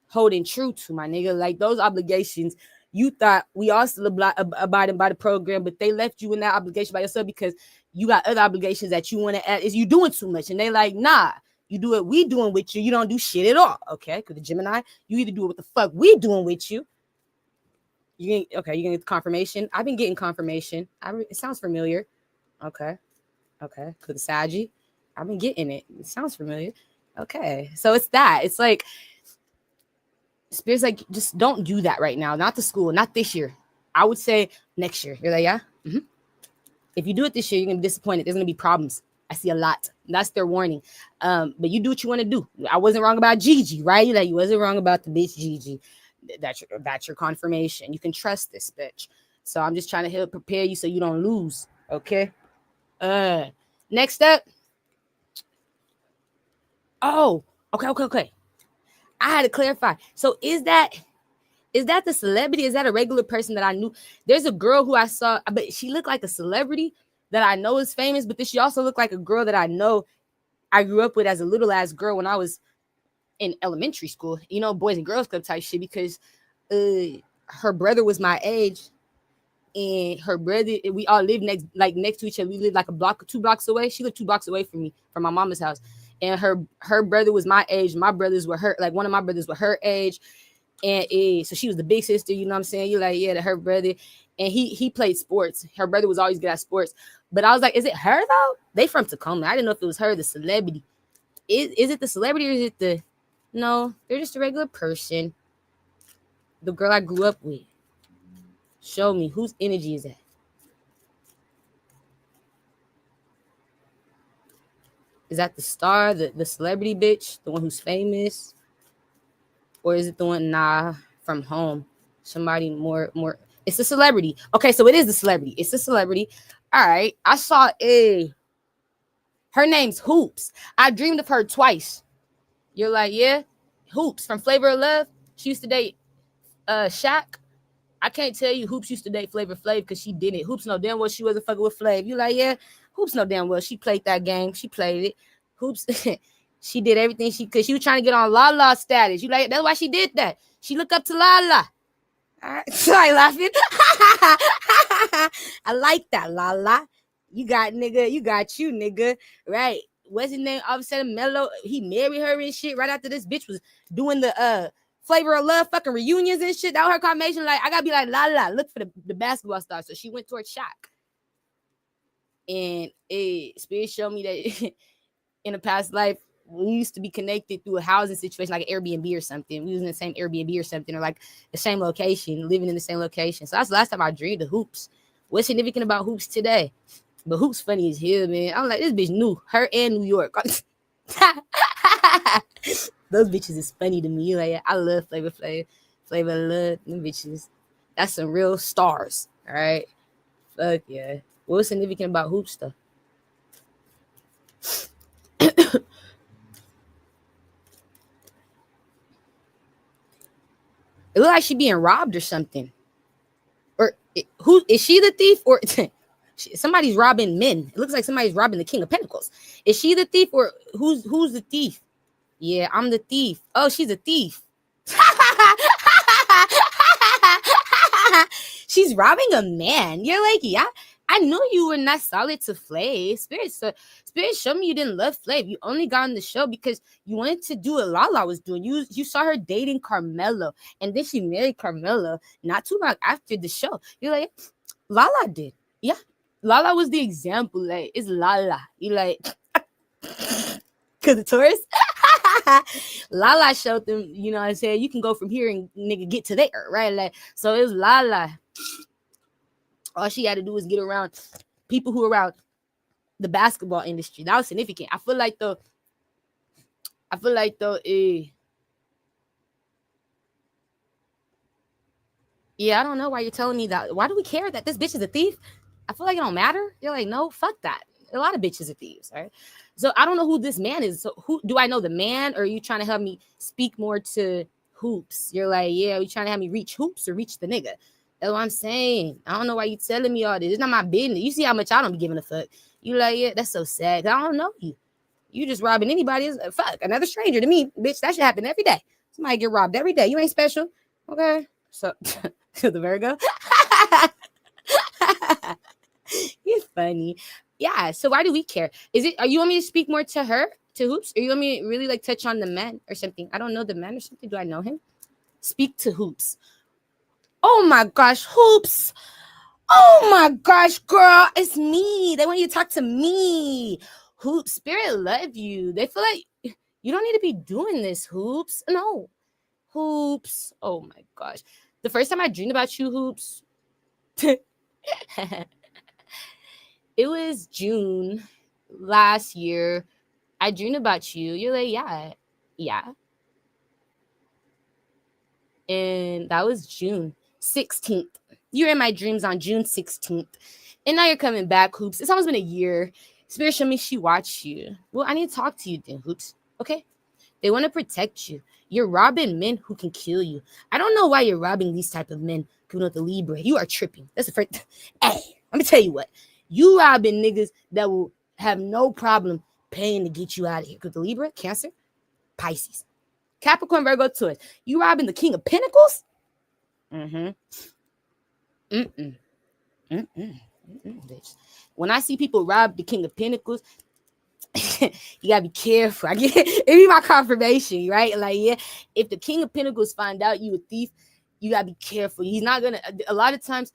holding true to, my nigga. Like those obligations, you thought we all still abiding by the program, but they left you in that obligation by yourself because you got other obligations that you want to add. Is you doing too much? And they like, nah, you do what we doing with you. You don't do shit at all. Okay, because the Gemini, you either do what the fuck we doing with you. You gonna get the confirmation. I've been getting confirmation. It sounds familiar. Okay. Because the Saggy, I've been getting it. It sounds familiar. Okay, so it's that. It's like Spirit's like, just don't do that right now. Not the school, not this year. I would say next year. You're like, yeah. Mm-hmm. If you do it this year, you're gonna be disappointed. There's gonna be problems. I see a lot. That's their warning. But you do what you want to do. I wasn't wrong about Gigi, right? Like you wasn't wrong about the bitch Gigi. That's your confirmation. You can trust this bitch. So I'm just trying to help prepare you so you don't lose. Okay. Next up. Oh, okay. I had to clarify. So is that the celebrity? Is that a regular person that I knew? There's a girl who I saw, but she looked like a celebrity that I know is famous, but then she also looked like a girl that I know I grew up with as a little ass girl when I was in elementary school, you know, Boys and Girls Club type shit, because her brother was my age, and her brother, we all lived next to each other. We lived like a block, 2 blocks away. She lived 2 blocks away from me, from my mama's house. And her brother was my age. My brothers were her, like one of my brothers were her age. And so she was the big sister, you know what I'm saying? You're like, yeah, her brother. And he played sports. Her brother was always good at sports. But I was like, is it her though? They from Tacoma. I didn't know if it was her, the celebrity. Is it the celebrity or is it the... No, they're just a regular person. The girl I grew up with. Show me, whose energy is that? Is that the star, the celebrity bitch, the one who's famous? Or is it the one, from home? Somebody more. It's a celebrity. Okay, so it is the celebrity. It's a celebrity. All right. I saw her name's Hoops. I dreamed of her twice. You're like, yeah? Hoops from Flavor of Love. She used to date Shaq. I can't tell you Hoops used to date Flavor Flav because she didn't. Hoops know damn well she wasn't fucking with Flav. You like, yeah? Hoops know damn well she played that game. She played it. Hoops, she did everything she could. She was trying to get on Lala status. You like, that's why she did that. She looked up to Lala. All right. Sorry, laughing. I like that, Lala. You got you, nigga. Right. What's his name? All of a sudden, Mello, he married her and shit right after this bitch was doing the Flavor of Love fucking reunions and shit. That was her confirmation. Like, I gotta be like, Lala, look for the basketball star. So she went towards Shaq. And Spirit showed me that in a past life, we used to be connected through a housing situation, like an Airbnb or something. We was in the same Airbnb or something, or like the same location, living in the same location. So that's the last time I dreamed of Hoops. What's significant about Hoops today? But Hoops funny as hell, man. I'm like, this bitch new. Her and New York. Those bitches is funny to me. Like, I love Flavor Flav. Flavor love them bitches. That's some real stars. All right. Fuck yeah. What's significant about Hoops though? It looked like she being robbed or something. Or who is she the thief, or somebody's robbing men? It looks like somebody's robbing the King of Pentacles. Is she the thief, or who's the thief? Yeah, I'm the thief. Oh, she's a thief. She's robbing a man. You're like, yeah, I knew you were not solid to Flav. Spirit showed me you didn't love Flav. You only got on the show because you wanted to do what Lala was doing. You saw her dating Carmelo, and then she married Carmelo not too long after the show. You're like, Lala did. Yeah. Lala was the example. Like, it's Lala. You like, because the tourist. Lala showed them, you know what I'm saying? You can go from here and nigga get to there, right? Like, so it was Lala. All she had to do was get around people who are around the basketball industry. That was significant. I feel like though, yeah, I don't know why you're telling me that. Why do we care that this bitch is a thief? I feel like it don't matter. You're like, no, fuck that. A lot of bitches are thieves, right? So I don't know who this man is. So who do I know, the man, or are you trying to help me speak more to hoops? You're like, yeah, are you trying to have me reach hoops or reach the nigga? That's what I'm saying. I don't know why you telling me all this. It's not my business. You see how much I don't be giving a fuck. You like, yeah, that's so sad. I don't know you. You just robbing anybody. Fuck, another stranger to me, bitch. That should happen every day. Somebody get robbed every day. You ain't special. Okay. So to the Virgo. You're funny. Yeah. So why do we care? Is it, are you want me to speak more to her, to hoops? Or you want me to really like touch on the man or something? I don't know the man or something. Do I know him? Speak to hoops. Oh my gosh, hoops. Oh my gosh, girl, it's me. They want you to talk to me. Hoops, Spirit love you. They feel like you don't need to be doing this, Hoops. No. Hoops. Oh my gosh. The first time I dreamed about you, Hoops, it was June last year. I dreamed about you. You're like, yeah, yeah. And that was June 16th. You were in my dreams on June 16th. And now you're coming back, Hoops. It's almost been a year. Spirit showed me she watched you. Well, I need to talk to you then, Hoops. Okay? They want to protect you. You're robbing men who can kill you. I don't know why you're robbing these type of men coming with the Libra. You are tripping. That's the first. Hey, let me tell you what. You robbing niggas that will have no problem paying to get you out of here. Because the Libra, Cancer, Pisces, Capricorn, Virgo, Taurus. You robbing the King of Pentacles? Mm-hmm. Mm-mm. Mm-mm. Mm-mm, bitch. When I see people rob the King of Pentacles, you gotta be careful. I get it be my confirmation, right? Like, yeah, if the King of Pentacles find out you a thief, you gotta be careful. He's not gonna. A lot of times,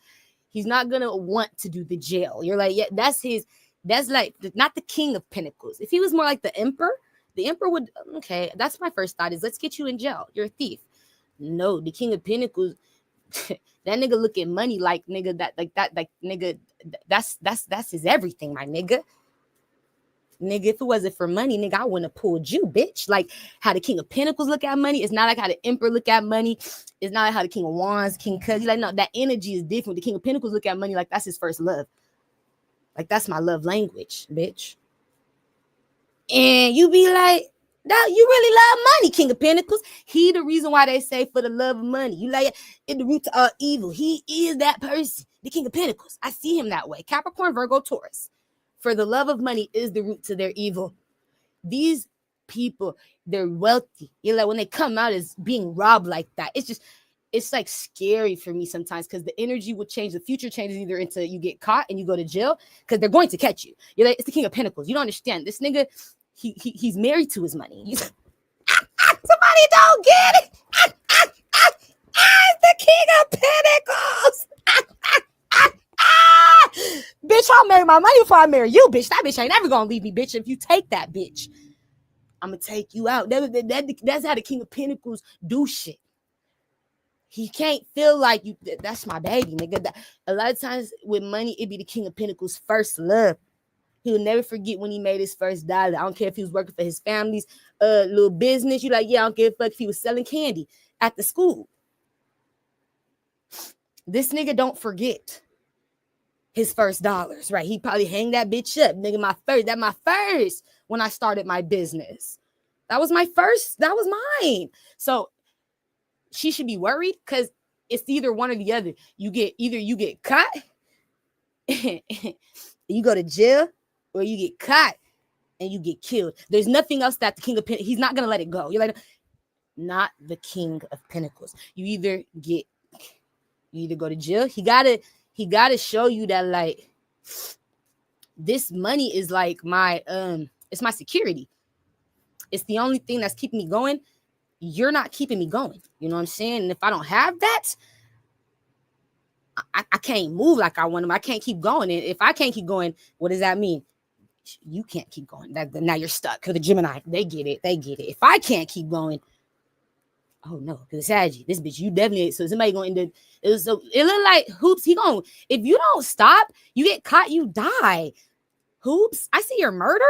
he's not gonna want to do the jail. You're like, yeah, that's his. That's like not the King of Pentacles. If he was more like the Emperor would. Okay, that's my first thought is let's get you in jail. You're a thief. No, the King of Pentacles. That nigga look at money like nigga like nigga that's his everything, my nigga. Nigga, if it wasn't for money, nigga, I wouldn't have pulled you, bitch. Like how the King of Pentacles look at money. It's not like how the Emperor look at money. It's not like how the King of Wands, King Cuddy. Like, no, that energy is different. The King of Pentacles look at money like that's his first love. Like that's my love language, bitch. And you be like, no, you really love money, King of Pentacles. He the reason why they say for the love of money. You like it, the root to all evil. He is that person, the King of Pentacles. I see him that way. Capricorn, Virgo, Taurus. For the love of money is the root to their evil. These people, they're wealthy. You're like when they come out as being robbed like that. It's like scary for me sometimes because the energy will change. The future changes either into you get caught and you go to jail because they're going to catch you. You're like, it's the King of Pentacles. You don't understand. This nigga, he's married to his money. Somebody don't get it. It's the King of Pentacles. Bitch, I'll marry my money before I marry you, bitch. That bitch ain't never gonna leave me, bitch. If you take that bitch, I'm gonna take you out. That's how the King of Pentacles do shit. He can't feel like you. That's my baby, nigga. A lot of times with money, it be the King of Pentacles' first love. He'll never forget when he made his first dollar. I don't care if he was working for his family's little business. You like, yeah, I don't give a fuck if he was selling candy at the school. This nigga don't forget his first dollars, right? He probably hang that bitch up. Nigga, my first when I started my business. That was my first. That was mine. So she should be worried because it's either one or the other. You get caught, you go to jail, or you get caught and you get killed. There's nothing else that the King of Pentacles, he's not gonna let it go. You're like, not the King of Pentacles. You either go to jail. He gotta show you that, like, This money is like my it's my security. It's the only thing that's keeping me going. You're not keeping me going. You know what I'm saying? And if I don't have that, I can't move like I want to. I can't keep going. And if I can't keep going, what does that mean? You can't keep going. Now you're stuck. Because the Gemini, they get it. They get it. If I can't keep going, oh no, because it's Saggy. This bitch, you definitely. So somebody going to end up. It look like Hoops. He going. If you don't stop, you get caught. You die. Hoops. I see your murder.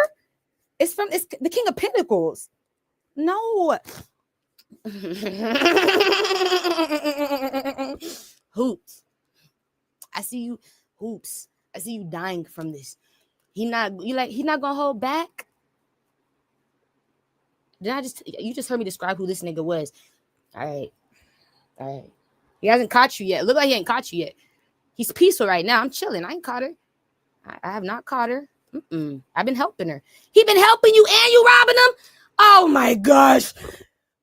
It's the King of Pentacles. No. Hoops. I see you, Hoops. I see you dying from this. He not gonna hold back. You just heard me describe who this nigga was. All right. He hasn't caught you yet. Look like he ain't caught you yet. He's peaceful right now. I'm chilling. I ain't caught her. I have not caught her. I've been helping her. He been helping you and you robbing him. Oh my gosh.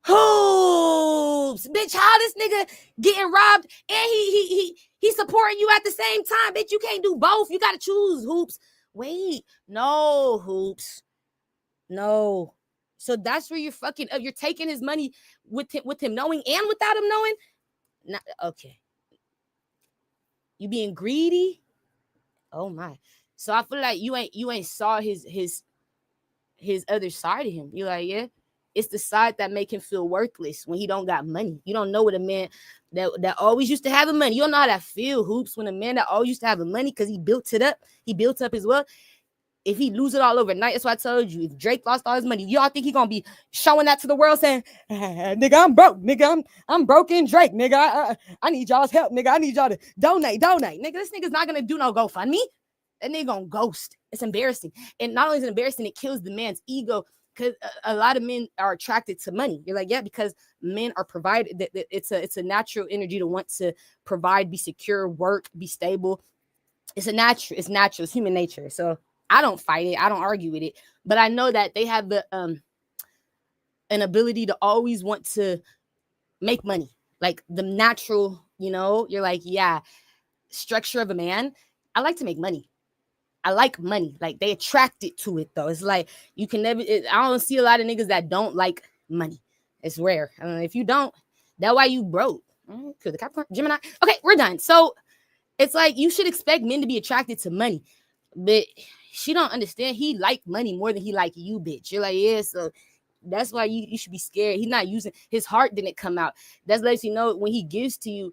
Hoops, bitch, how this nigga getting robbed and he supporting you at the same time, bitch? You can't do both. You gotta choose, Hoops. Wait, no, Hoops, no. So that's where you're fucking up. You're taking his money with him knowing and without him knowing. Not okay. You being greedy. Oh my. So I feel like you ain't saw his other side of him. You're like, yeah. It's the side that make him feel worthless when he don't got money. You don't know what a man that always used to have the money. You don't know how that feel, Hoops, when a man that always used to have the money because he built it up. He built up his wealth. If he lose it all overnight, that's what I told you. If Drake lost all his money, y'all think he gonna be showing that to the world saying, nigga, I'm broke. Nigga, I'm broken Drake. Nigga, I need y'all's help. Nigga, I need y'all to donate. Nigga, this nigga's not gonna do no GoFundMe. That nigga gonna ghost. It's embarrassing. And not only is it embarrassing, it kills the man's ego. Because a lot of men are attracted to money. You're like, yeah, because men are provided. It's a natural energy to want to provide, be secure, work, be stable. It's natural. It's human nature. So I don't fight it. I don't argue with it. But I know that they have the an ability to always want to make money. Like the natural, you're like, yeah, structure of a man. I like to make money. I like money. Like they attracted to it though. It's like you can never. I don't see a lot of niggas that don't like money. It's rare. I don't know if you don't. That's why you broke. Because the Capricorn, Gemini. Okay, we're done. So it's like you should expect men to be attracted to money, but she don't understand. He like money more than he like you, bitch. You're like, yeah. So that's why you should be scared. He's not using his heart. Didn't come out. That lets you know when he gives to you,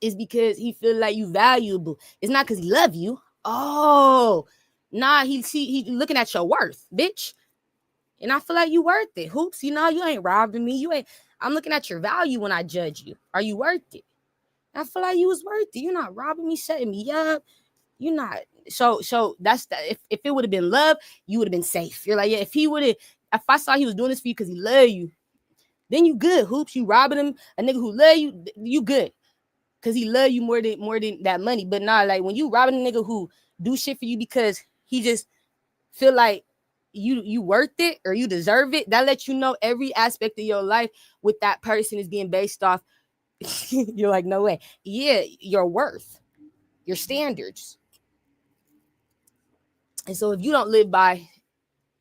is because he feel like you valuable. It's not because he love you. Oh, nah, he looking at your worth, bitch. And I feel like you worth it. Hoops, you ain't robbing me. I'm looking at your value when I judge you. Are you worth it? I feel like you was worth it. You're not robbing me, setting me up. You're not. So that's the, if it would have been love, you would have been safe. You're like, yeah, if I saw he was doing this for you because he love you, then you good, Hoops. You robbing him, a nigga who love you, you good. Cause he love you more than that money. But nah, like when you robbing a nigga who do shit for you because he just feel like you worth it or you deserve it, that lets you know every aspect of your life with that person is being based off. You're like, no way. Yeah, your worth, your standards. And so if you don't live by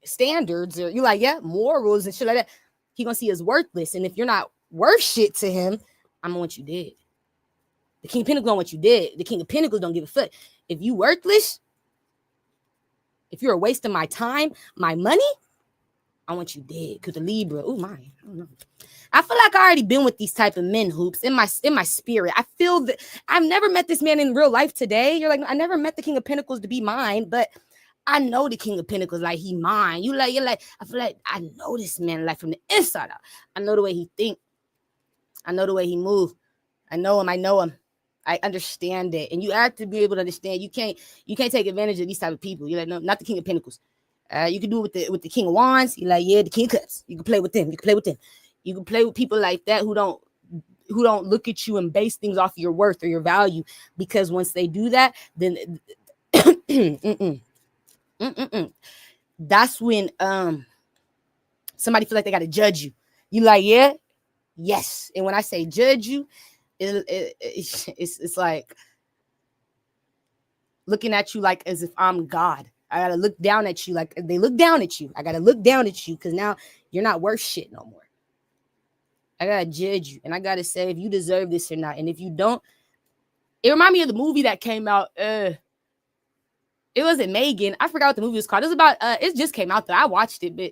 standards or you're like, yeah, morals and shit like that, he gonna see as worthless. And if you're not worth shit to him, I'm gonna want you dead. The King of Pentacles don't want you dead. The King of Pentacles don't give a fuck. If you worthless, if you're a waste of my time, my money, I want you dead. Cause the Libra, oh my, I don't know. I feel like I already been with these type of men, Hoops, in my spirit. I feel that I've never met this man in real life today. You're like, I never met the King of Pentacles to be mine, but I know the King of Pentacles like he mine. You're like, I feel like I know this man like from the inside out. I know the way he think. I know the way he move. I know him. I understand it. And you have to be able to understand. You can't take advantage of these type of people. You're like, no, not the King of Pentacles. You can do it with the King of Wands. You're like, yeah, the King of Cups. You can play with them. You can play with people like that who don't look at you and base things off your worth or your value. Because once they do that, then that's when somebody feel like they got to judge you. You like, yeah, yes. And when I say judge you, it's like looking at you like as if I'm God. I gotta look down at you like they look down at you. I gotta look down at you because now you're not worth shit no more. I gotta judge you and I gotta say if you deserve this or not. And if you don't, it reminded me of the movie that came out. It wasn't Megan. I forgot what the movie was called. It was about it just came out though. I watched it, but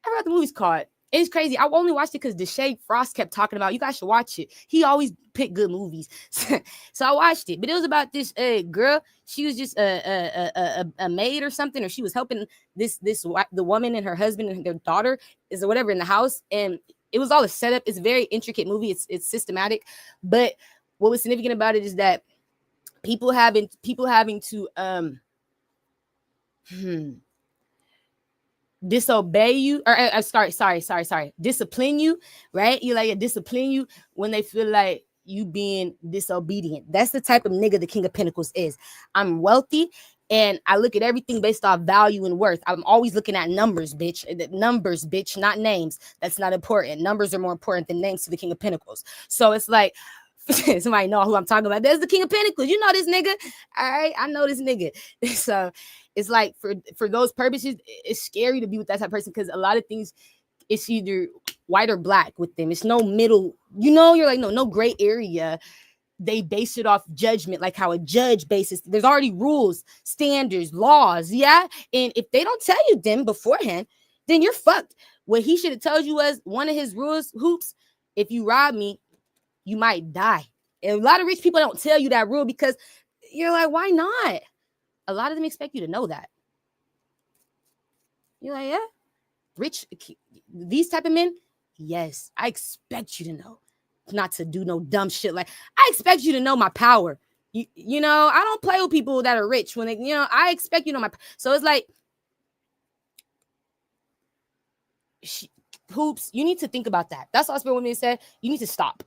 I forgot the movie's called. It's crazy. I only watched it because Deshae Frost kept talking about. You guys should watch it. He always picked good movies, so I watched it. But it was about this girl. She was just a maid or something, or she was helping the woman and her husband and their daughter is or whatever in the house, and it was all a setup. It's a very intricate movie. It's systematic, but what was significant about it is that people having to disobey you or sorry discipline you, right? You like discipline you when they feel like you being disobedient. That's the type of nigga the King of Pentacles is. I'm wealthy and I look at everything based off value and worth. I'm always looking at numbers, bitch. Numbers, bitch, not names. That's not important. Numbers are more important than names to the King of Pentacles. So it's like somebody know who I'm talking about. There's the King of Pentacles. You know this nigga. All right, I know this nigga. So it's like for those purposes, it's scary to be with that type of person because a lot of things, it's either white or black with them. It's no middle. You're like no gray area. They base it off judgment, like how a judge bases. There's already rules, standards, laws, yeah. And if they don't tell you them beforehand, then you're fucked. What he should have told you was one of his rules, hoops. If you rob me, you might die. And a lot of rich people don't tell you that rule because you're like, why not? A lot of them expect you to know that. You're like, yeah, rich, these type of men, yes, I expect you to know not to do no dumb shit. Like, I expect you to know my power. You know, I don't play with people that are rich when they, I expect you to know my. So it's like, hoops, you need to think about that. That's all Spirit Women said. You need to stop.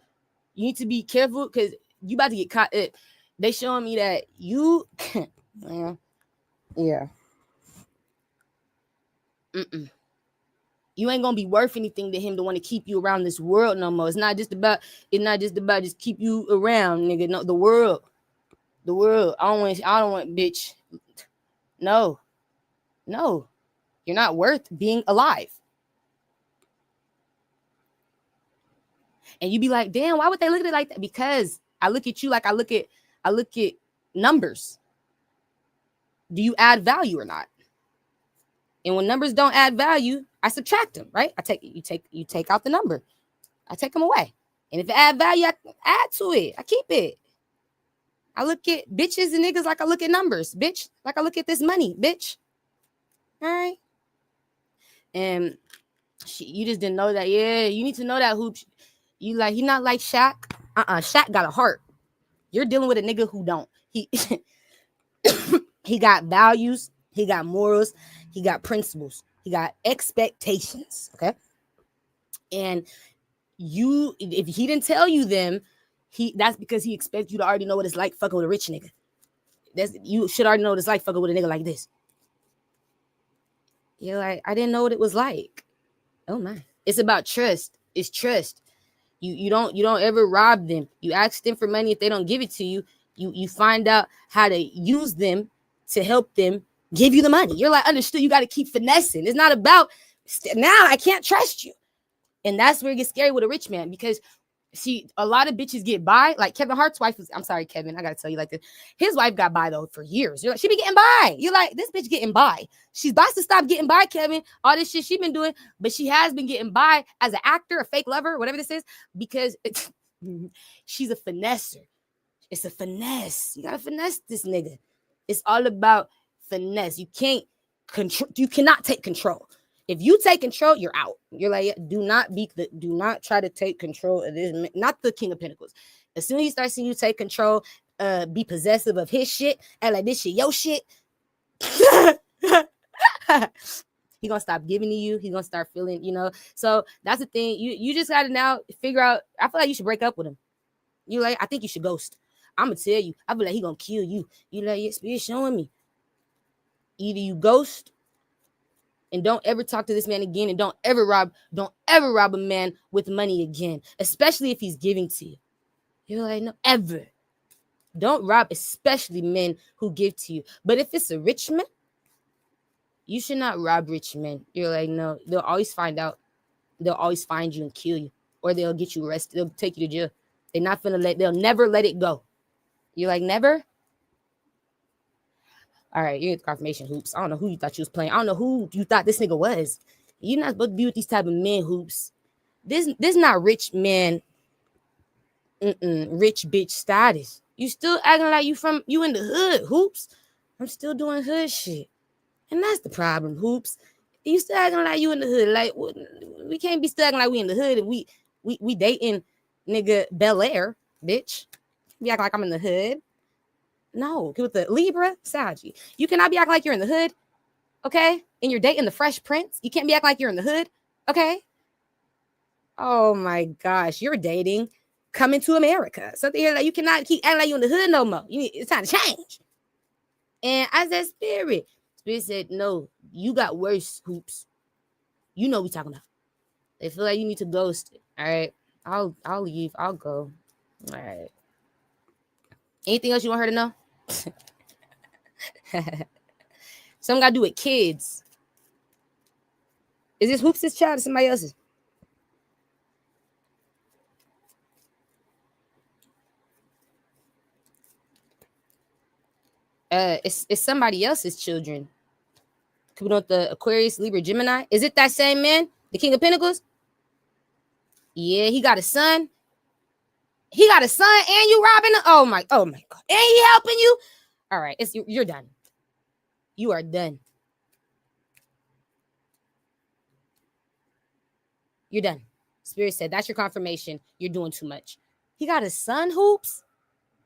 You need to be careful because you about to get caught. They showing me that you, yeah. You ain't gonna be worth anything to him to want to keep you around this world no more. It's not just about just keep you around, nigga. No, the world. I don't want, bitch. No, you're not worth being alive. And you be like, damn, why would they look at it like that? Because I look at you like I look at numbers. Do you add value or not? And when numbers don't add value, I subtract them, right? You take out the number. I take them away. And if it add value, I add to it. I keep it. I look at bitches and niggas like I look at numbers, bitch. Like I look at this money, bitch. All right. And you just didn't know that. Yeah, you need to know that, Hoops. You like, he not like Shaq. Shaq got a heart. You're dealing with a nigga who don't. He he got values. He got morals. He got principles. He got expectations. Okay. And if he didn't tell you them, that's because he expects you to already know what it's like fucking with a rich nigga. You should already know what it's like fucking with a nigga like this. You're like, I didn't know what it was like. Oh my. It's about trust. It's trust. You don't ever rob them. You ask them for money. If they don't give it to you, you find out how to use them to help them give you the money. You're like, understood. You got to keep finessing. It's not about now I can't trust you. And that's where it gets scary with a rich man because see, a lot of bitches get by. Like Kevin Hart's wife I'm sorry, Kevin, I gotta tell you like this. His wife got by though for years. You're like, she be getting by. You're like, this bitch getting by. She's about to stop getting by, Kevin. All this shit she been doing, but she has been getting by as an actor, a fake lover, whatever this is, because she's a finesser. It's a finesse. You gotta finesse this nigga. It's all about finesse. You cannot take control. If you take control, you're out. You're like, do not try to take control of this. Not the King of Pentacles. As soon as he starts seeing you take control, be possessive of his shit, and like this shit, your shit, he gonna stop giving to you. He gonna start feeling, So that's the thing. You just gotta now figure out. I feel like you should break up with him. You like, I think you should ghost. I'm gonna tell you. I feel like he gonna kill you. You like, your spirit showing me. Either you ghost. And don't ever talk to this man again. And don't ever rob a man with money again. Especially if he's giving to you. You're like, no, ever. Don't rob, especially men who give to you. But if it's a rich man, you should not rob rich men. You're like, no, they'll always find out. They'll always find you and kill you, or they'll get you arrested. They'll take you to jail. They'll never let it go. You're like, never? All right, you're the confirmation, Hoops. I don't know who you thought you was playing. I don't know who you thought this nigga was. You're not supposed to be with these type of men, Hoops. This not rich man, rich bitch status. You still acting like you in the hood, Hoops. I'm still doing hood shit. And that's the problem, Hoops. You still acting like you in the hood. Like, we can't be still acting like we in the hood and we dating nigga Bel Air, bitch. Be acting like I'm in the hood. No, with the Libra, Saji. You cannot be acting like you're in the hood, okay? And you're dating the Fresh Prince. You can't be acting like you're in the hood, okay? Oh my gosh, you're dating Coming to America. Something here like you cannot keep acting like you're in the hood no more. It's time to change. And I said, Spirit said, no, you got worse, Hoops. You know what we talking about. They feel like you need to ghost it. All right, I'll leave. I'll go. All right. Anything else you want her to know? Something got to do with kids. Is this Hoops' child or somebody else's? It's somebody else's children. Coming on the Aquarius, Libra, Gemini. Is it that same man? The King of Pentacles? Yeah, he got a son. He got a son and you robbing him? Oh my God. And he helping you? All right, you're done. You are done. You're done. Spirit said, that's your confirmation. You're doing too much. He got a son, Hoops?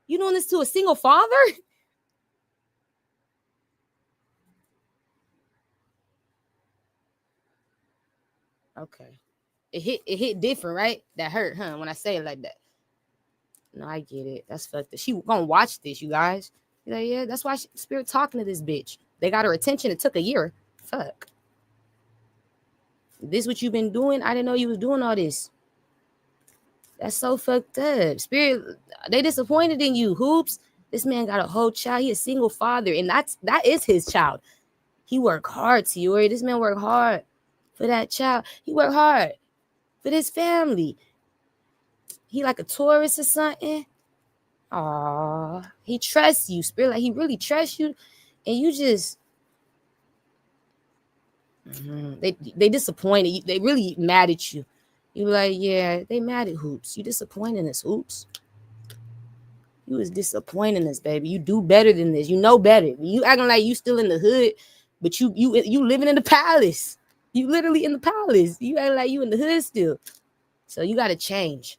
You doing this to a single father? Okay. It hit different, right? That hurt, huh? When I say it like that. No, I get it. That's fucked up. She gonna watch this, you guys. You're like, yeah, that's why Spirit talking to this bitch. They got her attention. It took a year. Fuck. This what you've been doing? I didn't know you was doing all this. That's so fucked up. Spirit, they disappointed in you, Hoops. This man got a whole child. He a single father, and that is his child. He worked hard, Tiory. This man worked hard for that child. He worked hard for his family. He like a tourist or something. Aw, he trusts you, Spirit. Like he really trusts you, and you just they disappointed. They really mad at you. You like, yeah, they mad at Hoops. You disappointing us, Hoops. You was disappointing us, baby. You do better than this. You know better. You acting like you still in the hood, but you living in the palace. You literally in the palace. You acting like you in the hood still. So you got to change.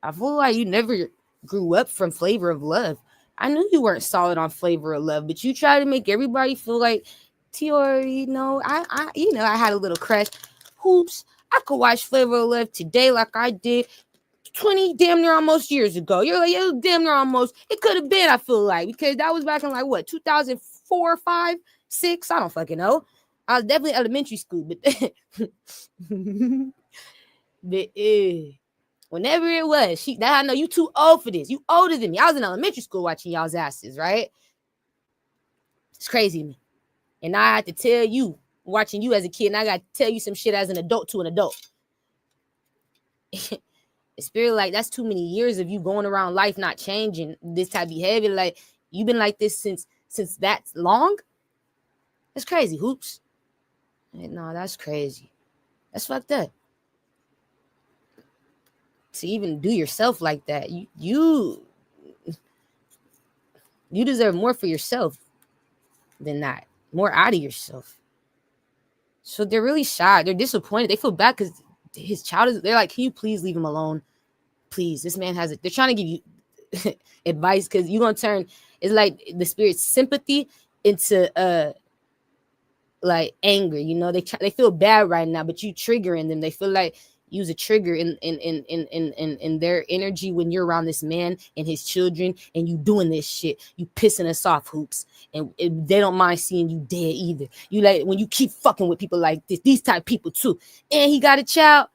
I feel like you never grew up from Flavor of Love. I knew you weren't solid on Flavor of Love, but you try to make everybody feel like, Tiory, I had a little crush. Hoops, I could watch Flavor of Love today like I did 20 damn near almost years ago. You're like, yeah, damn near almost. It could have been, I feel like, because that was back in like what, 2004, 5, 6? I don't fucking know. I was definitely elementary school, but whenever it was, I know you too old for this. You older than me. I was in elementary school watching y'all's asses, right? It's crazy to me. And now I have to tell you, watching you as a kid, and I got to tell you some shit as an adult to an adult. Spirit, like, that's too many years of you going around life not changing this type of behavior. Like, you've been like this since that long? That's crazy, Hoops. No, that's crazy. That's fucked up. To even do yourself like that, you deserve more for yourself than that. More out of yourself. So they're really shy. They're disappointed. They feel bad because his child is. They're like, can you please leave him alone? Please, this man has it. They're trying to give you advice because you're gonna turn. It's like the Spirit's sympathy into like anger. You know, they feel bad right now, but you triggering them. They feel like use a trigger in their energy when you're around this man and his children, and you doing this shit. You pissing us off, Hoops, and they don't mind seeing you dead either. You like when you keep fucking with people like this, these type of people too. And he got a child.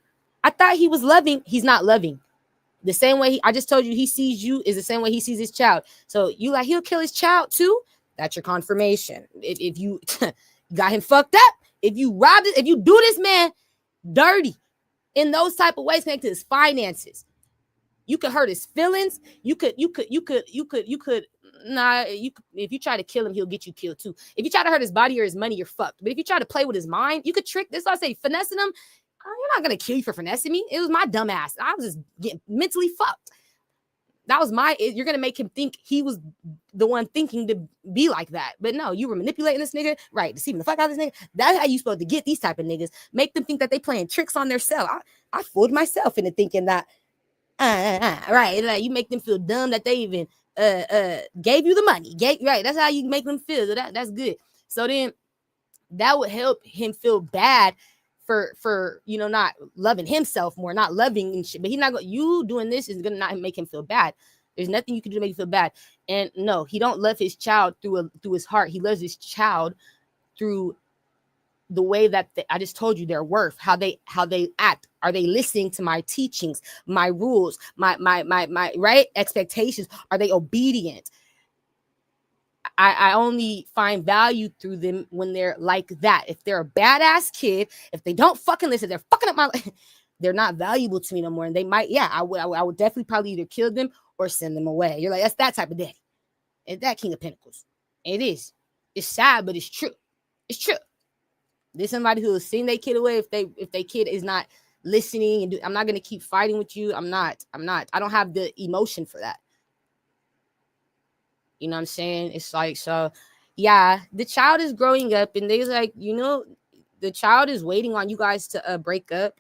I thought he was loving. He's not loving. The same way I just told you he sees you is the same way he sees his child. So you like he'll kill his child too. That's your confirmation. If you got him fucked up, if you robbed it, if you do this man dirty in those type of ways connected to his finances, you could hurt his feelings. You could. Nah, if you try to kill him, he'll get you killed too. If you try to hurt his body or his money, you're fucked. But if you try to play with his mind, you could trick. This is what I say, finessing him. You're not gonna kill you for finessing me. It was my dumb ass. I was just getting mentally fucked. That was you're gonna make him think he was the one thinking to be like that. But no, you were manipulating this nigga, right? Deceiving the fuck out of this nigga. That's how you supposed to get these type of niggas. Make them think that they playing tricks on their self. I fooled myself into thinking that, right? Like you make them feel dumb that they even gave you the money. Right? That's how you make them feel. So that's good. So then that would help him feel bad for not loving himself more, not loving and shit. But he's not going. You doing this is gonna not make him feel bad. There's nothing you can do to make him feel bad. And no, he don't love his child through his heart. He loves his child through the way that I just told you their worth, how they act. Are they listening to my teachings, my rules, my right expectations? Are they obedient? I only find value through them when they're like that. If they're a badass kid, if they don't fucking listen, they're fucking up my life. They're not valuable to me no more. And they might, I would definitely probably either kill them or send them away. You're like, that's that type of daddy. It's that King of Pentacles. It is. It's sad, but it's true. It's true. There's somebody who will send their kid away if they kid is not listening and I'm not gonna keep fighting with you. I'm not. I don't have the emotion for that. You know what I'm saying? It's like, so yeah, the child is growing up and they're like, the child is waiting on you guys to break up.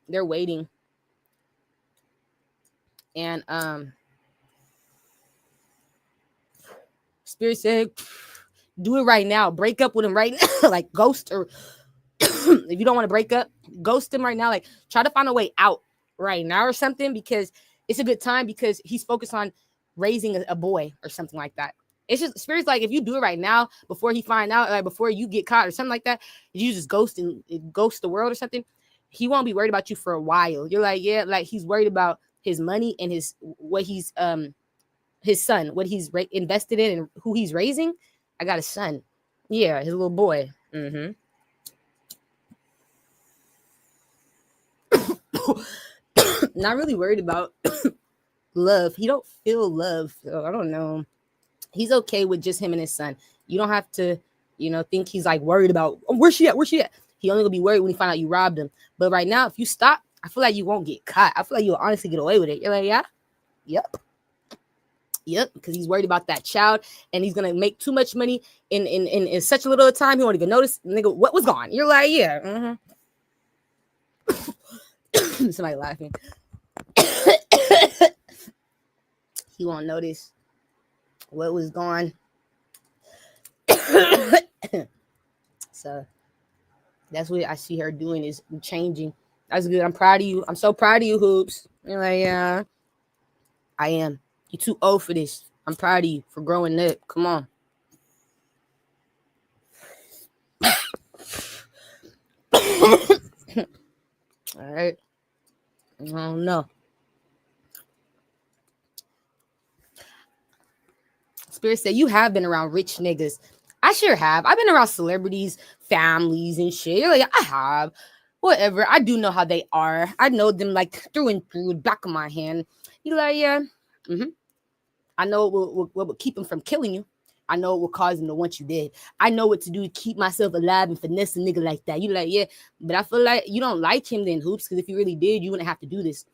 They're waiting. And Spirit said, do it right now. Break up with him right now. Like ghost, or if you don't want to break up, ghost him right now. Like try to find a way out right now or something, because it's a good time, because he's focused on raising a boy or something like that. It's just Spirit's like, if you do it right now before he find out, like before you get caught or something like that, you just ghost the world or something, he won't be worried about you for a while. You're like, yeah, like he's worried about his money and his son, what he's invested in and who he's raising. I got a son. Yeah, his little boy. Mm-hmm. Not really worried about love. He don't feel love. So I don't know. He's okay with just him and his son. You don't have to, think he's like worried about, where's she at? He only gonna be worried when he find out you robbed him. But right now, if you stop, I feel like you won't get caught. I feel like you'll honestly get away with it. You're like, yeah, yep, because he's worried about that child, and he's gonna make too much money in such a little time. He won't even notice, nigga, what was gone. You're like, yeah. Mm-hmm. Somebody laughing. He won't notice what was gone. So that's what I see her doing, is changing. That's good. I'm proud of you. I'm so proud of you, Hoops. You're like, yeah, I am. You're too old for this. I'm proud of you for growing up. Come on. All right. I don't know. Spirit said, you have been around rich niggas. I sure have. I've been around celebrities, families, and shit. You're like, I have. Whatever. I do know how they are. I know them like through and through, back of my hand. You're like, yeah. Mm-hmm. I know what will keep them from killing you. I know what will cause them to want you dead. I know what to do to keep myself alive and finesse a nigga like that. You're like, yeah. But I feel like you don't like him then, Hoops, because if you really did, you wouldn't have to do this.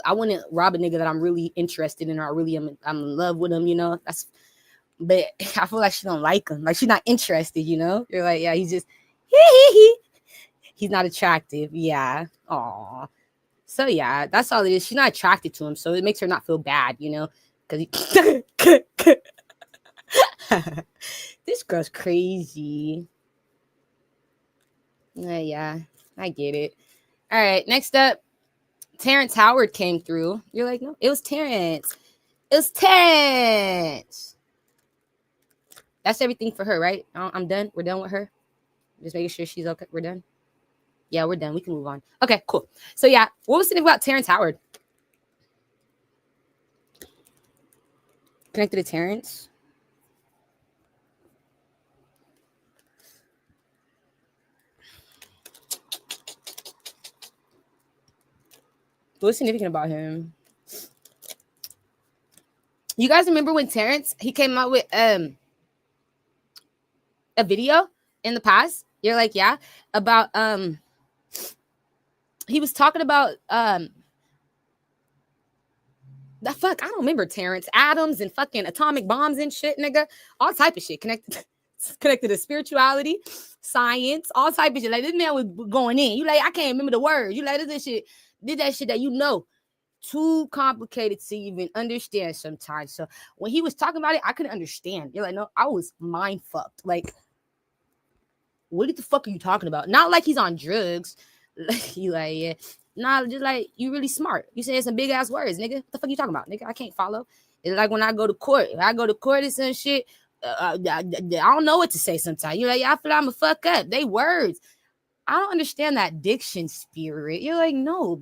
I wouldn't rob a nigga that I'm really interested in, or I'm in love with him, but I feel like she don't like him. Like she's not interested, You're like, yeah, he's just he's not attractive. Yeah. Aw. So yeah, that's all it is. She's not attracted to him, so it makes her not feel bad, because this girl's crazy. Yeah, I get it. All right, next up, Terrence Howard came through. You're like, no, it was Terrence. It was Terrence. That's everything for her, right? I'm done. We're done with her. Just making sure she's okay. We're done. Yeah, we're done. We can move on. Okay, cool. So yeah, what was the thing about Terrence Howard? Connected to Terrence? What's significant about him? You guys remember when Terrence, he came out with a video in the past? You're like, yeah, about he was talking about the fuck, I don't remember Terrence Adams and fucking atomic bombs and shit, nigga. All type of shit connected to spirituality, science, all type of shit. Like, this man was going in. You like, I can't remember the words. You like, this shit, did that shit that you know. Too complicated to even understand sometimes. So when he was talking about it, I couldn't understand. You're like, no, I was mind fucked. Like, what the fuck are you talking about? Not like he's on drugs. Like, you like, yeah. Nah, just like, you really smart. You saying some big ass words, nigga. What the fuck you talking about, nigga? I can't follow. It's like when I go to court. If I go to court and some shit, I don't know what to say sometimes. You're like, yeah, I feel like I'm a fuck up. They words. I don't understand that diction spirit. You're like, no,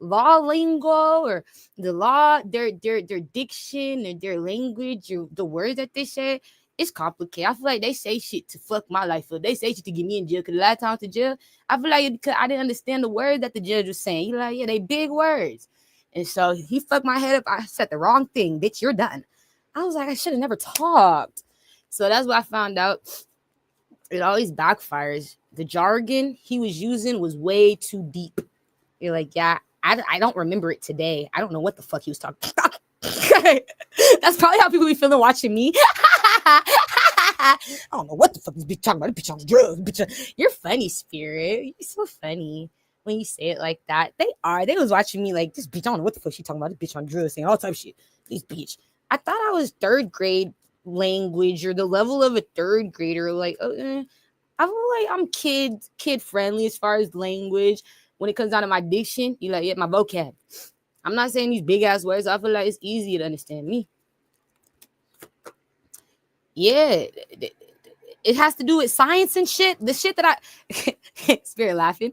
law lingo, or the law, their diction and their language, or the words that they say, it's complicated. I feel like they say shit to fuck my life up. They say shit to get me in jail. Because the last time I went to jail, I feel like because I didn't understand the words that the judge was saying. You're like, yeah, they big words. And so he fucked my head up. I said the wrong thing. Bitch, you're done. I was like, I should have never talked. So that's what I found out. It always backfires. The jargon he was using was way too deep. You're like, yeah, I don't remember it today. I don't know what the fuck he was talking about. That's probably how people be feeling watching me. I don't know what the fuck this bitch talking about. This bitch on drugs. Bitch, you're funny, Spirit. You're so funny when you say it like that. They are. They was watching me like, this bitch, I don't know what the fuck she talking about. This bitch on drugs, saying all type of shit. This bitch. I thought I was third grade language, or the level of a third grader. Like, I feel like I'm kid friendly as far as language. When it comes down to my diction, you like, yeah, my vocab. I'm not saying these big ass words. I feel like it's easy to understand me. Yeah, it has to do with science and shit. The shit that I Spirit laughing.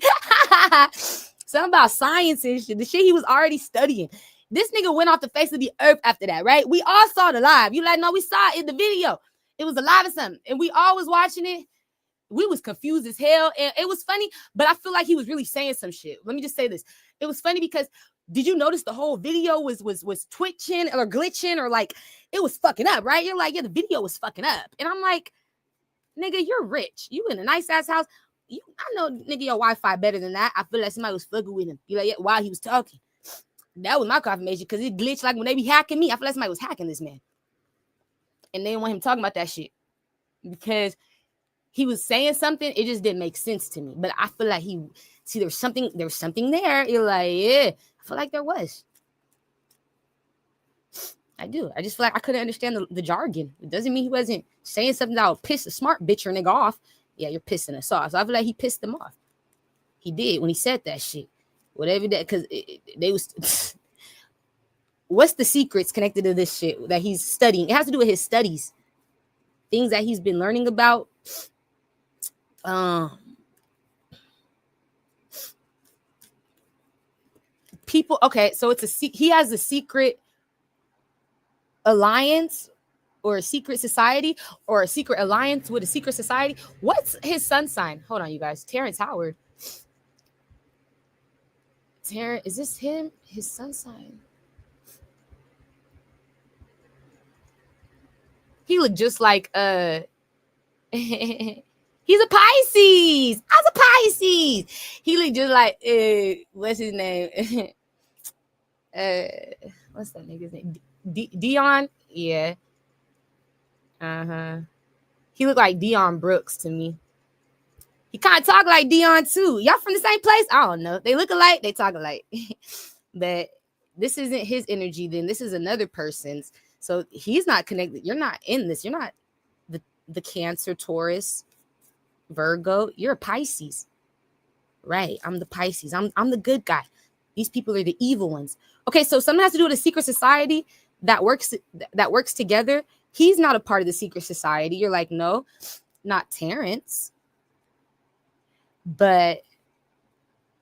Something about science and shit. The shit he was already studying. This nigga went off the face of the earth after that, right? We all saw it live. You like, no, we saw it in the video. It was alive or something, and we all was watching it. We was confused as hell, and it was funny, but I feel like he was really saying some shit. Let me just say this. It was funny because did you notice the whole video was twitching or glitching, or like it was fucking up, right? You're like, yeah, the video was fucking up. And I'm like, nigga, you're rich. You in a nice ass house. I know, nigga, your Wi-Fi better than that. I feel like somebody was fucking with him. You like, yeah, while he was talking. That was my confirmation, because it glitched like when they be hacking me. I feel like somebody was hacking this man. And they didn't want him talking about that shit. Because he was saying something, it just didn't make sense to me. But I feel like there's something there. You're like, yeah, I feel like there was. I do. I just feel like I couldn't understand the jargon. It doesn't mean he wasn't saying something that would piss a smart bitch or nigga off. Yeah, you're pissing us off. So I feel like he pissed them off. He did when he said that shit. Whatever that, because they was... What's the secrets connected to this shit that he's studying? It has to do with his studies. Things that he's been learning about. People, okay, so he has a secret alliance, or a secret society, or a secret alliance with a secret society. What's his sun sign? Hold on, you guys. Terrence Howard. Is this him? His sun sign. He looked just like he's a Pisces. I was a Pisces. He looked just like what's his name? What's that nigga's name? Dion? Yeah. He looked like Dion Brooks to me. He kind of talk like Dion too. Y'all from the same place? I don't know. They look alike. They talk alike. But this isn't his energy. Then this is another person's. So he's not connected. You're not in this. You're not the Cancer, Taurus, Virgo. You're a Pisces. Right. I'm the Pisces. I'm the good guy. These people are the evil ones. Okay, so something has to do with a secret society that works together. He's not a part of the secret society. You're like, no, not Terrence. but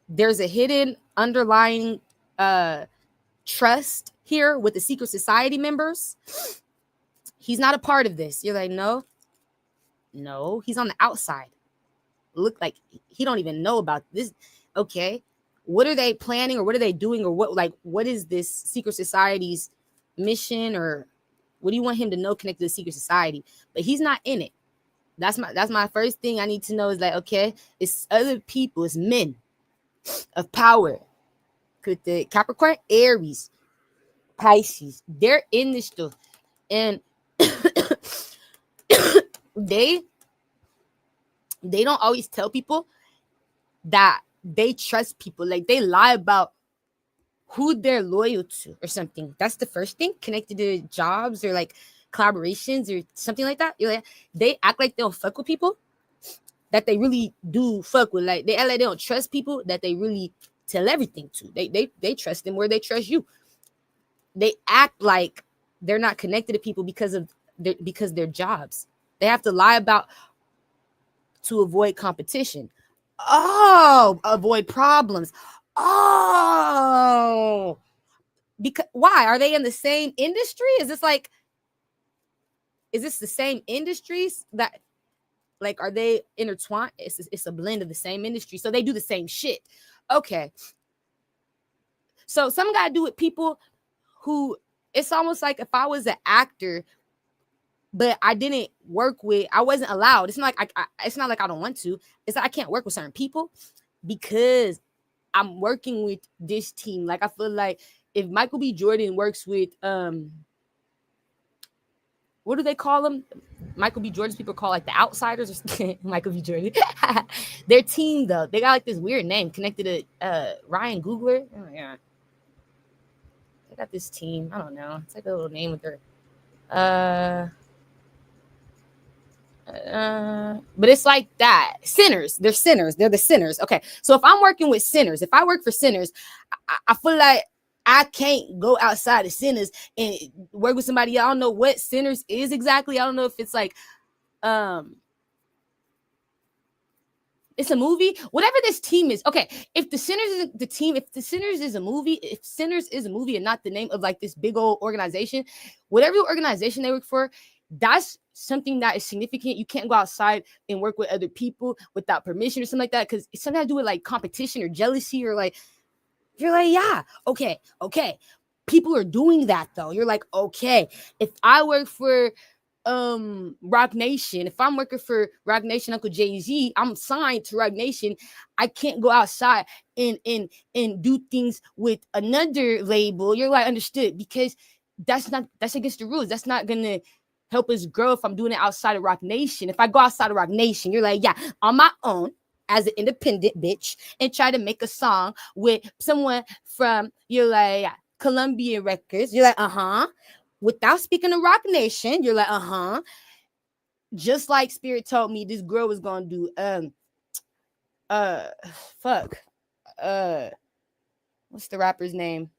there's a hidden underlying trust here with the secret society members. He's not a part of this. You're like, no, he's on the outside. Look like he don't even know about this. Okay, what are they planning, or what are they doing, or what is this secret society's mission, or what do you want him to know connected to the secret society? But he's not in it. That's my first thing I need to know is like, okay, it's other people, it's men of power. With the Capricorn, Aries, Pisces, they're in this stuff, and they don't always tell people that they trust people. Like, they lie about who they're loyal to or something. That's the first thing connected to jobs or like collaborations or something like that. You're like, they act like they'll fuck with people that they really do fuck with. Like, they act like they don't trust people that they really tell everything to. They trust them where they trust you. They act like they're not connected to people because their jobs. They have to lie about to avoid competition. Oh, avoid problems. Oh, because why are they in the same industry? Is this the same industries that, like, are they intertwined? It's a blend of the same industry, so they do the same shit. Okay, so some gotta do with people who, it's almost like if I was an actor, but I didn't work with, I wasn't allowed. It's not like it's not like I don't want to. It's like I can't work with certain people because I'm working with this team. Like, I feel like if Michael B. Jordan works with what do they call them? Michael B. Jordan's people call like the outsiders or Michael B. Jordan. Their team though, they got like this weird name connected to Ryan Googler. Oh yeah. They got this team. I don't know. It's like a little name with their but it's like that. Sinners. They're sinners. They're the sinners. Okay. So if I'm working with sinners, if I work for sinners, I feel like I can't go outside of sinners and work with somebody. I don't know what sinners is exactly. I don't know if it's like it's a movie, whatever this team is. Okay, if the Sinners is the team, if the Sinners is a movie, if Sinners is a movie and not the name of like this big old organization, whatever organization they work for, that's something that is significant. You can't go outside and work with other people without permission or something like that, because it's something to do with like competition or jealousy, or like, you're like, yeah, okay. People are doing that though. You're like, okay, if I work for Rock Nation, if I'm working for Rock Nation, Uncle Jay-Z, I'm signed to Rock Nation, I can't go outside and do things with another label. You're like, understood, because that's against the rules. That's not gonna help us grow if I'm doing it outside of Rock Nation. If I go outside of Rock Nation, you're like, yeah, on my own as an independent bitch and try to make a song with someone from, you're like, Columbia Records, you're like, without speaking of Rock Nation, you're like, just like Spirit told me this girl was gonna do fuck, what's the rapper's name?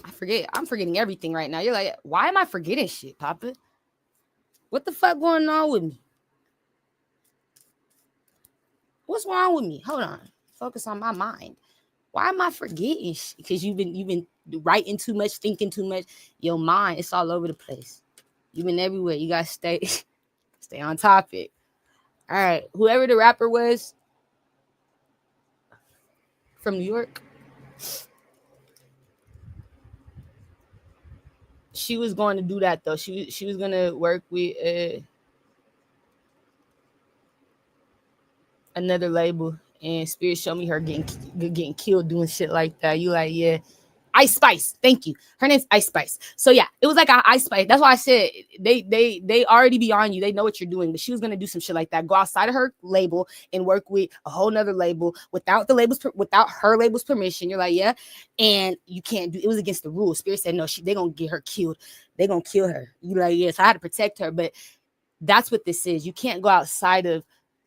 I forget. I'm forgetting everything right now. You're like, why am I forgetting shit, Papa? What the fuck going on with me? What's wrong with me? Hold on. Focus on my mind. Why am I forgetting shit? Because you've been writing too much, thinking too much. Your mind, it's all over the place. You've been everywhere. You gotta stay on topic. All right. Whoever the rapper was from New York, she was going to do that though. She was gonna work with another label, and Spirit showed me her getting killed doing shit like that. You like, yeah. Ice Spice, thank you. Her name's Ice Spice. So yeah, it was like a Ice Spice. That's why I said they already be on you. They know what you're doing. But she was gonna do some shit like that. Go outside of her label and work with a whole nother label without her label's permission. You're like, yeah, and you can't do. It was against the rules. Spirit said no. They gonna get her killed. They gonna kill her. You like, yes, I had to protect her. But that's what this is. You can't go outside of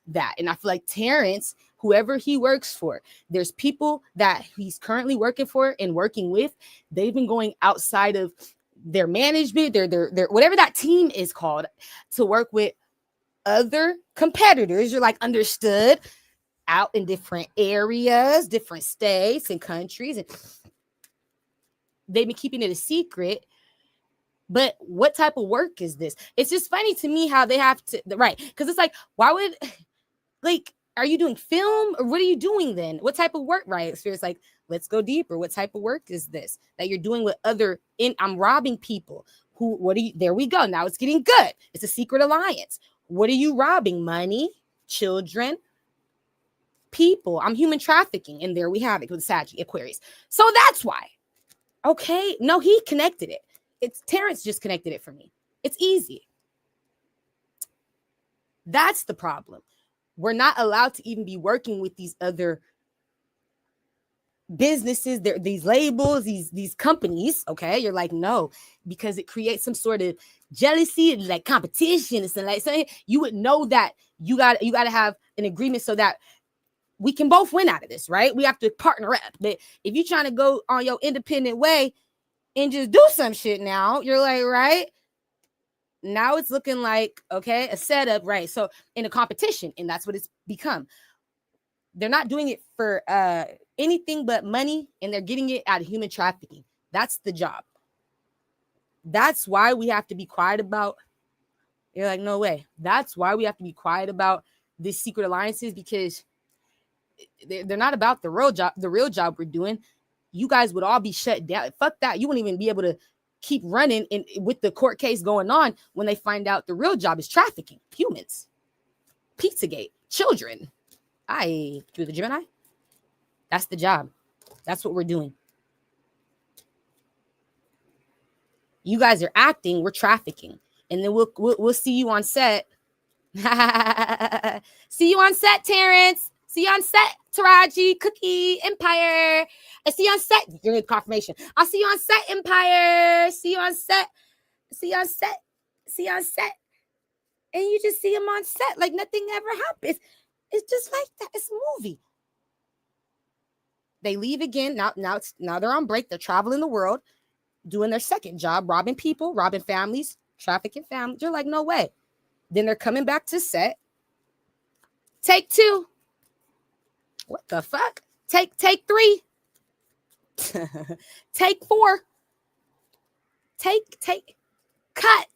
that. And I feel like Terrence, whoever he works for, there's people that he's currently working for and working with, they've been going outside of their management, their whatever that team is called, to work with other competitors, you're like understood out in different areas, different states and countries, and they've been keeping it a secret. But what type of work is this? It's just funny to me how they have to, right? Because it's like, why would, like, are you doing film or what are you doing then? What type of work, right? So it's like, let's go deeper. What type of work is this that you're doing with other, I'm robbing people who, what are you, there we go. Now it's getting good. It's a secret alliance. What are you robbing? Money, children, people. I'm human trafficking. And there we have it with Saggy Aquarius. So that's why. Okay. No, he connected it. It's Terrence just connected it for me. It's easy. That's the problem. We're not allowed to even be working with these other businesses, these labels, these companies. Okay, you're like, no, because it creates some sort of jealousy, like competition. It's like, so you would know that you got to have an agreement so that we can both win out of this, right? We have to partner up. But if you're trying to go on your independent way and just do some shit now, you're like, right? Now it's looking like, okay, a setup, right? So in a competition, and that's what it's become. They're not doing it for anything but money, and they're getting it out of human trafficking. That's the job. That's why we have to be quiet about, you're like, no way. That's why we have to be quiet about these secret alliances, because they're not about the real job we're doing. You guys would all be shut down. Fuck that. You wouldn't even be able to keep running and with the court case going on when they find out the real job is trafficking humans, Pizzagate, children. Through the Gemini. That's the job. That's what we're doing. You guys are acting. We're trafficking, and then we'll see you on set. See you on set, Terrence. See you on set, Taraji, Cookie, Empire. I see you on set. You're in confirmation. I'll see you on set, Empire. See you on set. See you on set. See you on set. And you just see him on set like nothing ever happens. It's just like that. It's a movie. They leave again. Now they're on break. They're traveling the world, doing their second job, robbing people, robbing families, trafficking families. You're like, no way. Then they're coming back to set. Take 2. What the fuck? Take 3. Take 4. Take cut.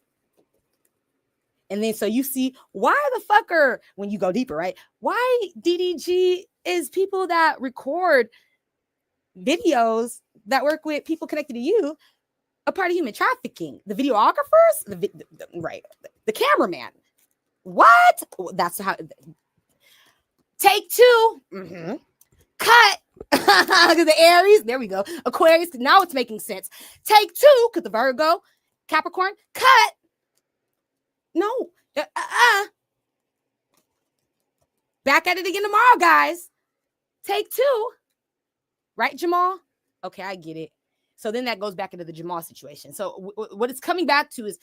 And then so you see why the fucker, when you go deeper, right? Why DDG is people that record videos that work with people connected to you, a part of human trafficking. The videographers, right? The cameraman. What? That's how. Take 2. Mm-hmm. Cut. The Aries. There we go. Aquarius. Now it's making sense. Take 2. Because the Virgo, Capricorn. Cut. No. Back at it again tomorrow, guys. Take 2. Right, Jamal? Okay, I get it. So then that goes back into the Jamal situation. So what it's coming back to is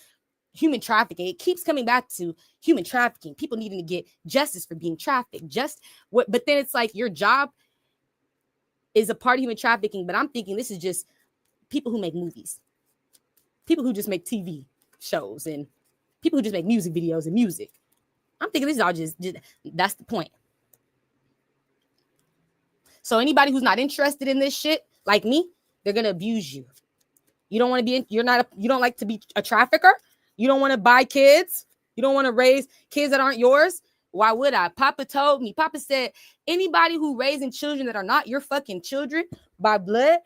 human trafficking. It keeps coming back to human trafficking. People needing to get justice for being trafficked. But then it's like your job is a part of human trafficking. But I'm thinking this is just people who make movies. People who just make TV shows and people who just make music videos and music. I'm thinking this is all just that's the point. So anybody who's not interested in this shit, like me, they're gonna abuse you. You don't want to be. You don't like to be a trafficker. You don't want to buy kids. You don't want to raise kids that aren't yours. Why would I? Papa told me. Papa said anybody who raising children that are not your fucking children by blood,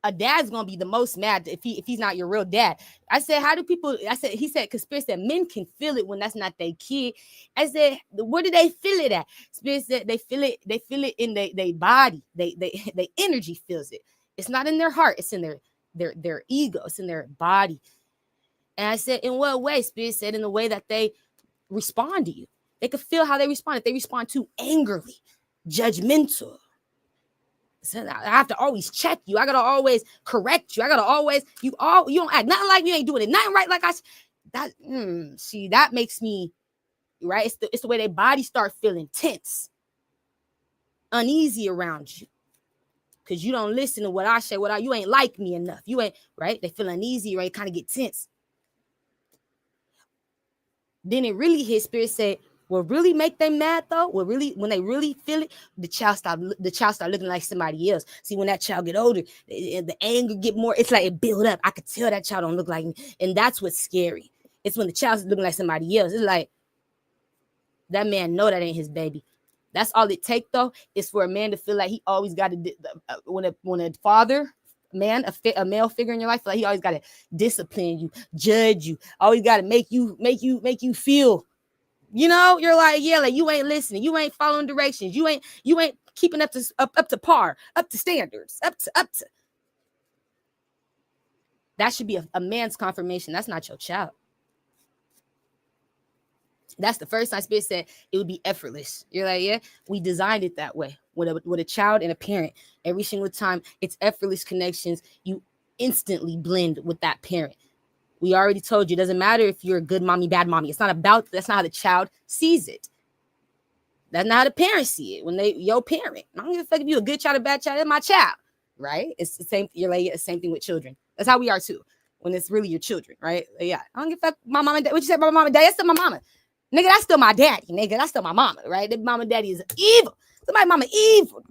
a dad's gonna be the most mad if he's not your real dad. I said, how do people? He said, because Spirit said men can feel it when that's not their kid. I said, where do they feel it at? Spirit said they feel it. They feel it in their body. They energy feels it. It's not in their heart. It's in their ego. It's in their body. And I said, in what way? Spirit said, in the way that they respond to you. They can feel how they respond. If they respond too angrily, judgmental. So I have to always check you. I gotta always correct you. I gotta always you don't act nothing like me. You ain't doing it nothing right like see that makes me right. It's the way their body start feeling tense, uneasy around you, because you don't listen to what I say. You ain't like me enough. You ain't right. They feel uneasy, right? Kind of get tense. Then it really hit. Spirit said, what really make them mad though, what really, when they really feel it, the child start looking like somebody else. See, when that child get older, the anger get more, it's like it build up. I could tell that child don't look like me. And that's what's scary. It's when the child's looking like somebody else. It's like, that man know that ain't his baby. That's all it take though, is for a man to feel like he always got to, when a father, man, a male figure in your life, feel like he always got to discipline you, judge you, always got to make you feel, you know, you're like, yeah, like you ain't listening, you ain't following directions, you ain't keeping up to par, up to standards, up to. That should be a man's confirmation. That's not your child. That's the first time Spirit said it would be effortless. You're like, yeah, we designed it that way with a child and a parent. Every single time, it's effortless connections. You instantly blend with that parent. We already told you, it doesn't matter if you're a good mommy, bad mommy. That's not how the child sees it. That's not how the parents see it. When your parent, I don't give a fuck if you're a good child or bad child, that's my child, right? It's the same. You're like, it's the same thing with children. That's how we are too. When it's really your children, right? Yeah, I don't give a fuck. My mom and dad. What you said about my mom and dad? That's still my mama. Nigga, that's still my daddy. Nigga, that's still my mama, right? That mama and daddy is evil. Somebody mama evil.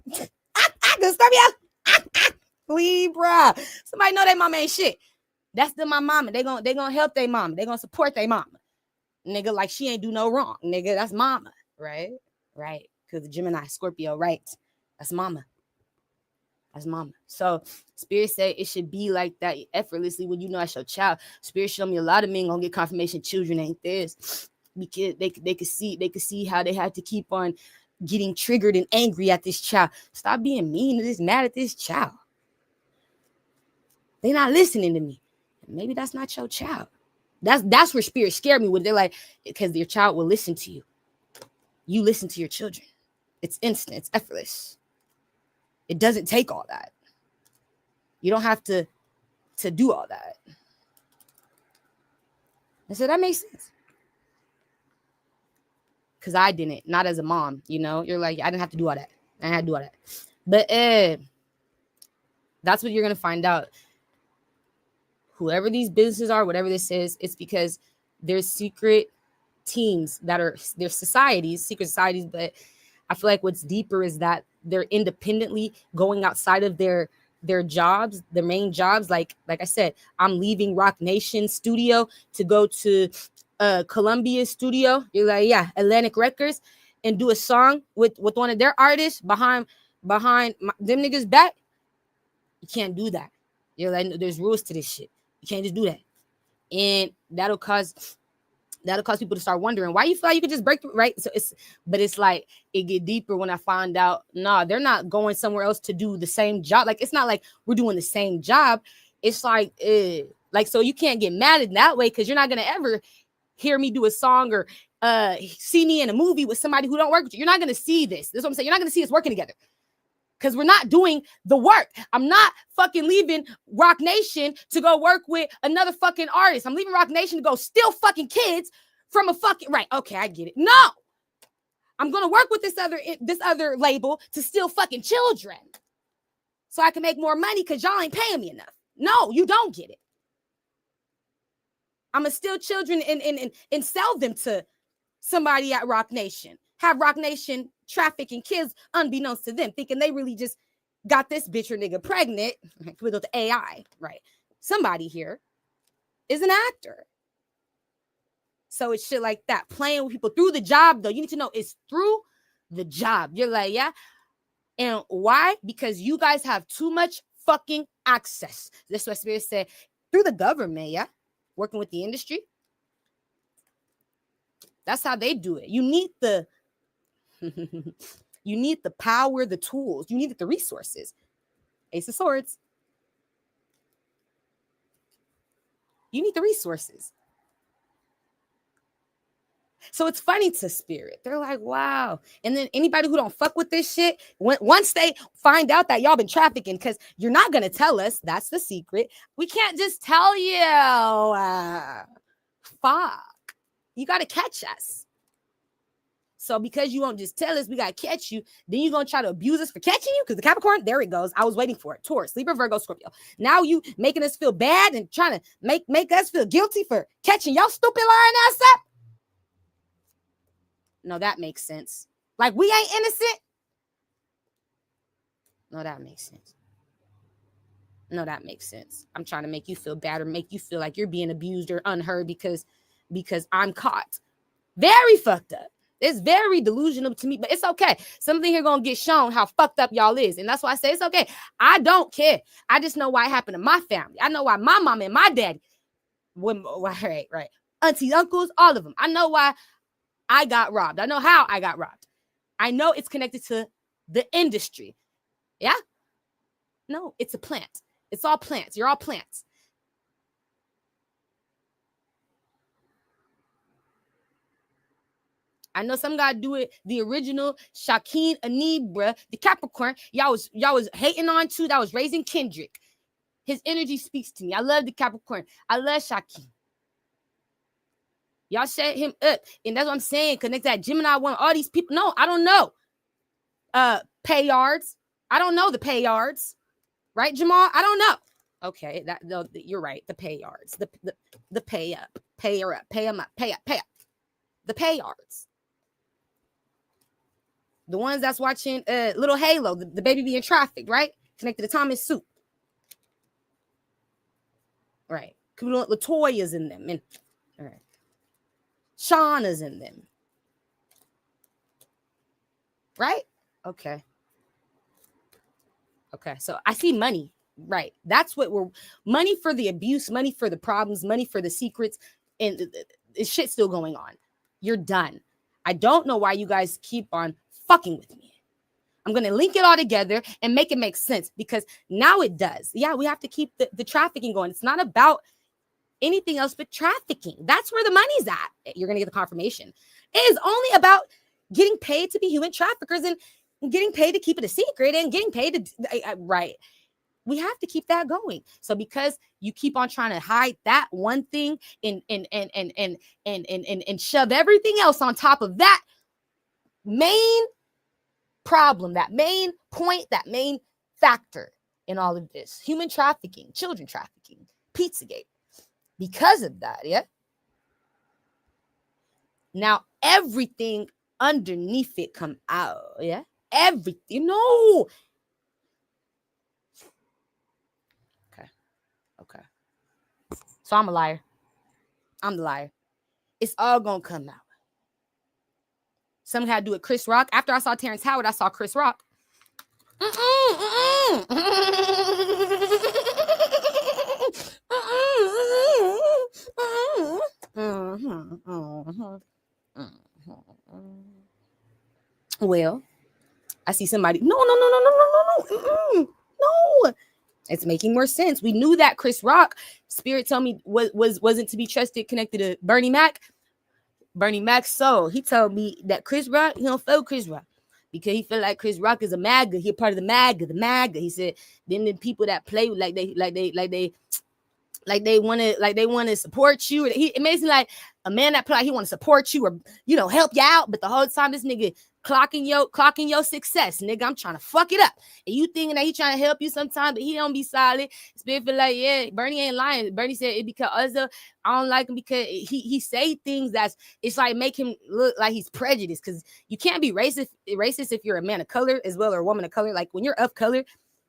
I can stop you. Libra. Somebody know their mama ain't shit. That's still my mama. They gonna help their mama. They gonna support their mama. Nigga, like she ain't do no wrong. Nigga, that's mama, right? Right. Because the Gemini, Scorpio, right? That's mama. That's mama. So Spirit said it should be like that effortlessly when you know that's your child. Spirit showed me a lot of men gonna get confirmation children ain't this. Because they could see how they had to keep on getting triggered and angry at this child. Stop being mean to this, mad at this child. They not listening to me. Maybe that's not your child. That's where Spirit scared me with. They're like, because your child will listen to you. You listen to your children. It's instant. It's effortless. It doesn't take all that. You don't have to do all that. I said, that makes sense. Because I didn't, not as a mom, you know. You're like, I didn't have to do all that. I had to do all that. But that's what you're going to find out. Whoever these businesses are, whatever this is, it's because there's secret teams that are, there's societies, secret societies. But I feel like what's deeper is that they're independently going outside of their jobs, their main jobs. Like I said, I'm leaving Rock Nation studio to go to Columbia studio. You're like, yeah, Atlantic Records, and do a song with one of their artists behind them niggas back. You can't do that. You're like, no, there's rules to this shit. You can't just do that. And that'll cause people to start wondering why you feel like you could just break through, right? So it's like it get deeper when I find out, nah, they're not going somewhere else to do the same job. Like, it's not like we're doing the same job. It's like so you can't get mad in that way, because you're not gonna ever hear me do a song or see me in a movie with somebody who don't work with you. You're not gonna see this. That's what I'm saying. You're not gonna see us working together, because we're not doing the work. I'm not fucking leaving Rock Nation to go work with another fucking artist. I'm leaving Rock Nation to go steal fucking kids from a fucking, right, okay, I get it. No, I'm gonna work with this other label to steal fucking children so I can make more money, because y'all ain't paying me enough. No, you don't get it. I'm gonna steal children and sell them to somebody at Rock Nation. Have Rock Nation trafficking kids unbeknownst to them, thinking they really just got this bitch or nigga pregnant with the AI, right? Somebody here is an actor. So it's shit like that. Playing with people through the job, though. You need to know it's through the job. You're like, yeah. And why? Because you guys have too much fucking access. That's what Spirit said. Through the government, yeah? Working with the industry. That's how they do it. You need the you need the power, the tools. You need the resources. Ace of Swords. You need the resources. So it's funny to Spirit. They're like, wow. And then anybody who don't fuck with this shit, once they find out that y'all been trafficking, because you're not going to tell us, that's the secret. We can't just tell you. Fuck. You got to catch us. So because you won't just tell us, we got to catch you. Then you're going to try to abuse us for catching you? Because the Capricorn, there it goes. I was waiting for it. Taurus, Libra, Virgo, Scorpio. Now you making us feel bad and trying to make us feel guilty for catching y'all stupid lying ass up? No, that makes sense. Like, we ain't innocent. No, that makes sense. No, that makes sense. I'm trying to make you feel bad or make you feel like you're being abused or unheard because I'm caught. Very fucked up. It's very delusional to me, but it's okay. Something here gonna get shown how fucked up y'all is. And that's why I say it's okay. I don't care. I just know why it happened to my family. I know why my mom and my daddy, right. Aunties, uncles, all of them. I know why I got robbed. I know how I got robbed. I know it's connected to the industry. Yeah? No, it's a plant. It's all plants. You're all plants. I know some guy do it the original Shaquille Anibra, the Capricorn. Y'all was hating on too. That was raising Kendrick. His energy speaks to me. I love the Capricorn. I love Shaquille. Y'all set him up. And that's what I'm saying. Connect that Gemini one. All these people. No, I don't know. Pay yards. I don't know the pay yards. Right, Jamal? I don't know. Okay, no, you're right. The pay yards. The pay up. Pay her up. Pay him up. Pay up. Pay up. The pay yards. The ones that's watching Little Halo, the baby being trafficked, right? Connected to Thomas Soup. Right. Latoya's in them. And all right. Shauna's in them. Right? Okay. Okay. So I see money. Right. That's what we're money for the abuse, money for the problems, money for the secrets, and the shit's still going on. You're done. I don't know why you guys keep on fucking with me. I'm going to link it all together and make it make sense because now it does. Yeah, we have to keep the trafficking going. It's not about anything else but trafficking. That's where the money's at. You're going to get the confirmation. It is only about getting paid to be human traffickers and getting paid to keep it a secret and getting paid to, right. We have to keep that going. So because you keep on trying to hide that one thing and shove everything else on top of that main problem, that main point, that main factor in all of this, human trafficking, children trafficking, Pizzagate. Because of that, yeah. Now everything underneath it come out, yeah. Everything, no. Okay. So I'm a liar. I'm the liar. It's all gonna come out. Some had to do it. Chris Rock. After I saw Terrence Howard, I saw Chris Rock. Well, I see somebody. No. It's making more sense. We knew that Chris Rock, Spirit told me wasn't to be trusted, connected to Bernie Mac. Bernie Mac's soul. He told me that Chris Rock, he don't feel Chris Rock because he felt like Chris Rock is a MAGA. He a part of the MAGA. He said then the people that play like they want to support you. It makes me like a man that play like he want to support you or help you out, but the whole time this nigga clocking your success, nigga. I'm trying to fuck it up, and you thinking that he trying to help you sometimes, but he don't be solid. Spirit feel like, yeah, Bernie ain't lying. Bernie said it because other I don't like him because he say things it's like make him look like he's prejudiced. Because you can't be racist if you're a man of color as well or a woman of color. Like when you're of color,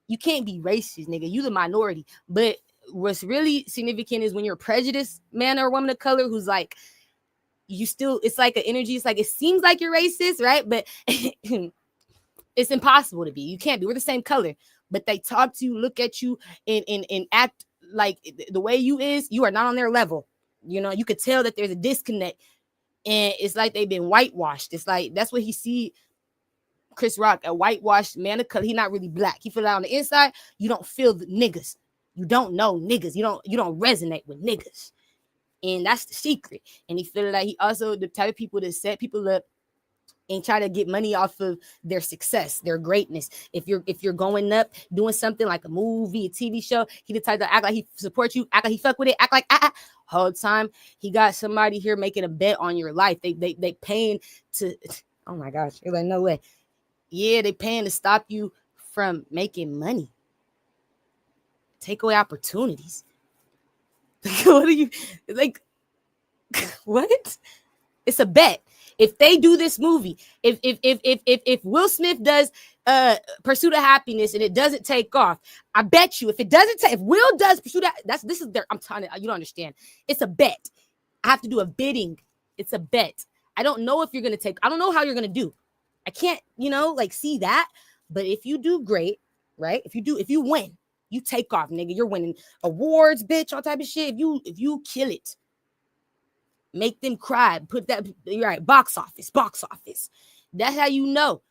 you can't be racist, nigga. You the minority, but what's really significant is when you're a prejudiced man or woman of color who's like, you still, it's like an energy. It's like, it seems like you're racist, right? But it's impossible to be. You can't be. We're the same color, but they talk to you, look at you, and act like the way you are not on their level. You could tell that there's a disconnect, and it's like they've been whitewashed. It's like, that's what he see Chris Rock, a whitewashed man of color. He not really black. He feel that on the inside. You don't feel the niggas. You don't know niggas. You don't resonate with niggas. And that's the secret. And he feel like he also the type of people that set people up and try to get money off of their success, their greatness. If you're going up, doing something like a movie, a TV show, he the type to act like he supports you, act like he fuck with it, act like whole time he got somebody here making a bet on your life. They paying to, oh my gosh, you're like, no way. Yeah, they paying to stop you from making money. Take away opportunities. What are you like? What? It's a bet. If they do this movie, if Will Smith does Pursuit of Happiness and it doesn't take off, I bet you if it doesn't take, if Will does Pursuit of, this is their, I'm telling you, you don't understand. It's a bet. I have to do a bidding. It's a bet. I don't know if you're gonna take. I don't know how you're gonna do. I can't, like see that. But if you do great, right? If you win, you take off, nigga. You're winning awards, bitch, all type of shit. If you kill it, make them cry. Put that, you're right. Box office. That's how you know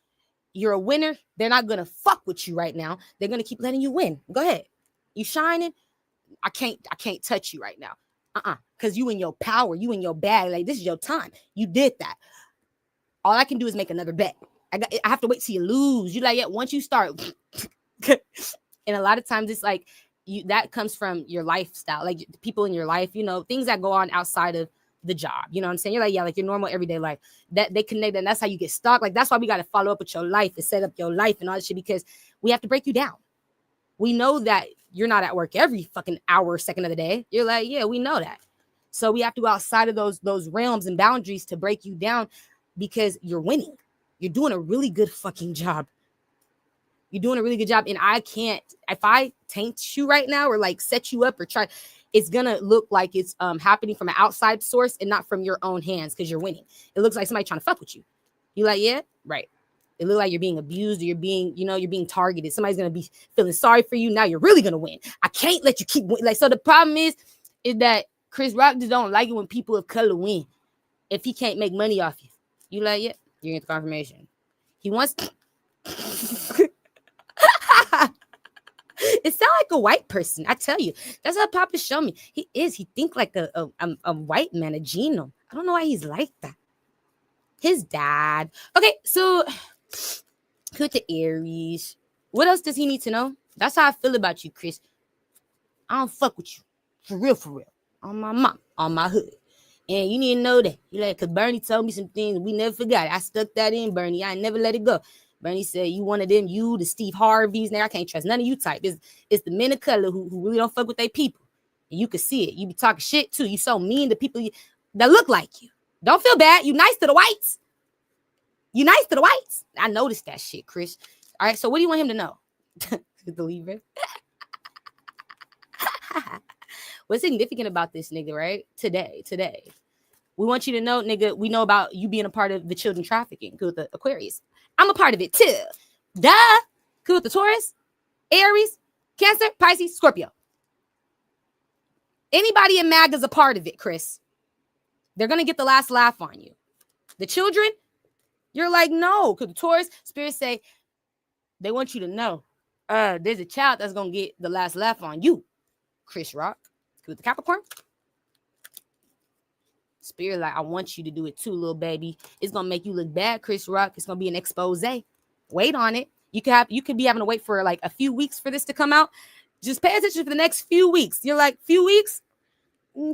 you're a winner. They're not gonna fuck with you right now. They're gonna keep letting you win. Go ahead. You shining. I can't touch you right now. Because you in your power, you in your bag. Like, this is your time. You did that. All I can do is make another bet. I have to wait till you lose. You like, yeah, once you start. And a lot of times it's like that comes from your lifestyle, like people in your life, things that go on outside of the job. You know what I'm saying? You're like, yeah, like your normal everyday life that they connect, and that's how you get stuck. Like, that's why we got to follow up with your life and set up your life and all that shit, because we have to break you down. We know that you're not at work every fucking hour, second of the day. You're like, yeah, we know that. So we have to go outside of those realms and boundaries to break you down, because you're winning. You're doing a really good fucking job. You're doing a really good job. And I can't, if I taint you right now or like set you up or try, it's going to look like it's happening from an outside source and not from your own hands, because you're winning. It looks like somebody trying to fuck with you. You like, yeah, right. It looks like you're being abused, or you're being targeted. Somebody's going to be feeling sorry for you. Now you're really going to win. I can't let you keep winning. Like, so the problem is that Chris Rock just don't like it when people of color win. If he can't make money off you, you like, yeah, you get the confirmation. He wants it sounds like a white person. I tell you, that's how Papa showed me. He think like a white man, a genome. I don't know why he's like that. His dad. Okay, so put the Aries. What else does he need to know? That's how I feel about you, Chris. I don't fuck with you. For real. On my mom, on my hood. And you need to know that. You like, because Bernie told me some things we never forgot. I stuck that in, Bernie. I never let it go. Bernie said, you one of them, you, the Steve Harveys. Now I can't trust none of you type. It's the men of color who really don't fuck with their people. And you can see it. You be talking shit too. You so mean to people that look like you. Don't feel bad. You nice to the whites. I noticed that shit, Chris. All right, so what do you want him to know? The lever. What's significant about this nigga, right? Today. We want you to know, nigga, we know about you being a part of the children trafficking. Good with the Aquarius. I'm a part of it too. Duh. Good with the Taurus, Aries, Cancer, Pisces, Scorpio. Anybody in MAGA is a part of it, Chris. They're going to get the last laugh on you. The children, you're like, no. Because the Taurus, spirits say, they want you to know there's a child that's going to get the last laugh on you, Chris Rock. Good with the Capricorn. Spirit, like, I want you to do it too, little baby. It's gonna make you look bad, Chris Rock. It's gonna be an expose. Wait on it. You could be having to wait for like a few weeks for this to come out. Just pay attention for the next few weeks. You're like, few weeks?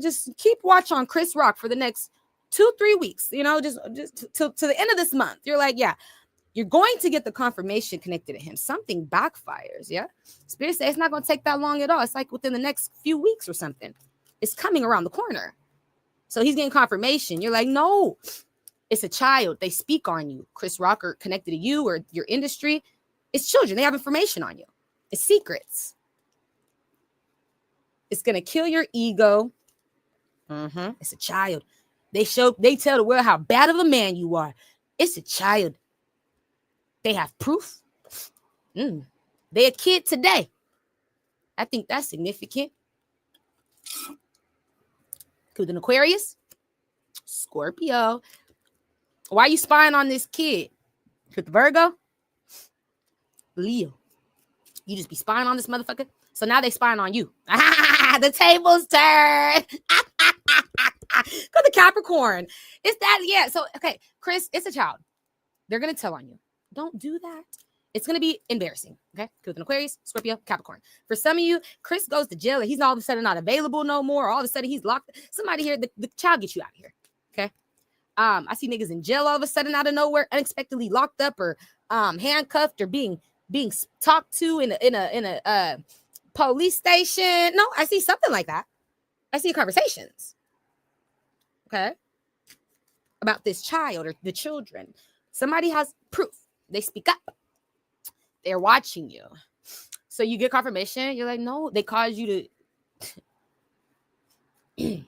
Just keep watch on Chris Rock for the next 2-3 weeks. Just to the end of this month. You're like, yeah, you're going to get the confirmation connected to him. Something backfires, yeah? Spirit says it's not gonna take that long at all. It's like within the next few weeks or something. It's coming around the corner. So he's getting confirmation. You're like, no, it's a child. They speak on you. Chris Rock or connected to you or your industry. It's children. They have information on you. It's secrets. It's going to kill your ego. It's a child. They tell the world how bad of a man you are. It's a child. They have proof. They're a kid today. I think that's significant. With an Aquarius, Scorpio. Why are you spying on this kid? With Virgo, Leo. You just be spying on this motherfucker. So now they spying on you. The tables turn. Go to Capricorn. It's that, yeah. So, okay, Chris, it's a child. They're going to tell on you. Don't do that. It's going to be embarrassing, okay? With an Aquarius, Scorpio, Capricorn. For some of you, Chris goes to jail and he's all of a sudden not available no more. All of a sudden he's locked. Somebody here, the child gets you out of here, okay? I see niggas in jail all of a sudden out of nowhere, unexpectedly locked up or handcuffed or being talked to in a police station. No, I see something like that. I see conversations, okay? about this child or the children. Somebody has proof. They speak up. They're watching you. So you get confirmation. You're like, no, they caused you to.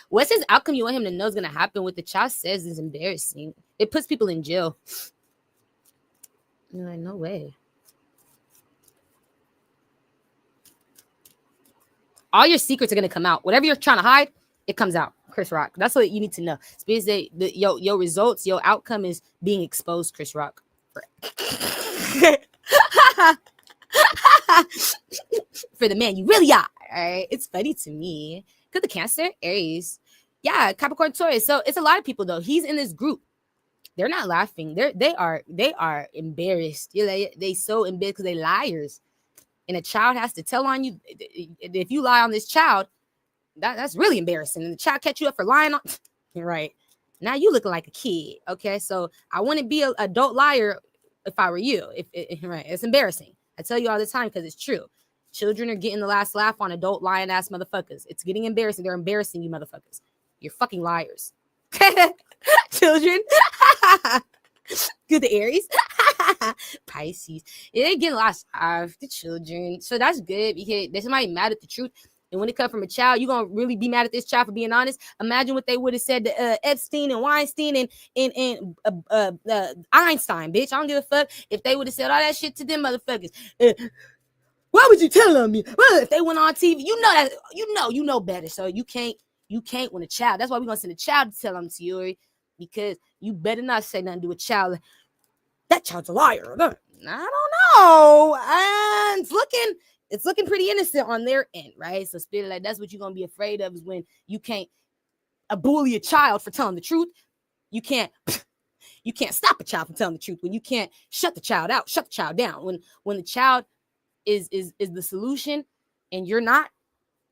What's his outcome you want him to know is going to happen? What the child says is embarrassing. It puts people in jail. You're like, no way. All your secrets are going to come out. Whatever you're trying to hide, it comes out. Chris Rock. That's what you need to know. Because your results, your outcome is being exposed, Chris Rock. For the man you really are. All right. It's funny to me. Because the Cancer, Aries. Yeah, Capricorn, Taurus. So it's a lot of people though. He's in this group. They're not laughing. They are embarrassed. They so embarrassed because they liars. And a child has to tell on you. If you lie on this child, that's really embarrassing. And the child catch you up for lying on. Right. Now you looking like a kid. Okay. So I wouldn't be an adult liar if I were you. Right. It's embarrassing. I tell you all the time because it's true. Children are getting the last laugh on adult lying ass motherfuckers. It's getting embarrassing. They're embarrassing you motherfuckers. You're fucking liars. Children. Good, the Aries. Pisces. They're getting lost of the children. So that's good because there's somebody mad at the truth. And when it comes from a child, you're going to really be mad at this child for being honest. Imagine what they would have said to Epstein and Weinstein and Einstein, bitch. I don't give a fuck if they would have said all that shit to them motherfuckers. Why would you tell on me? Well, if they went on TV, you know better. So you can't when a child. That's why we're going to send a child to tell on Tiory, because you better not say nothing to a child. That child's a liar. I don't know. And it's looking pretty innocent on their end, right? So spirit, like, that's what you're gonna be afraid of, is when you can't bully a child for telling the truth. You can't stop a child from telling the truth. When you can't shut the child out, shut the child down. When the child is the solution and you're not,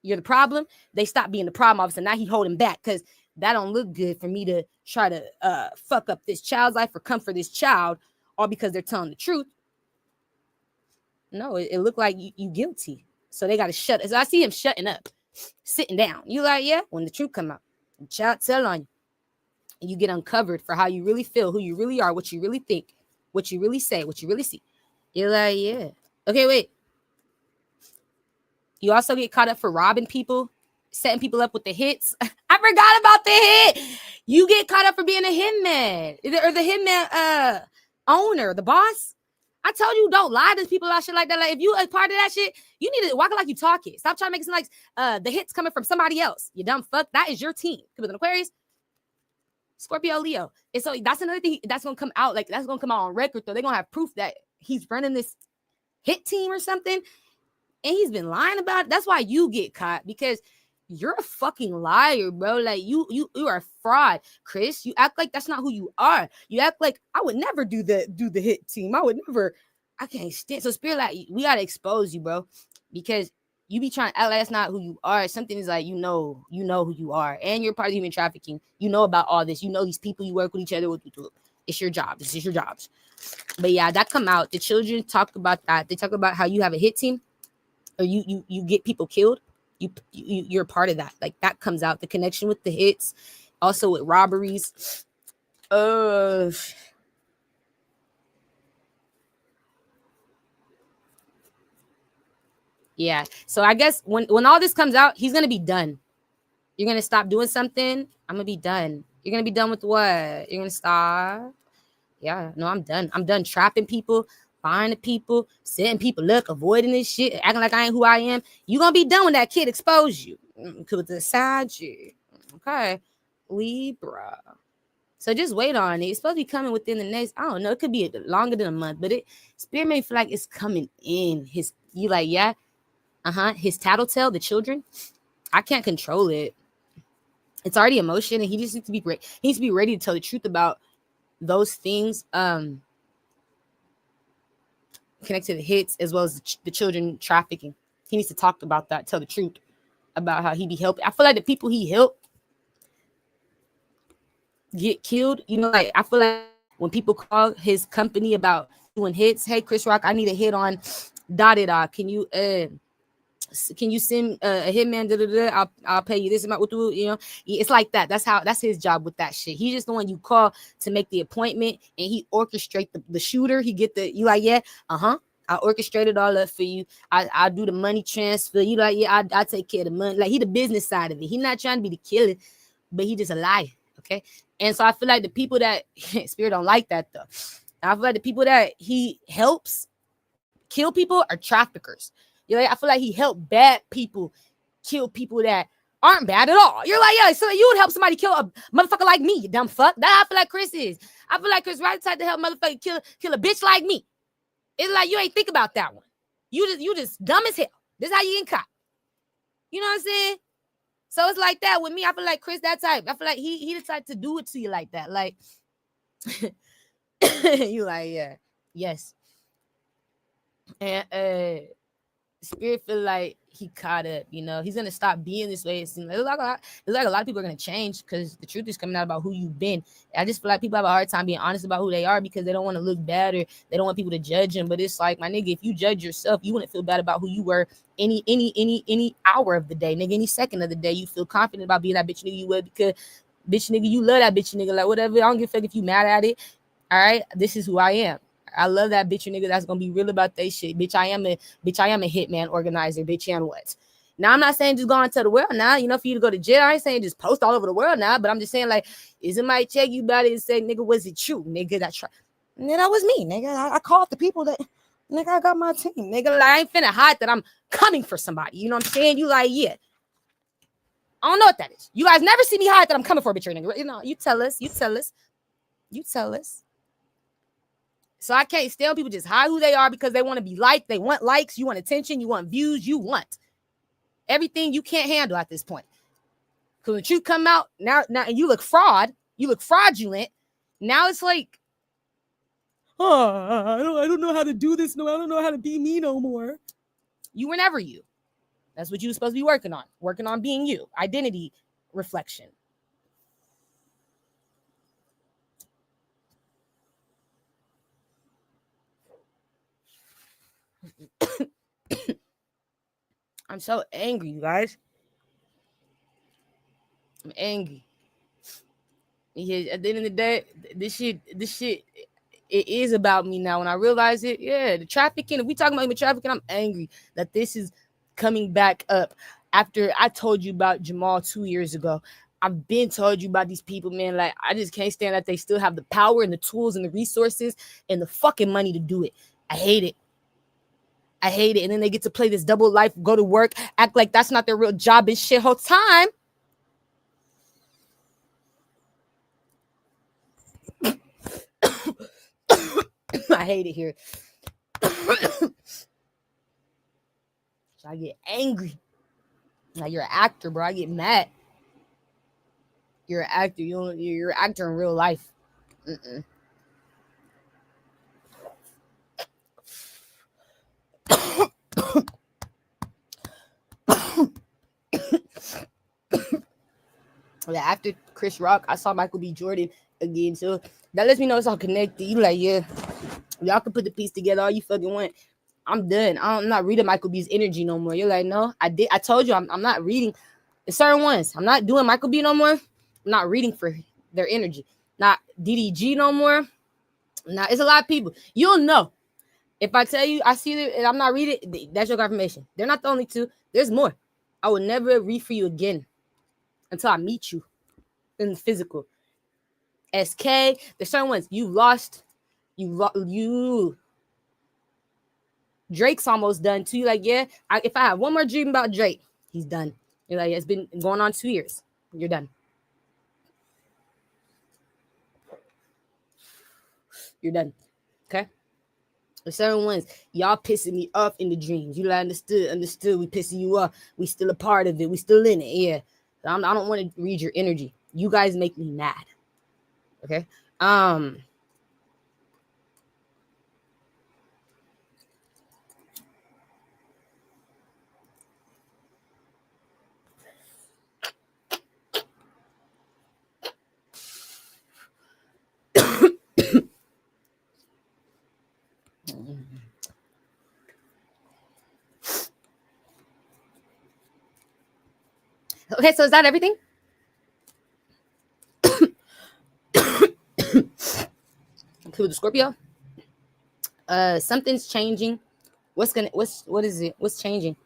you're the problem, they stop being the problem officer. Now he holding back because that don't look good for me to try to fuck up this child's life or come for this child, all because they're telling the truth. No, it looked like you guilty. So they got to shut. So I see him shutting up, sitting down. You like, yeah, when the truth come out, the child tell on you. And you get uncovered for how you really feel, who you really are, what you really think, what you really say, what you really see. You're like, yeah. Okay, wait. You also get caught up for robbing people, setting people up with the hits. I forgot about the hit. You get caught up for being a hitman or the hitman owner, the boss. I told you, don't lie to people about shit like that. Like, if you a part of that shit, you need to walk it like you talk it. Stop trying to make it seem like the hits coming from somebody else. You dumb fuck. That is your team. Because an Aquarius, Scorpio, Leo. And so that's another thing that's gonna come out. Like, that's gonna come out on record. Though they're gonna have proof that he's running this hit team or something, and he's been lying about it. That's why you get caught, because you're a fucking liar, bro. Like, you are a fraud, Chris. You act like that's not who you are. You act like I would never do the hit team. I would never. I can't stand. So spirit, like, we gotta expose you, bro, because you be trying to act like that's not who you are. Something is like, you know who you are, and you're part of human trafficking. You know about all this. You know these people. You work with each other. It's your job. This is your jobs. But yeah, that come out. The children talk about that. They talk about how you have a hit team, or you get people killed. You're part of that. Like, that comes out. The connection with the hits, also with robberies. Yeah. So I guess when all this comes out, he's gonna be done. You're gonna stop doing something. I'm gonna be done. You're gonna be done with what? You're gonna stop. Yeah. No, I'm done. I'm done trapping people, lying to people, setting people up, avoiding this shit, acting like I ain't who I am. You're gonna be done when that kid expose you. Could decide you. Okay. Libra. So just wait on it. It's supposed to be coming within the next, I don't know, it could be longer than a month, but spirit may feel like it's coming in. You like, yeah, his tattletale, the children, I can't control it. It's already emotion, and he just needs to be great. He needs to be ready to tell the truth about those things, connected to the hits, as well as the children trafficking. He needs to talk about that, tell the truth about how he be helping. I feel like the people he helped get killed. You know, like, I feel like when people call his company about doing hits, hey, Chris Rock, I need a hit on da-da-da. Can you Can you send a hitman? I'll pay you this amount. You know, it's like that. That's his job with that shit. He's just the one you call to make the appointment, and he orchestrate the shooter. He get the you like yeah, I orchestrated all that for you. I do the money transfer. You like yeah, I take care of the money. Like he the business side of it. He not trying to be the killer, but he just a liar. Okay, and so I feel like the people that Spirit don't like that though. I feel like the people that he helps kill people are traffickers. You know, I feel like he helped bad people kill people that aren't bad at all. You're like, yeah, so you would help somebody kill a motherfucker like me, you dumb fuck. That I feel like Chris is. I feel like Chris right side to help motherfucker kill a bitch like me. It's like you ain't think about that one. You just dumb as hell. This is how you get caught. You know what I'm saying? So it's like that with me. I feel like Chris that type. I feel like he decided to do it to you like that. Like you like, yeah, yes. And Spirit feel like he caught up, you know. He's gonna stop being this way. It seems like a lot of people are gonna change because the truth is coming out about who you've been. I just feel like people have a hard time being honest about who they are because they don't want to look bad or they don't want people to judge them. But it's like, my nigga, if you judge yourself, you wouldn't feel bad about who you were any hour of the day, nigga, any second of the day. You feel confident about being that bitch nigga you would because bitch nigga, you love that bitch nigga. Like whatever. I don't give a fuck if you mad at it. All right, this is who I am. I love that bitch nigga that's gonna be real about that shit. Bitch, I am a hitman organizer, bitch, and what? Now I'm not saying just go and tell the world now, you know, for you to go to jail. I ain't saying just post all over the world now, but I'm just saying, like, is somebody check you about it and say, nigga, was it true? Nigga, that nigga, that was me, nigga. I called the people that nigga, I got my team. Nigga, like, I ain't finna hide that I'm coming for somebody. You know what I'm saying? You like, yeah. I don't know what that is. You guys never see me hide that I'm coming for a bitch, nigga. You know, you tell us. So I can't stand people just hide who they are because they want to be liked. They want likes. You want attention. You want views. You want everything you can't handle at this point. Because when you come out now and you look fraudulent. Now it's like, oh, I don't know how to do this. No, I don't know how to be me no more. You were never you. That's what you were supposed to be working on being you. Identity reflection. I'm so angry, you guys. I'm angry. Yeah, at the end of the day, this shit, it is about me now. When I realize it, yeah, the trafficking. If we talking about human trafficking, I'm angry that this is coming back up. After I told you about Jamal 2 years ago, I've been told you about these people, man. Like, I just can't stand that they still have the power and the tools and the resources and the fucking money to do it. I hate it. And then they get to play this double life, go to work, act like that's not their real job and shit whole time. I hate it here. So I get angry. Like, you're an actor, bro. I get mad. You're an actor. You're an actor in real life. Mm-mm. Yeah, after Chris Rock, I saw Michael B. Jordan again. So that lets me know it's all connected. You like, yeah, y'all can put the piece together all you fucking want. I'm done. I'm not reading Michael B's energy no more. You're like, no, I did. I told you I'm not reading certain ones. I'm not doing Michael B no more. I'm not reading for their energy. Not DDG no more. Now, it's a lot of people. You'll know. If I tell you I see it and I'm not reading, that's your confirmation. They're not the only two. There's more. I will never read for you again until I meet you in the physical. SK, there's certain ones you lost. You Drake's almost done too. Like, yeah, if I have one more dream about Drake, he's done. You're like, it's been going on 2 years. You're done. You're done. Okay? There's certain ones, y'all pissing me off in the dreams. You like, understood. We pissing you off. We still a part of it. We still in it. Yeah. I don't want to read your energy. You guys make me mad. Okay? Okay, so is that everything? Okay, with the Scorpio, something's changing. What is it? What's changing?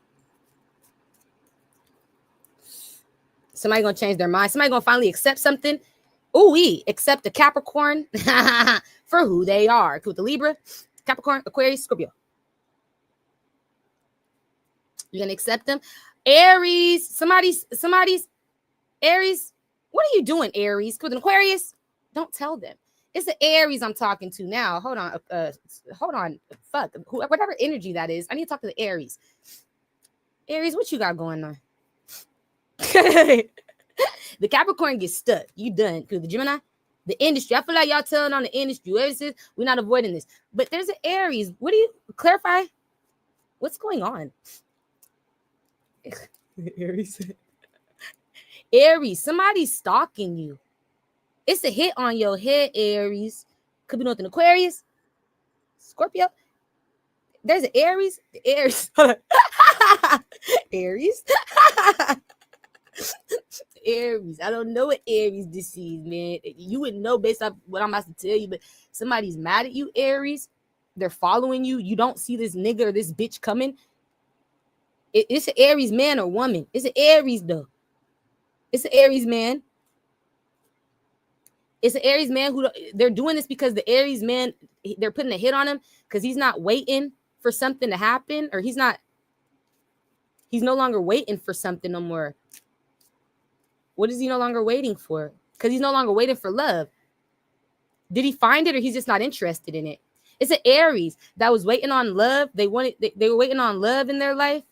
Somebody gonna change their mind. Somebody gonna finally accept something. Ooh, we accept the Capricorn for who they are. With the Libra, Capricorn, Aquarius, Scorpio. You're gonna accept them. Aries, somebody's Aries. What are you doing, Aries? With an Aquarius, don't tell them. It's the Aries I'm talking to now. Hold on, hold on. Fuck, whatever energy that is. I need to talk to the Aries. Aries, what you got going on? The Capricorn gets stuck. You done. Because the Gemini, the industry. I feel like y'all telling on the industry. Whoever says we're not avoiding this. But there's an Aries. What do you clarify? What's going on? Aries. Aries, somebody's stalking you. It's a hit on your head, Aries. Could be Northern Aquarius, Scorpio. There's an Aries. The Aries. Aries. Aries. I don't know what Aries disease, man. You wouldn't know based off what I'm about to tell you, but somebody's mad at you, Aries. They're following you. You don't see this nigga or this bitch coming. It's an Aries man or woman. It's an Aries, though. It's an Aries man. It's an Aries man who they're doing this because the Aries man, they're putting a hit on him because he's not waiting for something to happen, or he's no longer waiting for something no more. What is he no longer waiting for? Because he's no longer waiting for love. Did he find it, or he's just not interested in it? It's an Aries that was waiting on love. They were waiting on love in their life.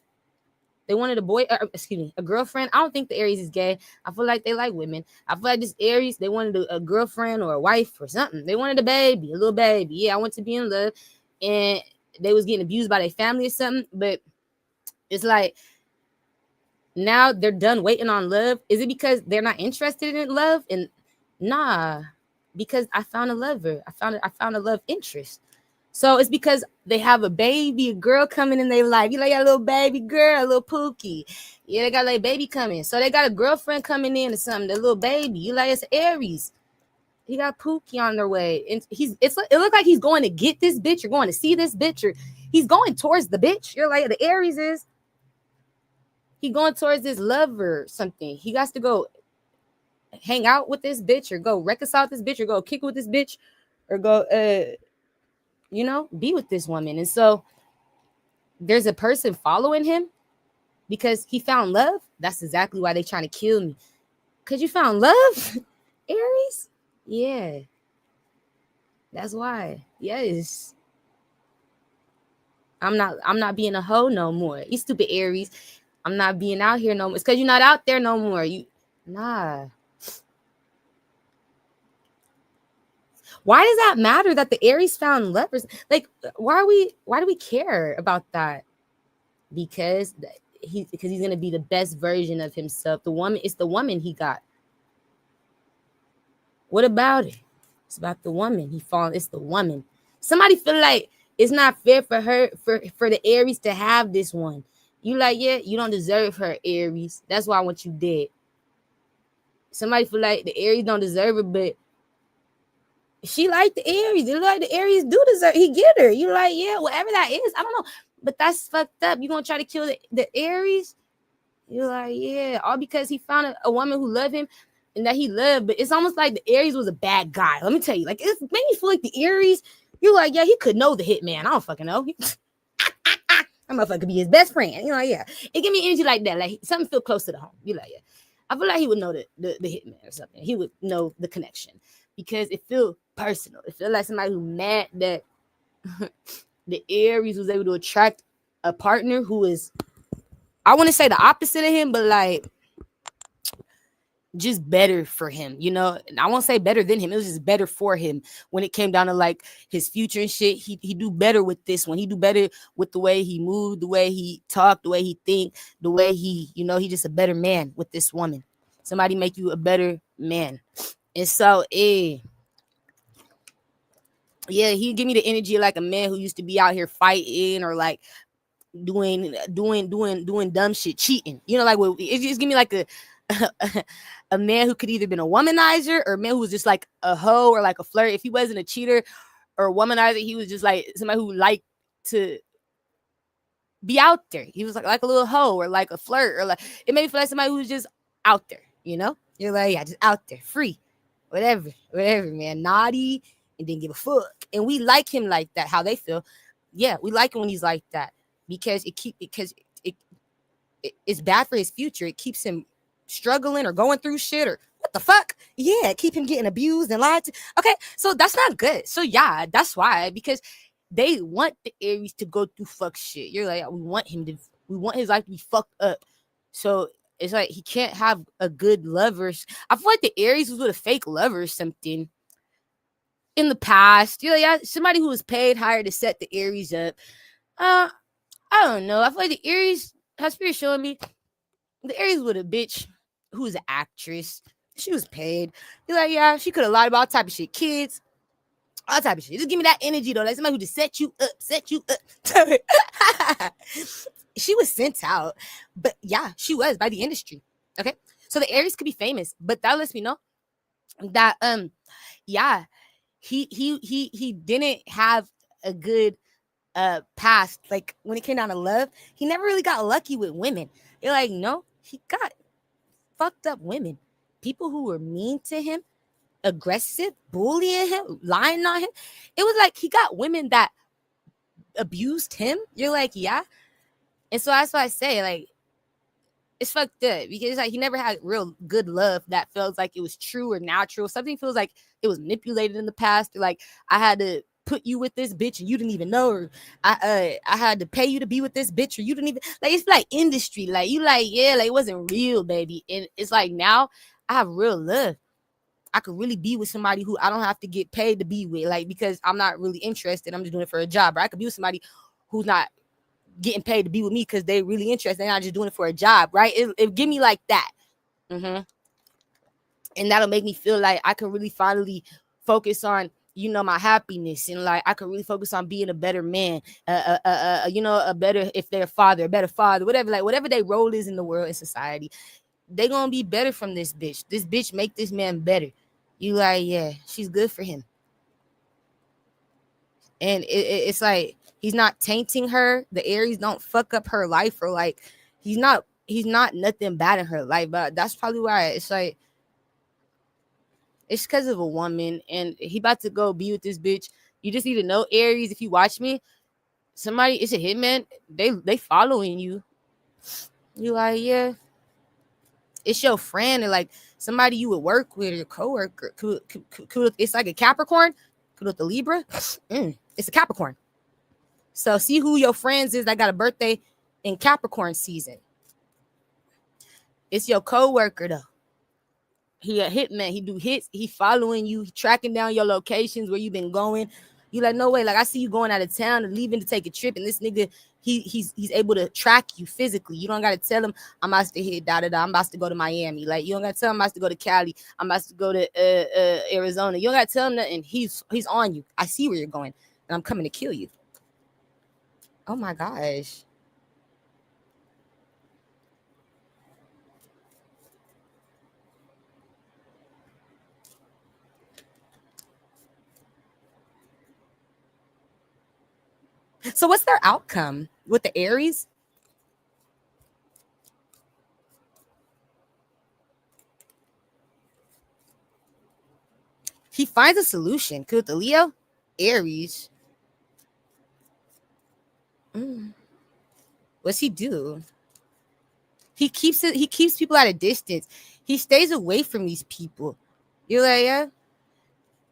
They wanted a girlfriend. I don't think the Aries is gay. I feel like they like women. I feel like this Aries, they wanted a girlfriend or a wife or something. They wanted a little baby. Yeah, I want to be in love. And they was getting abused by their family or something. But it's like, now they're done waiting on love. Is it because they're not interested in love? And nah, because I found a lover. I found a love interest. So it's because they have a baby, a girl coming in their life. You like a little baby girl, a little Pookie. Yeah, they got like a baby coming. So they got a girlfriend coming in or something, the little baby. You like, it's Aries. He got Pookie on their way. And it looks like he's going to get this bitch. You're going to see this bitch. Or he's going towards the bitch. You're like, the Aries is. He going towards this lover or something. He got to go hang out with this bitch, or go reconcile with this bitch, or go kick with this bitch, or go be with this woman. And so there's a person following him because he found love. That's exactly why they trying to kill me. Because you found love, Aries? Yeah. That's why. Yes. I'm not being a hoe no more. You stupid Aries. I'm not being out here no more. It's because you're not out there no more. Nah. Why does that matter that the Aries found lovers? Like, why do we care about that? Because he's gonna be the best version of himself. It's the woman he got. What about it? It's about the woman. It's the woman. Somebody feel like it's not fair for her, for the Aries to have this one. You like, yeah, you don't deserve her, Aries. That's why I want you dead. Somebody feel like the Aries don't deserve it, but she like the Aries. They like the Aries do deserve. He get her. You like, yeah, whatever that is. I don't know, but that's fucked up. You gonna try to kill the Aries? You're like, yeah, all because he found a woman who loved him and that he loved. But it's almost like the Aries was a bad guy. Let me tell you, like, it made me feel like the Aries. You're like, yeah, he could know the hitman. I don't fucking know. That motherfucker could be his best friend. You know, yeah. It give me energy like that. Like something feel close to the home. You like, yeah. I feel like he would know the hitman or something. He would know the connection because it feel personal. It feel like somebody who mad that the Aries was able to attract a partner who is, I want to say the opposite of him, but like just better for him, you know. And I won't say better than him. It was just better for him when it came down to like his future and shit. He do better with this one. He do better with the way he moved, the way he talked, the way he think, the way he, you know, he just a better man with this woman. Somebody make you a better man. And so, yeah, he give me the energy of like a man who used to be out here fighting or like doing dumb shit, cheating. You know, like it just give me like a man who could either been a womanizer or a man who was just like a hoe or like a flirt. If he wasn't a cheater or a womanizer, he was just like somebody who liked to be out there. He was like a little hoe or like a flirt or like it made me feel like somebody who's just out there, you know? You're like, yeah, just out there, free, whatever, man. Naughty and didn't give a fuck. And we like him like that, how they feel. Yeah, we like him when he's like that because it's bad for his future. It keeps him struggling or going through shit or what the fuck? Yeah, keep him getting abused and lied to. Okay, so that's not good. So yeah, that's why, because they want the Aries to go through fuck shit. You're like, we want his life to be fucked up. So it's like he can't have a good lover. I feel like the Aries was with a fake lover or something in the past. You're like, yeah, somebody who was paid higher to set the Aries up. I don't know. I feel like the Aries has spirit showing me the Aries with a bitch who's an actress. She was paid. You're like, yeah, she could have lied about all type of shit. Kids, all type of shit. Just give me that energy though. Like somebody who just set you up. She was sent out. But yeah, she was by the industry. Okay. So the Aries could be famous, but that lets me know that yeah, he didn't have a good past. Like when it came down to love, he never really got lucky with women. You're like, no, he got fucked up women. People who were mean to him, aggressive, bullying him, lying on him. It was like he got women that abused him. You're like, yeah. And so that's why I say, like, it's fucked up because like he never had real good love that felt like it was true or natural. Something feels like it was manipulated in the past. Like I had to put you with this bitch and you didn't even know, or I had to pay you to be with this bitch or you didn't even, like, it's like industry, like you like, yeah, like it wasn't real, baby. And it's like now I have real love. I could really be with somebody who I don't have to get paid to be with, like, because I'm not really interested. I'm just doing it for a job. Or I could be with somebody who's not getting paid to be with me because they're really interested. They're not just doing it for a job, right? It give me like that. And that'll make me feel like I can really finally focus on, you know, my happiness, and like I can really focus on being a better man, you know, a better, if they're a better father, whatever, like whatever their role is in the world, in society, they gonna be better from this bitch. This bitch make this man better. You like, yeah, she's good for him. And it's like he's not tainting her. The Aries don't fuck up her life, or like he's not nothing bad in her life. But that's probably why it's like it's because of a woman, and he about to go be with this bitch. You just need to know, Aries, if you watch me, somebody, it's a hitman. They following you. You like, yeah, it's your friend, or like somebody you would work with, or your coworker. It's like a Capricorn. Could with the Libra. It's a Capricorn. So see who your friends is that got a birthday in Capricorn season. It's your coworker though. He a hitman. He do hits. He following you. He tracking down your locations where you been going. You like, no way. Like I see you going out of town and leaving to take a trip, and this nigga, he's able to track you physically. You don't gotta tell him I'm about to hit da da da. I'm about to go to Miami. Like you don't gotta tell him I'm about to go to Cali. I'm about to go to Arizona. You don't gotta tell him that, and he's on you. I see where you're going, and I'm coming to kill you. Oh my gosh. So what's their outcome with the Aries? He finds a solution. Could the Leo, Aries. What's he do? He keeps people at a distance. He stays away from these people. You're like, yeah.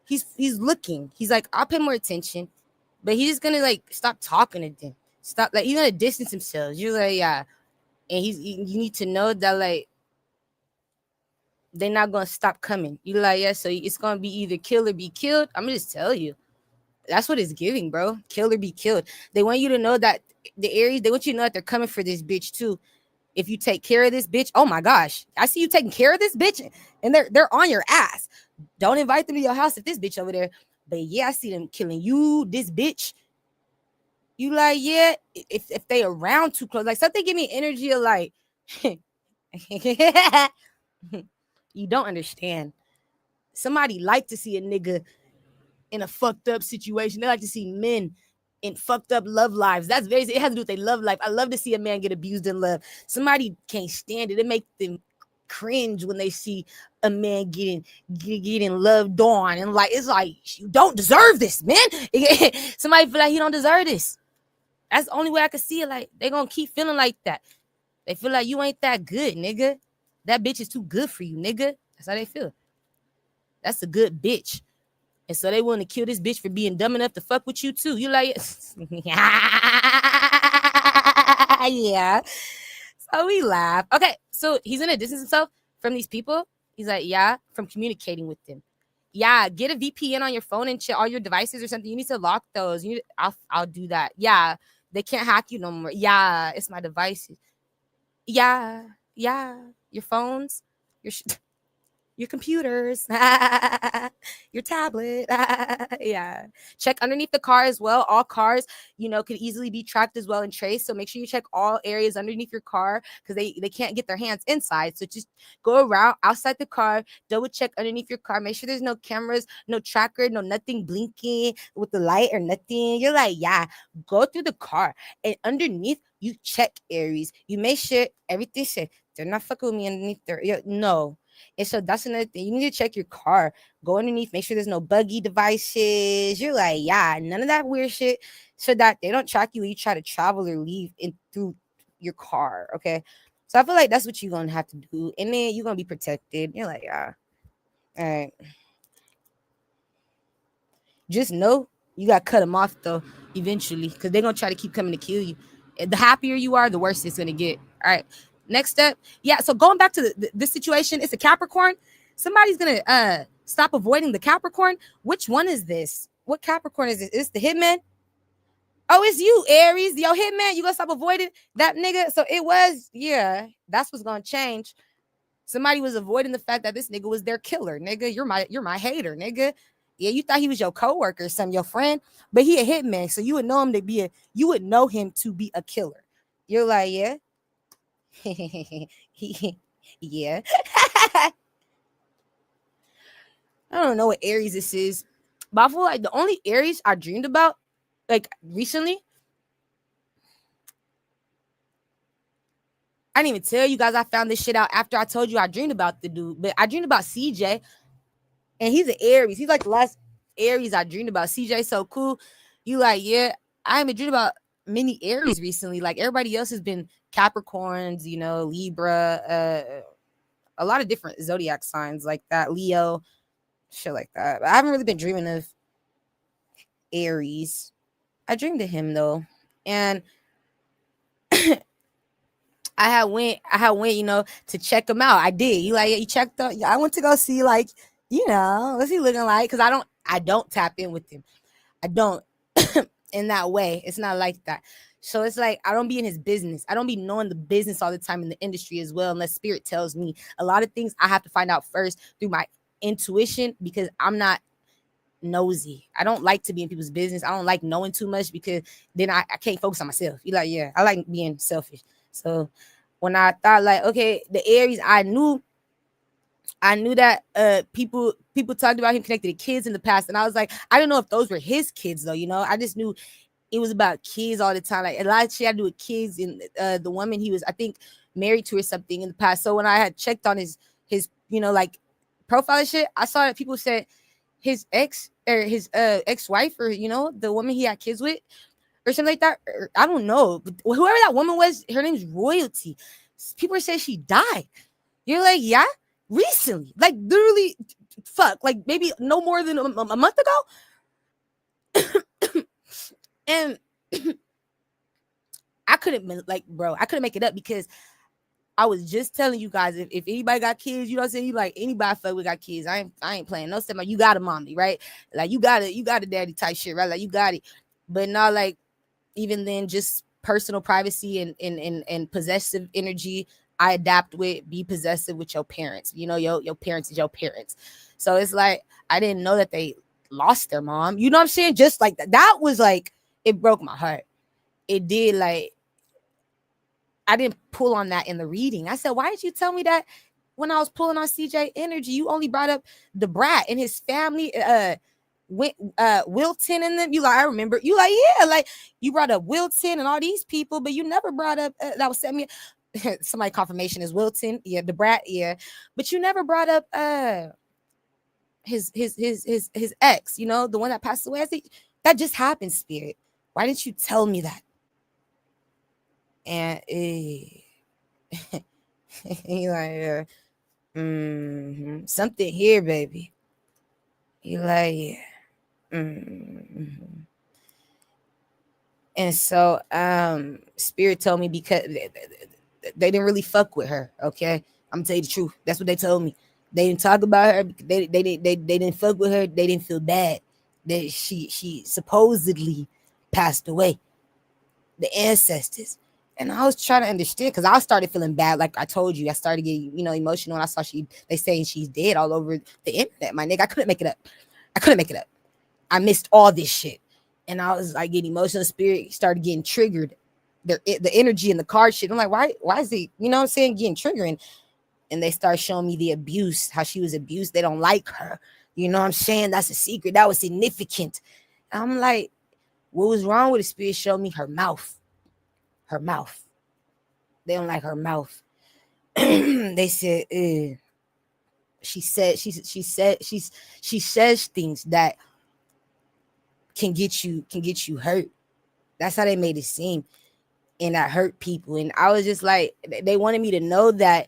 He's looking. He's like, I'll pay more attention. But he's just gonna like stop talking to them. Stop, like he's gonna distance himself. You're like, yeah. And you need to know that like they're not gonna stop coming. You're like, yeah, so it's gonna be either kill or be killed. I'm gonna just tell you. That's what it's giving, bro. Kill or be killed. They want you to know that the Aries, they want you to know that they're coming for this bitch too. If you take care of this bitch, oh my gosh, I see you taking care of this bitch, and they're on your ass. Don't invite them to your house if this bitch over there. But yeah, I see them killing you, this bitch. You like, yeah, if they around too close, like something give me energy of like You don't understand. Somebody like to see a nigga in a fucked up situation. They like to see men in fucked up love lives. That's very, it has to do with their love life. I love to see a man get abused in love. Somebody can't stand it. It makes them cringe when they see a man getting loved on, and like, it's like, you don't deserve this, man. Somebody feel like he don't deserve this. That's the only way I can see it. Like, they gonna keep feeling like that. They feel like you ain't that good, nigga. That bitch is too good for you, nigga. That's how they feel. That's a good bitch. And so they want to kill this bitch for being dumb enough to fuck with you too. You like, yeah. So we laugh. Okay, so he's gonna distance himself from these people. He's like, yeah, from communicating with them. Yeah, get a VPN on your phone and check all your devices or something. You need to lock those. I'll do that. Yeah, they can't hack you no more. Yeah, it's my devices. Yeah, your phones, your your computers, your tablet. Yeah. Check underneath the car as well. All cars, could easily be tracked as well and traced. So make sure you check all areas underneath your car, because they can't get their hands inside. So just go around outside the car, double check underneath your car. Make sure there's no cameras, no tracker, no nothing blinking with the light or nothing. You're like, yeah, go through the car, and underneath you check areas. You make sure everything's safe. They're not fucking with me underneath there. No. And so that's another thing. You need to check your car. Go underneath, make sure there's no buggy devices. You're like, yeah, none of that weird shit, so that they don't track you when you try to travel or leave in through your car. Okay. So I feel like that's what you're gonna have to do. And then you're gonna be protected. You're like, yeah. All right. Just know you gotta cut them off though, eventually, because they're gonna try to keep coming to kill you. And the happier you are, the worse it's gonna get. All right. Next step. Yeah. So going back to this situation, it's a Capricorn. Somebody's gonna stop avoiding the Capricorn. Which one is this? What Capricorn is this? Is this the hitman? Oh, it's you, Aries. Yo, hitman. You gonna stop avoiding that nigga? So it was, yeah. That's what's gonna change. Somebody was avoiding the fact that this nigga was their killer. Nigga, you're my hater, nigga. Yeah, you thought he was your coworker or something, your friend, but he a hitman. So you would know him to be you would know him to be a killer. You're like, yeah. Yeah. I don't know what Aries this is, but I feel like the only Aries I dreamed about, like recently, I didn't even tell you guys I found this shit out after I told you I dreamed about the dude, but I dreamed about CJ, and he's an Aries. He's like the last Aries I dreamed about. CJ so cool. You like, yeah, I haven't dreamed about many Aries recently. Like everybody else has been Capricorns, Libra, a lot of different zodiac signs like that, Leo, shit like that. But I haven't really been dreaming of Aries. I dreamed of him though, and I had went, to check him out. I did. You checked out. I went to go see, like, what's he looking like? Because I don't tap in with him. I don't in that way. It's not like that. So it's like I don't be in his business. I don't be knowing the business all the time in the industry as well, unless spirit tells me. A lot of things I have to find out first through my intuition, because I'm not nosy. I don't like to be in people's business. I don't like knowing too much, because then I can't focus on myself. You're like, yeah, I like being selfish. So when I thought, like, okay, the Aries, I knew that people talked about him connected to kids in the past, and I was like, I don't know if those were his kids though. I just knew it was about kids all the time. Like a lot of shit had to do with kids, and the woman he was, I think, married to or something in the past. So when I had checked on his like profile and shit, I saw that people said his ex or his ex-wife, or the woman he had kids with or something like that. Or, I don't know, but whoever that woman was, her name's Royalty. People say she died. You're like, yeah, recently, like literally, fuck, like maybe no more than a month ago. And I couldn't make it up, because I was just telling you guys, if anybody got kids, you know what I'm saying? You like anybody fuck with got kids. I ain't playing no stuff. Like, you got a mommy, right? Like you got a daddy type shit, right? Like you got it. But not like, even then, just personal privacy and possessive energy, I adapt with. Be possessive with your parents. Your parents is your parents. So it's like, I didn't know that they lost their mom. You know what I'm saying? Just like that. That was like, it broke my heart. It did. Like, I didn't pull on that in the reading. I said, why did you tell me that when I was pulling on CJ energy, you only brought up the brat and his family, Wilton and them. You like, I remember. You like, yeah, like you brought up Wilton and all these people, but you never brought up that was sent me. Somebody confirmation is Wilton, yeah, the brat, yeah, but you never brought up his ex, you know, the one that passed away. I think that just happened, Spirit. Why didn't you tell me that? And he like, something here, baby. He like, yeah. And so Spirit told me because they didn't really fuck with her. Okay, I'm gonna tell you the truth. That's what they told me. They didn't talk about her. They didn't fuck with her. They didn't feel bad that she supposedly passed away. The ancestors. And I was trying to understand because I started feeling bad. Like I told you, I started getting, emotional. And I saw they saying she's dead all over the internet. My nigga, I couldn't make it up. I missed all this shit. And I was like getting emotional. Spirit started getting triggered. The energy in the card shit. I'm like, why is he, you know what I'm saying, getting triggering? And they start showing me the abuse, how she was abused. They don't like her. You know what I'm saying? That's a secret. That was significant. And I'm like, what was wrong with the Spirit? Showed me her mouth. Her mouth. They don't like her mouth. They said, she says things that can get you hurt. That's how they made it seem. And that hurt people. And I was just like, they wanted me to know that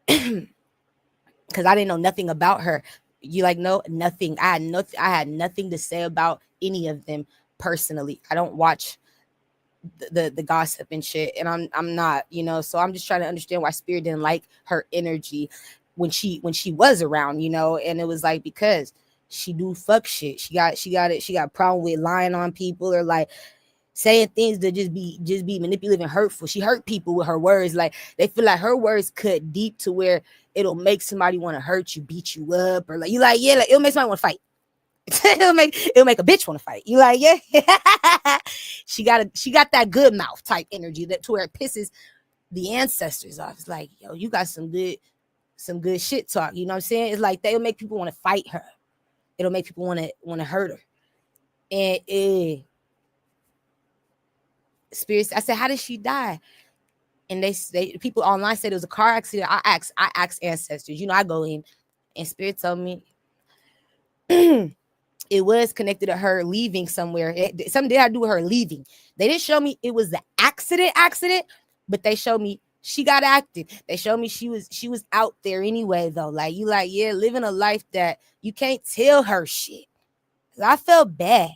because I didn't know nothing about her. You like, no, nothing. I had nothing to say about any of them personally. I don't watch the gossip and shit, and I'm not, so I'm just trying to understand why Spirit didn't like her energy when she was around, and it was like because she do fuck shit. She got problem with lying on people or like saying things that just be manipulative and hurtful. She hurt people with her words. Like they feel like her words cut deep to where it'll make somebody want to hurt you, beat you up, or like you like, yeah, like it'll make somebody want to fight. it'll make a bitch want to fight. You like, yeah. she got that good mouth type energy that to where it pisses the ancestors off. It's like, yo, you got some good shit talk. You know what I'm saying? It's like they'll make people want to fight her. It'll make people want to hurt her. And Spirits, I said, how did she die? And they people online said it was a car accident. I asked ancestors. I go in, and Spirit told me it was connected to her leaving somewhere. Something did have to do with her leaving. They didn't show me it was the accident, but they showed me she got active. They showed me she was out there anyway, though. Like you like, yeah, living a life that you can't tell her shit. I felt bad.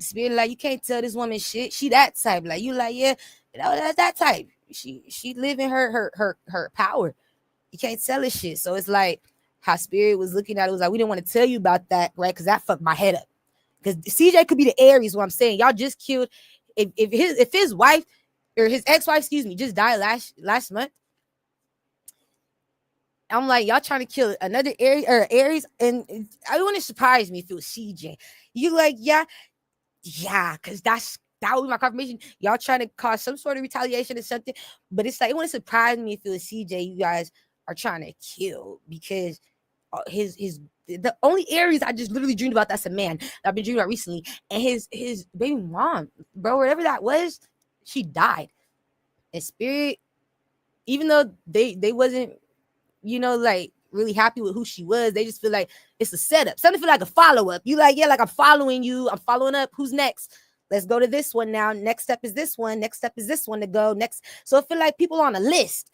Spirit like, you can't tell this woman shit. She that type. Like you like, yeah, that's that type. She living her power. You can't tell her shit. So it's like how Spirit was looking at it, was like, we didn't want to tell you about that, right? Because that fucked my head up. Because CJ could be the Aries, what I'm saying. Y'all just killed if his wife or his ex-wife, excuse me, just died last month. I'm like, y'all trying to kill another Aries, and it wouldn't surprise me if it was CJ. You like, yeah, because that would be my confirmation. Y'all trying to cause some sort of retaliation or something, but it's like it wouldn't surprise me if it was CJ. You guys are trying to kill because the only Aries I just literally dreamed about, that's a man that I've been dreaming about recently, and his baby mom, bro, whatever that was, she died. And Spirit, even though they wasn't, like really happy with who she was, they just feel like it's a setup. Something feel like a follow-up. You like, yeah, like I'm following you. I'm following up. Who's next? Let's go to this one now. Next step is this one. Next step is this one to go next. So I feel like people on a list.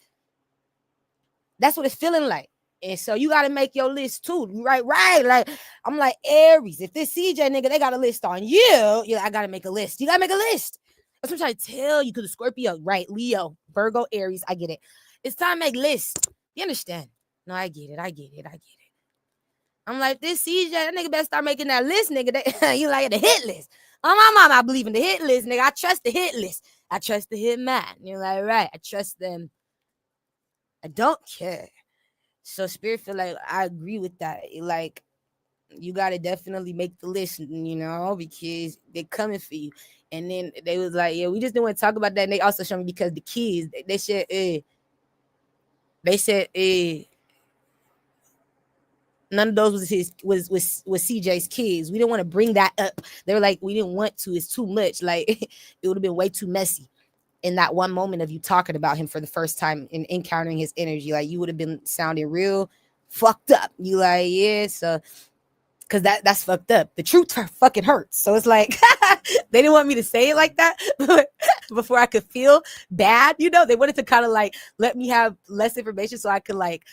That's what it's feeling like. And so you got to make your list too. Right. Like I'm like, Aries, if this CJ nigga, they got a list on you. Yeah, I got to make a list. You got to make a list. That's what I'm trying to tell you, because the Scorpio, right? Leo, Virgo, Aries. I get it. It's time to make lists. You understand? No, I get it. I'm like, this CJ, that nigga better start making that list, nigga. You like the hit list. Oh, my mom, I believe in the hit list, nigga. I trust the hit list. I trust the hit man. You're like, right. I trust them. I don't care. So Spirit feel like I agree with that. You got to definitely make the list, because they're coming for you. And then they was like, yeah, we just didn't want to talk about that. And they also showed me because the kids, they said, none of those was his was CJ's kids. We didn't want to bring that up. They were like, we didn't want to. It's too much. Like it would have been way too messy in that one moment of you talking about him for the first time and encountering his energy. Like you would have been sounding real fucked up. You like, yeah, so because that's fucked up. The truth fucking hurts. So it's like they didn't want me to say it like that, but before I could feel bad, they wanted to kind of like let me have less information so I could like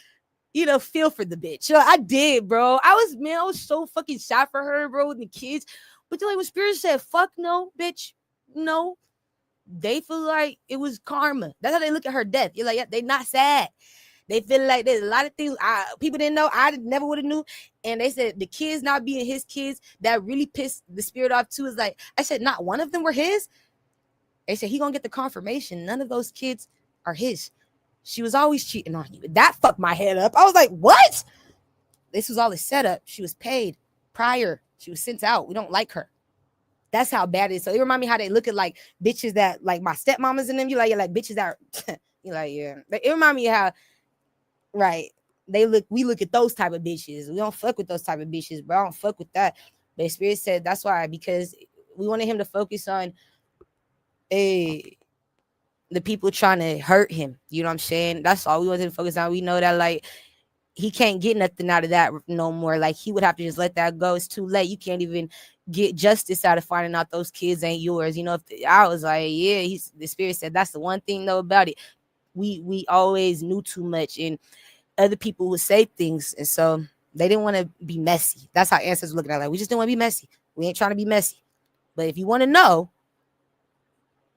feel for the bitch. I did, bro. I was so fucking shot for her, bro, with the kids. But then like when Spirit said, fuck no, bitch, no. They feel like it was karma. That's how they look at her death. You're like, yeah, they not sad. They feel like there's a lot of things people didn't know. I never would have knew. And they said the kids not being his kids, that really pissed the Spirit off too. Is like, I said, not one of them were his. They said he gonna get the confirmation. None of those kids are his. She was always cheating on you. That fucked my head up. I was like, what? This was all a setup. She was paid prior. She was sent out. We don't like her. That's how bad it is. So it remind me how they look at like bitches that like my stepmamas and them. You like, you're like bitches that are, you like, yeah. It remind me of how, right? We look at those type of bitches. We don't fuck with those type of bitches, bro. I don't fuck with that. But Spirit said that's why, because we wanted him to focus on the people trying to hurt him. You know what I'm saying? That's all we wanted to focus on. We know that like he can't get nothing out of that no more. Like he would have to just let that go. It's too late. You can't even get justice out of finding out those kids ain't yours. I was like, yeah, the Spirit said that's the one thing though about it. We always knew too much, and other people would say things, and so they didn't want to be messy. That's how Ancestors looking at it. Like, we just didn't want to be messy. We ain't trying to be messy. But if you want to know,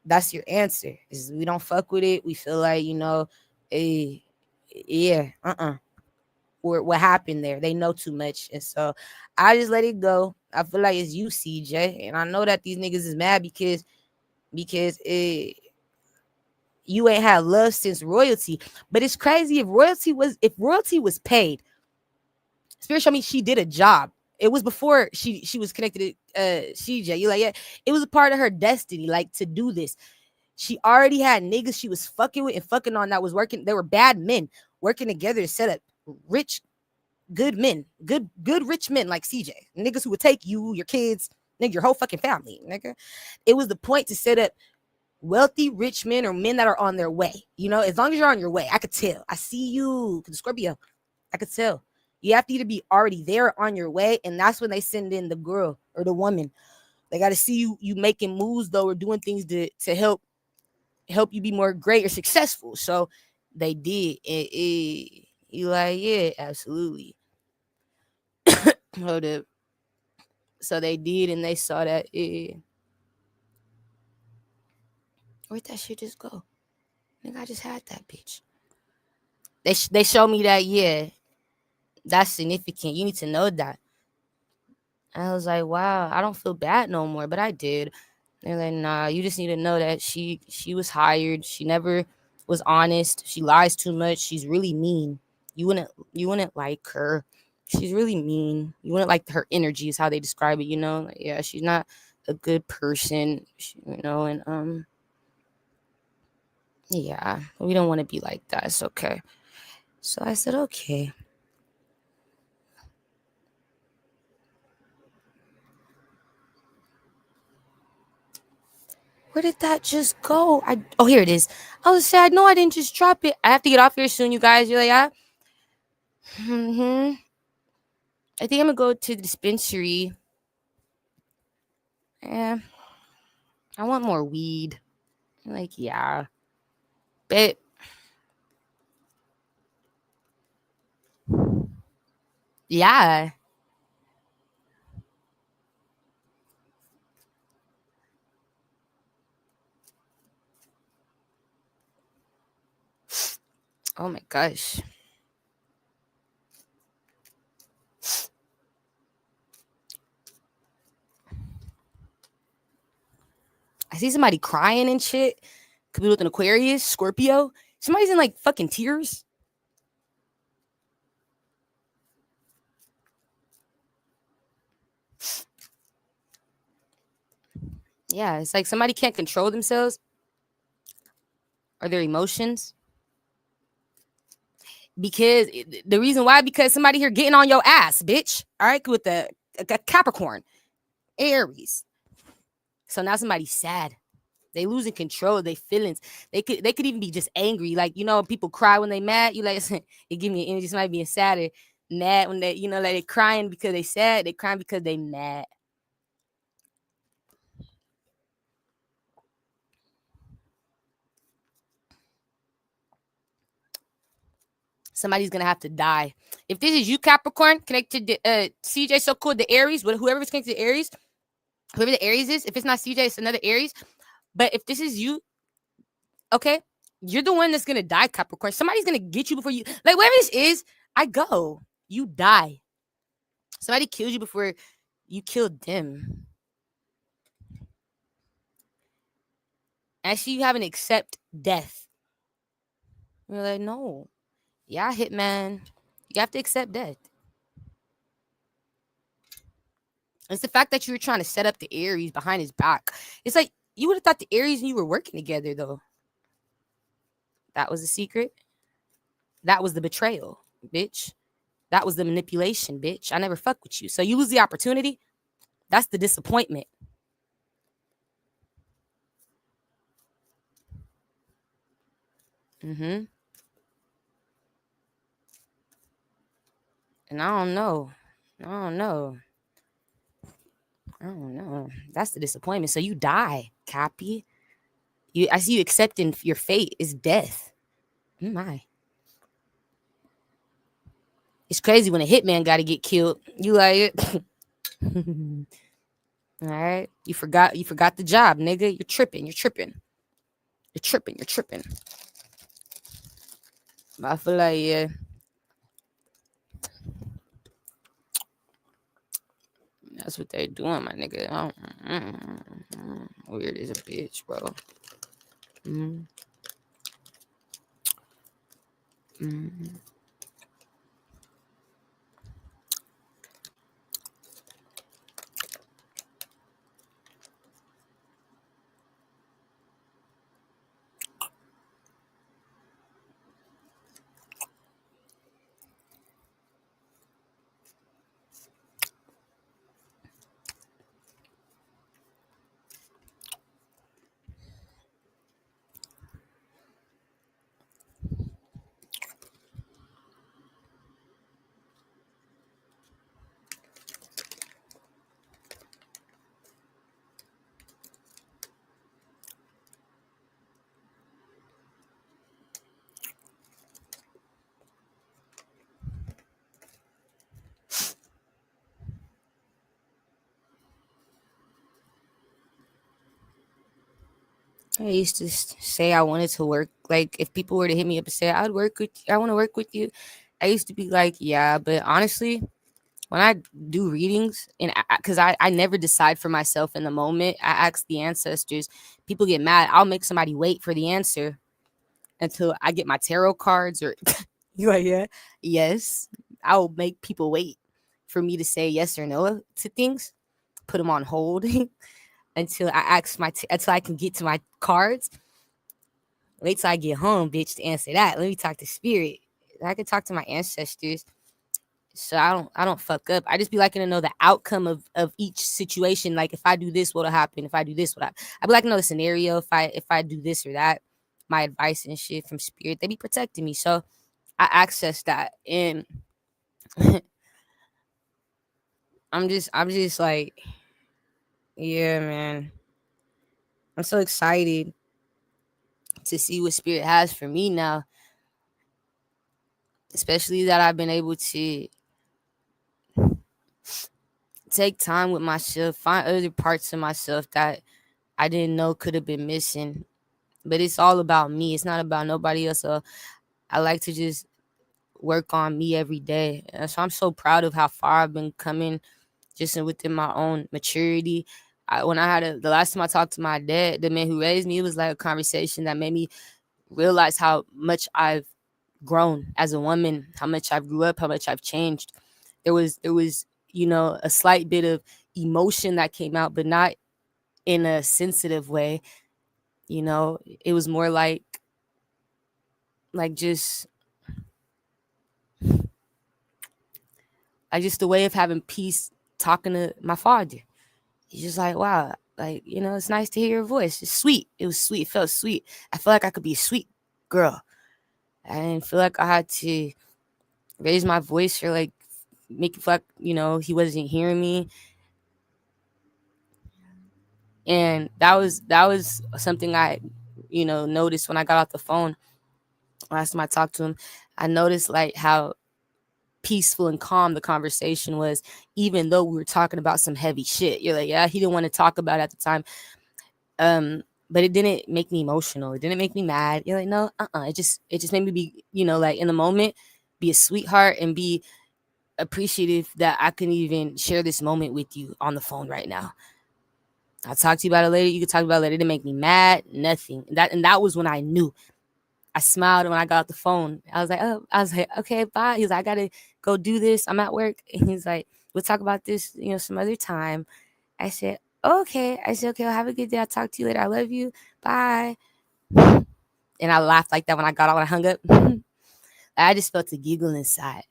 that's your answer. Is we don't fuck with it. We feel like, yeah, or what happened there. They know too much. And so I just let it go. I feel like it's you, CJ. And I know that these niggas is mad because you ain't had love since royalty. But it's crazy if royalty was paid. Spirit showed me she did a job. It was before she was connected to CJ. You like, yeah, it was a part of her destiny, like to do this. She already had niggas she was fucking with and fucking on that was working. They were bad men working together to set up rich, good men, good rich men like CJ. Niggas who would take you, your kids, nigga, your whole fucking family, nigga. It was the point to set up wealthy, rich men or men that are on their way. As long as you're on your way, I could tell. I see you, Scorpio. I could tell. You have to either be already there on your way, and that's when they send in the girl or the woman. They got to see you making moves though, or doing things to help you be more great or successful. So they did. You like, yeah, absolutely. Hold up. So they did, and they saw that. Where'd that shit just go? Nigga, I just had that bitch. They showed me that, yeah, that's significant. You need to know that. And I was like, wow, I don't feel bad no more, but I did. They're like, nah, you just need to know that she was hired. She never was honest. She lies too much. She's really mean. You wouldn't like her. She's really mean. You wouldn't like her energy is how they describe it, Like, yeah, she's not a good person, and yeah, we don't want to be like that. It's okay. So I said, okay. Where did that just go? Here it is. I was sad. No, I didn't just drop it. I have to get off here soon, you guys. You're like, yeah. I think I'm gonna go to the dispensary. Yeah. I want more weed. I'm like, yeah. But yeah. Oh my gosh. I see somebody crying and shit. Could be with an Aquarius, Scorpio. Somebody's in like fucking tears. Yeah, it's like somebody can't control themselves or their emotions because the reason why, because somebody here getting on your ass, bitch. All right, with the a Capricorn, Aries. So now somebody's sad. They losing control of their feelings. They could even be just angry. Like, people cry when they mad. You like it give me an energy. Somebody being sad or mad when they, like they crying because they sad. They crying because they mad. Somebody's gonna have to die. If this is you, Capricorn, connected to CJ, so cool, the Aries, whoever's connected to Aries, whoever the Aries is, if it's not CJ, it's another Aries. But if this is you, okay, you're the one that's gonna die, Capricorn. Somebody's gonna get you before you, like, whatever this is, I go. You die. Somebody kills you before you killed them. Actually, you haven't accept death. You're like, no. Yeah, hitman. You have to accept death. It's the fact that you were trying to set up the Aries behind his back. It's like you would have thought the Aries and you were working together, though. That was the secret. That was the betrayal, bitch. That was the manipulation, bitch. I never fuck with you. So you lose the opportunity. That's the disappointment. And I don't know. I don't know. I don't know. That's the disappointment. So you die, Cappy. I see you accepting your fate is death. My. It's crazy when a hitman got to get killed. You like it. All right. You forgot the job, nigga. You're tripping. You're tripping. You're tripping. You're tripping. I feel like, yeah. That's what they're doing, my nigga. Weird as a bitch, bro. I used to say I wanted to work. Like, if people were to hit me up and say, I want to work with you, I used to be like, yeah. But honestly, when I do readings, and because I never decide for myself in the moment, I ask the ancestors. People get mad. I'll make somebody wait for the answer until I get my tarot cards, or you like, yeah, yes. I'll make people wait for me to say yes or no to things, put them on hold until until I can get to my cards. Wait till I get home, bitch, to answer that. Let me talk to spirit. I can talk to my ancestors, so I don't fuck up. I just be liking to know the outcome of each situation. Like, if I do this, what'll happen? If I do this, I be like to know the scenario. If I do this or that, my advice and shit from spirit, they be protecting me. So I access that, and I'm just like, yeah, man. I'm so excited to see what spirit has for me now, especially that I've been able to take time with myself, find other parts of myself that I didn't know could have been missing. But it's all about me. It's not about nobody else. So I like to just work on me every day. And so I'm so proud of how far I've been coming just within my own maturity. When I had the last time I talked to my dad, the man who raised me, it was like a conversation that made me realize how much I've grown as a woman, how much I've grew up, how much I've changed. There was a slight bit of emotion that came out, but not in a sensitive way. You know, it was more just just a way of having peace talking to my father. He's just like, wow, like, you know, it's nice to hear your voice. It's sweet. It was sweet. It felt sweet. I felt like I could be a sweet girl. I didn't feel like I had to raise my voice or like make it feel like, you know, he wasn't hearing me. And that was something I, you know, noticed when I got off the phone. Last time I talked to him, I noticed like how peaceful and calm the conversation was, even though we were talking about some heavy shit. You're like, yeah, he didn't want to talk about it at the time. But it didn't make me emotional. It didn't make me mad. You're like, no, it just made me be, you know, like in the moment, be a sweetheart and be appreciative that I can even share this moment with you on the phone right now. I'll talk to you about it later. You can talk about it later. It didn't make me mad, nothing. That was when I knew. I smiled when I got off the phone. I was like, okay, bye. He was like, I gotta go do this. I'm at work. And he's like, we'll talk about this, you know, some other time. I said, okay. Okay, well, have a good day. I'll talk to you later. I love you. Bye. And I laughed like that when I got out, when I hung up. I just felt a giggle inside.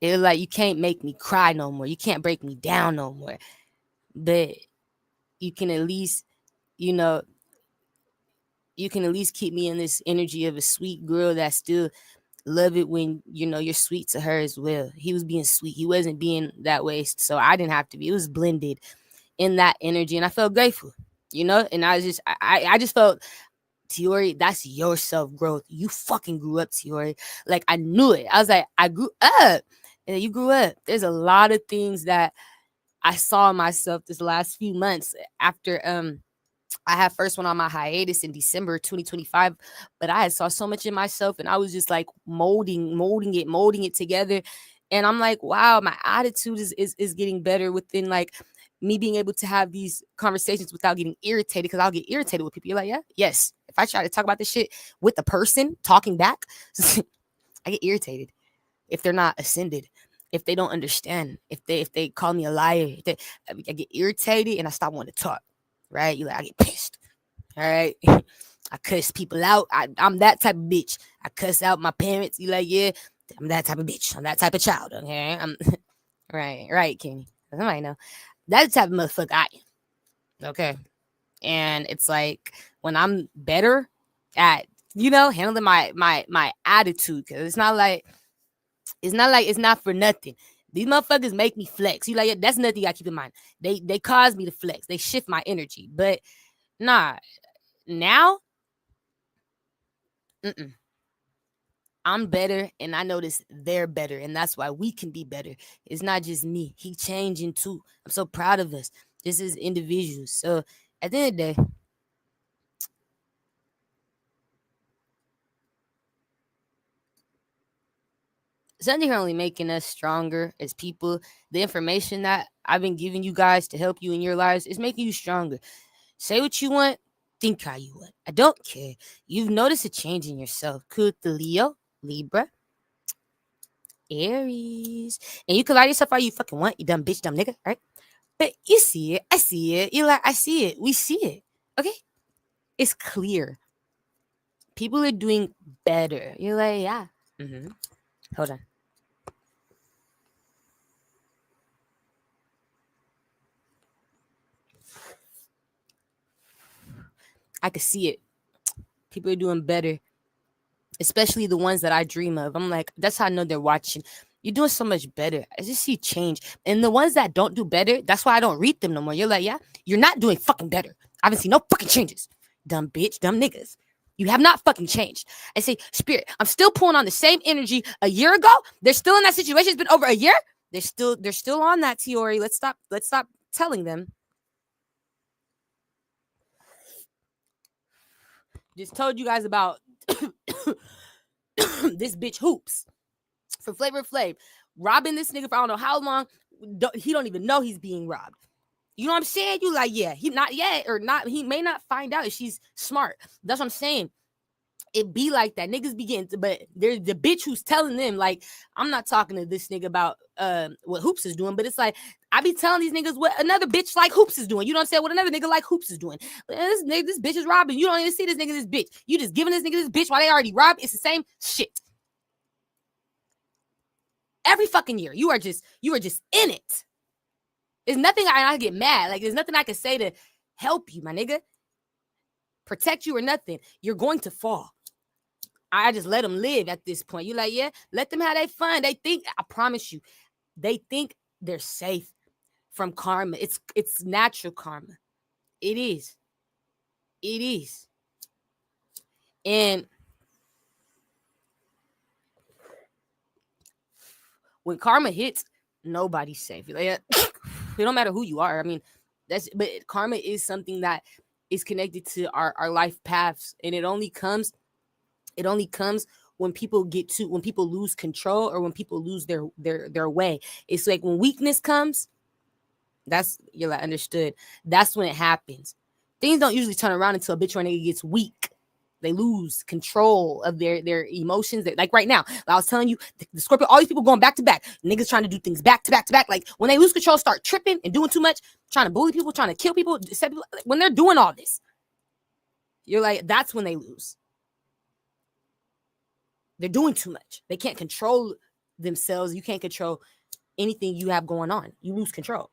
It was like, you can't make me cry no more. You can't break me down no more. But you can at least, you know, you can at least keep me in this energy of a sweet girl that still love it when, you know, you're sweet to her as well. He was being sweet. He wasn't being that way. So I didn't have to be. It was blended in that energy. And I felt grateful, you know, and I just felt, Tiory, that's your self growth. You fucking grew up, Tiory. Like, I knew it. I was like, I grew up. And you grew up. There's a lot of things that I saw in myself this last few months after I had first went on my hiatus in December 2025, but I had saw so much in myself and I was just like molding it together. And I'm like, wow, my attitude is getting better within like me being able to have these conversations without getting irritated, because I'll get irritated with people. You're like, yeah, yes. If I try to talk about this shit with the person talking back, I get irritated if they're not ascended, if they don't understand, if they call me a liar, I get irritated and I stop wanting to talk. Right? You like, I get pissed. All right. I cuss people out. I'm that type of bitch. I cuss out my parents. You like, yeah, I'm that type of bitch. I'm that type of child. Okay. I'm right, Kenny. Somebody know. That's the type of motherfucker I am. Okay. And it's like when I'm better at, you know, handling my attitude, because it's not like it's not for nothing. These motherfuckers make me flex. You like, yeah, that's nothing you gotta keep in mind. They cause me to flex. They shift my energy. But nah, now, I'm better, and I notice they're better, and that's why we can be better. It's not just me. He changing too. I'm so proud of us. This is individuals. So at the end of the day, something only making us stronger as people. The information that I've been giving you guys to help you in your lives is making you stronger. Say what you want, think how you want. I don't care. You've noticed a change in yourself. Could the Leo, Libra, Aries, and you can lie to yourself all you fucking want, you dumb bitch, dumb nigga, right? But you see it, I see it. You like, I see it, we see it. Okay, it's clear. People are doing better. You're like, yeah. Hold on. I can see it. People are doing better, especially the ones that I dream of. I'm like, that's how I know they're watching. You're doing so much better. I just see change. And the ones that don't do better, that's why I don't read them no more. You're like, yeah, you're not doing fucking better. I haven't seen no fucking changes. Dumb bitch, dumb niggas. You have not fucking changed. I say, Spirit, I'm still pulling on the same energy a year ago. They're still in that situation. It's been over a year. They're still on that, Tiory. Let's stop telling them. Just told you guys about this bitch Hoops for Flavor Flav, robbing this nigga for I don't know how long. He don't even know he's being robbed. You know what I'm saying? You like, yeah, he not yet or not. He may not find out if she's smart. That's what I'm saying. It be like that. Niggas begin to, but there's the bitch who's telling them, like, I'm not talking to this nigga about what Hoops is doing, but it's like, I be telling these niggas what another bitch like Hoops is doing. You know what I'm saying? What another nigga like Hoops is doing. This nigga, this bitch is robbing. You don't even see this nigga, this bitch. You just giving this nigga this bitch while they already robbed. It's the same shit. Every fucking year. You are just in it. There's nothing I get mad. Like, there's nothing I can say to help you, my nigga. Protect you or nothing. You're going to fall. I just let them live at this point. You like, yeah, let them have their fun. They think, I promise you, they think they're safe from karma. It's natural karma. It is. It is. And when karma hits, nobody's safe. Like, it don't matter who you are. I mean, but karma is something that is connected to our life paths, and it only comes when people lose control, or when people lose their way. It's like when weakness comes, you're like, understood. That's when it happens. Things don't usually turn around until a bitch or a nigga gets weak. They lose control of their emotions. Like right now, I was telling you, the Scorpio, all these people going back to back. Niggas trying to do things back to back to back. Like when they lose control, start tripping and doing too much, trying to bully people, trying to kill people, when they're doing all this, you're like, that's when they lose. They're doing too much. They can't control themselves. You can't control anything you have going on. You lose control.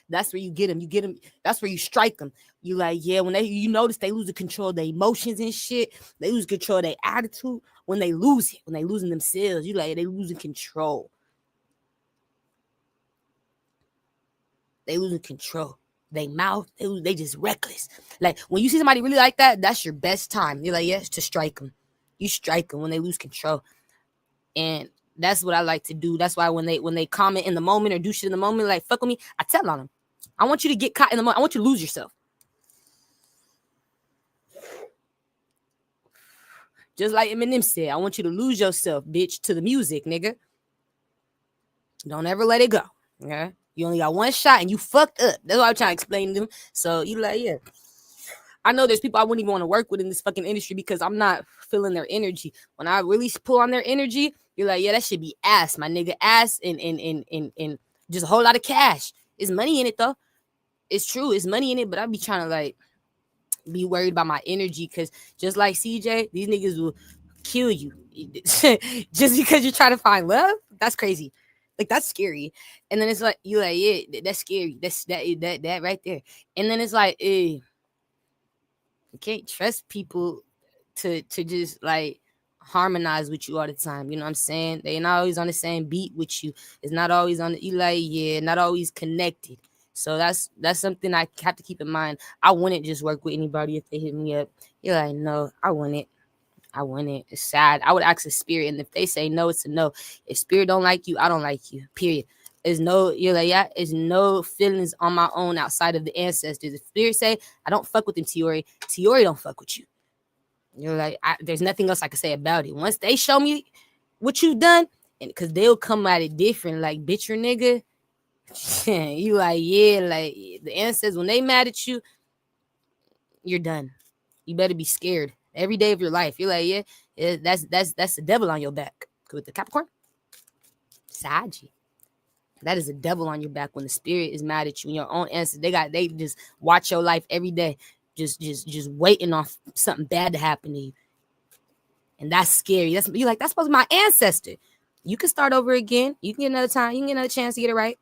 That's where you get them. That's where you strike them. You like, yeah, when you notice they lose the control of their emotions and shit. They lose control of their attitude. When they lose it, when they losing themselves, you like, they losing control. They losing control. They mouth, they just reckless. Like when you see somebody really like that, that's your best time. You're like, yes, to strike them. You strike them when they lose control. And that's what I like to do. That's why when they comment in the moment or do shit in the moment, like fuck with me, I tell on them. I want you to get caught in the moment. I want you to lose yourself. Just like Eminem said, I want you to lose yourself, bitch, to the music, nigga. Don't ever let it go. Okay? You only got one shot and you fucked up. That's what I'm trying to explain to them. So you like, yeah. I know there's people I wouldn't even want to work with in this fucking industry because I'm not feeling their energy. When I really pull on their energy, you're like, yeah, that should be ass, my nigga. Ass and just a whole lot of cash. There's money in it though. It's true, it's money in it, but I be trying to like be worried about my energy because just like CJ, these niggas will kill you just because you're trying to find love. That's crazy. Like that's scary. And then it's like you like, yeah, that's scary. That's that right there. And then it's like, you can't trust people to just like harmonize with you all the time. You know what I'm saying? They're not always on the same beat with you. It's not always on the, you like, yeah, not always connected. So that's something I have to keep in mind. I wouldn't just work with anybody if they hit me up. You're like, no, I wouldn't. It's sad. I would ask the spirit, and if they say no, it's a no. If spirit don't like you, I don't like you. Period. You're like, yeah, there's no feelings on my own outside of the ancestors. If spirit say, I don't fuck with them, Tiory don't fuck with you. You're like, there's nothing else I can say about it. Once they show me what you've done, and because they'll come at it different, like, bitch, your nigga. You like, yeah, like the ancestors, when they mad at you, you're done. You better be scared every day of your life. You're like, yeah, that's the devil on your back. With the Capricorn, Saji. That is a devil on your back when the spirit is mad at you. And your own ancestors, they just watch your life every day, just waiting on something bad to happen to you. And that's scary. You're like, that's supposed to be my ancestor. You can start over again. You can get another time. You can get another chance to get it right.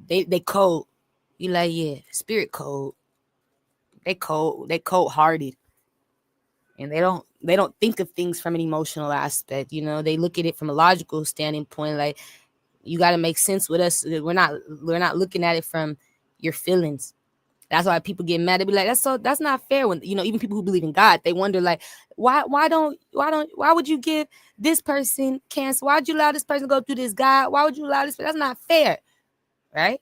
They cold. You like, yeah, spirit cold. They cold hearted. And they don't think of things from an emotional aspect. You know, they look at it from a logical standing point. Like, you got to make sense with us. We're not looking at it from your feelings. That's why people get mad. They be like, that's not fair. When, you know, even people who believe in God, they wonder like, why would you give this person cancer? Why would you allow this person to go through this? God, why would you allow this? That's not fair, right?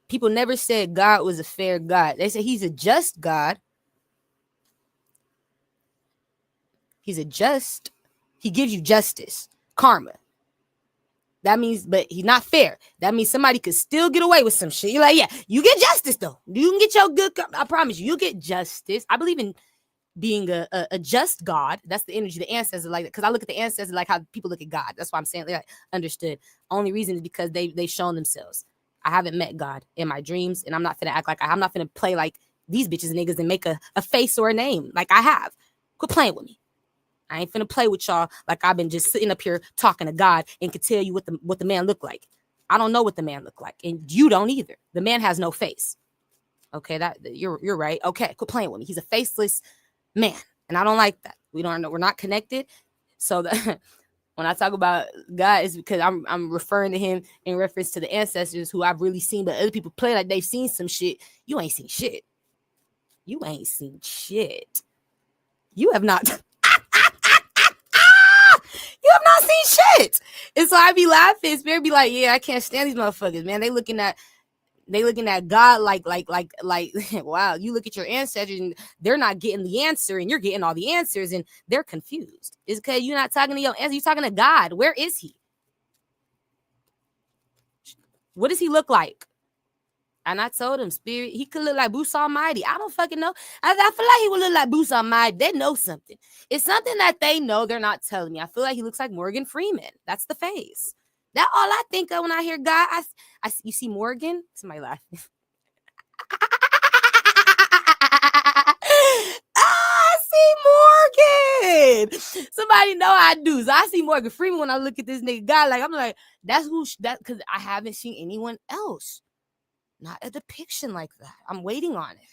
People never said God was a fair God. They say he's a just God. He gives you justice, karma. That means, but he's not fair. That means somebody could still get away with some shit. You're like, yeah, you get justice though. You can get your good. I promise you, get justice. I believe in being a just God. That's the energy, the ancestors like that. Because I look at the ancestors like how people look at God. That's why I'm saying like understood. Only reason is because they've shown themselves. I haven't met God in my dreams, and I'm not finna act like I'm not finna play like these bitches and niggas and make a face or a name like I have. Quit playing with me. I ain't finna play with y'all like I've been just sitting up here talking to God and could tell you what the man looked like. I don't know what the man looked like, and you don't either. The man has no face. Okay, that you're right. Okay, quit playing with me. He's a faceless man, and I don't like that. We're not connected. So when I talk about God, it's because I'm referring to him in reference to the ancestors who I've really seen, but other people play like they've seen some shit. You ain't seen shit. You ain't seen shit. You have not. You have not seen shit. And so I be laughing. Spirit be like, yeah, I can't stand these motherfuckers, man. They looking at God like wow. You look at your ancestors and they're not getting the answer, and you're getting all the answers, and they're confused. It's because you're not talking to your ancestors. You're talking to God. Where is he? What does he look like? And I told him, Spirit, he could look like Bruce Almighty. I don't fucking know. I feel like he would look like Bruce Almighty. They know something. It's something that they know they're not telling me. I feel like he looks like Morgan Freeman. That's the face. That's all I think of when I hear God. You see Morgan? Somebody laughing. I see Morgan. Somebody know I do. So I see Morgan Freeman when I look at this nigga God. Like I'm like, that's who that because I haven't seen anyone else. Not a depiction like that. I'm waiting on it.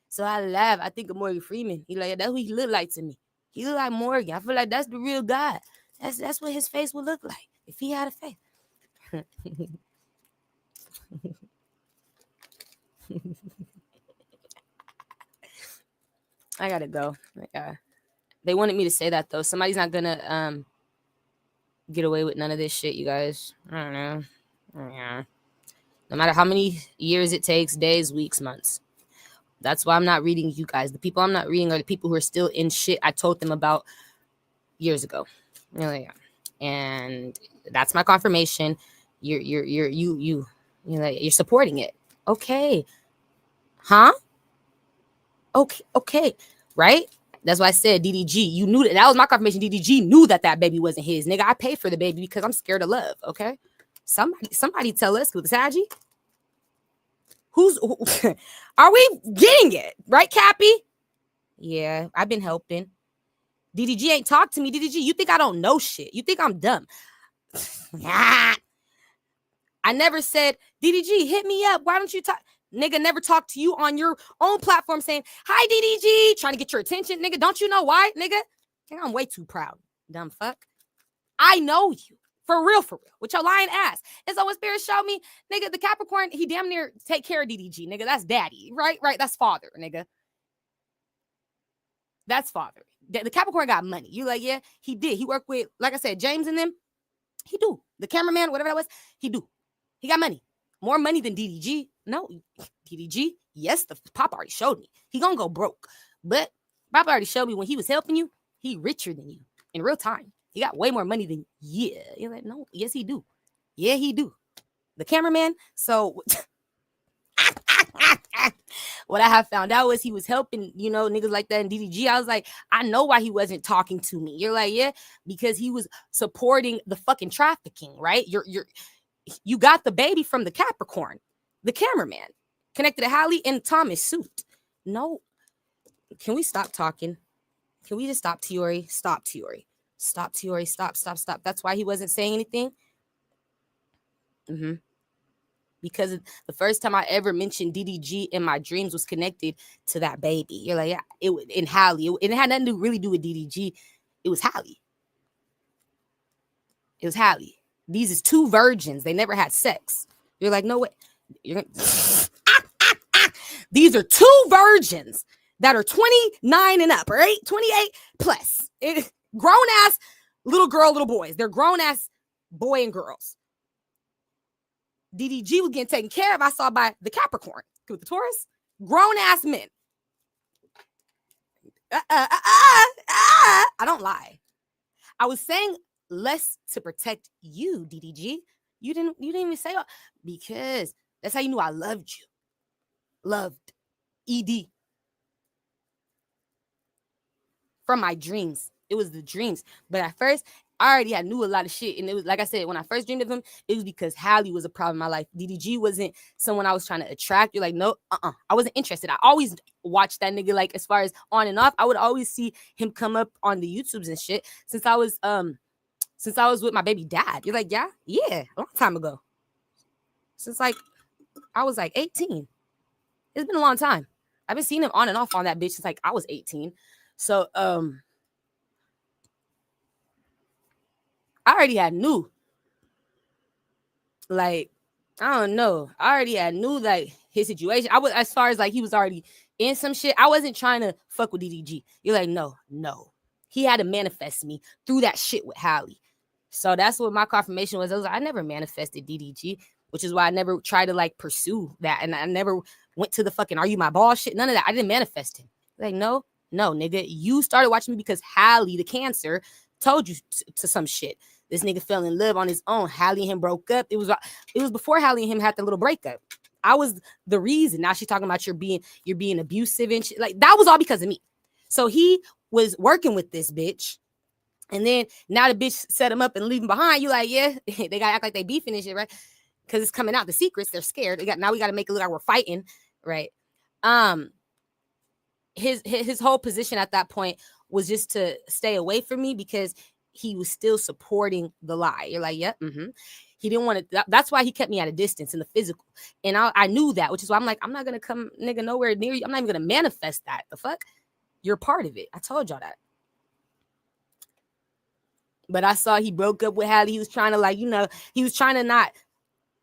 So I laugh. I think of Morgan Freeman. He like, that's who he look like to me. He look like Morgan. I feel like that's the real guy. That's what his face would look like if he had a face. I gotta go. They wanted me to say that though. Somebody's not gonna get away with none of this shit, you guys. I don't know. Yeah. No matter how many years it takes, days, weeks, months. That's why I'm not reading you guys. The people I'm not reading are the people who are still in shit I told them about years ago. Really, and that's my confirmation. You're supporting it. Okay. Huh? Okay. Right? That's why I said DDG. You knew that was my confirmation. DDG knew that baby wasn't his. Nigga, I paid for the baby because I'm scared of love. Okay. Somebody tell us with Saji. Are we getting it? Right, Cappy? Yeah, I've been helping. DDG ain't talked to me. DDG, you think I don't know shit. You think I'm dumb. I never said, DDG, hit me up. Why don't you talk? Nigga never talked to you on your own platform saying, hi, DDG, trying to get your attention. Nigga, don't you know why, nigga? I'm way too proud. Dumb fuck. I know you. For real, with your lying ass. And so when Spirit showed me, nigga, the Capricorn, he damn near take care of DDG, nigga. That's daddy, right? That's father, nigga. That's father. The Capricorn got money. You like, yeah, he did. He worked with, like I said, James and them. He do. The cameraman, whatever that was, he do. He got money. More money than DDG. No, DDG, yes, the Pop already showed me. He gonna go broke. But Pop already showed me when he was helping you, he richer than you in real time. He got way more money than, yeah. You're like, no, yes, he do. Yeah, he do. The cameraman. So what I have found out was he was helping, niggas like that in DDG. I was like, I know why he wasn't talking to me. You're like, yeah, because he was supporting the fucking trafficking, right? You got the baby from the Capricorn, the cameraman, connected to Hallie in Thomas suit. No. Can we stop talking? Can we just stop, Tiory? Stop, Tiory. Stop, Tiory. Stop. That's why he wasn't saying anything. Because the first time I ever mentioned DDG in my dreams was connected to that baby. You're like, yeah, in Hallie. It had nothing to really do with DDG. It was Hallie. These is two virgins. They never had sex. You're like, no way. These are two virgins that are 29 and up, right? 28 plus. Grown ass little girl, little boys. They're grown ass boy and girls. DDG was getting taken care of, I saw, by the Capricorn with the Taurus. Grown ass men. I don't lie. I was saying less to protect you, DDG. You didn't even say because that's how you knew I loved you. Loved. ED. From my dreams. It was the dreams. But at first, I knew a lot of shit. And it was like I said, when I first dreamed of him, it was because Hallie was a problem in my life. DDG wasn't someone I was trying to attract. You're like, no, I wasn't interested. I always watched that nigga, like, as far as on and off. I would always see him come up on the YouTubes and shit since I was with my baby dad. You're like, yeah, a long time ago. Since like I was like 18. It's been a long time. I've been seeing him on and off on that bitch since like I was 18. So I already had knew. Like, I don't know. I already had knew like his situation. I was, as far as like he was already in some shit. I wasn't trying to fuck with DDG. You're like, no. He had to manifest me through that shit with Hallie. So that's what my confirmation was. I never manifested DDG, which is why I never tried to like pursue that. And I never went to the fucking are you my boss shit. None of that. I didn't manifest him. Like, no, nigga. You started watching me because Hallie, the cancer, told you to some shit. This nigga fell in love on his own. Hallie and him broke up. It was before Hallie and him had the little breakup. I was the reason. Now she's talking about you're being abusive and shit. Like, that was all because of me. So he was working with this bitch. And then now the bitch set him up and leave him behind. You like, yeah, they gotta act like they beefing and shit, right? Because it's coming out. The secrets, they're scared. Now we gotta make it look like we're fighting, right? His whole position at that point was just to stay away from me because he was still supporting the lie. You're like, yeah, He didn't want to. That's why he kept me at a distance in the physical. And I knew that, which is why I'm like, I'm not going to come, nigga, nowhere near you. I'm not even going to manifest that. The fuck? You're part of it. I told y'all that. But I saw he broke up with Hallie. He was trying to, like, he was trying to not,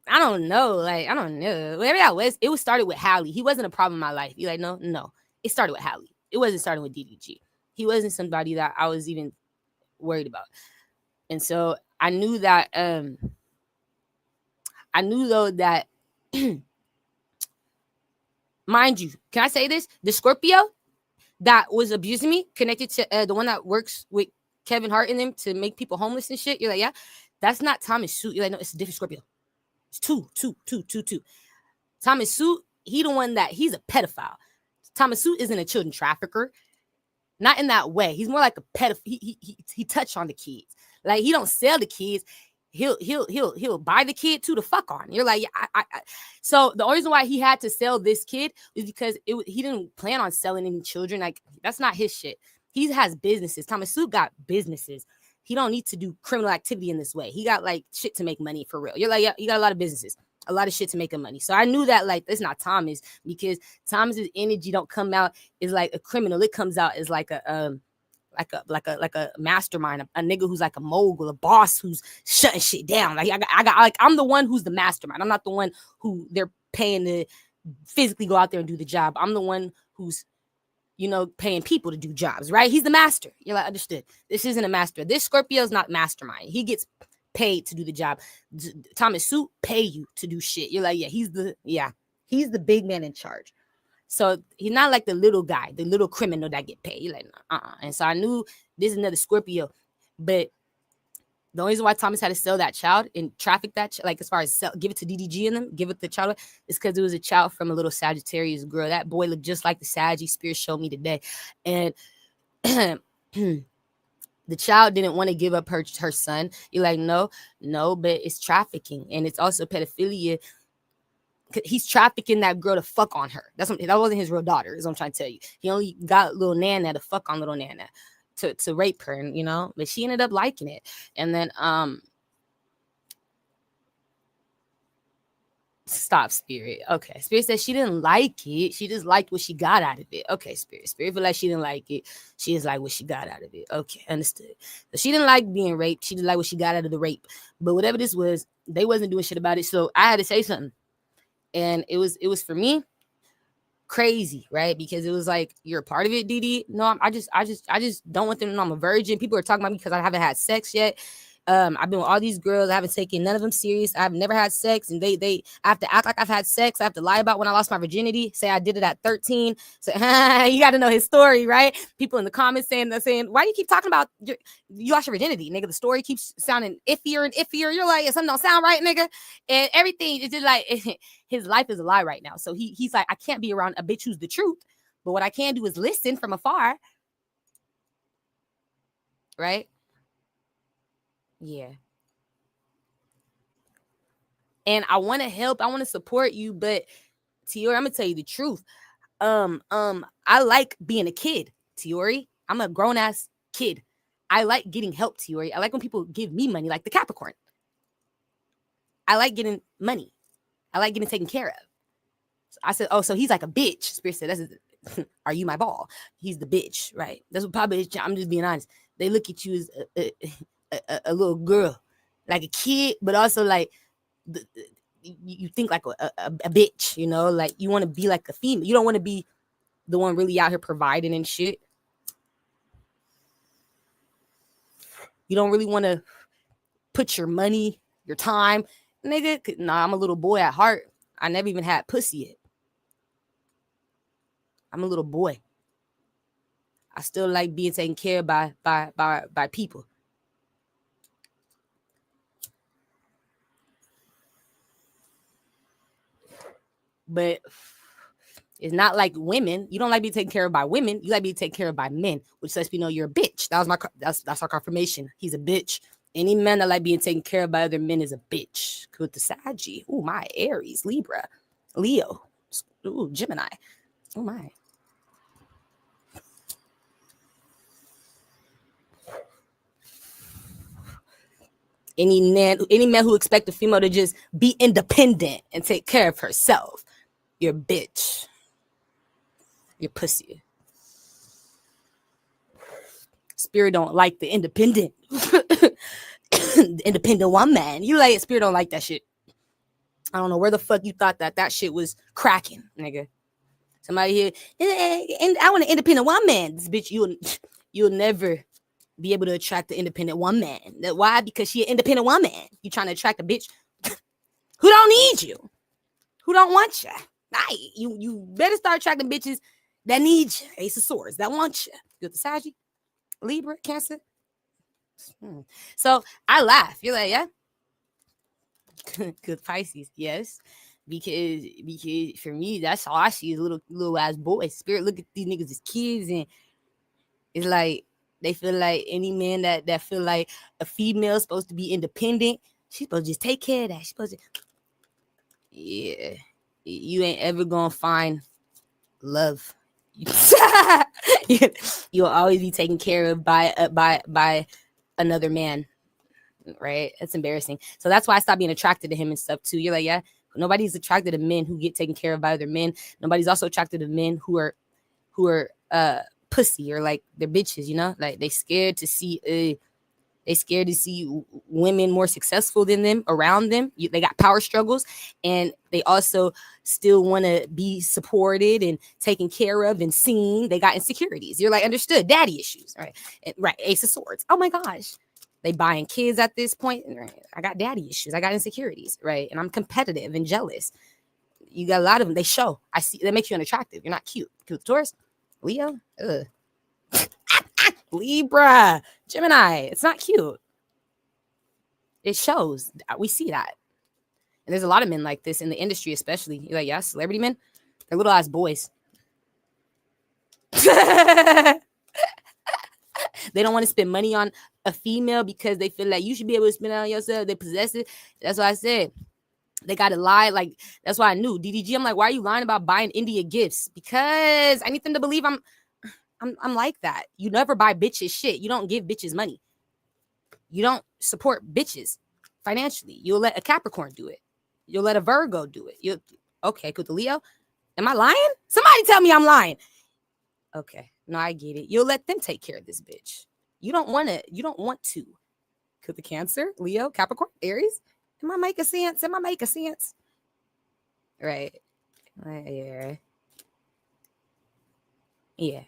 I don't know. Whatever that was, it was started with Hallie. He wasn't a problem in my life. You're like, no. It started with Hallie. It wasn't starting with DDG. He wasn't somebody that I was even worried about. And so I knew that, that, mind you, can I say this? The Scorpio that was abusing me, connected to the one that works with Kevin Hart and them to make people homeless and shit. You're like, yeah, that's not Thomas Suit. You're like, no, it's a different Scorpio. It's two. Thomas Suit, he's a pedophile. Thomas Suit isn't a children trafficker. Not in that way. He's more like a pedophile. He touched on the kids. Like, he don't sell the kids. He'll buy the kid to the fuck on. You're like, yeah, So the only reason why he had to sell this kid is because he didn't plan on selling any children. Like, that's not his shit. He has businesses. Thomas Suit got businesses. He don't need to do criminal activity in this way. He got like shit to make money for real. You're like, yeah, you got a lot of businesses, a lot of shit to make him money. So I knew that, like, it's not Thomas, because Thomas's energy don't come out as like a criminal. It comes out as like a mastermind, a nigga who's like a mogul, a boss who's shutting shit down. Like, I'm the one who's the mastermind. I'm not the one who they're paying to physically go out there and do the job. I'm the one who's, paying people to do jobs, right? He's the master. You're like, understood. This isn't a master. This Scorpio's not mastermind. He gets paid to do the job. Thomas Suit pay you to do shit. You're like, yeah, he's the big man in charge. So he's not like the little guy, the little criminal that get paid. You're like, And so I knew this is another Scorpio. But the only reason why Thomas had to sell that child and traffic that, like, as far as give it to DDG and them, give it the child, is because it was a child from a little Sagittarius girl. That boy looked just like the Saggy Spirit showed me today. And the child didn't want to give up her son. You're like, no, but it's trafficking. And it's also pedophilia. He's trafficking that girl to fuck on her. That wasn't his real daughter, is what I'm trying to tell you. He only got little Nana to fuck on little Nana, to rape her, and but she ended up liking it. And then stop, Spirit. Okay, Spirit says she didn't like it. She just liked what she got out of it. Okay, Spirit feel like she didn't like it. She just like what she got out of it. Okay, understood. So she didn't like being raped. She didn't like what she got out of the rape. But whatever this was, they wasn't doing shit about it. So I had to say something. And it was for me crazy, right? Because it was like, you're a part of it, DD. No, I just don't want them to know I'm a virgin. People are talking about me because I haven't had sex yet. I've been with all these girls. I haven't taken none of them serious. I've never had sex, and I have to act like I've had sex. I have to lie about when I lost my virginity. Say I did it at 13. So you got to know his story, right? People in the comments saying, why do you keep talking about you lost your virginity, nigga? The story keeps sounding iffier and iffier. You're like, something don't sound right, nigga, and everything is just like his life is a lie right now. So he's like, I can't be around a bitch who's the truth, but what I can do is listen from afar, right? Yeah. And I want to help. I want to support you, but Tiory, I'm gonna tell you the truth. I like being a kid, Tiory. I'm a grown ass kid. I like getting help, Tiory. I like when people give me money, like the Capricorn. I like getting money. I like getting taken care of. So I said, oh, so he's like a bitch. Spirit said, that's are you my ball? He's the bitch, right? That's what probably. I'm just being honest. They look at you as a little girl, like a kid, but also like you think like a bitch, you know, like you want to be like a female. You don't want to be the one really out here providing and shit. You don't really want to put your money, your time, nigga. Nah, I'm a little boy at heart. I never even had pussy yet. I'm a little boy. I still like being taken care of by people. But it's not like women. You don't like being taken care of by women. You like being taken care of by men, which lets me know you're a bitch. That's our confirmation. He's a bitch. Any man that like being taken care of by other men is a bitch. With the Saggy. Ooh, my Aries, Libra, Leo. Ooh, Gemini. Oh my. Any man who expects a female to just be independent and take care of herself, you're a bitch. You're pussy. Spirit don't like the independent. The independent woman. You like Spirit don't like that shit. I don't know where the fuck you thought that shit was cracking, nigga. Somebody here, and I want an independent woman. This bitch, you'll never be able to attract the independent woman. Why? Because she an independent woman. You trying to attract a bitch who don't need you, who don't want you. Right? You better start attracting bitches that need you. Ace of Swords that want you. Good, the Saggy, Libra, Cancer. So I laugh. You're like, yeah. Good, Pisces, yes. Because for me, that's all I see is little ass boys. Spirit look at these niggas as kids, and it's like they feel like any man that feel like a female is supposed to be independent, she's supposed to just take care of that. She's supposed to, yeah. You ain't ever gonna find love. You'll always be taken care of by another man, right? That's embarrassing. So that's why I stopped being attracted to him and stuff too. You're like, yeah, nobody's attracted to men who get taken care of by other men. Nobody's also attracted to men who are pussy or like they're bitches, you know, like they scared to see women more successful than them around them. They got power struggles, and they also still want to be supported and taken care of and seen. They got insecurities. You're like, understood, daddy issues, right? Right, Ace of Swords. Oh my gosh, they buying kids at this point. Right? I got daddy issues. I got insecurities, right? And I'm competitive and jealous. You got a lot of them. They show. I see. That makes you unattractive. You're not cute. Cute Taurus, Leo, Libra, Gemini. It's not cute. It shows. We see that. And there's a lot of men like this in the industry, especially. You're like, yeah, celebrity men. They're little ass boys. They don't want to spend money on a female because they feel like you should be able to spend it on yourself. They possess it. That's why I said they got to lie. Like, that's why I knew. DDG, I'm like, why are you lying about buying India gifts? Because I need them to believe I'm like that. You never buy bitches shit. You don't give bitches money. You don't support bitches financially. You'll let a Capricorn do it. You'll let a Virgo do it. Okay, cool. The Leo, am I lying? Somebody tell me I'm lying. Okay, no, I get it. You'll let them take care of this bitch. You don't want to. Could the Cancer, Leo, Capricorn, Aries? Am I making sense? Right. Yeah.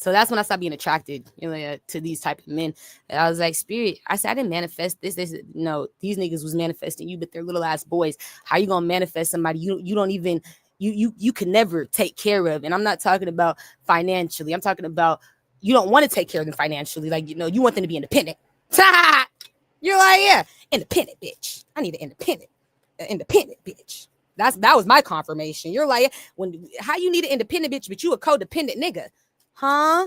So that's when I stopped being attracted, to these type of men. And I was like, Spirit, I said, I didn't manifest this. No, these niggas was manifesting you, but they're little ass boys. How you gonna manifest somebody you don't even you can never take care of? And I'm not talking about financially. I'm talking about you don't want to take care of them financially. Like, you want them to be independent. You're like, yeah, independent bitch. I need an independent bitch. That was my confirmation. You're like, how you need an independent bitch, but you a codependent nigga, huh?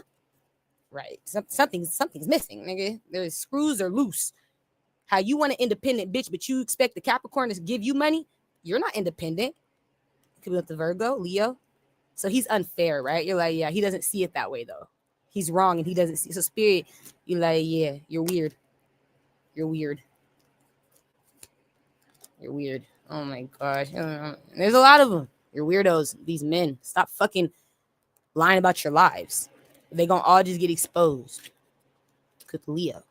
Right. Something's missing, nigga. There's screws are loose. How you want an independent bitch, but you expect the Capricorn to give you money? You're not independent. Could be with the Virgo, Leo. So he's unfair, right? You're like, yeah, he doesn't see it that way though. He's wrong and he doesn't see. So Spirit, you're like, yeah, you're weird. You're weird. You're weird. Oh my gosh. There's a lot of them. You're weirdos. These men. Stop fucking lying about your lives. They gonna all just get exposed. Good Leo.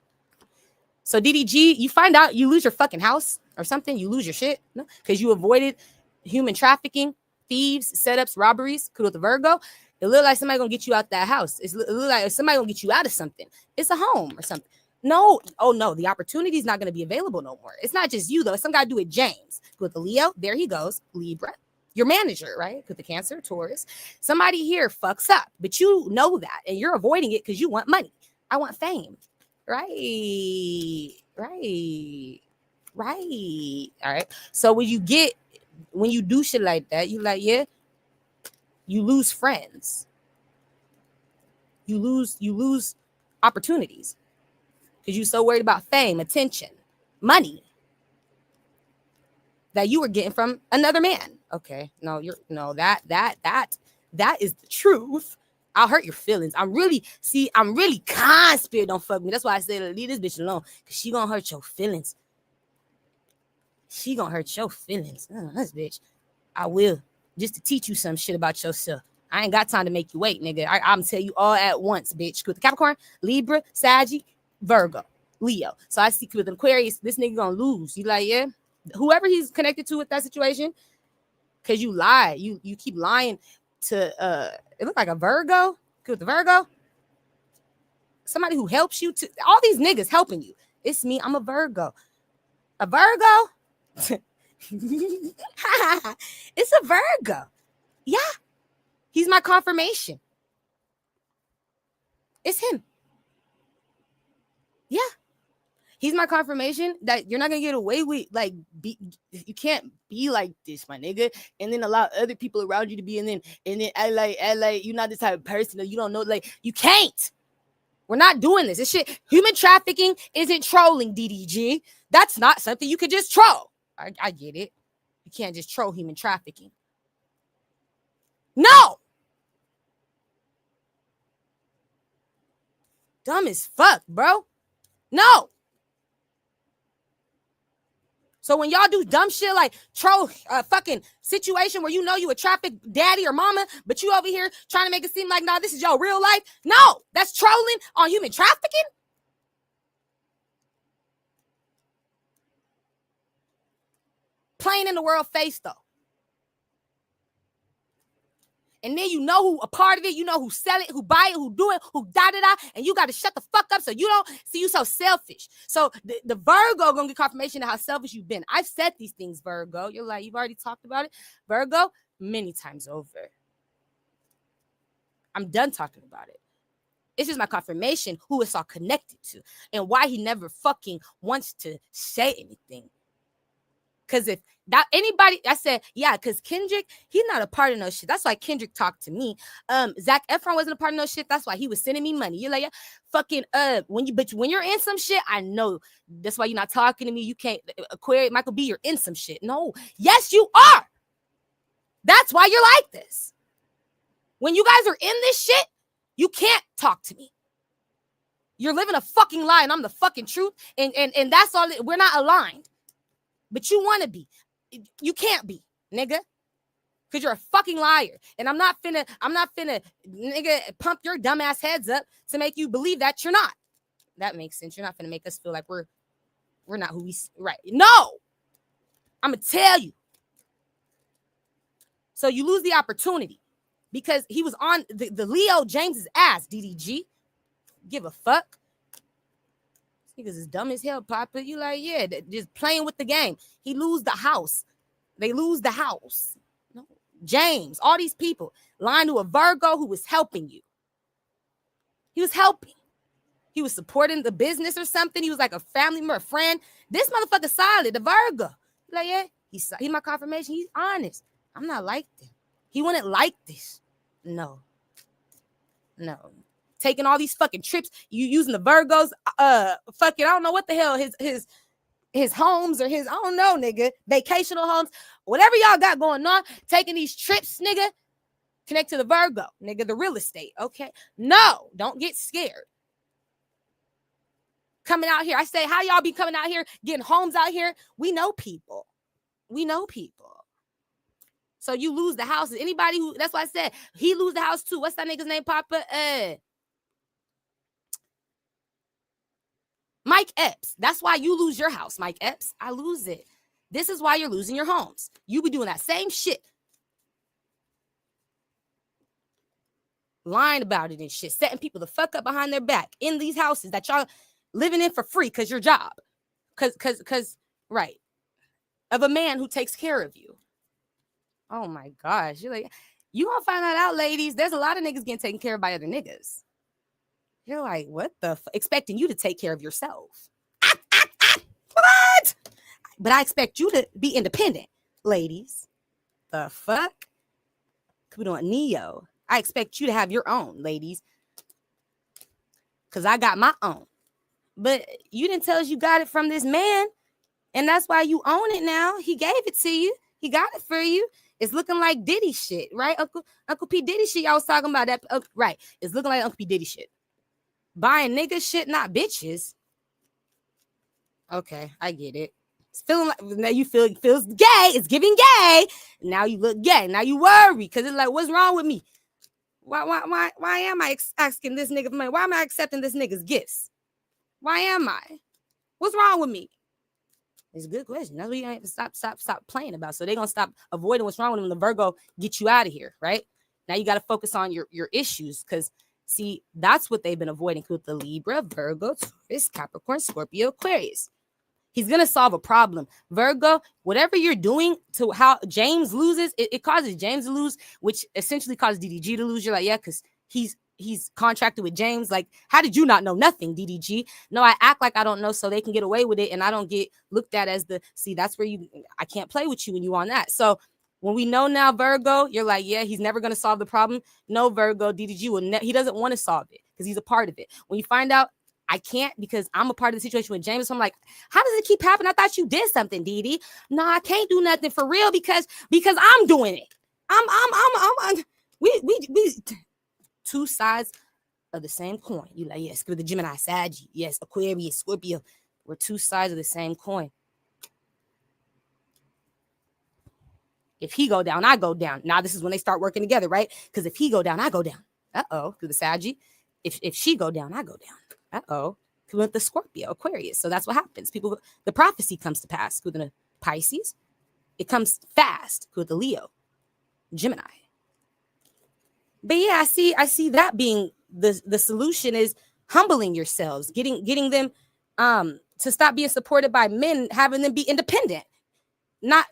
So DDG, you find out you lose your fucking house or something. You lose your shit. No? Because you avoided human trafficking, thieves, setups, robberies. Could with the Virgo. It look like somebody gonna get you out that house. It look like somebody gonna get you out of something. It's a home or something. No, oh no, the opportunity is not going to be available no more. It's not just you though. Some guy do it. James with the Leo, there he goes. Libra, your manager, right? With the Cancer, Taurus. Somebody here fucks up, but you know that, and you're avoiding it because you want money. I want fame, right? All right. So when you do shit like that, you like, yeah, you lose friends. You lose opportunities. Because you're so worried about fame, attention, money that you were getting from another man. Okay, no, that is the truth. I'll hurt your feelings. I'm really kind. Spirit don't fuck me. That's why I say leave this bitch alone. Because she gonna hurt your feelings. She gonna hurt your feelings. This bitch. I will. Just to teach you some shit about yourself. I ain't got time to make you wait, nigga. I'm tell you all at once, bitch. With the Capricorn, Libra, Saggy, Virgo, Leo. So I see with Aquarius, this nigga gonna lose. You like, yeah, whoever he's connected to with that situation, because you lie. You keep lying to it looked like a Virgo. With the Virgo, somebody who helps you to all these niggas helping you. It's me. I'm a Virgo. A Virgo. It's a Virgo. Yeah. He's my confirmation. It's him. Yeah. He's my confirmation that you're not gonna get away with you can't be like this, my nigga, and then allow other people around you to be, and then act like you're not this type of person that you don't know. Like, you can't. We're not doing this. This shit, human trafficking isn't trolling, DDG. That's not something you could just troll. I get it. You can't just troll human trafficking. No. Dumb as fuck, bro. No. So when y'all do dumb shit like troll a fucking situation where you know you a trafficked daddy or mama, but you over here trying to make it seem like, nah, this is your real life. No, that's trolling on human trafficking. Playing in the world face though. And then you know who a part of it, you know who sell it, who buy it, who do it, who da-da-da, and you got to shut the fuck up so you don't see you so selfish. So the Virgo gonna get confirmation of how selfish you've been. I've said these things, Virgo. You're like, you've already talked about it. Virgo, many times over. I'm done talking about it. It's just my confirmation who it's all connected to and why he never fucking wants to say anything. Because if that anybody, I said, yeah, because Kendrick, he's not a part of no shit. That's why Kendrick talked to me. Zac Efron wasn't a part of no shit. That's why he was sending me money. You're like, yeah, fucking, when you're in some shit, I know. That's why you're not talking to me. You can't, Aquarius, Michael B, you're in some shit. No, yes, you are. That's why you're like this. When you guys are in this shit, you can't talk to me. You're living a fucking lie and I'm the fucking truth. And that's all, we're not aligned. But you want to be. You can't be, nigga. Because you're a fucking liar. And I'm not finna, nigga, pump your dumbass heads up to make you believe that you're not. That makes sense. You're not finna make us feel like we're not who we, right. No. I'm going to tell you. So you lose the opportunity. because he was on the Leo James's ass, DDG. Give a fuck. Niggas is dumb as hell, Papa. You like, yeah, just playing with the game. He lose the house. They lose the house. No. James, all these people lying to a Virgo who was helping you. He was helping. He was supporting the business or something. He was like a family member, a friend. This motherfucker solid, the Virgo. Like, yeah, he's my confirmation. He's honest. I'm not like this. He wouldn't like this. No. Taking all these fucking trips. You using the Virgos. Fucking, I don't know what the hell his homes or his, I don't know, nigga. Vacational homes. Whatever y'all got going on. Taking these trips, nigga. Connect to the Virgo, nigga, the real estate. Okay. No, don't get scared. Coming out here. I say, how y'all be coming out here, getting homes out here? We know people. So you lose the houses. Anybody who, that's why I said, he lose the house too. What's that nigga's name, Papa? Mike Epps. That's why you lose your house, Mike Epps. I lose it. This is why you're losing your homes. You be doing that same shit. Lying about it and shit. Setting people the fuck up behind their back in these houses that y'all living in for free because your job. Because, right. Of a man who takes care of you. Oh my gosh. You're like, you gonna find that out, ladies. There's a lot of niggas getting taken care of by other niggas. You're like, what the expecting you to take care of yourself. What? But I expect you to be independent, ladies. The fuck? Could be doing Neo. I expect you to have your own, ladies. Because I got my own. But you didn't tell us you got it from this man. And that's why you own it now. He gave it to you. He got it for you. It's looking like Diddy shit, right? Uncle P Diddy shit y'all was talking about that. Right. It's looking like Uncle P Diddy shit. Buying niggas shit, not bitches. Okay, I get it. It's feeling like now you feels gay. It's giving gay. Now you look gay. Now you worry because it's like, what's wrong with me? Why am I asking this nigga for money? Why am I accepting this nigga's gifts? Why am I? What's wrong with me? It's a good question. That's what you have to stop playing about. So they're gonna stop avoiding what's wrong with them. The Virgo get you out of here, right? Now you got to focus on your issues because see, that's what they've been avoiding with the Libra, Virgo, Taurus, Capricorn, Scorpio, Aquarius. He's gonna solve a problem. Virgo, whatever you're doing to how James loses, it causes James to lose, which essentially causes DDG to lose. You're like, yeah, because he's contracted with James. Like, how did you not know nothing, DDG? No, I act like I don't know so they can get away with it, and I don't get looked at as that's where I can't play with you when you on that. So when we know now, Virgo, you're like, yeah, he's never gonna solve the problem. No, Virgo, DDG he doesn't want to solve it because he's a part of it. When you find out, I can't because I'm a part of the situation with James. So I'm like, how does it keep happening? I thought you did something, Didi. No, I can't do nothing for real because I'm doing it. We two sides of the same coin. You like, yes, with the Gemini, Saggy, yes, Aquarius, Scorpio. We're two sides of the same coin. If he go down, I go down. Now this is when they start working together, right? Because if he go down, I go down. Through the Saggy. If she go down, I go down. With the Scorpio, Aquarius. So that's what happens. The prophecy comes to pass with the Pisces. It comes fast with the Leo, Gemini. But yeah, I see that being the solution is humbling yourselves, getting them to stop being supported by men, having them be independent. Not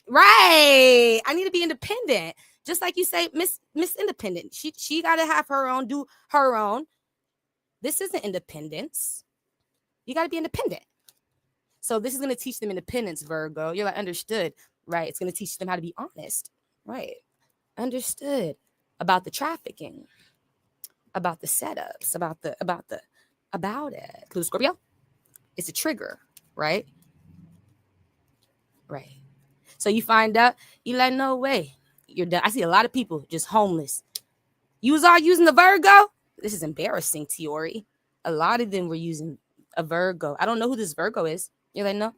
right. I need to be independent. Just like you say, Miss Independent. She gotta have her own, do her own. This isn't independence. You got to be independent. So this is going to teach them independence, Virgo. You're like, understood, right? It's going to teach them how to be honest, right? Understood about the trafficking, about the setups, about it. Blue Scorpio, it's a trigger, right? Right. So you find out, you're like, no way. You're done. I see a lot of people just homeless. You was all using the Virgo? This is embarrassing, Tiory. A lot of them were using a Virgo. I don't know who this Virgo is. You're like, no,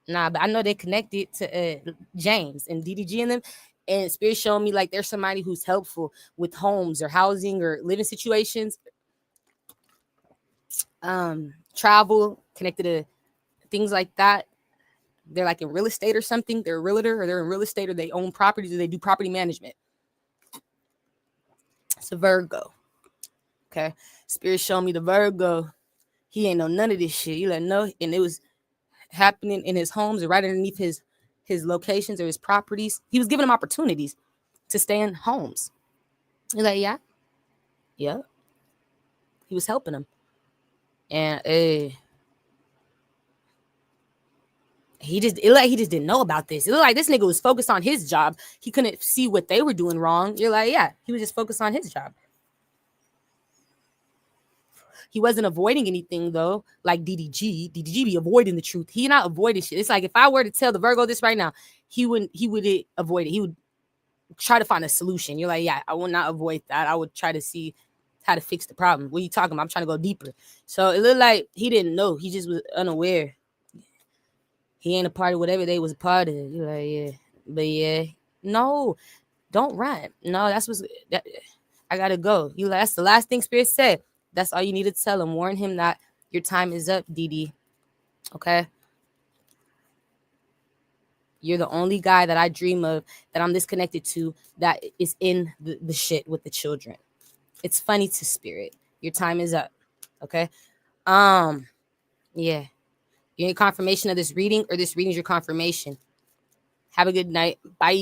Nah, but I know they're connected to James and DDG and them. And Spirit showing me like there's somebody who's helpful with homes or housing or living situations. Travel, connected to things like that. They're like in real estate or something. They're a realtor, or they're in real estate, or they own properties, or they do property management. It's a Virgo. Okay. Spirit showed me the Virgo. He ain't know none of this shit. You like, no. And it was happening in his homes or right underneath his locations or his properties. He was giving them opportunities to stay in homes. You're like, yeah. Yeah. He was helping them. And he just didn't know about this. It looked like this nigga was focused on his job. He couldn't see what they were doing wrong. You're like, yeah, he was just focused on his job. He wasn't avoiding anything though, like DDG. DDG be avoiding the truth. He not avoiding shit. It's like if I were to tell the Virgo this right now, he would avoid it. He would try to find a solution. You're like, yeah, I will not avoid that. I would try to see how to fix the problem. What are you talking about? I'm trying to go deeper. So it looked like he didn't know. He just was unaware. He ain't a part of whatever they was a part of. You're like, yeah. But yeah. No, don't run. No, that's what's that I gotta go. You like, that's the last thing Spirit said. That's all you need to tell him. Warn him that your time is up, DD. Okay? You're the only guy that I dream of, that I'm this connected to, that is in the shit with the children. It's funny to Spirit. Your time is up. Okay? Yeah. You need confirmation of this reading, or this reading is your confirmation. Have a good night. Bye.